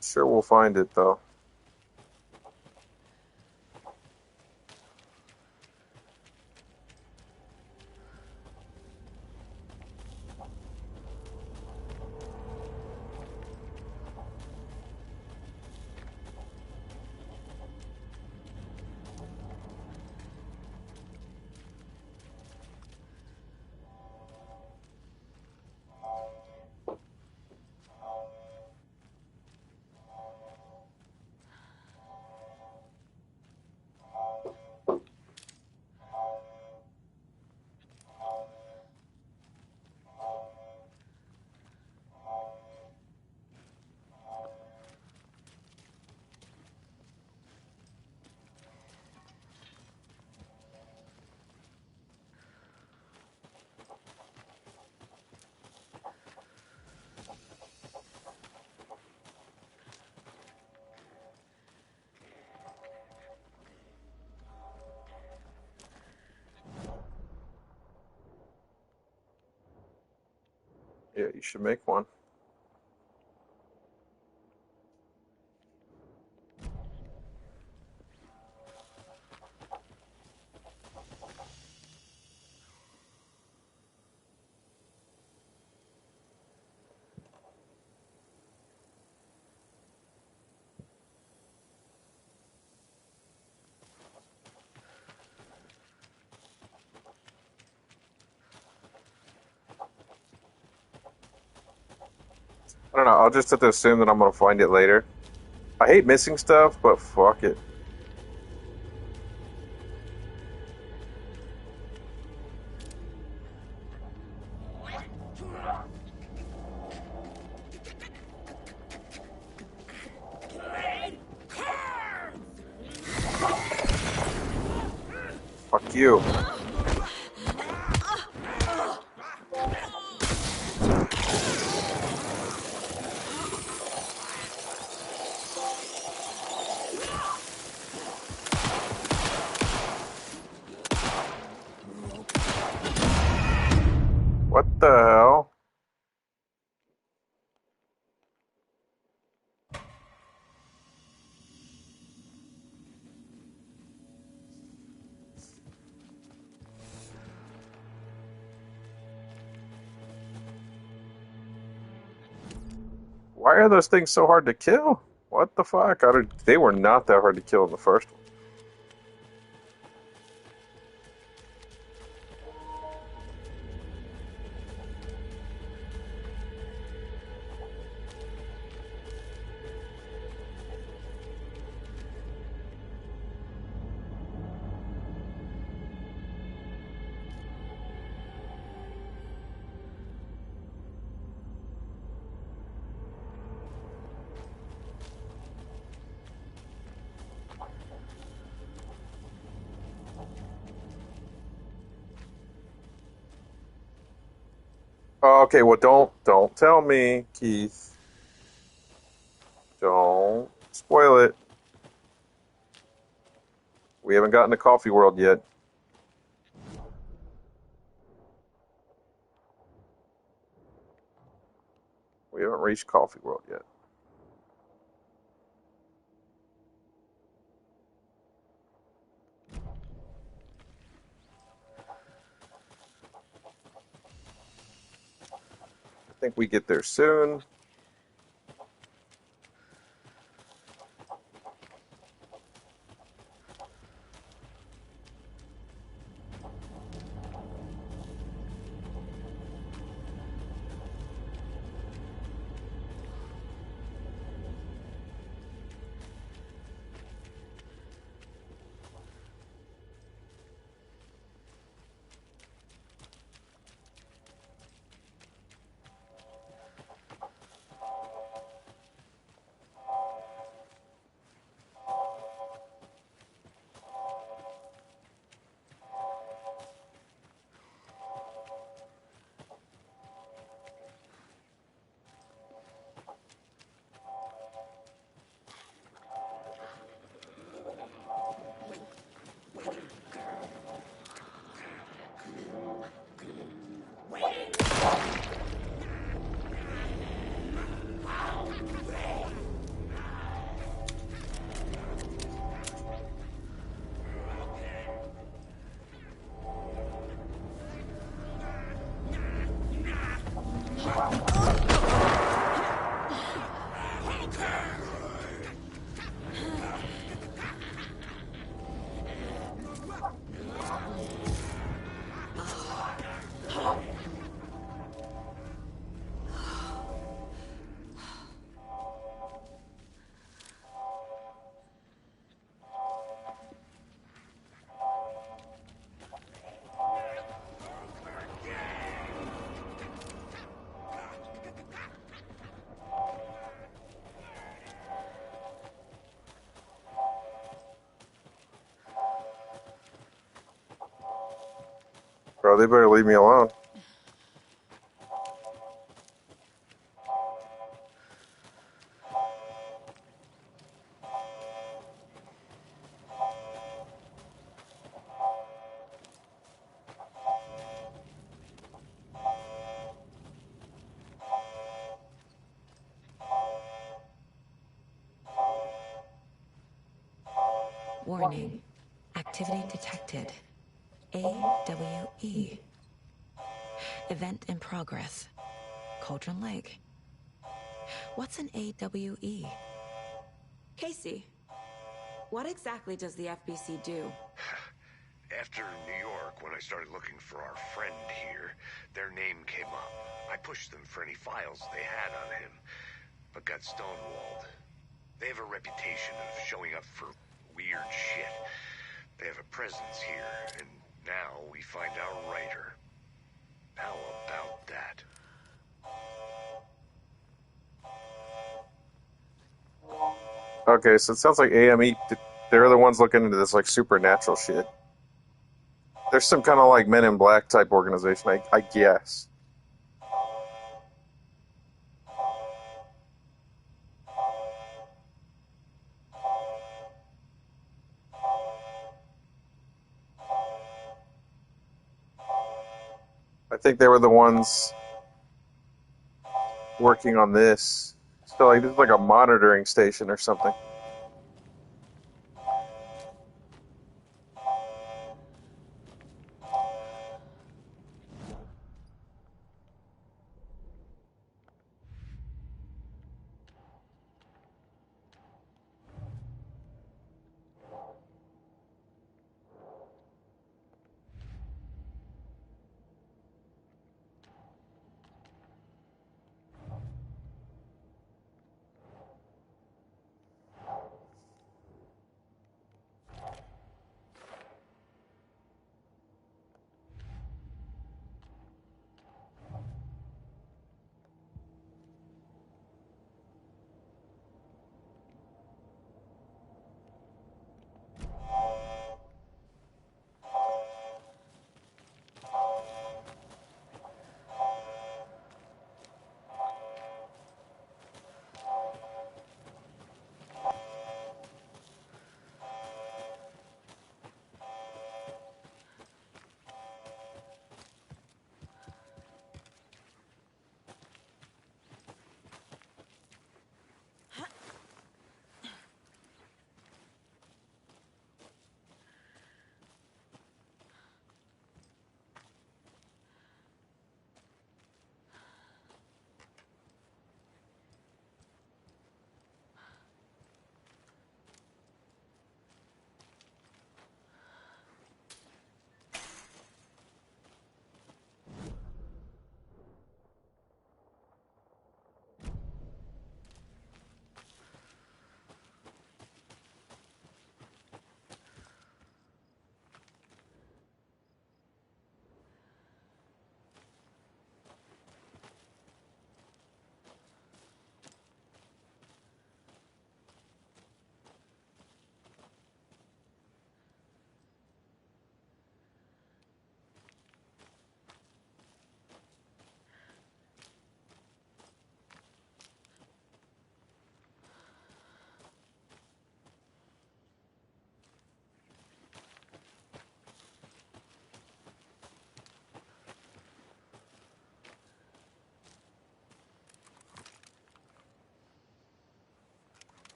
Sure, we'll find it though. Yeah, you should make one. I don't know. I'll just have to assume that I'm gonna find it later. I hate missing stuff, but fuck it. Fuck you. What the hell? Why are those things so hard to kill? What the fuck? They were not that hard to kill in the first one. Okay, well, don't tell me, Keith. Don't spoil it. We haven't gotten to Coffee World yet. We haven't reached Coffee World yet. I think we get there soon. bro. They better leave me alone. Warning. Activity detected. AWE. Event in progress. Cauldron Lake. What's an AWE? Casey, what exactly does the FBC do? After New York, when I started looking for our friend here, their name came up. I pushed them for any files they had on him, but got stonewalled. They have a reputation of showing up for weird shit. They have a presence here, and now we find our writer. How about that? Okay, so it sounds like AME, they're the ones looking into this like supernatural shit. There's some kind of like Men in Black type organization, I guess. I think they were the ones working on this. So like this is like a monitoring station or something.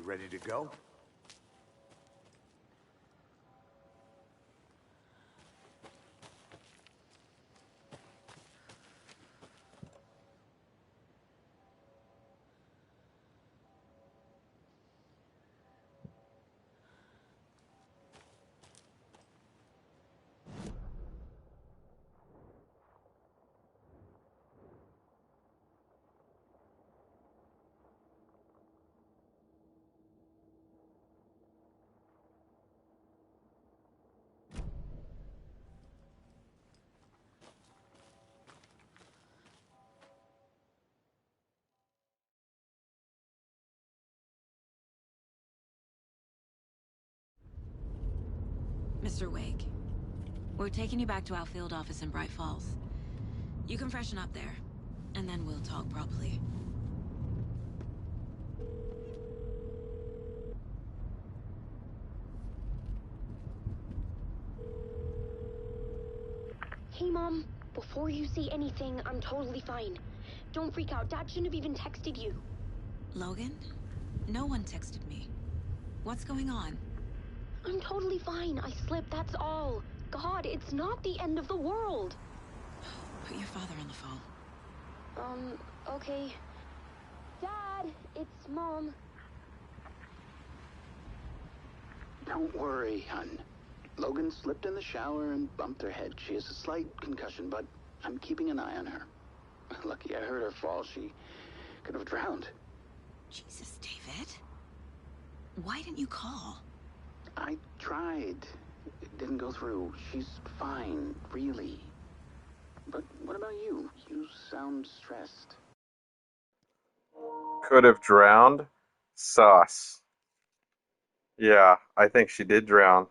You ready to go? Mr. Wake, We're taking you back to our field office in Bright Falls. You can freshen up there, and then we'll talk properly. Hey, Mom. Before you say anything, I'm totally fine. Don't freak out. Dad shouldn't have even texted you. Logan? No one texted me. What's going on? I'm totally fine. I slipped, that's all. God, it's not the end of the world. Put your father on the phone. Okay. Dad, it's Mom. Don't worry, hon. Logan slipped in the shower and bumped her head. She has a slight concussion, but I'm keeping an eye on her. Lucky I heard her fall. She could have drowned. Jesus, David. Why didn't you call? I tried. It didn't go through. She's fine, really. But what about you? You sound stressed. Could have drowned? Sus. Yeah, I think she did drown.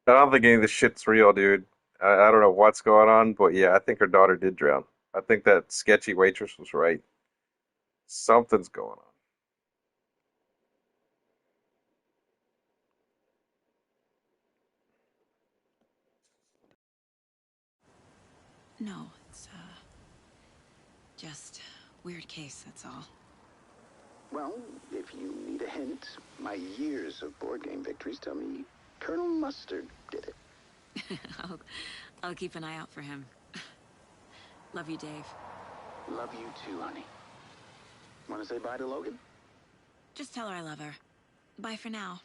I don't think any of this shit's real, dude. I don't know what's going on, but yeah, I think her daughter did drown. I think that sketchy waitress was right. Something's going on. No, it's, just weird case, that's all. Well, if you need a hint, my years of board game victories tell me Colonel Mustard did it. I'll keep an eye out for him. Love you, Dave. Love you too, honey. Want to say bye to Logan? Just tell her I love her. Bye for now.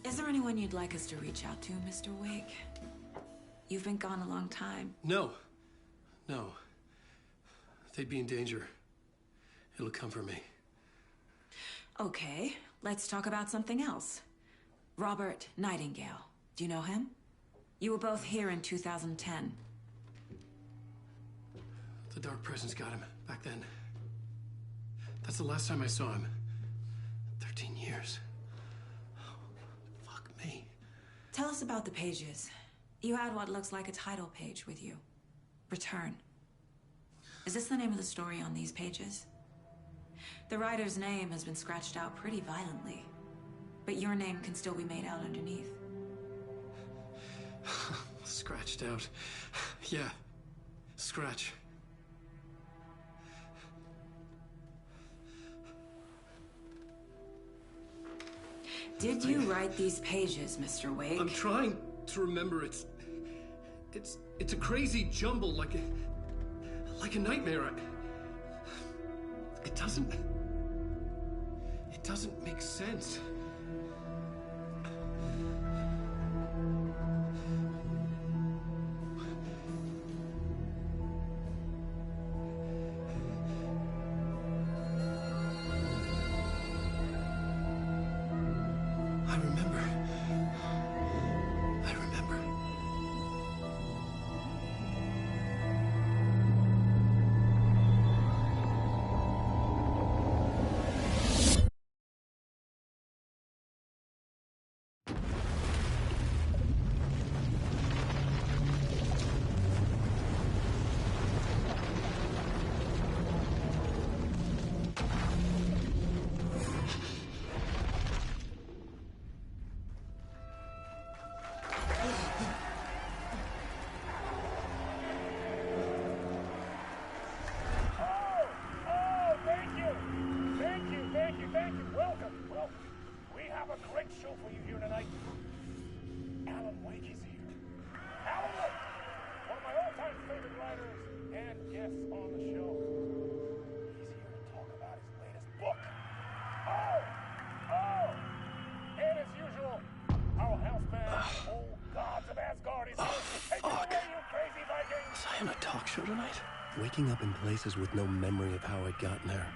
Is there anyone you'd like us to reach out to, Mr. Wake? You've been gone a long time. No. They'd be in danger. It'll come for me. Okay, let's talk about something else. Robert Nightingale. Do you know him? You were both here in 2010. The Dark Presence got him back then. That's the last time I saw him. 13 years. Fuck me. Tell us about the pages. You had what looks like a title page with you. Return. Is this the name of the story on these pages? The writer's name has been scratched out pretty violently, but your name can still be made out underneath. Scratched out. Yeah. Scratch. Did you write these pages, Mr. Wake? I'm trying to remember. It's a crazy jumble, like a nightmare. It doesn't make sense. I remember. Thank you. Welcome. Well, we have a great show for you here tonight. Alan Wake is here. Alan Wake, one of my all-time favorite writers and guests on the show. He's here to talk about his latest book. Oh! And as usual, I'll have show tonight? Waking up in places with no memory of how I'd gotten there.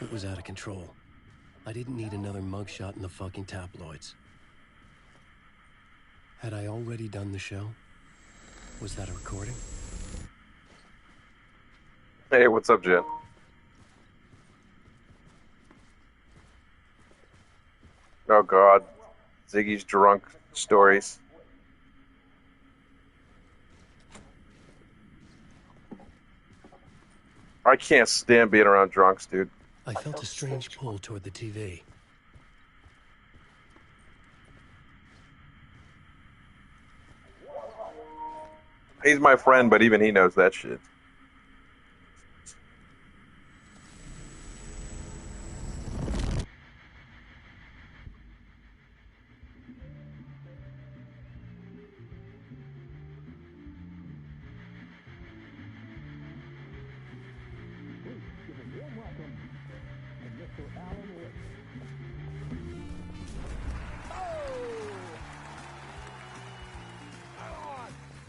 It was out of control. I didn't need another mugshot in the fucking tabloids. Had I already done the show? Was that a recording? Hey, what's up, Jen? Oh God, Ziggy's drunk stories. I can't stand being around drunks, dude. I felt a strange pull toward the TV. He's my friend, but even he knows that shit.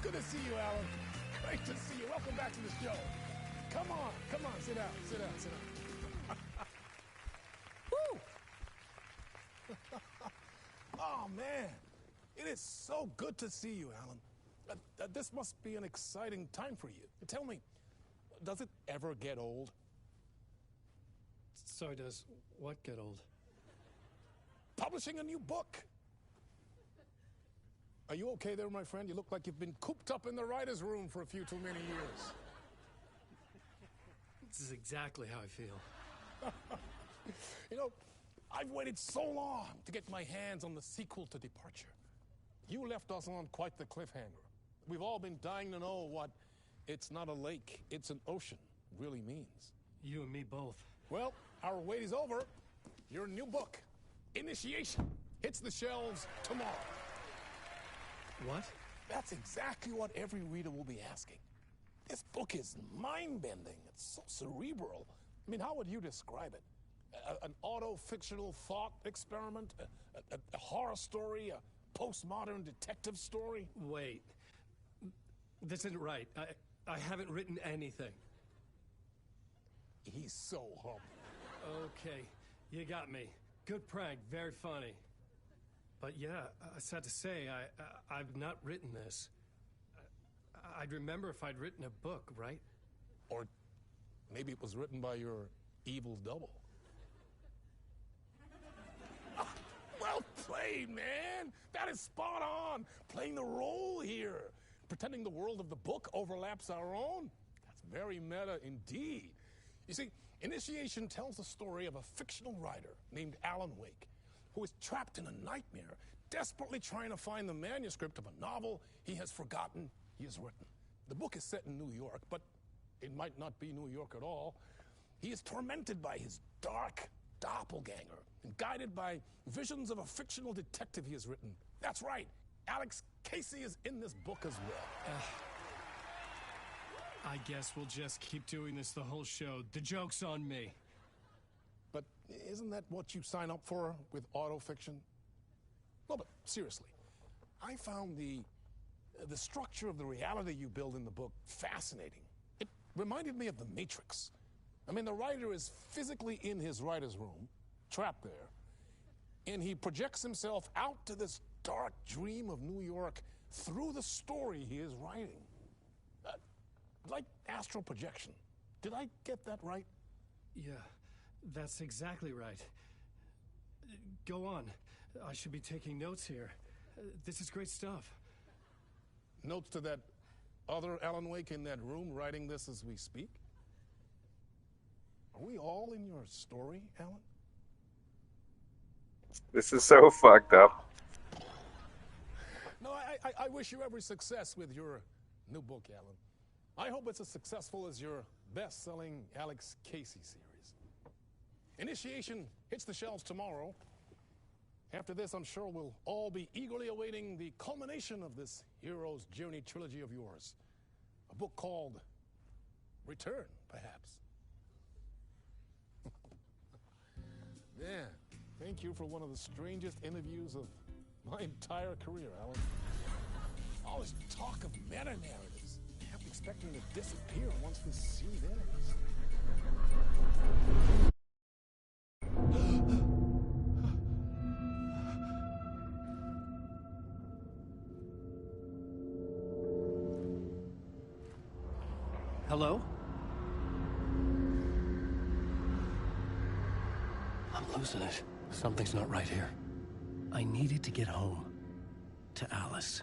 Good to see you, Alan. Great to see you. Welcome back to the show. Come on, sit down, sit down, sit down. Woo! Oh, man. It is so good to see you, Alan. This must be an exciting time for you. Tell me, does it ever get old? Sorry, does what get old? Publishing a new book. Are you okay there, my friend? You look like you've been cooped up in the writer's room for a few too many years. This is exactly how I feel. You know, I've waited so long to get my hands on the sequel to Departure. You left us on quite the cliffhanger. We've all been dying to know what "it's not a lake, it's an ocean" really means. You and me both. Well, our wait is over. Your new book, Initiation, hits the shelves tomorrow. What? That's exactly what every reader will be asking. This book is mind-bending. It's so cerebral. I mean, how would you describe it? An auto-fictional thought experiment? A horror story? A postmodern detective story? Wait. This isn't right. I haven't written anything. He's so humble. Okay, you got me. Good prank, very funny. But yeah, sad to say, I've not written this. I'd remember if I'd written a book, right? Or maybe it was written by your evil double. Well played, man! That is spot on! Playing the role here. Pretending the world of the book overlaps our own. That's very meta indeed. You see, Initiation tells the story of a fictional writer named Alan Wake, who is trapped in a nightmare, desperately trying to find the manuscript of a novel he has forgotten he has written. The book is set in New York, but it might not be New York at all. He is tormented by his dark doppelganger and guided by visions of a fictional detective he has written. That's right, Alex Casey is in this book as well. I guess we'll just keep doing this the whole show. The joke's on me. But isn't that what you sign up for with autofiction? No, but seriously, I found the structure of the reality you build in the book fascinating. It reminded me of The Matrix. I mean, the writer is physically in his writer's room, trapped there, and he projects himself out to this dark dream of New York through the story he is writing. Like astral projection. Did I get that right? Yeah, that's exactly right. Go on. I should be taking notes here. This is great stuff. Notes to that other Alan Wake in that room writing this as we speak? Are we all in your story, Alan? This is so fucked up. No, I wish you every success with your new book, Alan. I hope it's as successful as your best-selling Alex Casey series. Initiation hits the shelves tomorrow. After this, I'm sure we'll all be eagerly awaiting the culmination of this hero's journey trilogy of yours. A book called Return, perhaps. Yeah, thank you for one of the strangest interviews of my entire career, Alan. All this talk of meta-narratives. Having expecting to disappear once this scene ends. Hello? I'm losing it. Something's not right here. I needed to get home. To Alice.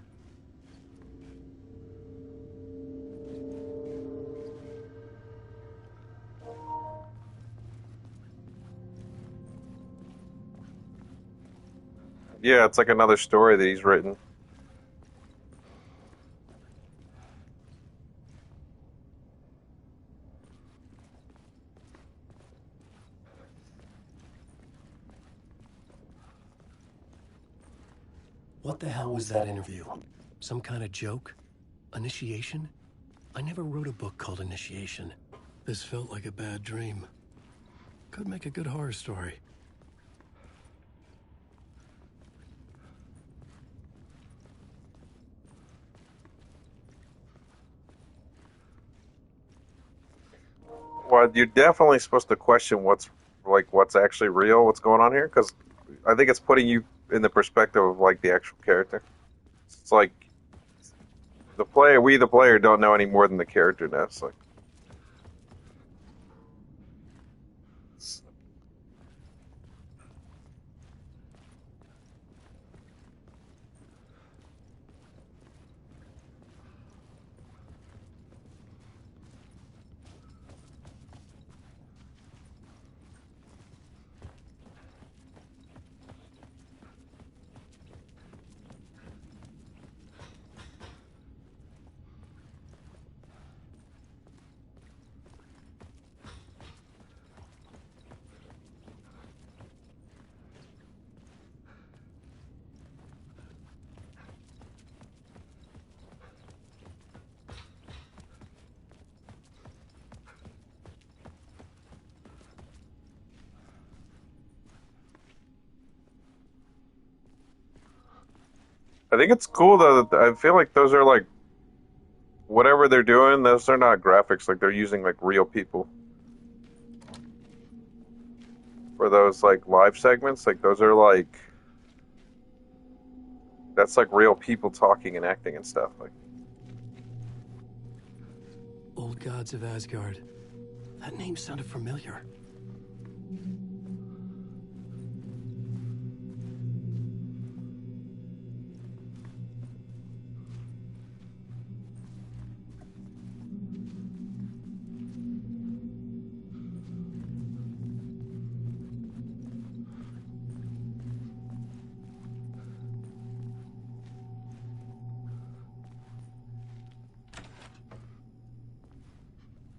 Yeah, it's like another story that he's written. What the hell was that interview? Some kind of joke? Initiation? I never wrote a book called Initiation. This felt like a bad dream. Could make a good horror story. Well, you're definitely supposed to question what's actually real, what's going on here, because I think it's putting you in the perspective of like the actual character. It's like we the player don't know any more than the character knows. Like, I think it's cool though that I feel like those are like whatever they're doing. Those are not graphics. Like they're using like real people for those like live segments. Like those are like that's like real people talking and acting and stuff. Like Old Gods of Asgard. That name sounded familiar.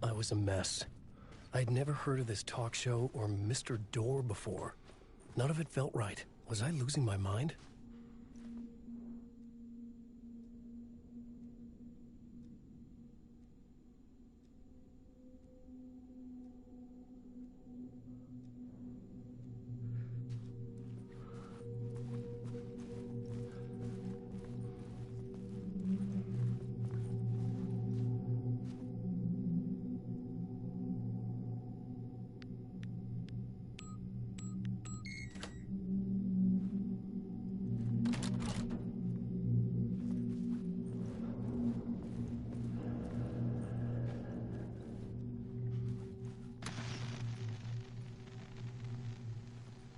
I was a mess. I'd never heard of this talk show or Mr. Door before. None of it felt right. Was I losing my mind?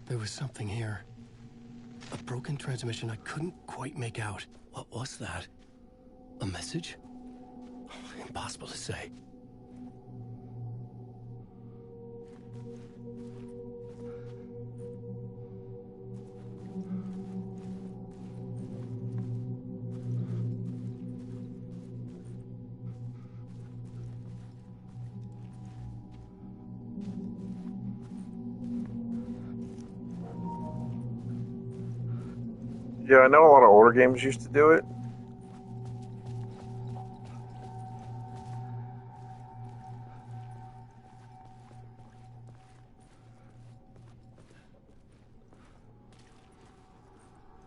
There was something here. A broken transmission I couldn't quite make out. What was that? A message? Impossible to say. yeah, I know a lot of older games used to do it.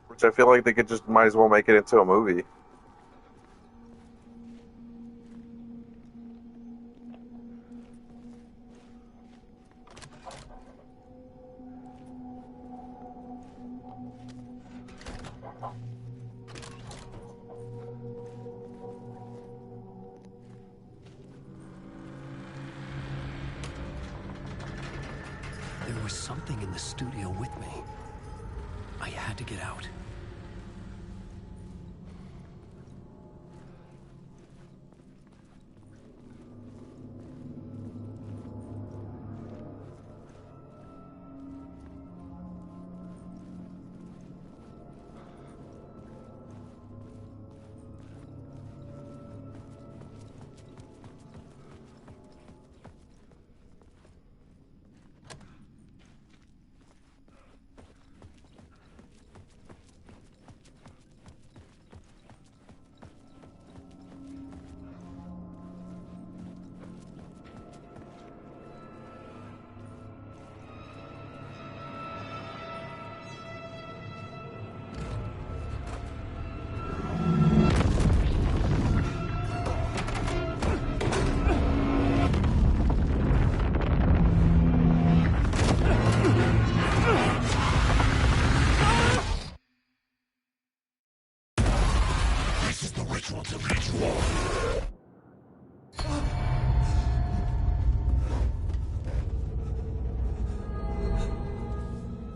Which I feel like they could just might as well make it into a movie. There was something in the studio with me. I had to get out.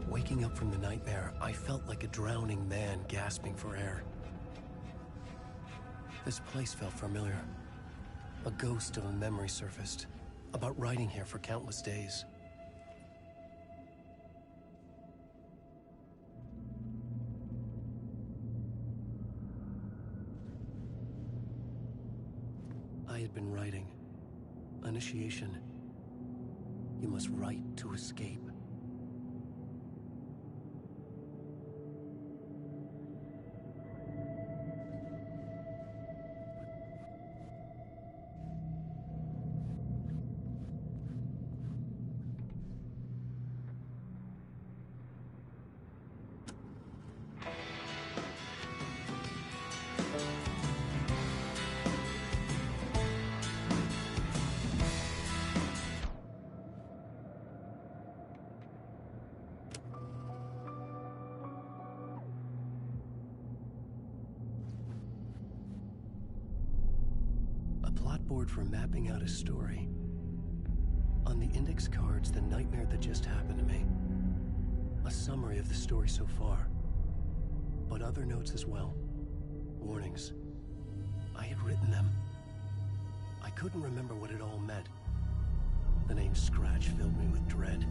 Waking up from the nightmare, I felt like a drowning man gasping for air. This place felt familiar. A ghost of a memory surfaced, about riding here for countless days. I had been writing. Initiation. You must write to escape. Board for mapping out a story. On the index cards, the nightmare that just happened to me. A summary of the story so far. But other notes as well. Warnings. I had written them. I couldn't remember what it all meant. The name Scratch filled me with dread.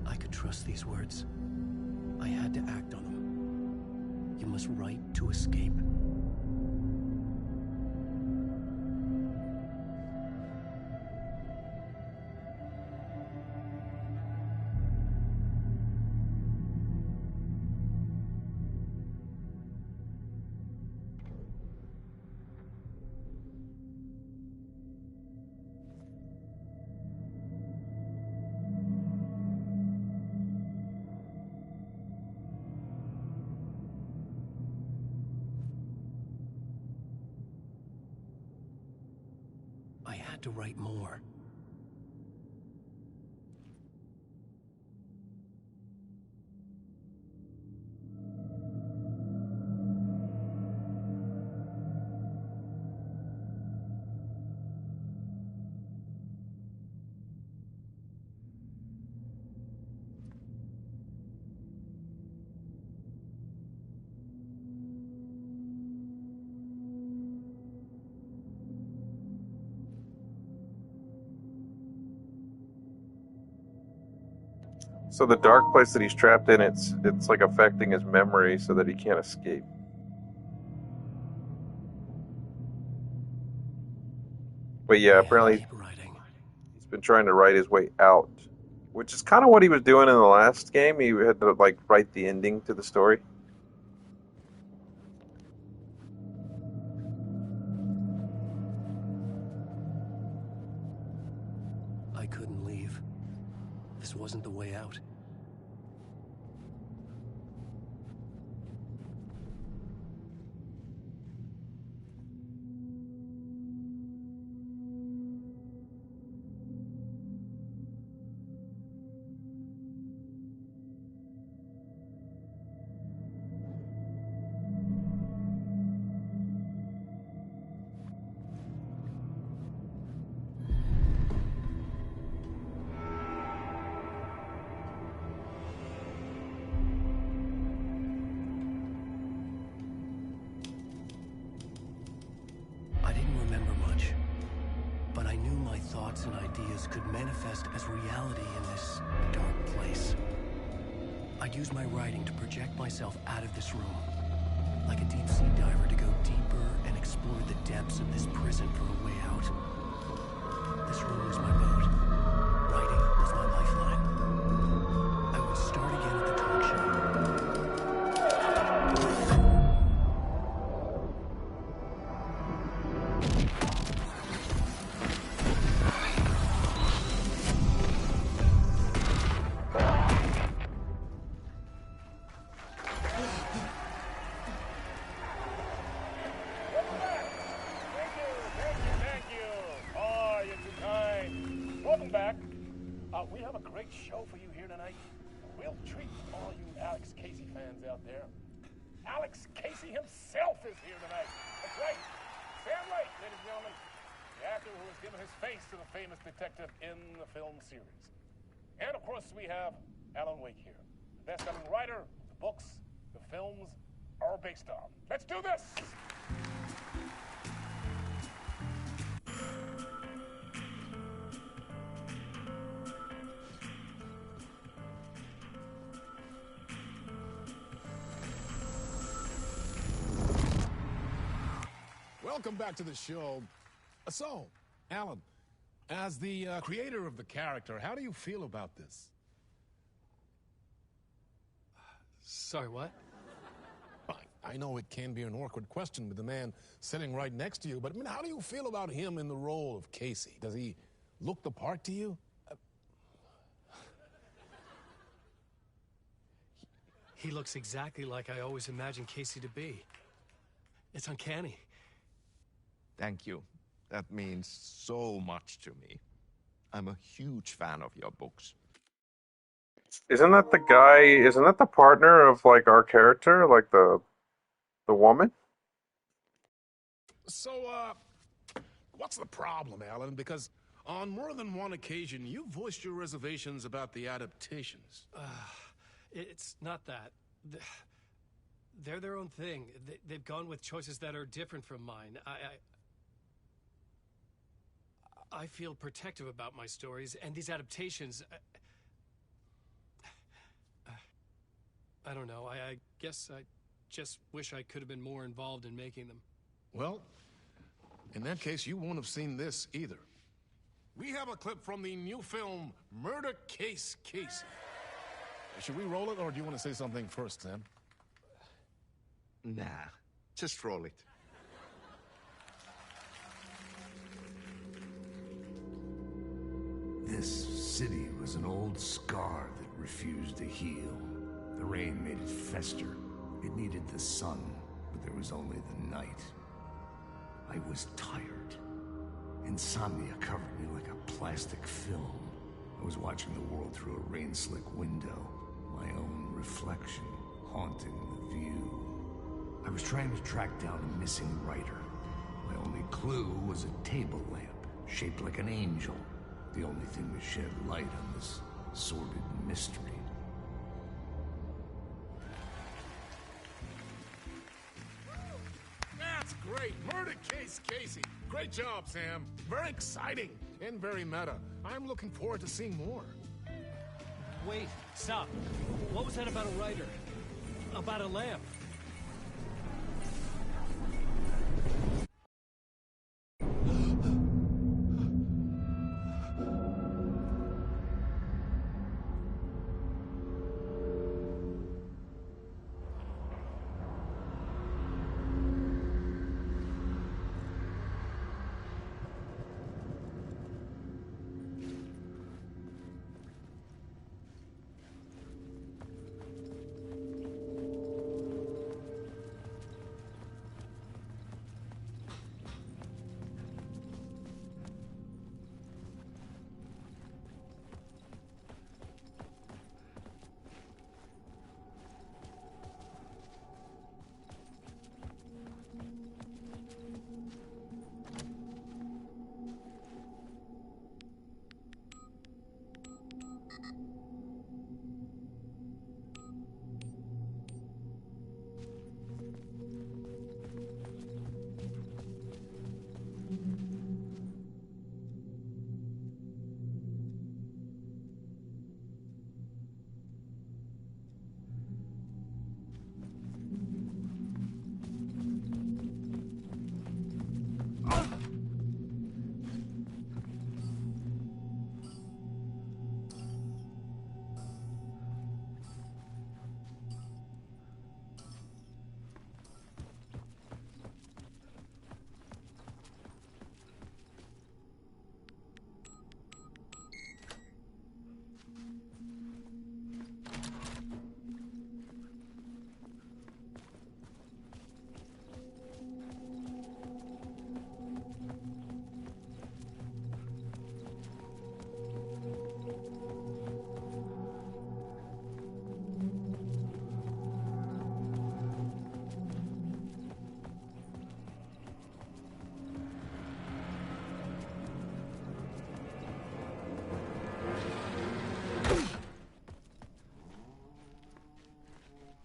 I could trust these words. I had to act on them. You must write to escape. I had to write more. So the dark place that he's trapped in, it's like affecting his memory so that he can't escape. But yeah, apparently he's been trying to write his way out, which is kind of what he was doing in the last game. He had to like write the ending to the story. I couldn't leave. This wasn't the way out. dreams could manifest as reality in this dark place. I'd use my writing to project myself out of this room, like a deep-sea diver to go deeper and explore the depths of this prison for a way out. This room was my boat. Writing was my lifeline. I would start again at the talk show. We have a great show for you here tonight. A real treat for all you Alex Casey fans out there. Alex Casey himself is here tonight. That's right. Sam Lake, ladies and gentlemen. The actor who has given his face to the famous detective in the film series. And of course, we have Alan Wake here. The best-selling writer the books the films are based on. Let's do this! Welcome back to the show. So, Alan, as the creator of the character, how do you feel about this? Sorry, what? I know it can be an awkward question with the man sitting right next to you, but I mean, how do you feel about him in the role of Casey? Does he look the part to you? He looks exactly like I always imagined Casey to be. It's uncanny. Thank you. That means so much to me. I'm a huge fan of your books. Isn't that the guy? Isn't that the partner of like our character, like the woman? So, what's the problem, Alan? Because on more than one occasion, you voiced your reservations about the adaptations. It's not that. They're their own thing. They've gone with choices that are different from mine. I feel protective about my stories, and these adaptations... I don't know. I guess I just wish I could have been more involved in making them. Well, in that case, you won't have seen this either. We have a clip from the new film, Murder Case Casey. Should we roll it, or do you want to say something first, Sam? Nah, just roll it. This city was an old scar that refused to heal. The rain made it fester. It needed the sun, but there was only the night. I was tired. Insomnia covered me like a plastic film. I was watching the world through a rain-slick window, my own reflection haunting the view. I was trying to track down a missing writer. My only clue was a table lamp, shaped like an angel. The only thing that shed light on this sordid mystery. That's great! Murder Case Casey! Great job, Sam. Very exciting and very meta. I'm looking forward to seeing more. Wait, stop. What was that about a writer? About a lamp?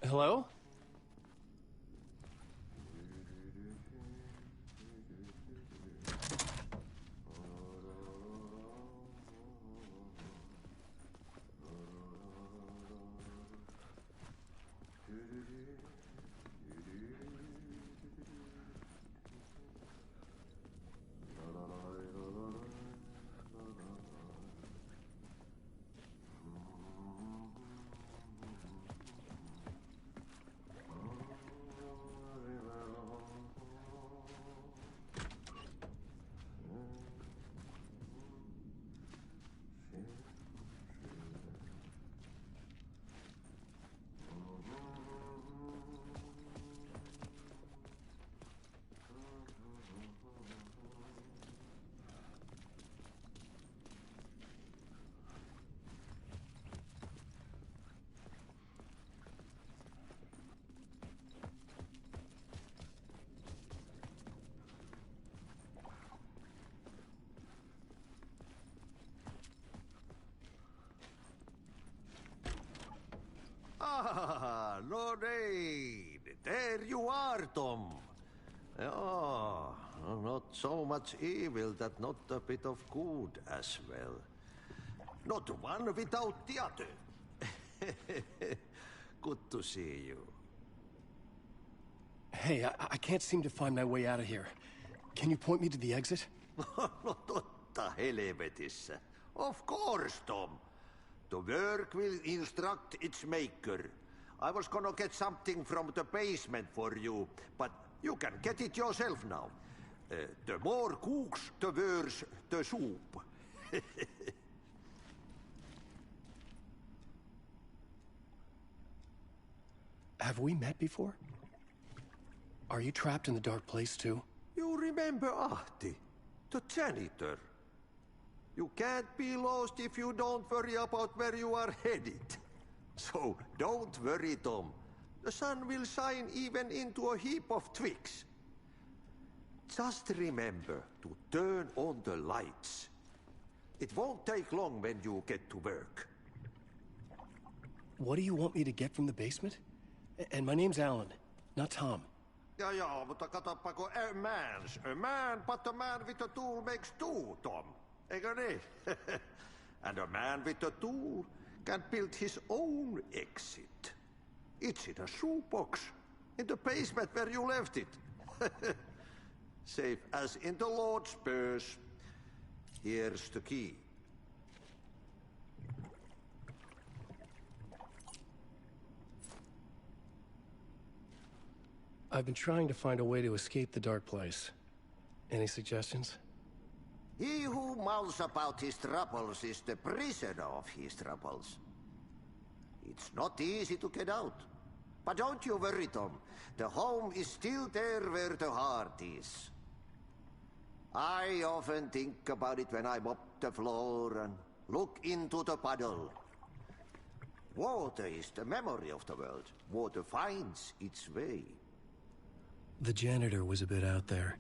Hello? Ah, Lorraine! There you are, Tom. Oh, not so much evil that not a bit of good as well. Not one without the other. Good to see you. Hey, I can't seem to find my way out of here. Can you point me to the exit? No totta helvetissä. Of course, Tom. The work will instruct its maker. I was gonna get something from the basement for you, but you can get it yourself now. The more cooks, the worse the soup. Have we met before? Are you trapped in the dark place too? You remember Ahti, the janitor. You can't be lost if you don't worry about where you are headed. So don't worry, Tom. The sun will shine even into a heap of twigs. Just remember to turn on the lights. It won't take long when you get to work. What do you want me to get from the basement? And my name's Alan, not Tom. Ja, mutta katsoppa, a man, but a man with a tool makes two, Tom. Eikö niin? And a man with a tool can build his own exit. It's in a shoebox, in the basement where you left it. Safe as in the Lord's purse. Here's the key. I've been trying to find a way to escape the dark place. Any suggestions? He who mouths about his troubles is the prisoner of his troubles. It's not easy to get out. But don't you worry, Tom. The home is still there where the heart is. I often think about it when I mop the floor and look into the puddle. Water is the memory of the world. Water finds its way. The janitor was a bit out there,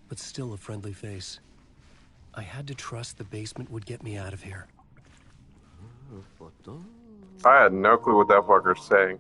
but still a friendly face. I had to trust the basement would get me out of here. I had no clue what that fucker's saying.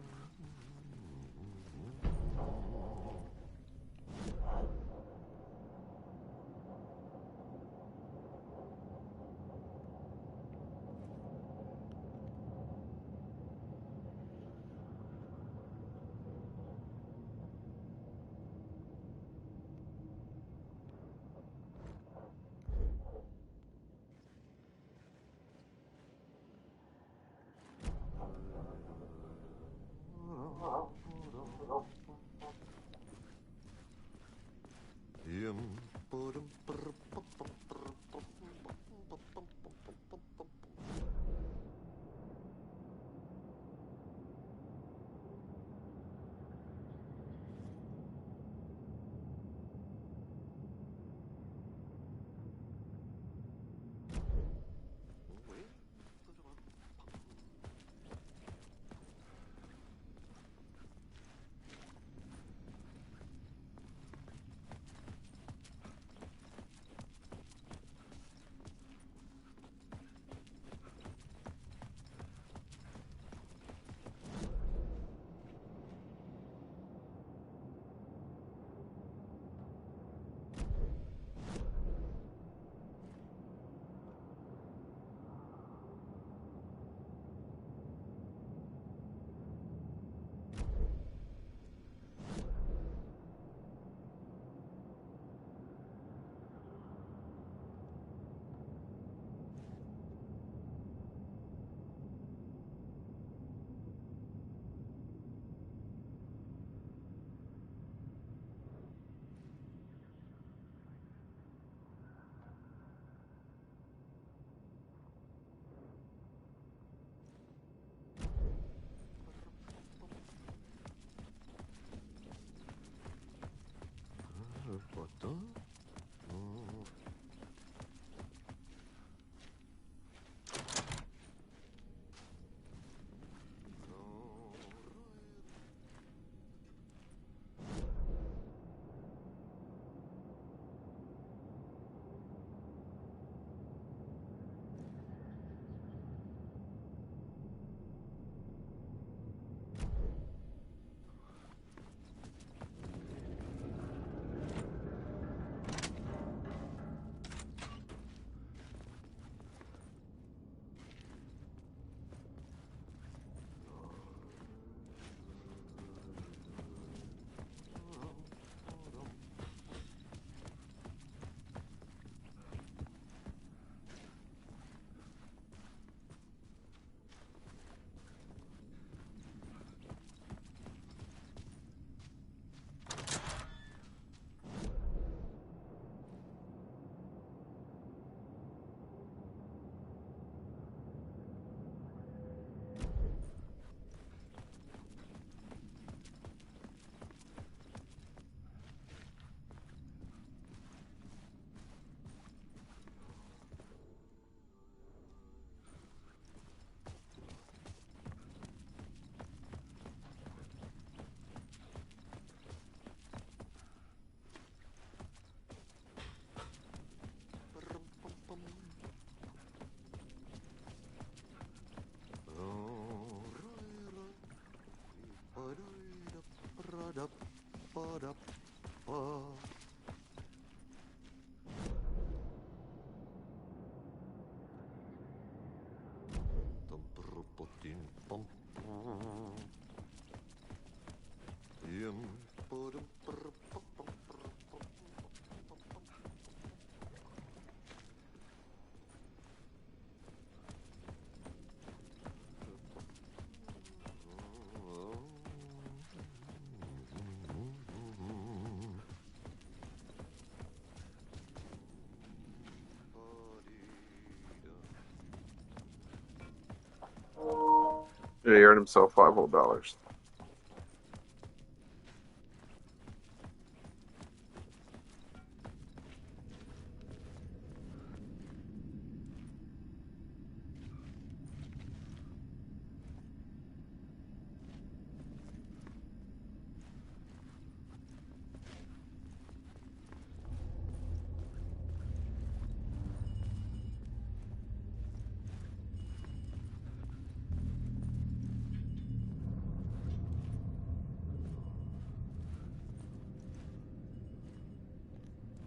Yeah, he earned himself $5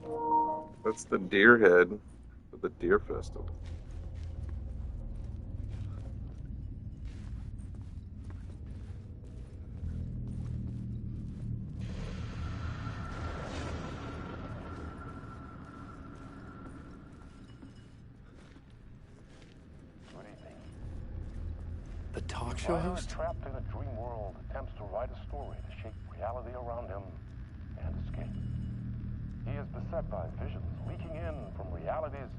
whole. That's the deer head for the deer festival. The talk show Ryder, host? trapped in a dream world, attempts to write a story to shape reality around him and escape. He is beset by visions leaking in from realities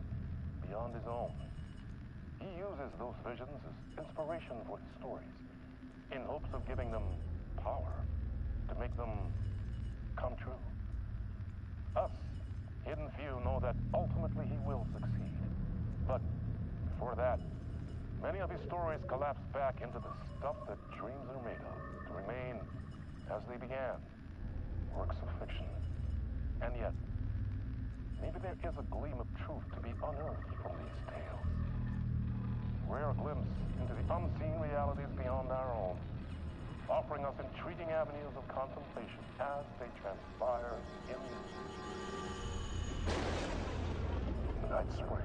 beyond his own. He uses those visions as inspiration for his stories, in hopes of giving them power, to make them come true. Us, hidden few, know that ultimately he will succeed. But before that, many of his stories collapse back into the stuff that dreams are made of, to remain as they began, works of fiction. And yet, maybe there is a gleam of truth to be unearthed from these tales. Rare glimpse into the unseen realities beyond our own, offering us intriguing avenues of contemplation as they transpire in Night Springs.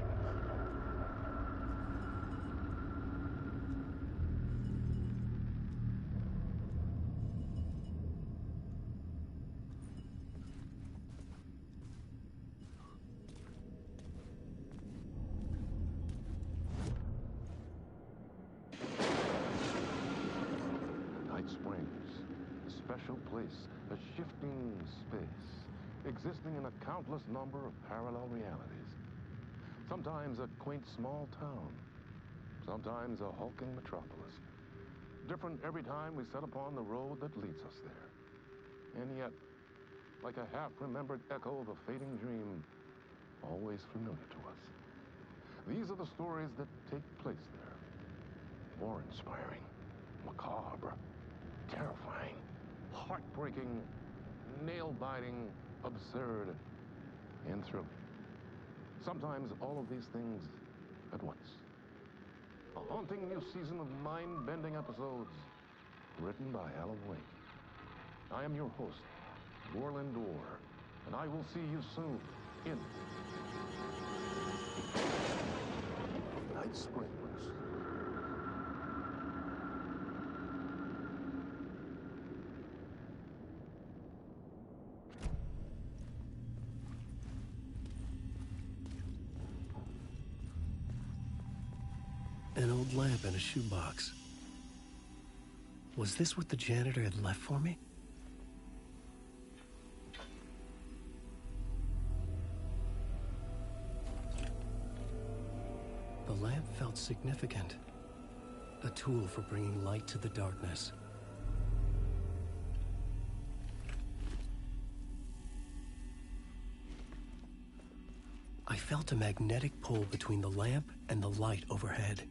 Night Springs, a special place, a shifting space, existing in a countless number of parallel realities. Sometimes a quaint small town, sometimes a hulking metropolis. Different every time we set upon the road that leads us there. And yet, like a half-remembered echo of a fading dream, always familiar to us. These are the stories that take place there. Awe-inspiring, macabre, terrifying, heartbreaking, nail-biting, absurd, and thrilling. Sometimes all of these things at once. A haunting new season of mind-bending episodes written by Alan Wake. I am your host, Warland Orr, and I will see you soon in Night Springs. An old lamp in a shoebox. Was this what the janitor had left for me? The lamp felt significant. A tool for bringing light to the darkness. I felt a magnetic pull between the lamp and the light overhead.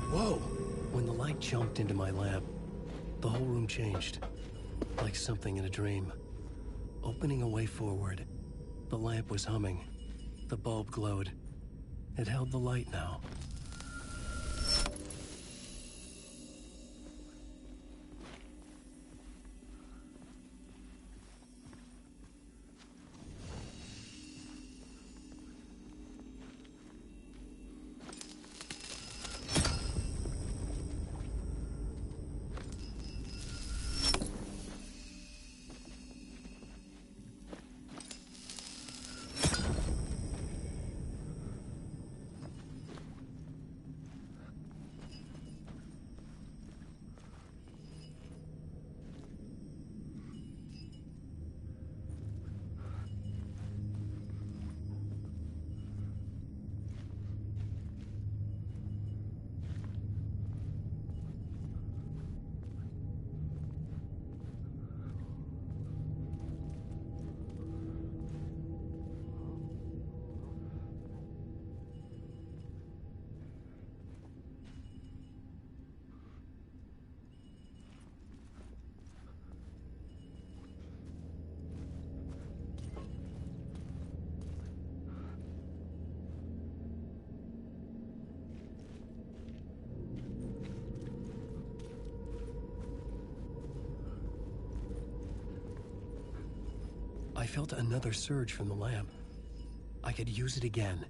Whoa! When the light jumped into my lamp, the whole room changed, like something in a dream. Opening a way forward, the lamp was humming. The bulb glowed. It held the light now. I felt another surge from the lamp. I could use it again.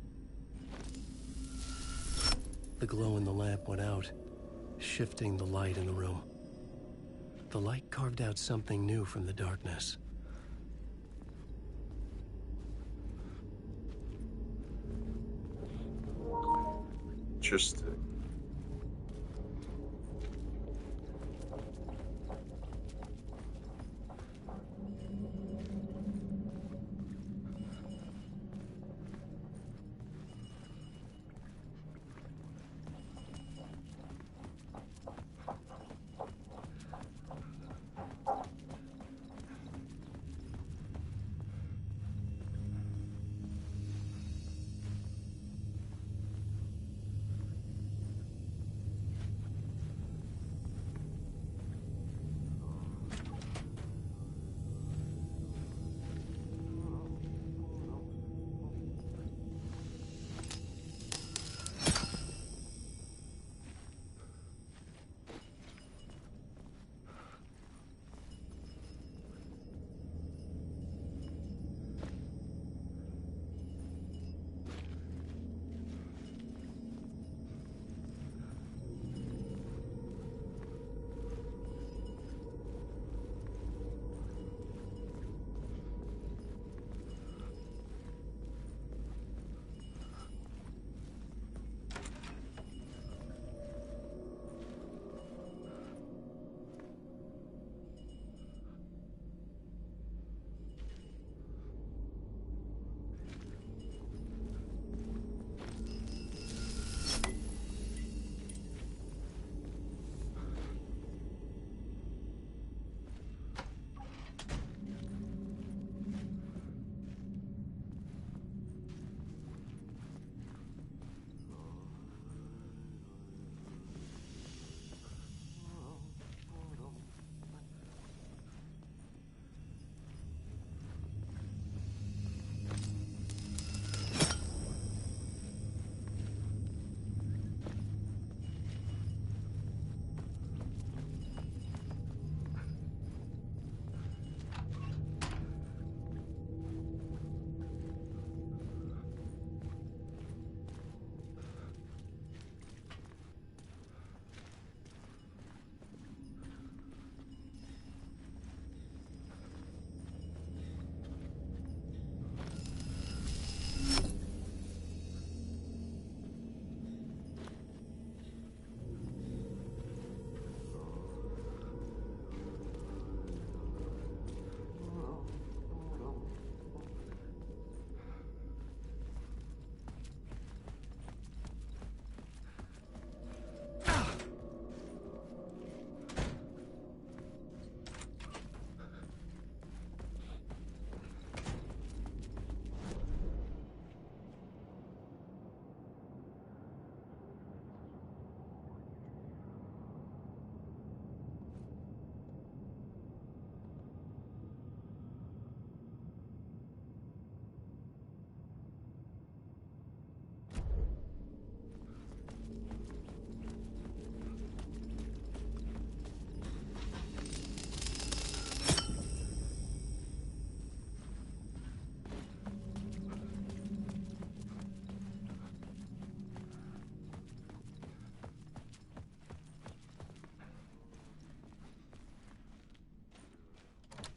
The glow in the lamp went out, shifting the light in the room. The light carved out something new from the darkness. Interesting.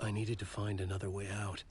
I needed to find another way out.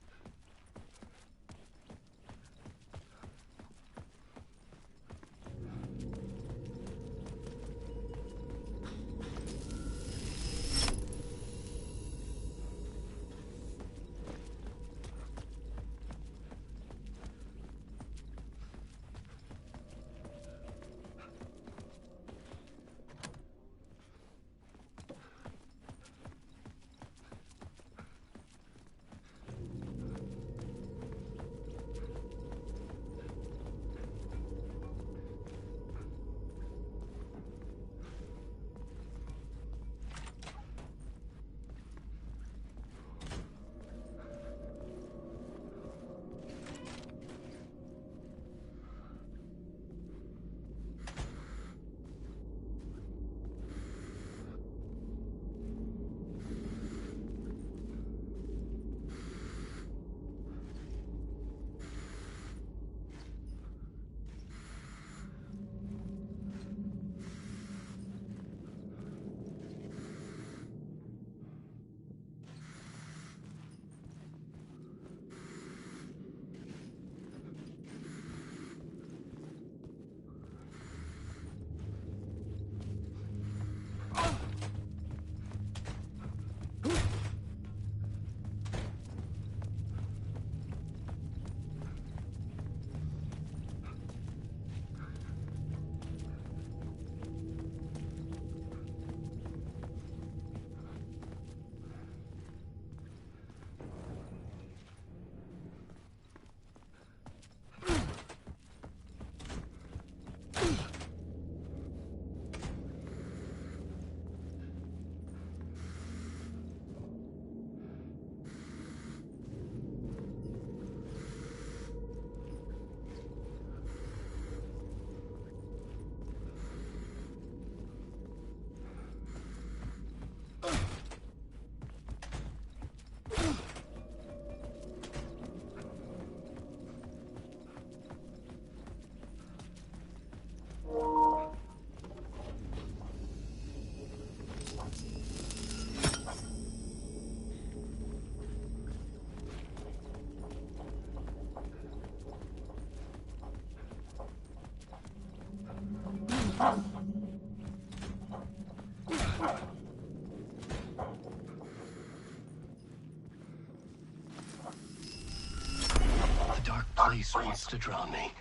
place wants to drown me.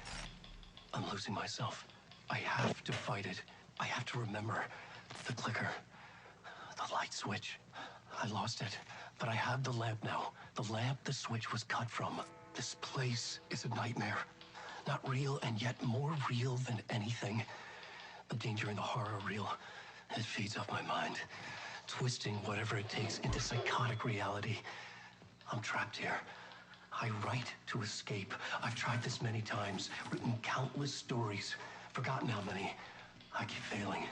I'm losing myself. I have to fight it. I have to remember the clicker, the light switch. I lost it, but I have the lamp now. The lamp the switch was cut from. This place is a nightmare. Not real, and yet more real than anything. The danger in the horror reel. It feeds off my mind, twisting whatever it takes into psychotic reality. I'm trapped here. I write to escape. I've tried this many times, written countless stories, forgotten how many. I keep failing,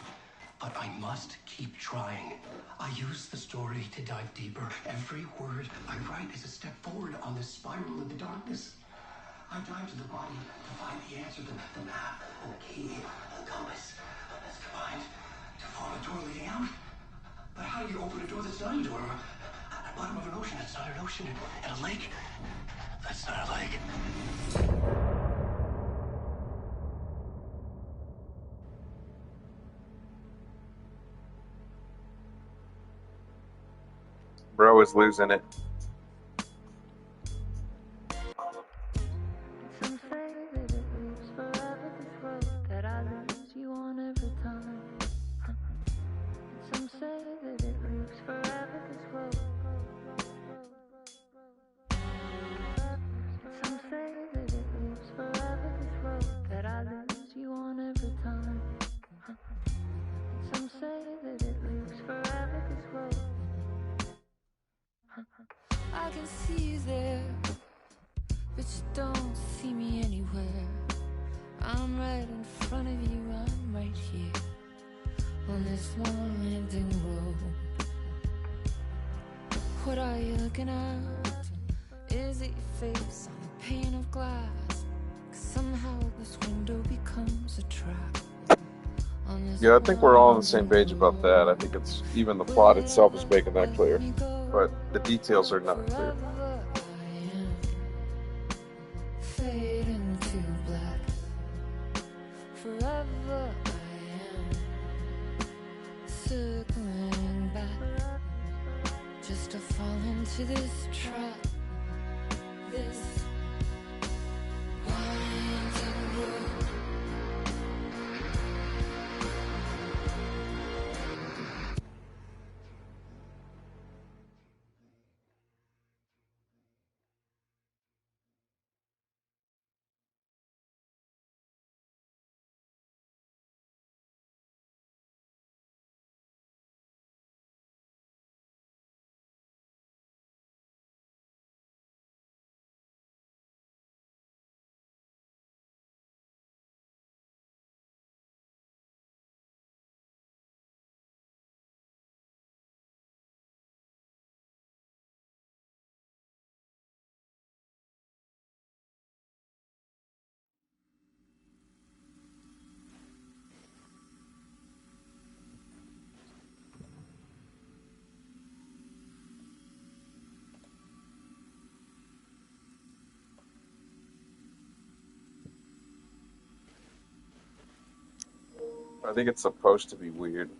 but I must keep trying. I use the story to dive deeper. Every word I write is a step forward on this spiral in the darkness. I dive to the body to find the answer, the map, the key, the compass. That's combined to form a door leading out. But how do you open a door that's not a door? At the bottom of an ocean, that's not an ocean. And a lake, that's not a lake. Bro is losing it. Some say that it lives forever, this road that I lose you on every time. Some say that it lives forever, this road. Some say that it lives forever, this road that I lose you on every time. Some say that it lives forever, this road. I can see you there, but you don't see me anywhere. I'm right in front of you, I'm right here on this long winding road. What are you looking at? Is it your face on a pane of glass? 'Cause somehow this window becomes a trap. Yeah, I think we're all on the same page about that. I think it's even the plot itself is making that clear, but the details are not clear. Fade into black. Forever I am circling back, just to fall into this trap. This winding road. I think it's supposed to be weird.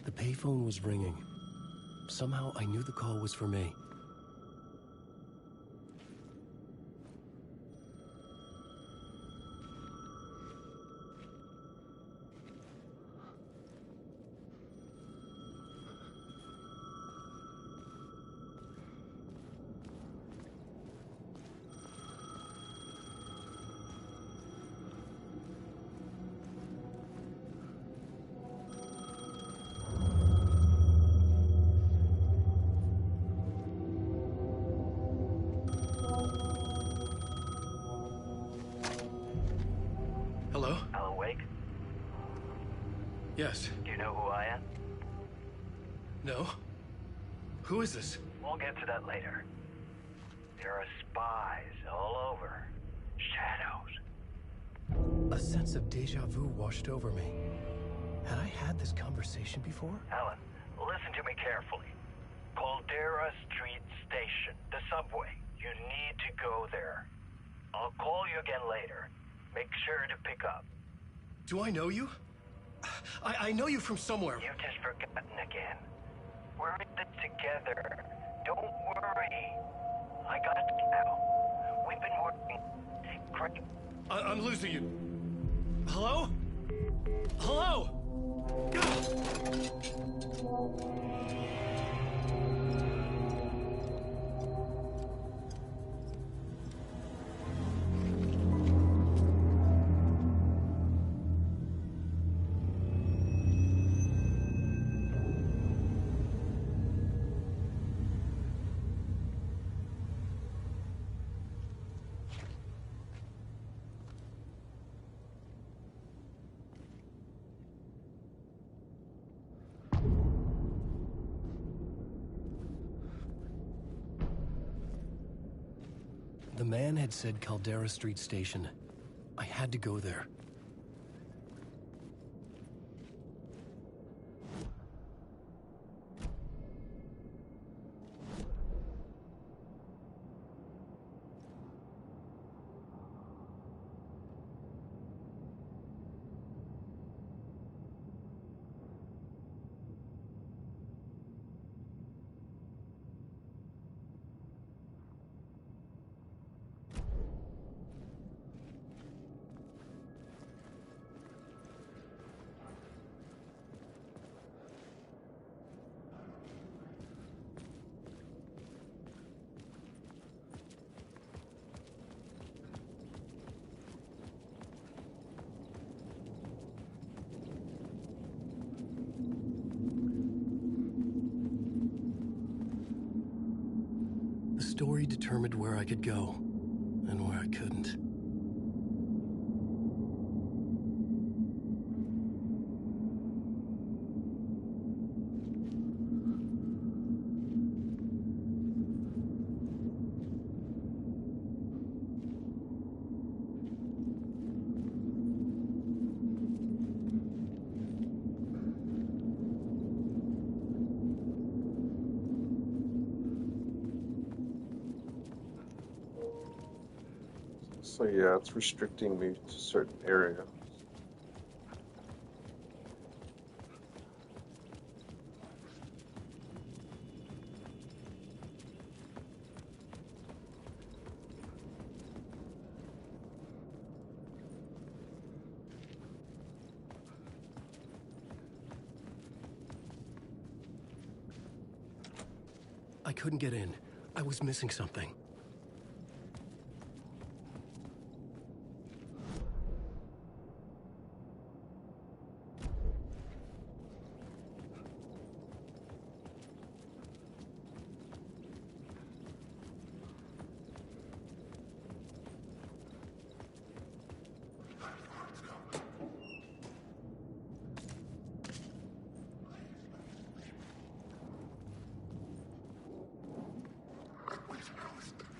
The payphone was ringing. Somehow I knew the call was for me. Hello? Alan Wake? Yes. Do you know who I am? No? Who is this? We'll get to that later. There are spies all over. Shadows. A sense of deja vu washed over me. Had I had this conversation before? Alan, listen to me carefully. Caldera Street Station, the subway. You need to go there. I'll call you again later. Make sure to pick up. Do I know you? I know you from somewhere. You've just forgotten again. We're in this together. Don't worry. I got you now. We've been working great. I'm losing you. Hello? Hello? The man had said Caldera Street Station. I had to go there. The story determined where I could go, and where I couldn't. So yeah, it's restricting me to certain areas. I couldn't get in. I was missing something.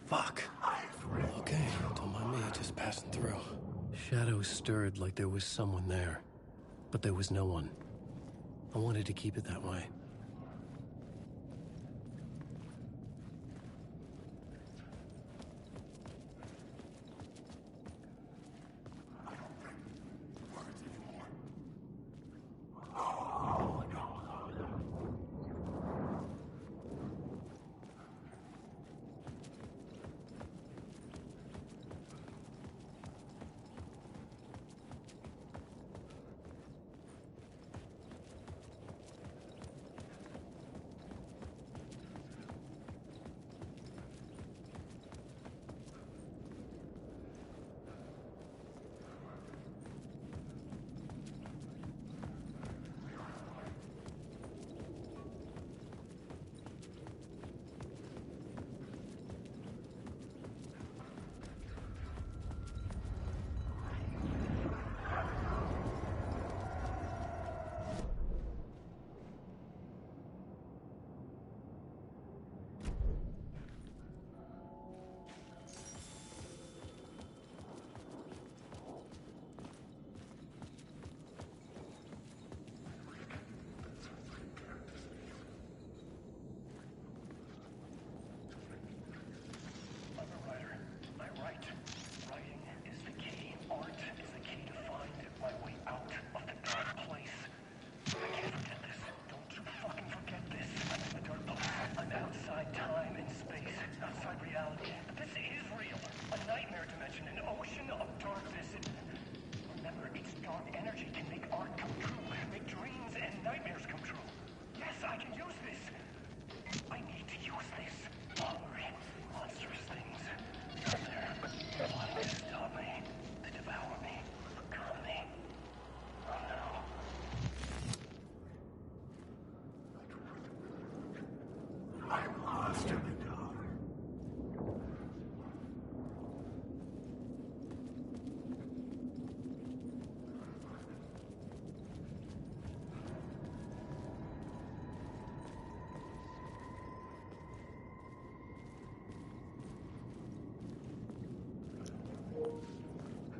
Fuck. Okay, don't mind me, just passing through. Shadows stirred like there was someone there, but there was no one. I wanted to keep it that way.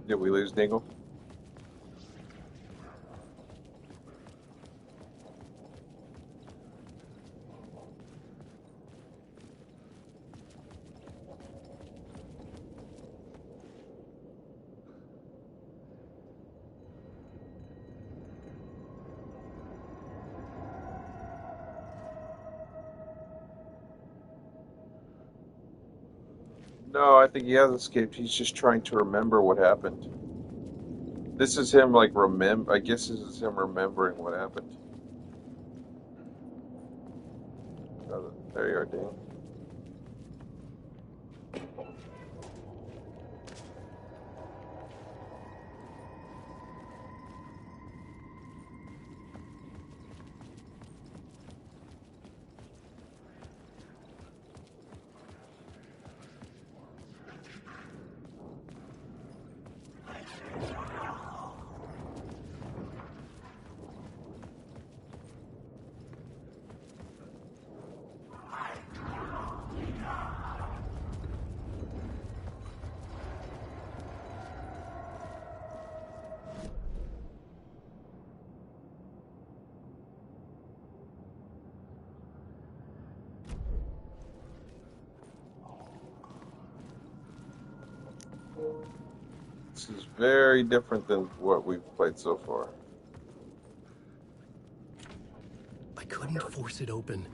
Did we lose Dingle? No, I think he has escaped. He's just trying to remember what happened. This is him, like, I guess this is him remembering what happened. Oh, there you are, Dan. This is very different than what we've played so far. I couldn't force it open.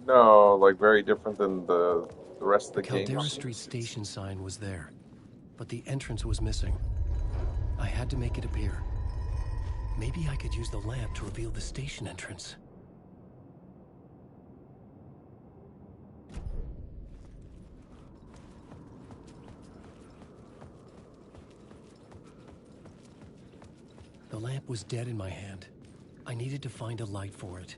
No, like very different than the rest of the game. Caldera Street station sign was there, but the entrance was missing. I had to make it appear. Maybe I could use the lamp to reveal the station entrance. The lamp was dead in my hand. I needed to find a light for it.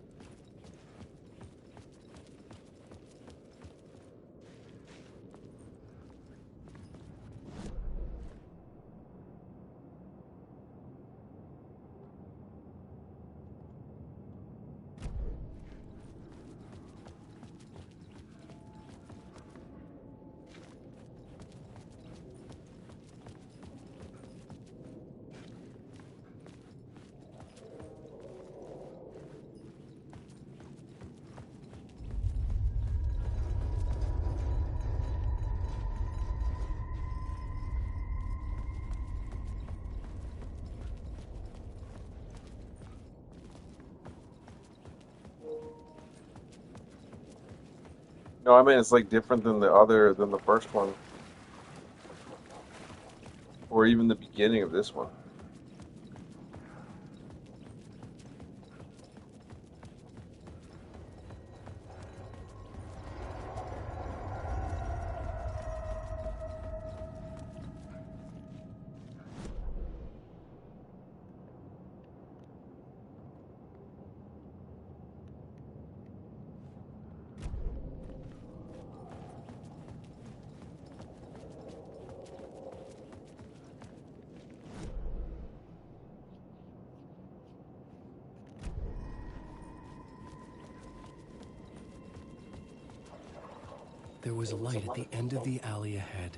No, I mean it's like different than the first one, or even the beginning of this one. There was a light at the end of the alley ahead.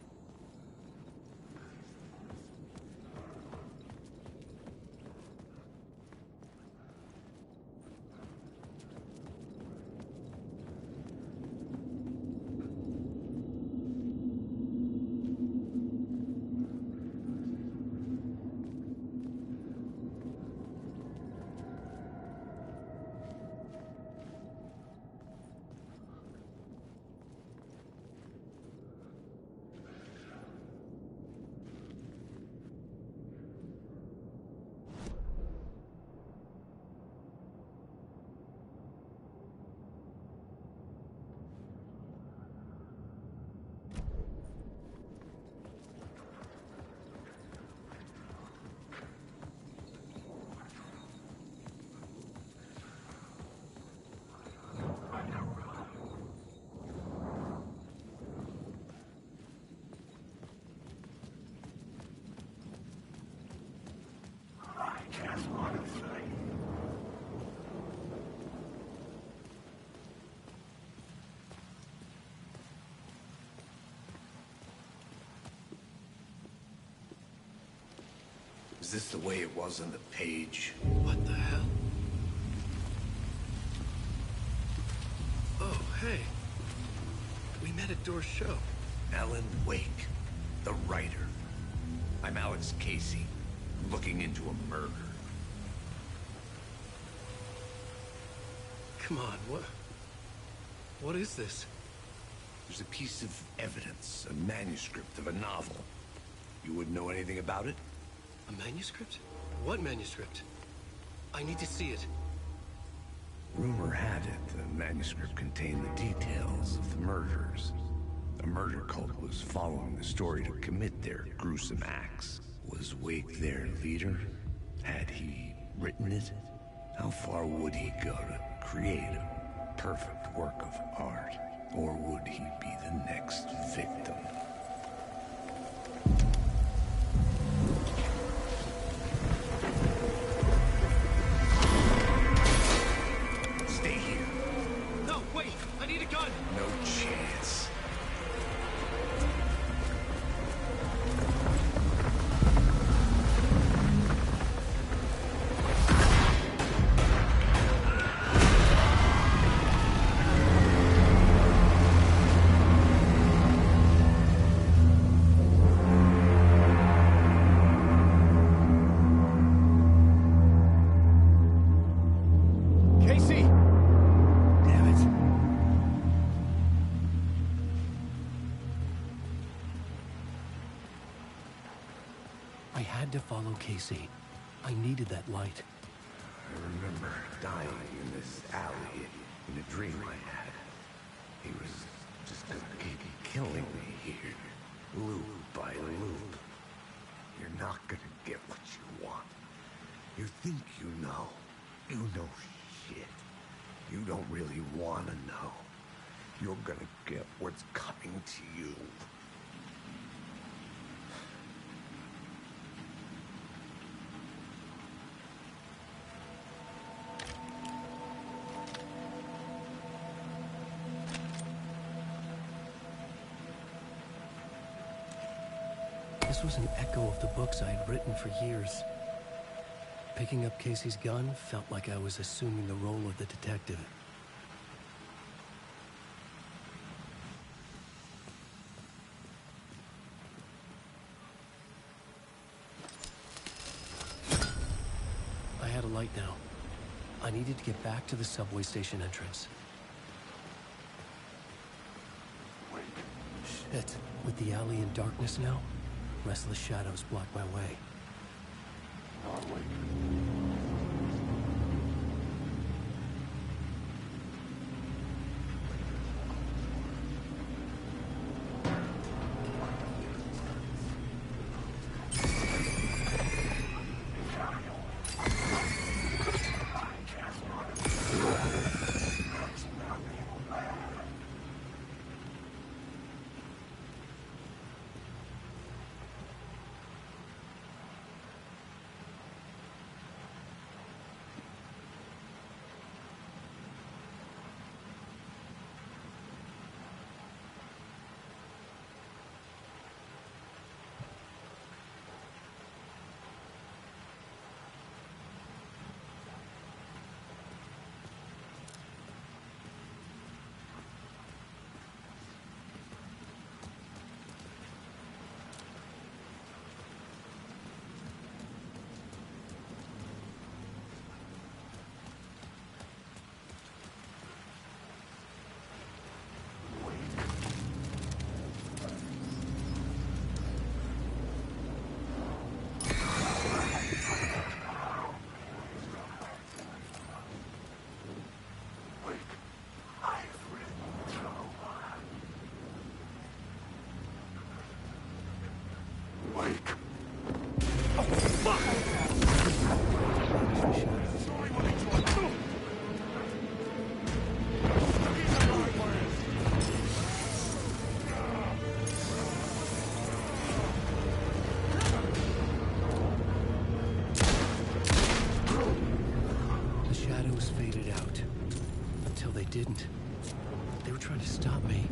Is this the way it was on the page? What the hell? Oh, hey. We met at Door's show. Alan Wake, the writer. I'm Alex Casey, looking into a murder. Come on, what is this? There's a piece of evidence, a manuscript of a novel. You wouldn't know anything about it? A manuscript? What manuscript? I need to see it. Rumor had it the manuscript contained the details of the murders. A murder cult was following the story to commit their gruesome acts. Was Wake their leader? Had he written it? How far would he go to create a perfect work of art? Or would he be the next victim? Stay here. No, wait! I need a gun! No chance. Casey! Damn it. I had to follow Casey. I needed that light. I remember dying in this alley in a dream I had. He was just gonna keep killing me here, loop by loop. You're not gonna get what you want. You think you know. You know shit. You don't really want to know. You're gonna get what's coming to you. This was an echo of the books I had written for years. Picking up Casey's gun felt like I was assuming the role of the detective. I had a light now. I needed to get back to the subway station entrance. Shit. With the alley in darkness now, restless shadows block my way. Didn't. They were trying to stop me.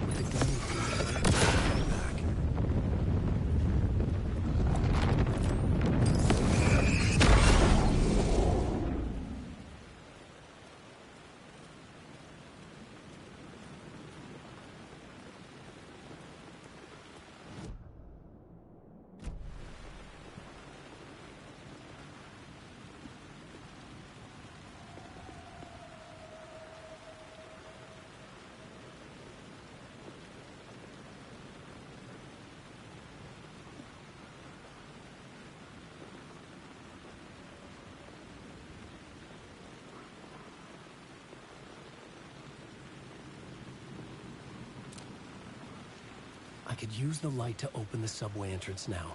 With a gun back. could use the light to open the subway entrance now.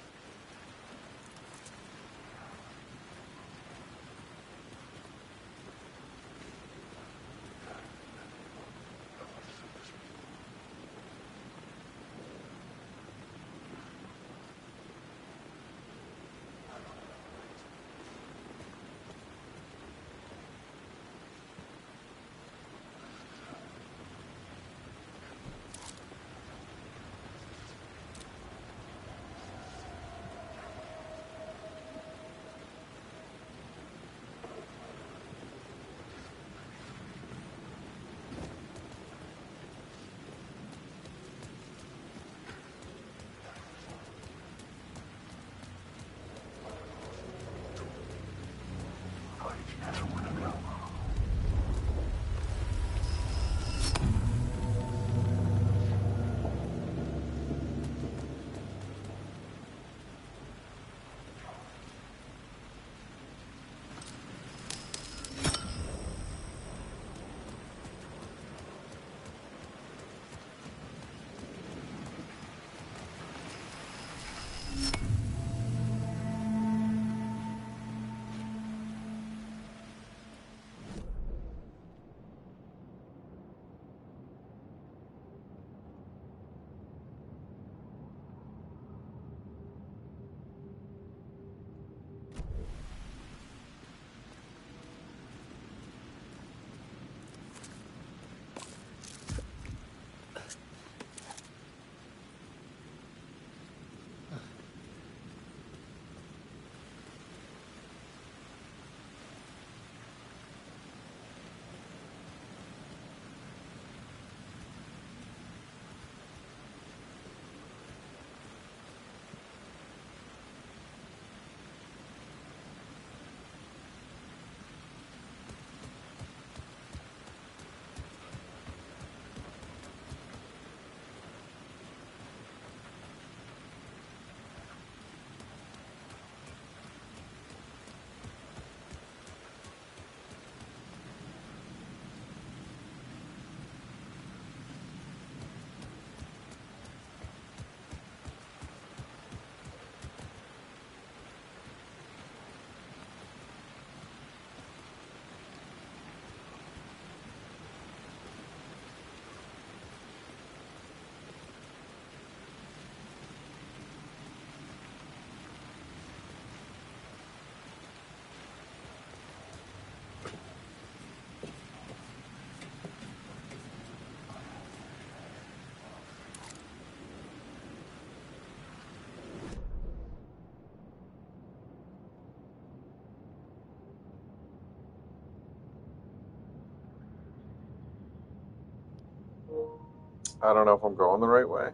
I don't know if I'm going the right way.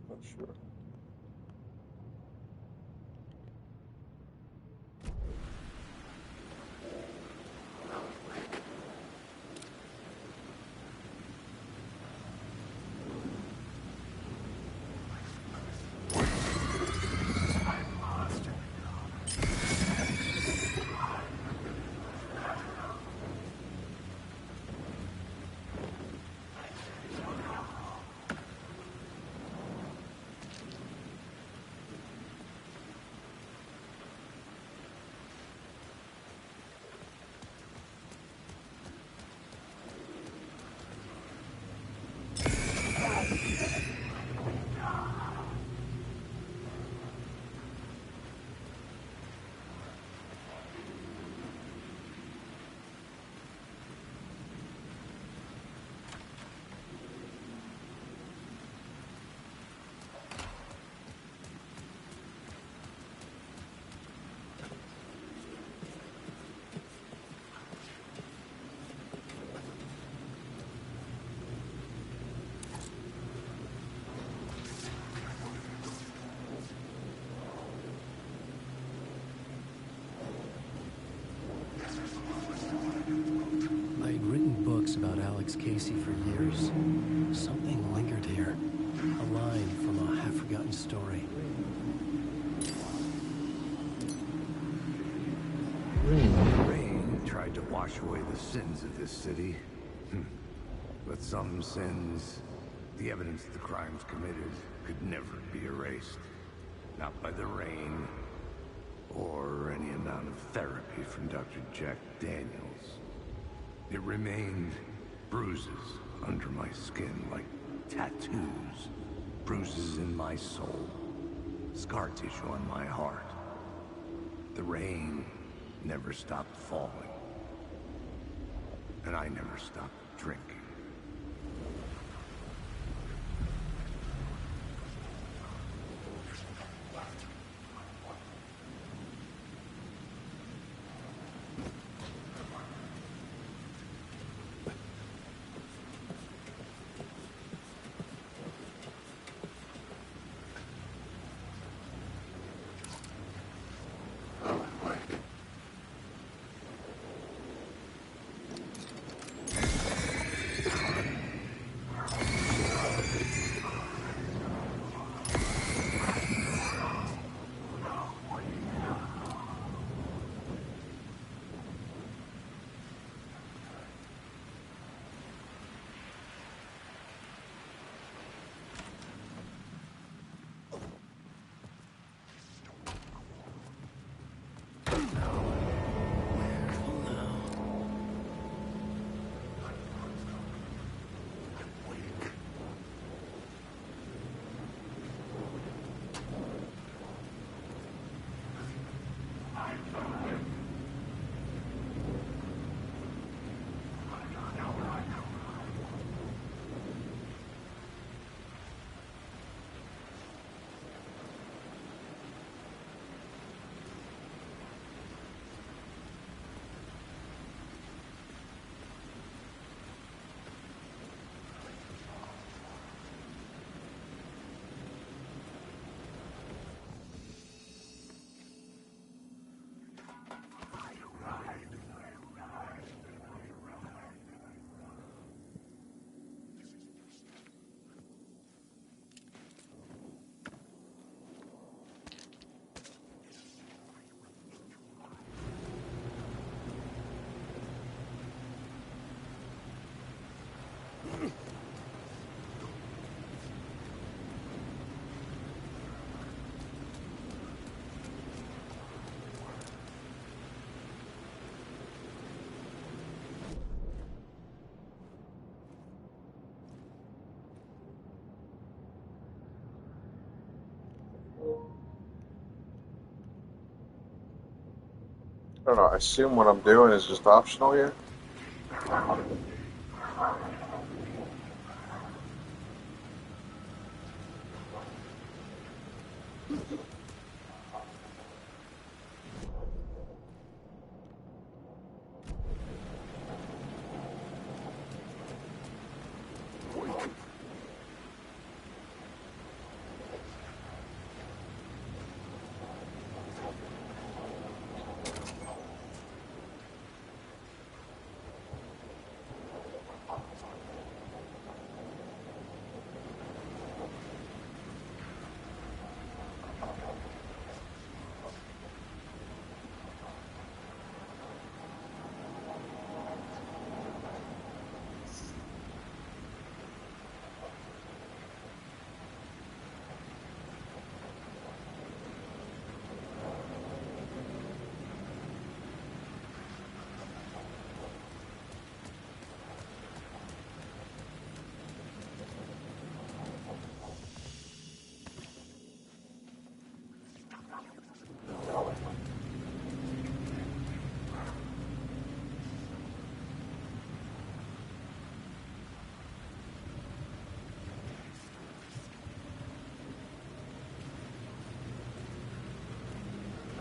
Not sure. About Alex Casey for years. Something lingered here. A line from a half-forgotten story. Rain tried to wash away the sins of this city. But some sins, the evidence of the crimes committed, could never be erased. Not by the rain, or any amount of therapy from Dr. Jack Daniels. It remained bruises under my skin, like tattoos. Bruises in my soul. Scar tissue on my heart. The rain never stopped falling. And I never stopped drinking. I don't know, I assume what I'm doing is just optional here.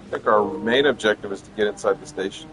I think our main objective is to get inside the station.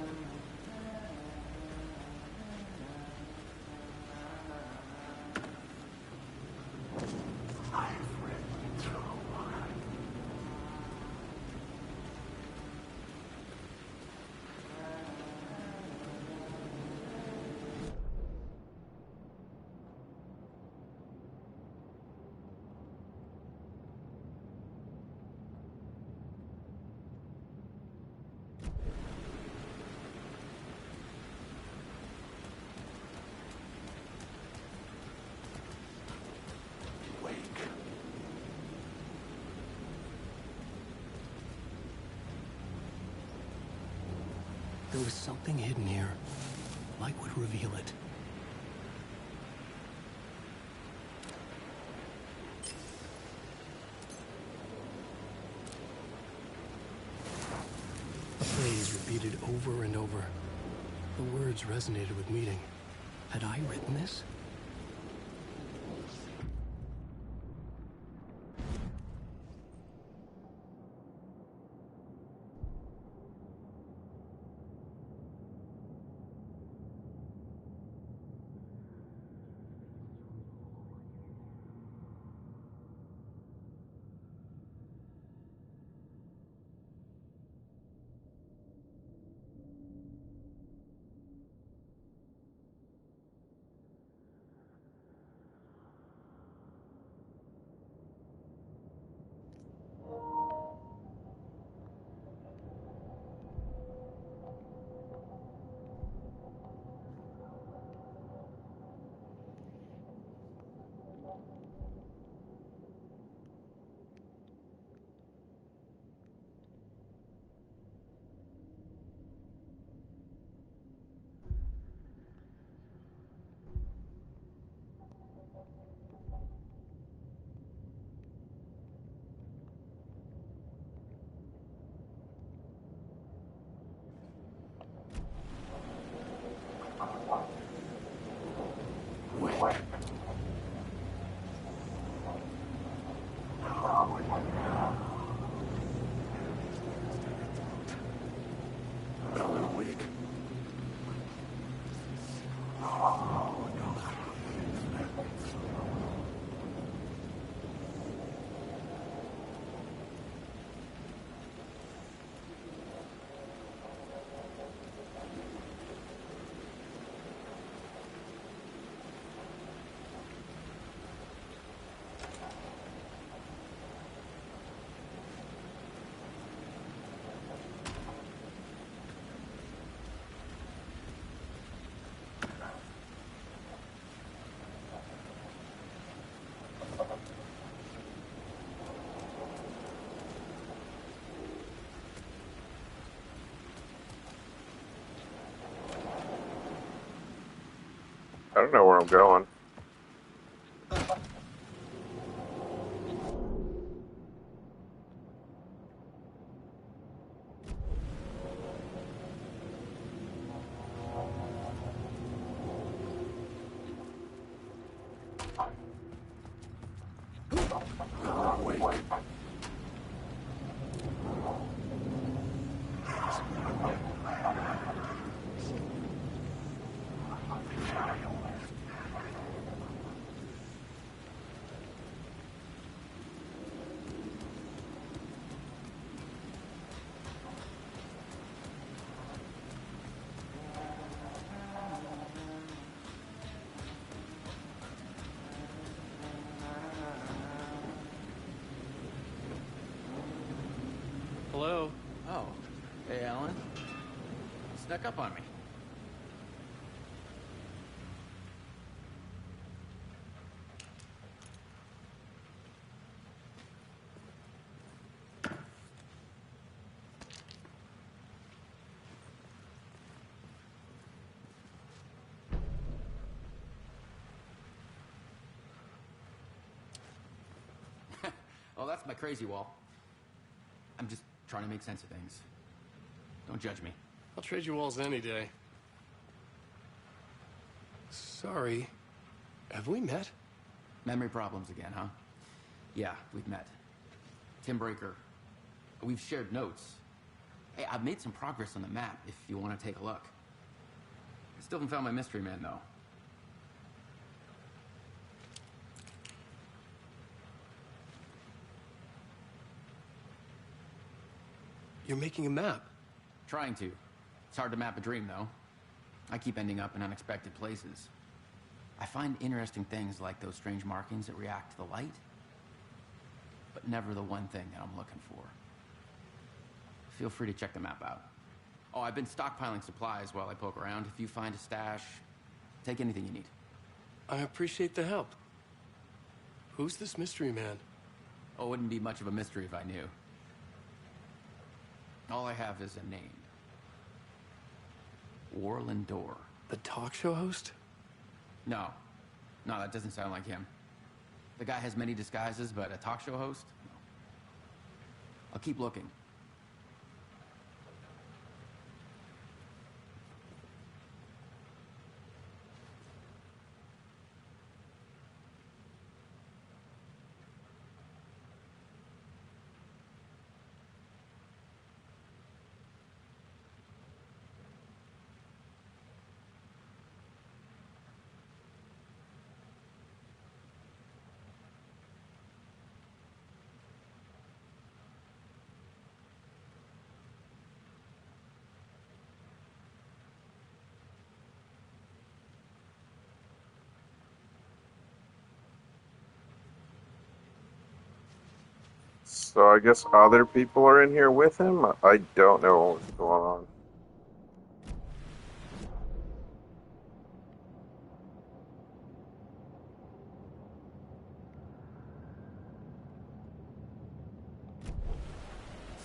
There was something hidden here. Light would reveal it. A phrase repeated over and over. The words resonated with meaning. Had I written this? I don't know where I'm going. Hello? Oh. Hey, Alan. Snuck up on me. Oh, that's my crazy wall. I'm just trying to make sense of things. Don't judge me. I'll trade you walls any day. Sorry. Have we met? Memory problems again, huh? Yeah, we've met. Tim Breaker. We've shared notes. Hey, I've made some progress on the map if you want to take a look. I still haven't found my mystery man, though. You're making a map. Trying to. It's hard to map a dream, though. I keep ending up in unexpected places. I find interesting things like those strange markings that react to the light, but never the one thing that I'm looking for. Feel free to check the map out. Oh, I've been stockpiling supplies while I poke around. If you find a stash, take anything you need. I appreciate the help. Who's this mystery man? Oh, it wouldn't be much of a mystery if I knew. All I have is a name. Warland Door. The talk show host? No. No, that doesn't sound like him. The guy has many disguises, but a talk show host? No. I'll keep looking. So I guess other people are in here with him? I don't know what's going on.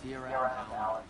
See you around, Alan.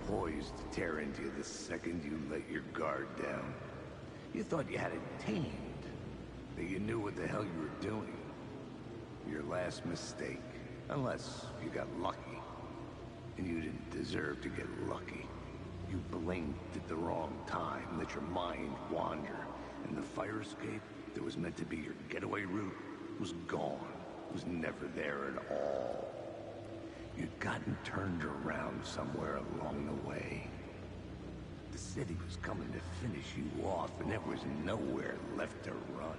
Poised to tear into you the second you let your guard down. You thought you had it tamed, that you knew what the hell you were doing. Your last mistake, unless you got lucky. And you didn't deserve to get lucky. You blinked at the wrong time, let your mind wander, and the fire escape that was meant to be your getaway route was gone, was never there at all. You'd gotten turned around somewhere along the way. The city was coming to finish you off, and there was nowhere left to run.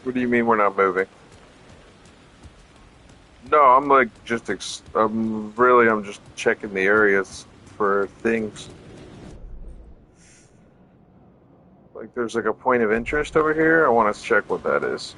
What do you mean we're not moving? No, I'm like just I'm just checking the areas for things. Like there's like a point of interest over here. I want to check what that is.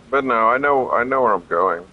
But no, I know where I'm going.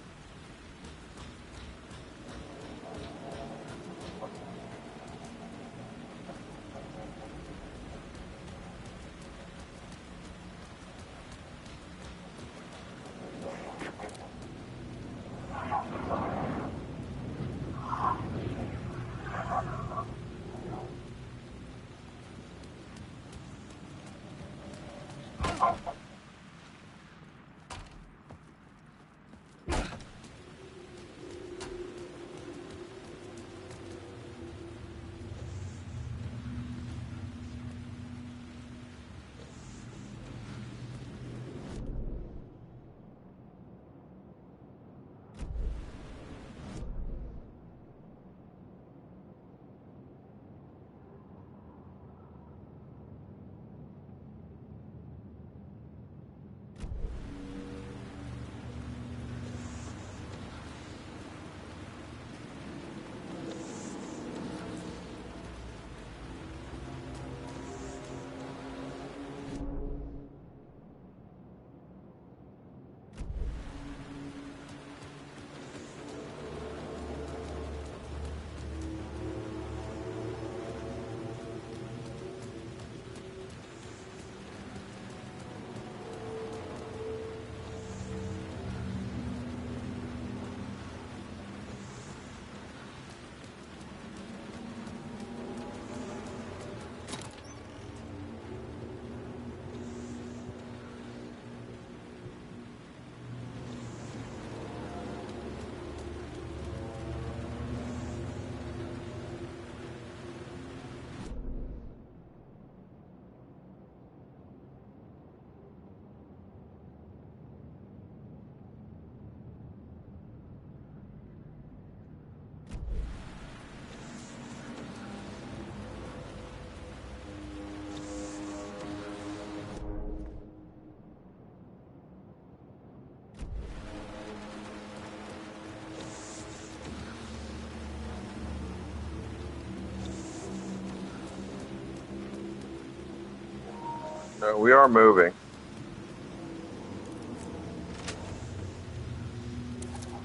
No, we are moving.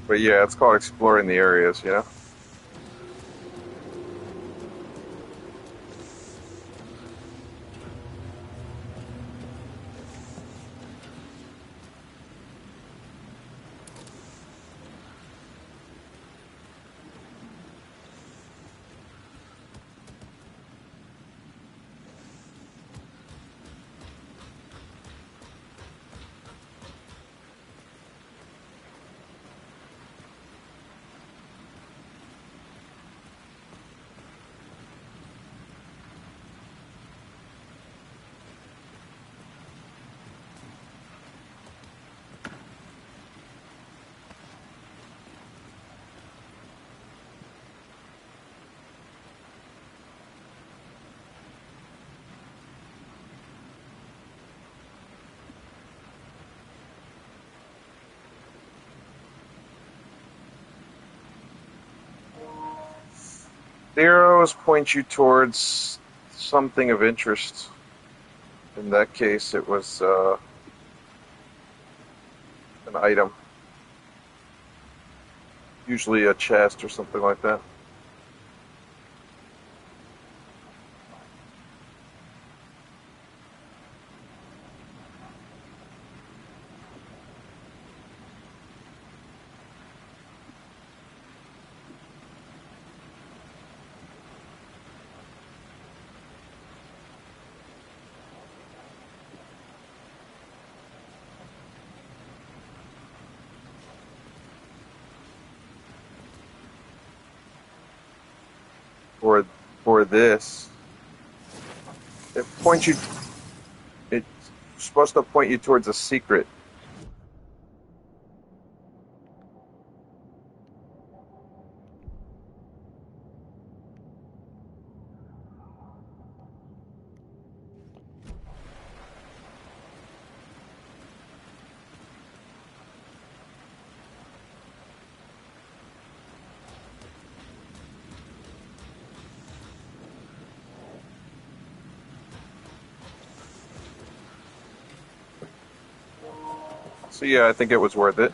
But yeah, it's called exploring the areas, you know? The arrows point you towards something of interest. In that case, it was an item. Usually a chest or something like that. For this, it points you. It's supposed to point you towards a secret. So yeah, I think it was worth it.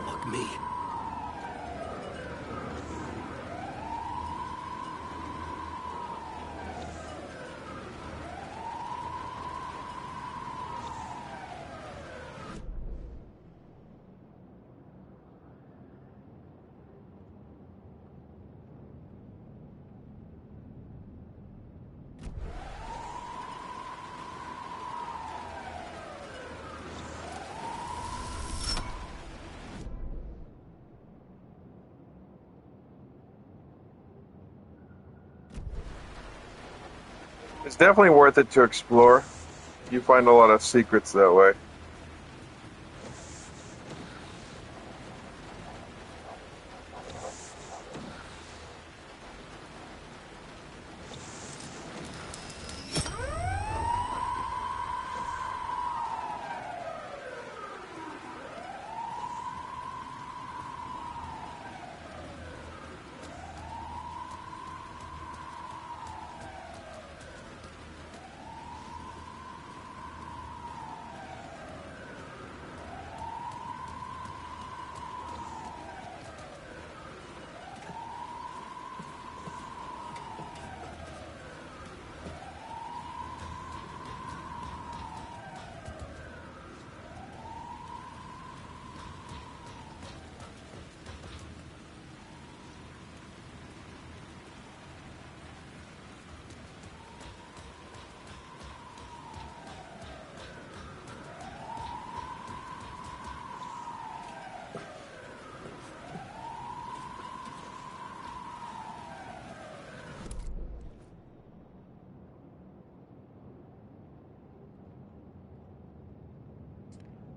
Fuck me. It's definitely worth it to explore. You find a lot of secrets that way.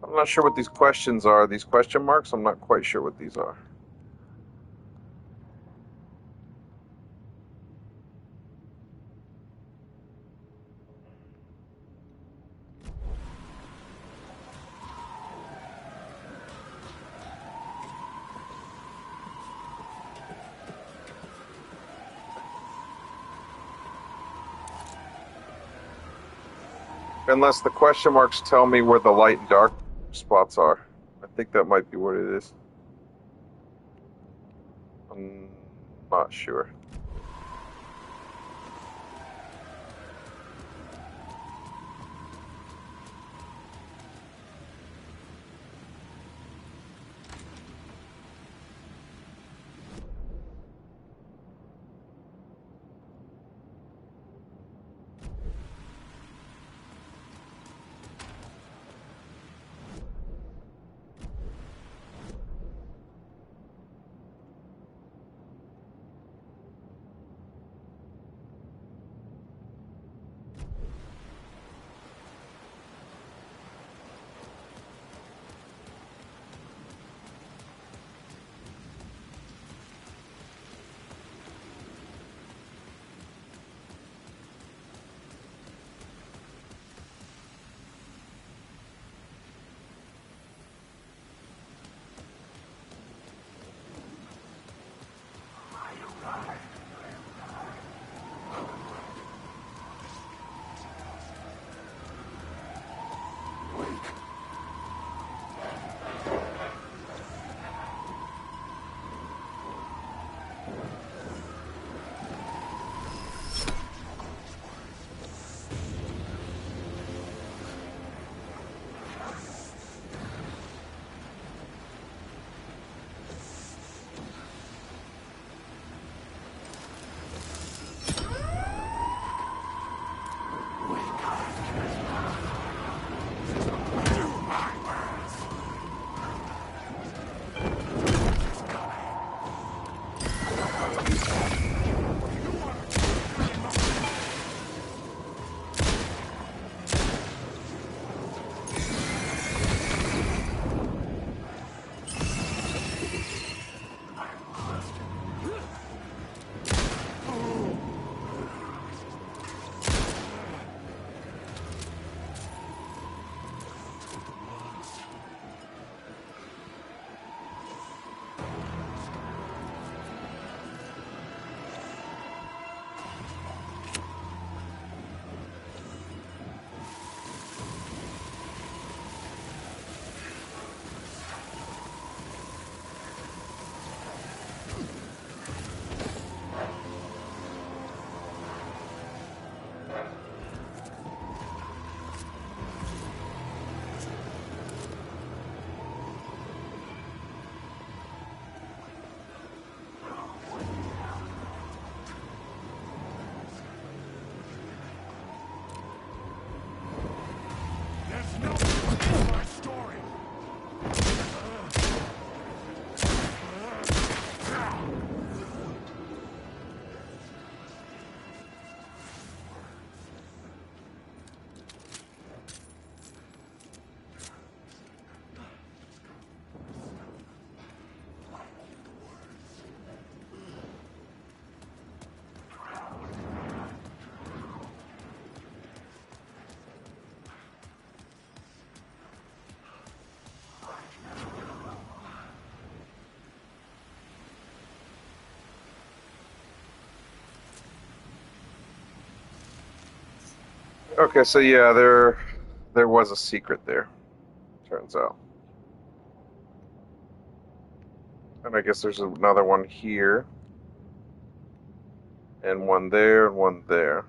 I'm not sure what these questions are. These question marks? I'm not quite sure what these are. Unless the question marks tell me where the light and dark spots are. I think that might be what it is. I'm not sure. Okay, so yeah, there was a secret there, turns out. And I guess there's another one here, and one there, and one there.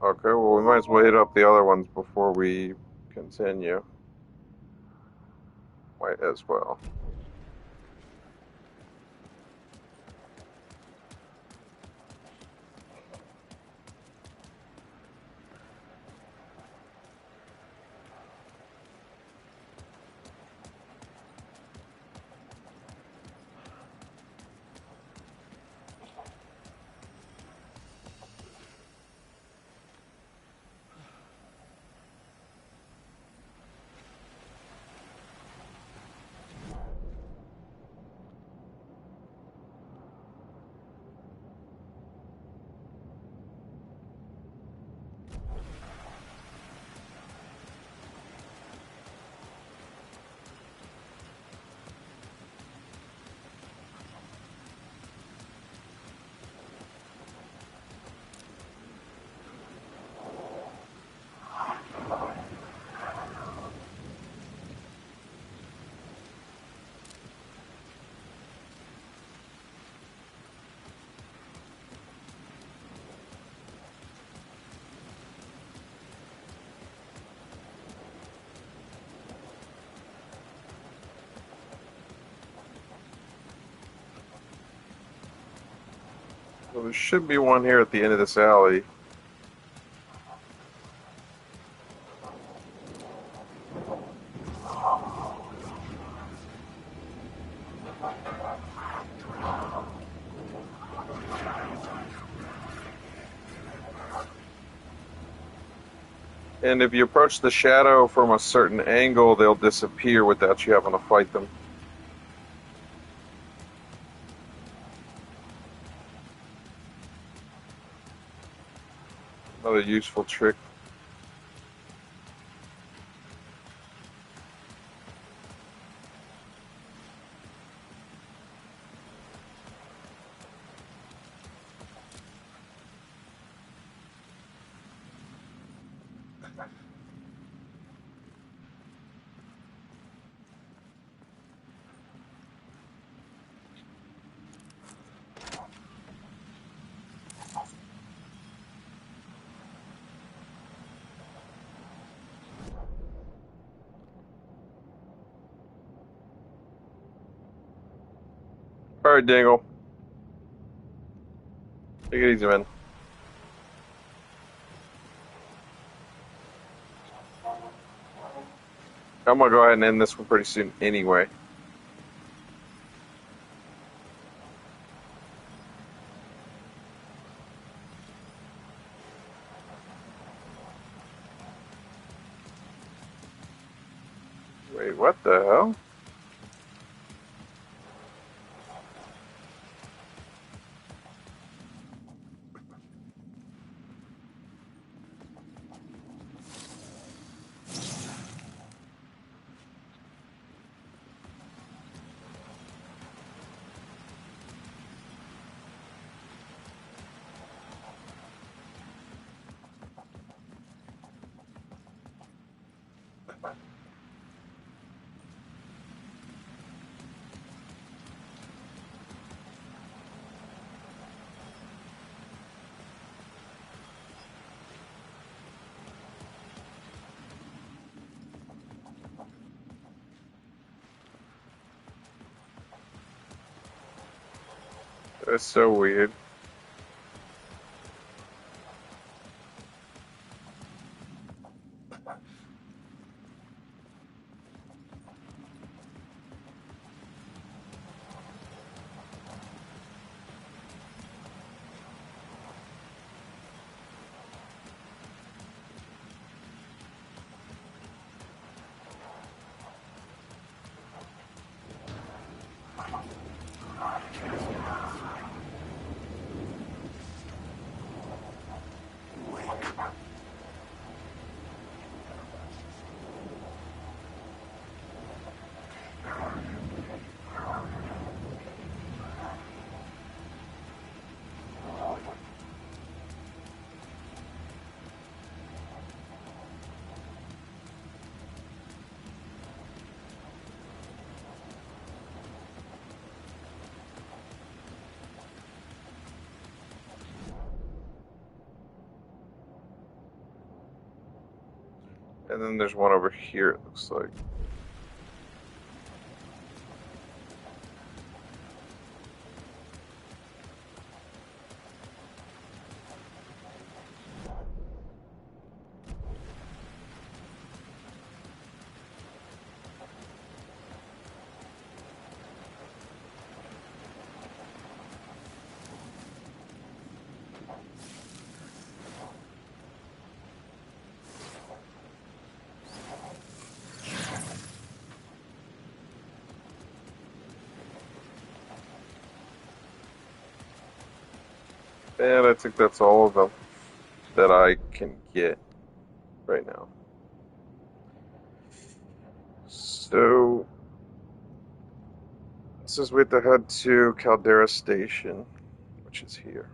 Okay, well, we might as well hit up the other ones before we continue. Might as well. So there should be one here at the end of this alley. And if you approach the shadow from a certain angle, they'll disappear without you having to fight them. Another useful trick. Alright, Dingle. Take it easy, man. I'm gonna go ahead and end this one pretty soon anyway. Wait, what the hell? That's so weird. And then there's one over here, it looks like. And I think that's all of them that I can get right now. So, it says we have to head to Caldera Station, which is here.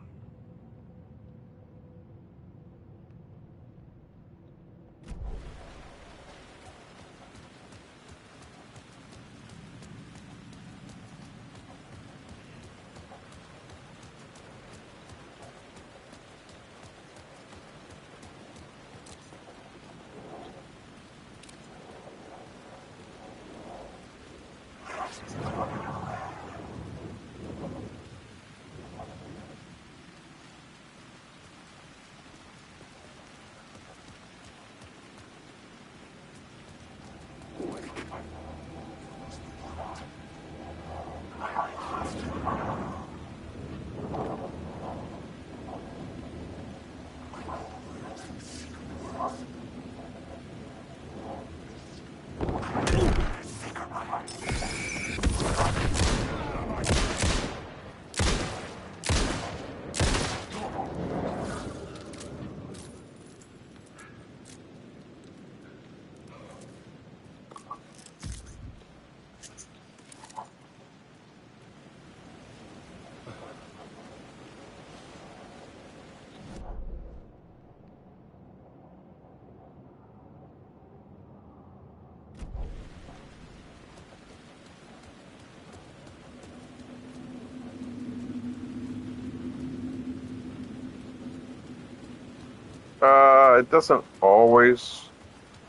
It doesn't always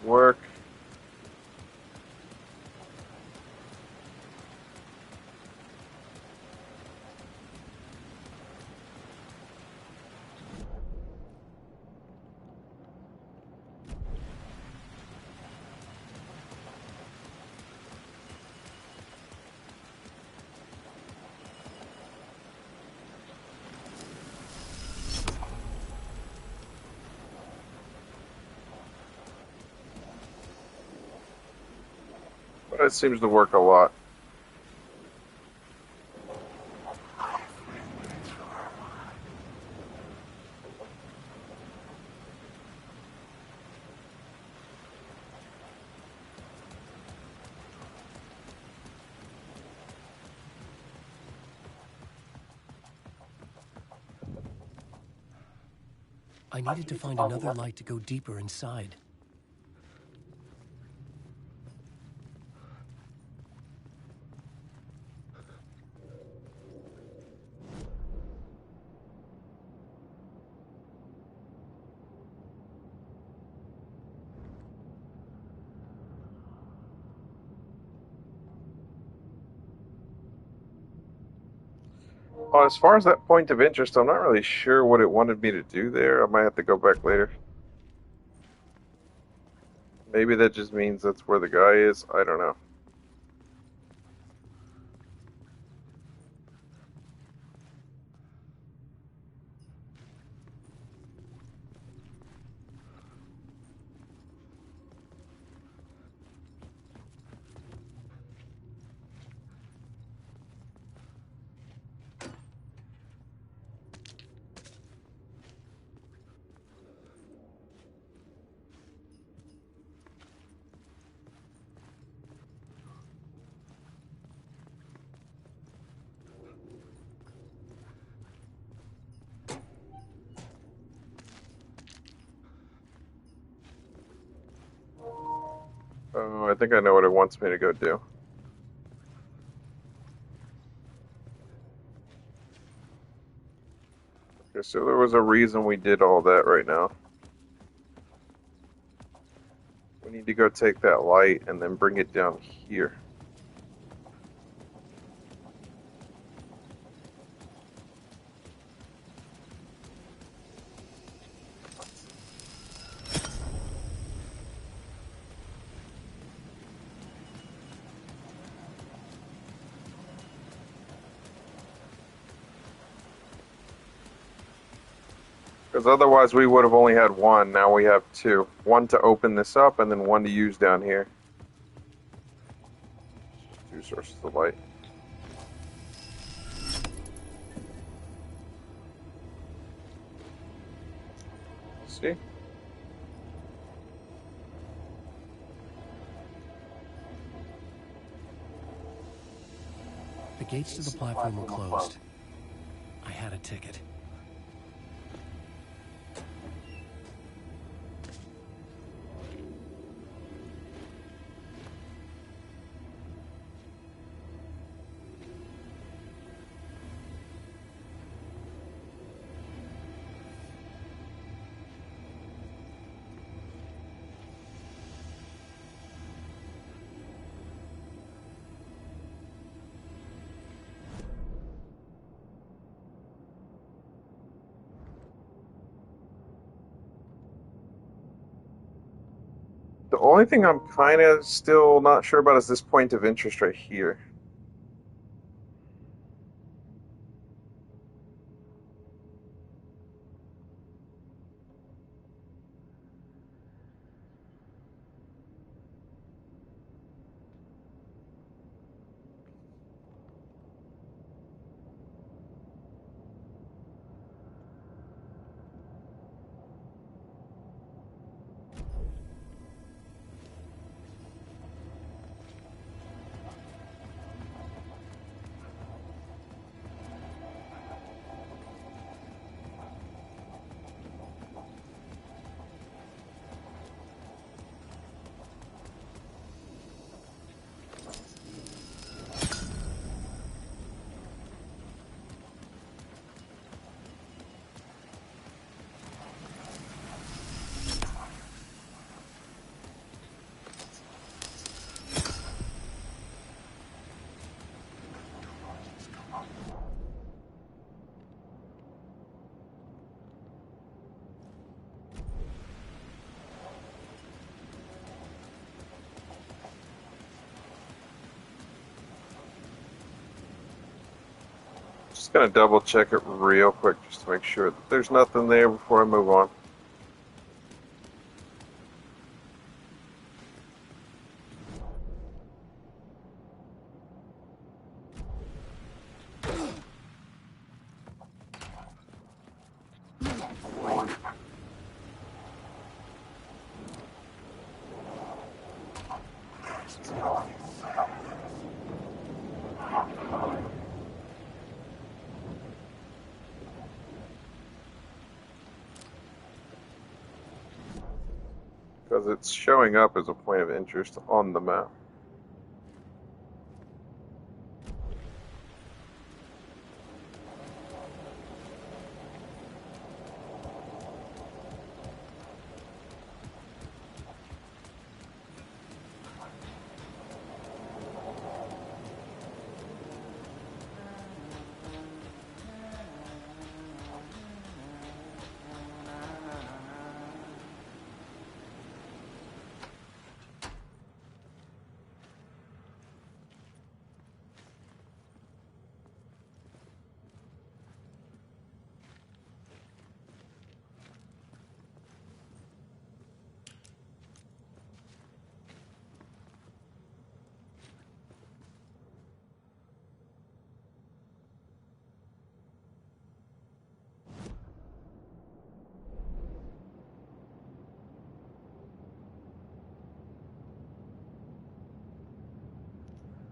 work. That seems to work a lot. I needed to find another light to go deeper inside. Well, as far as that point of interest, I'm not really sure what it wanted me to do there. I might have to go back later. Maybe that just means that's where the guy is. I don't know. Oh, I think I know what it wants me to go do. Okay, so there was a reason we did all that right now. We need to go take that light and then bring it down here. Because otherwise we would have only had one, now we have two. One to open this up and then one to use down here. Two sources of light. See? The gates to the platform were closed. I had a ticket. The only thing I'm kind of still not sure about is this point of interest right here. Just gonna double check it real quick just to make sure that there's nothing there before I move on. Because it's showing up as a point of interest on the map.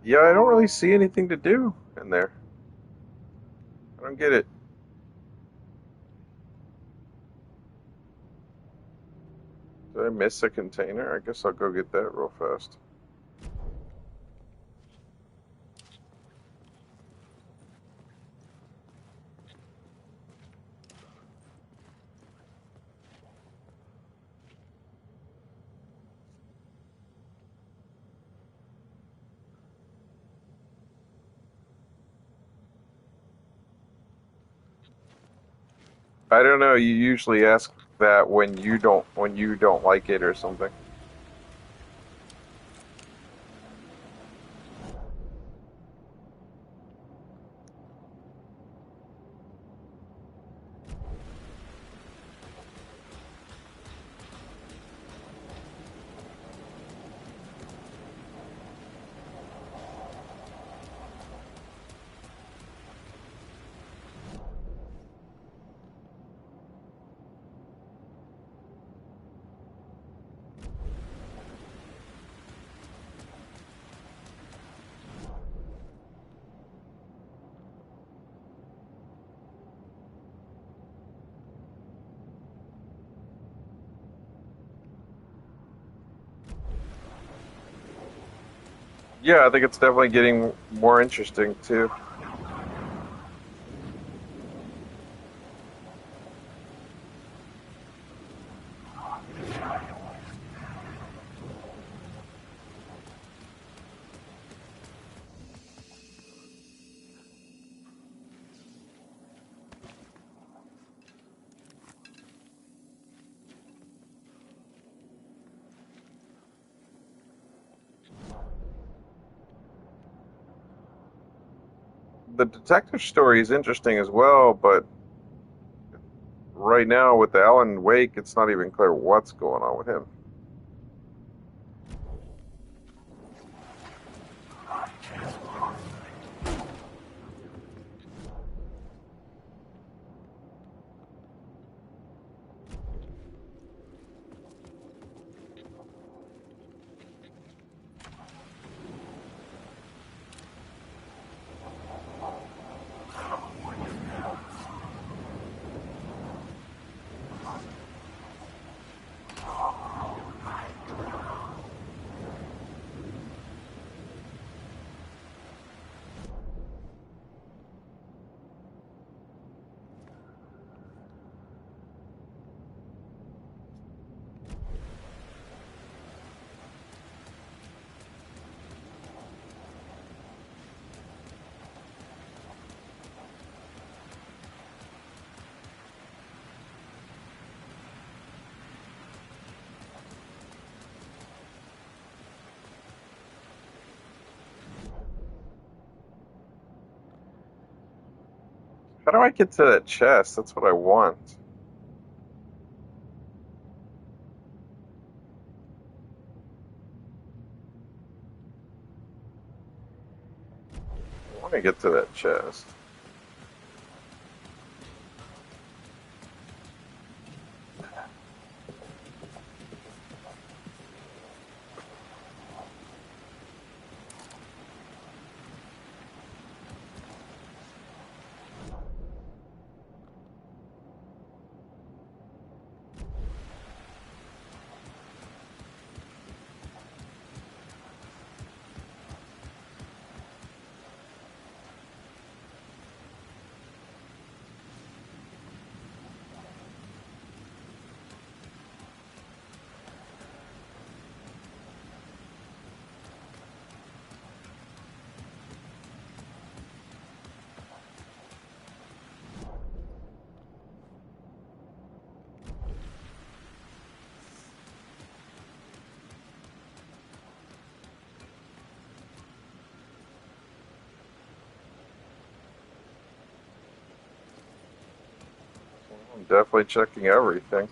Yeah, I don't really see anything to do in there. I don't get it. Did I miss a container? I guess I'll go get that real fast. I don't know. You usually ask that when you don't like it or something. Yeah, I think it's definitely getting more interesting too. The detective story is interesting as well, but right now with Alan Wake, it's not even clear what's going on with him. How do I get to that chest? That's what I want. I want to get to that chest. I'm definitely checking everything.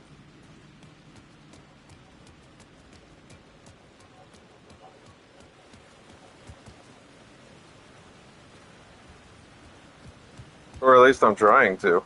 Or at least I'm trying to.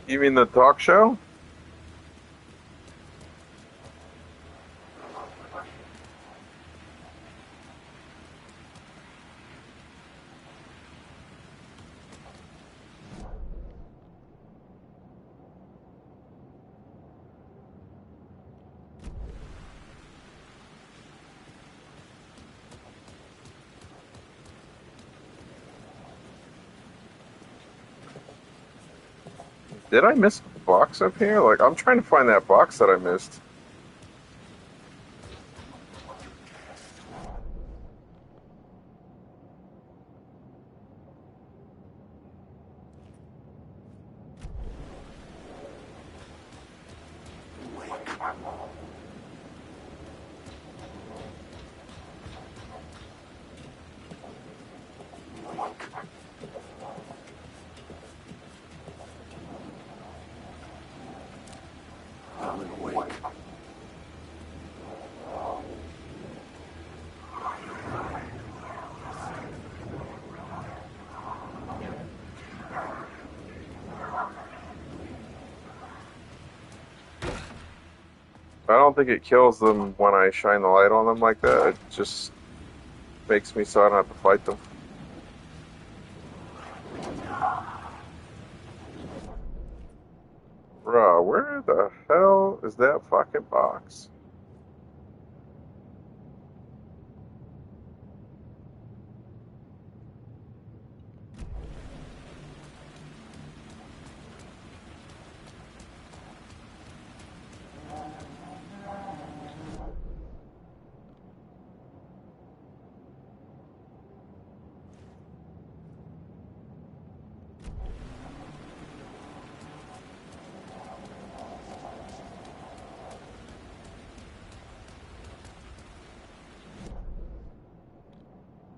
You mean the talk show? Did I miss a box up here? Like, I'm trying to find that box that I missed. I don't think it kills them when I shine the light on them like that. It just makes me so I don't have to fight them. Bruh, where the hell is that fucking box?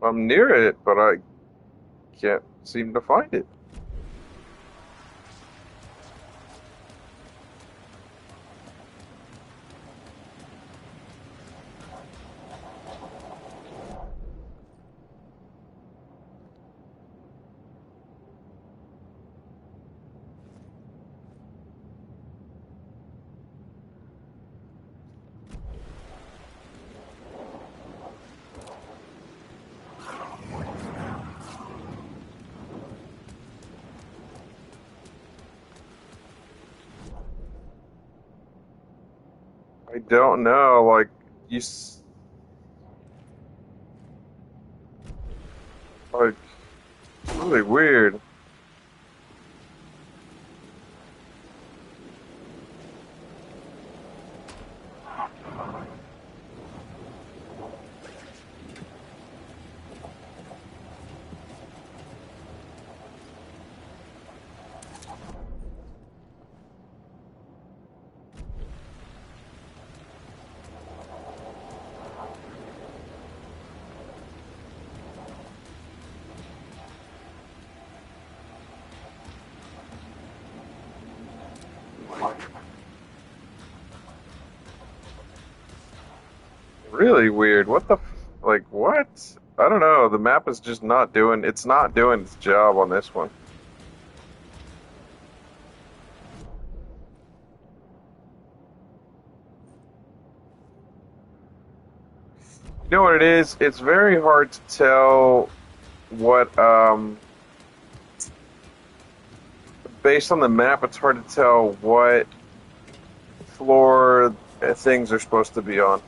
I'm near it, but I can't seem to find it. I don't know, like, like, it's really weird. Really weird. What the, like, what? I don't know. The map is just not doing, it's not doing its job on this one. You know what it is? It's very hard to tell what, based on the map, it's hard to tell what floor things are supposed to be on.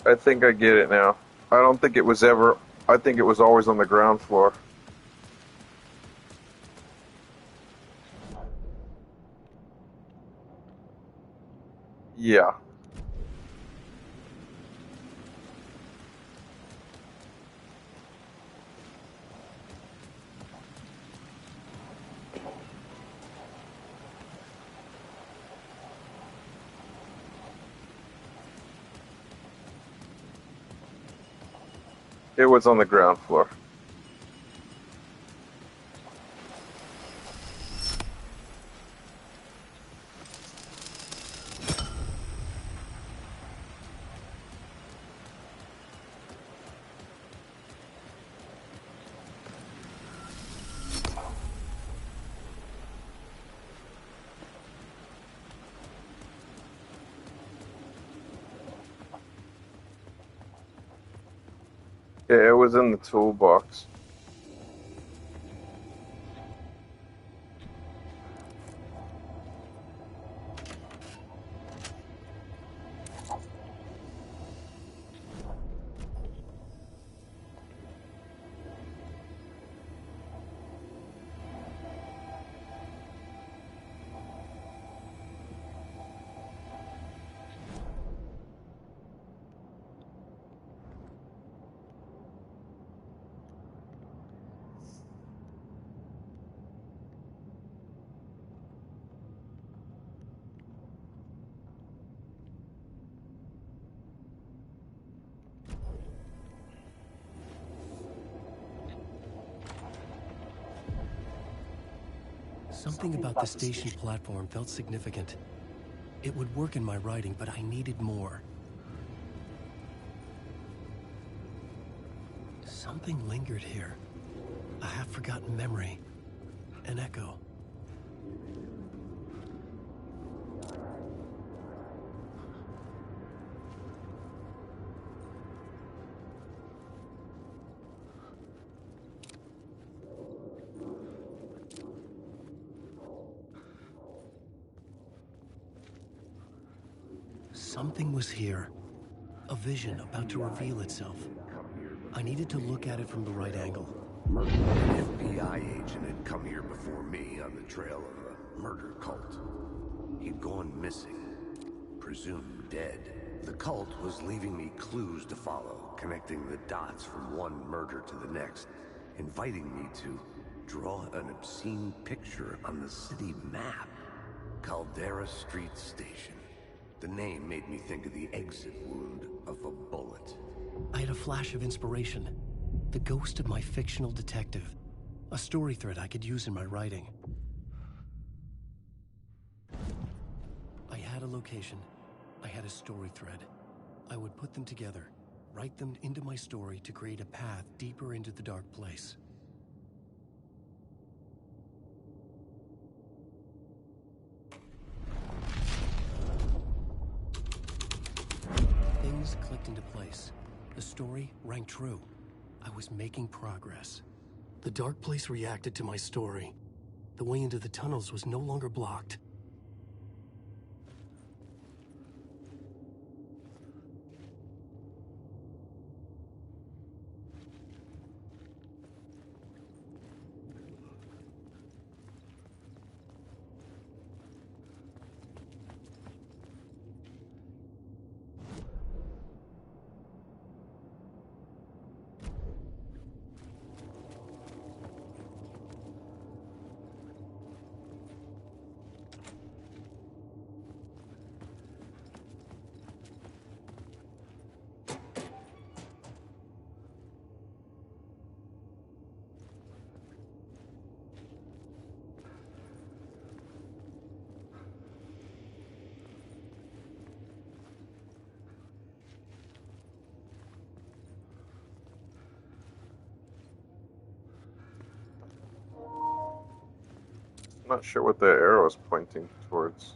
I think I get it now. I don't think it was ever... I think it was always on the ground floor. Yeah. It was on the ground floor. Yeah, it was in the toolbox. Something about the station platform felt significant. It would work in my writing, but I needed more. Something lingered here. A half-forgotten memory. An echo. Something was here. A vision about to reveal itself. I needed to look at it from the right angle. An FBI agent had come here before me on the trail of a murder cult. He'd gone missing, presumed dead. The cult was leaving me clues to follow, connecting the dots from one murder to the next, inviting me to draw an obscene picture on the city map. Caldera Street Station. The name made me think of the exit wound of a bullet. I had a flash of inspiration. The ghost of my fictional detective. A story thread I could use in my writing. I had a location. I had a story thread. I would put them together, write them into my story to create a path deeper into the dark place. Things clicked into place. The story rang true. I was making progress. The dark place reacted to my story. The way into the tunnels was no longer blocked. I'm not sure what the arrow is pointing towards.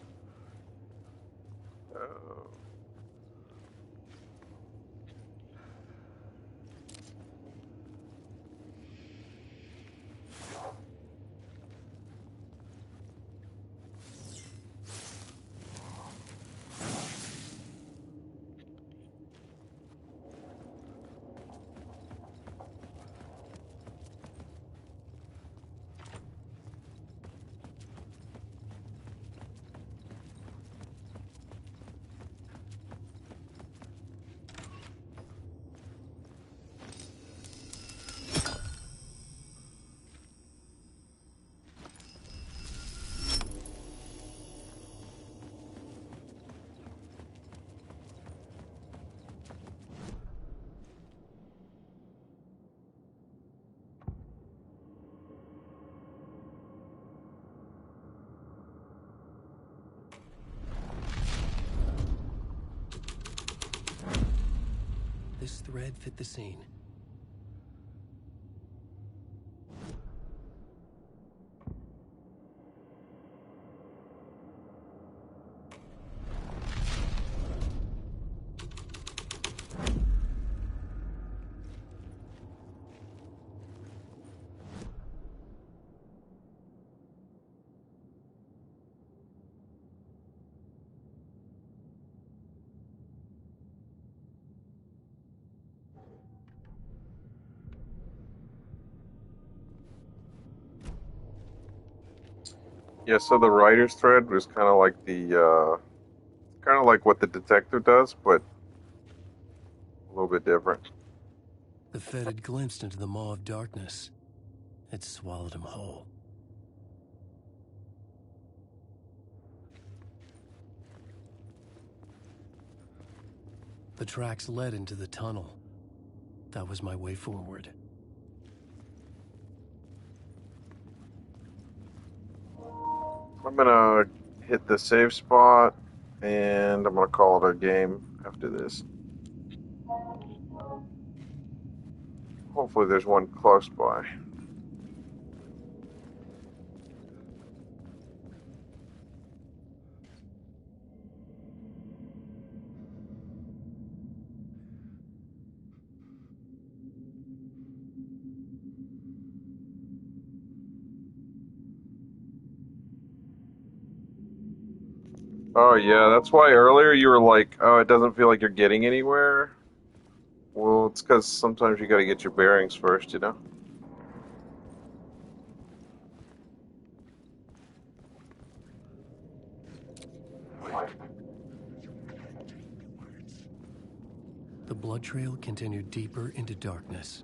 This thread fit the scene. Yeah, so the writer's thread was kind of like kind of like what the detective does, but a little bit different. The Fed had glimpsed into the maw of darkness. It swallowed him whole. The tracks led into the tunnel. That was my way forward. I'm gonna hit the save spot, and I'm gonna call it a game after this. Hopefully there's one close by. Oh yeah, that's why earlier you were like, oh, it doesn't feel like you're getting anywhere. Well, it's because sometimes you gotta get your bearings first, you know? The blood trail continued deeper into darkness.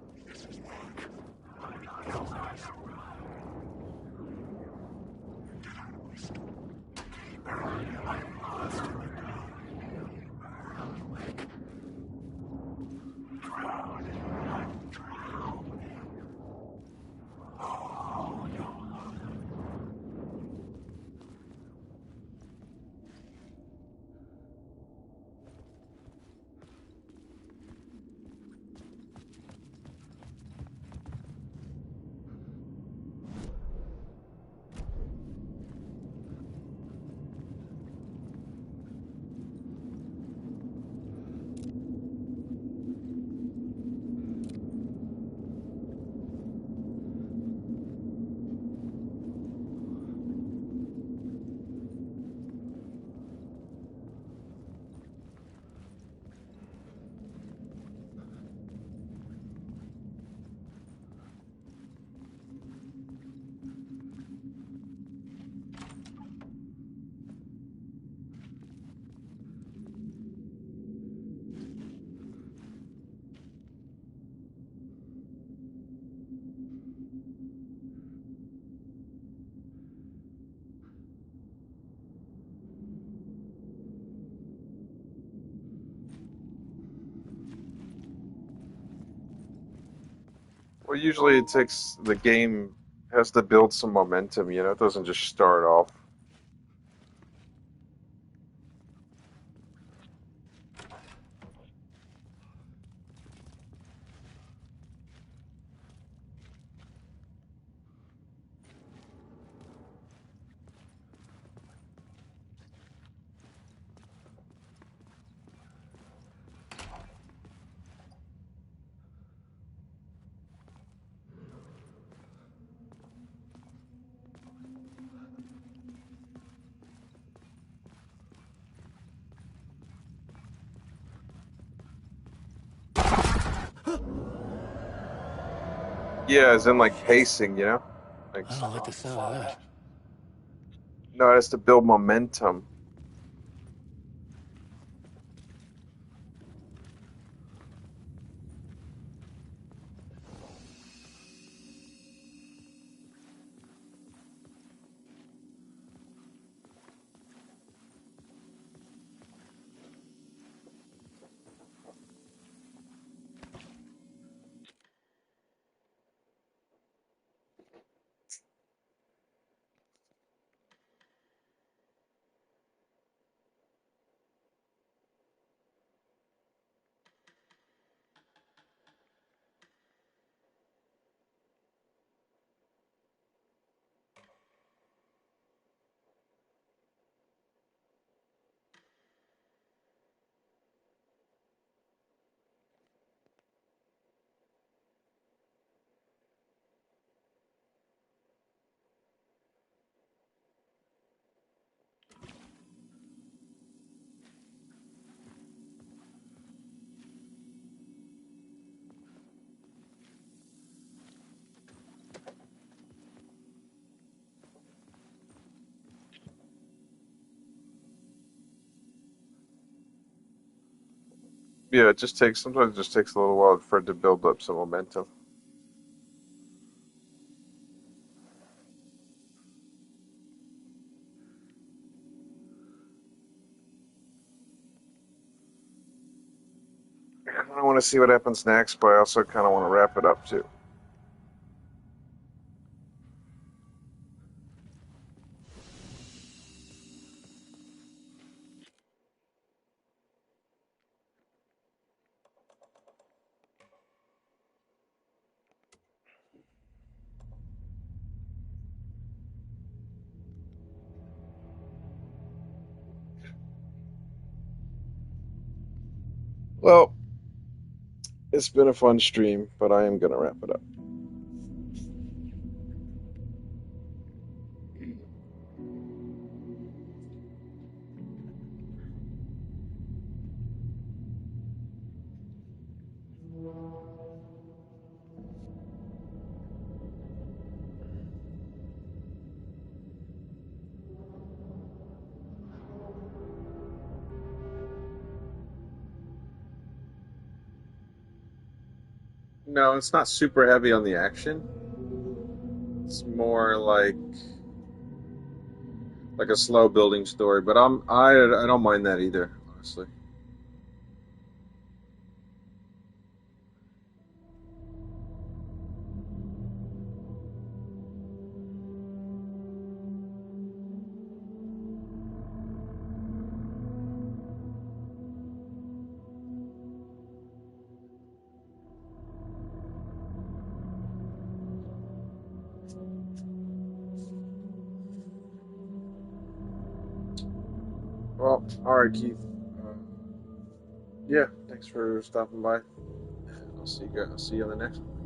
Well, usually it takes the game has to build some momentum, you know? It doesn't just start off. Yeah, as in like pacing, you know? Like, I don't like the sound of that. no, it has to build momentum. Yeah, it just takes, sometimes it just takes a little while for it to build up some momentum. I want to see what happens next, but I also kind of want to wrap it up too. Well, it's been a fun stream, but I am going to wrap it up. No, it's not super heavy on the action. It's more like a slow building story, but I don't mind that either, honestly. Well, all right, Keith. Yeah, thanks for stopping by. I'll see you on the next one.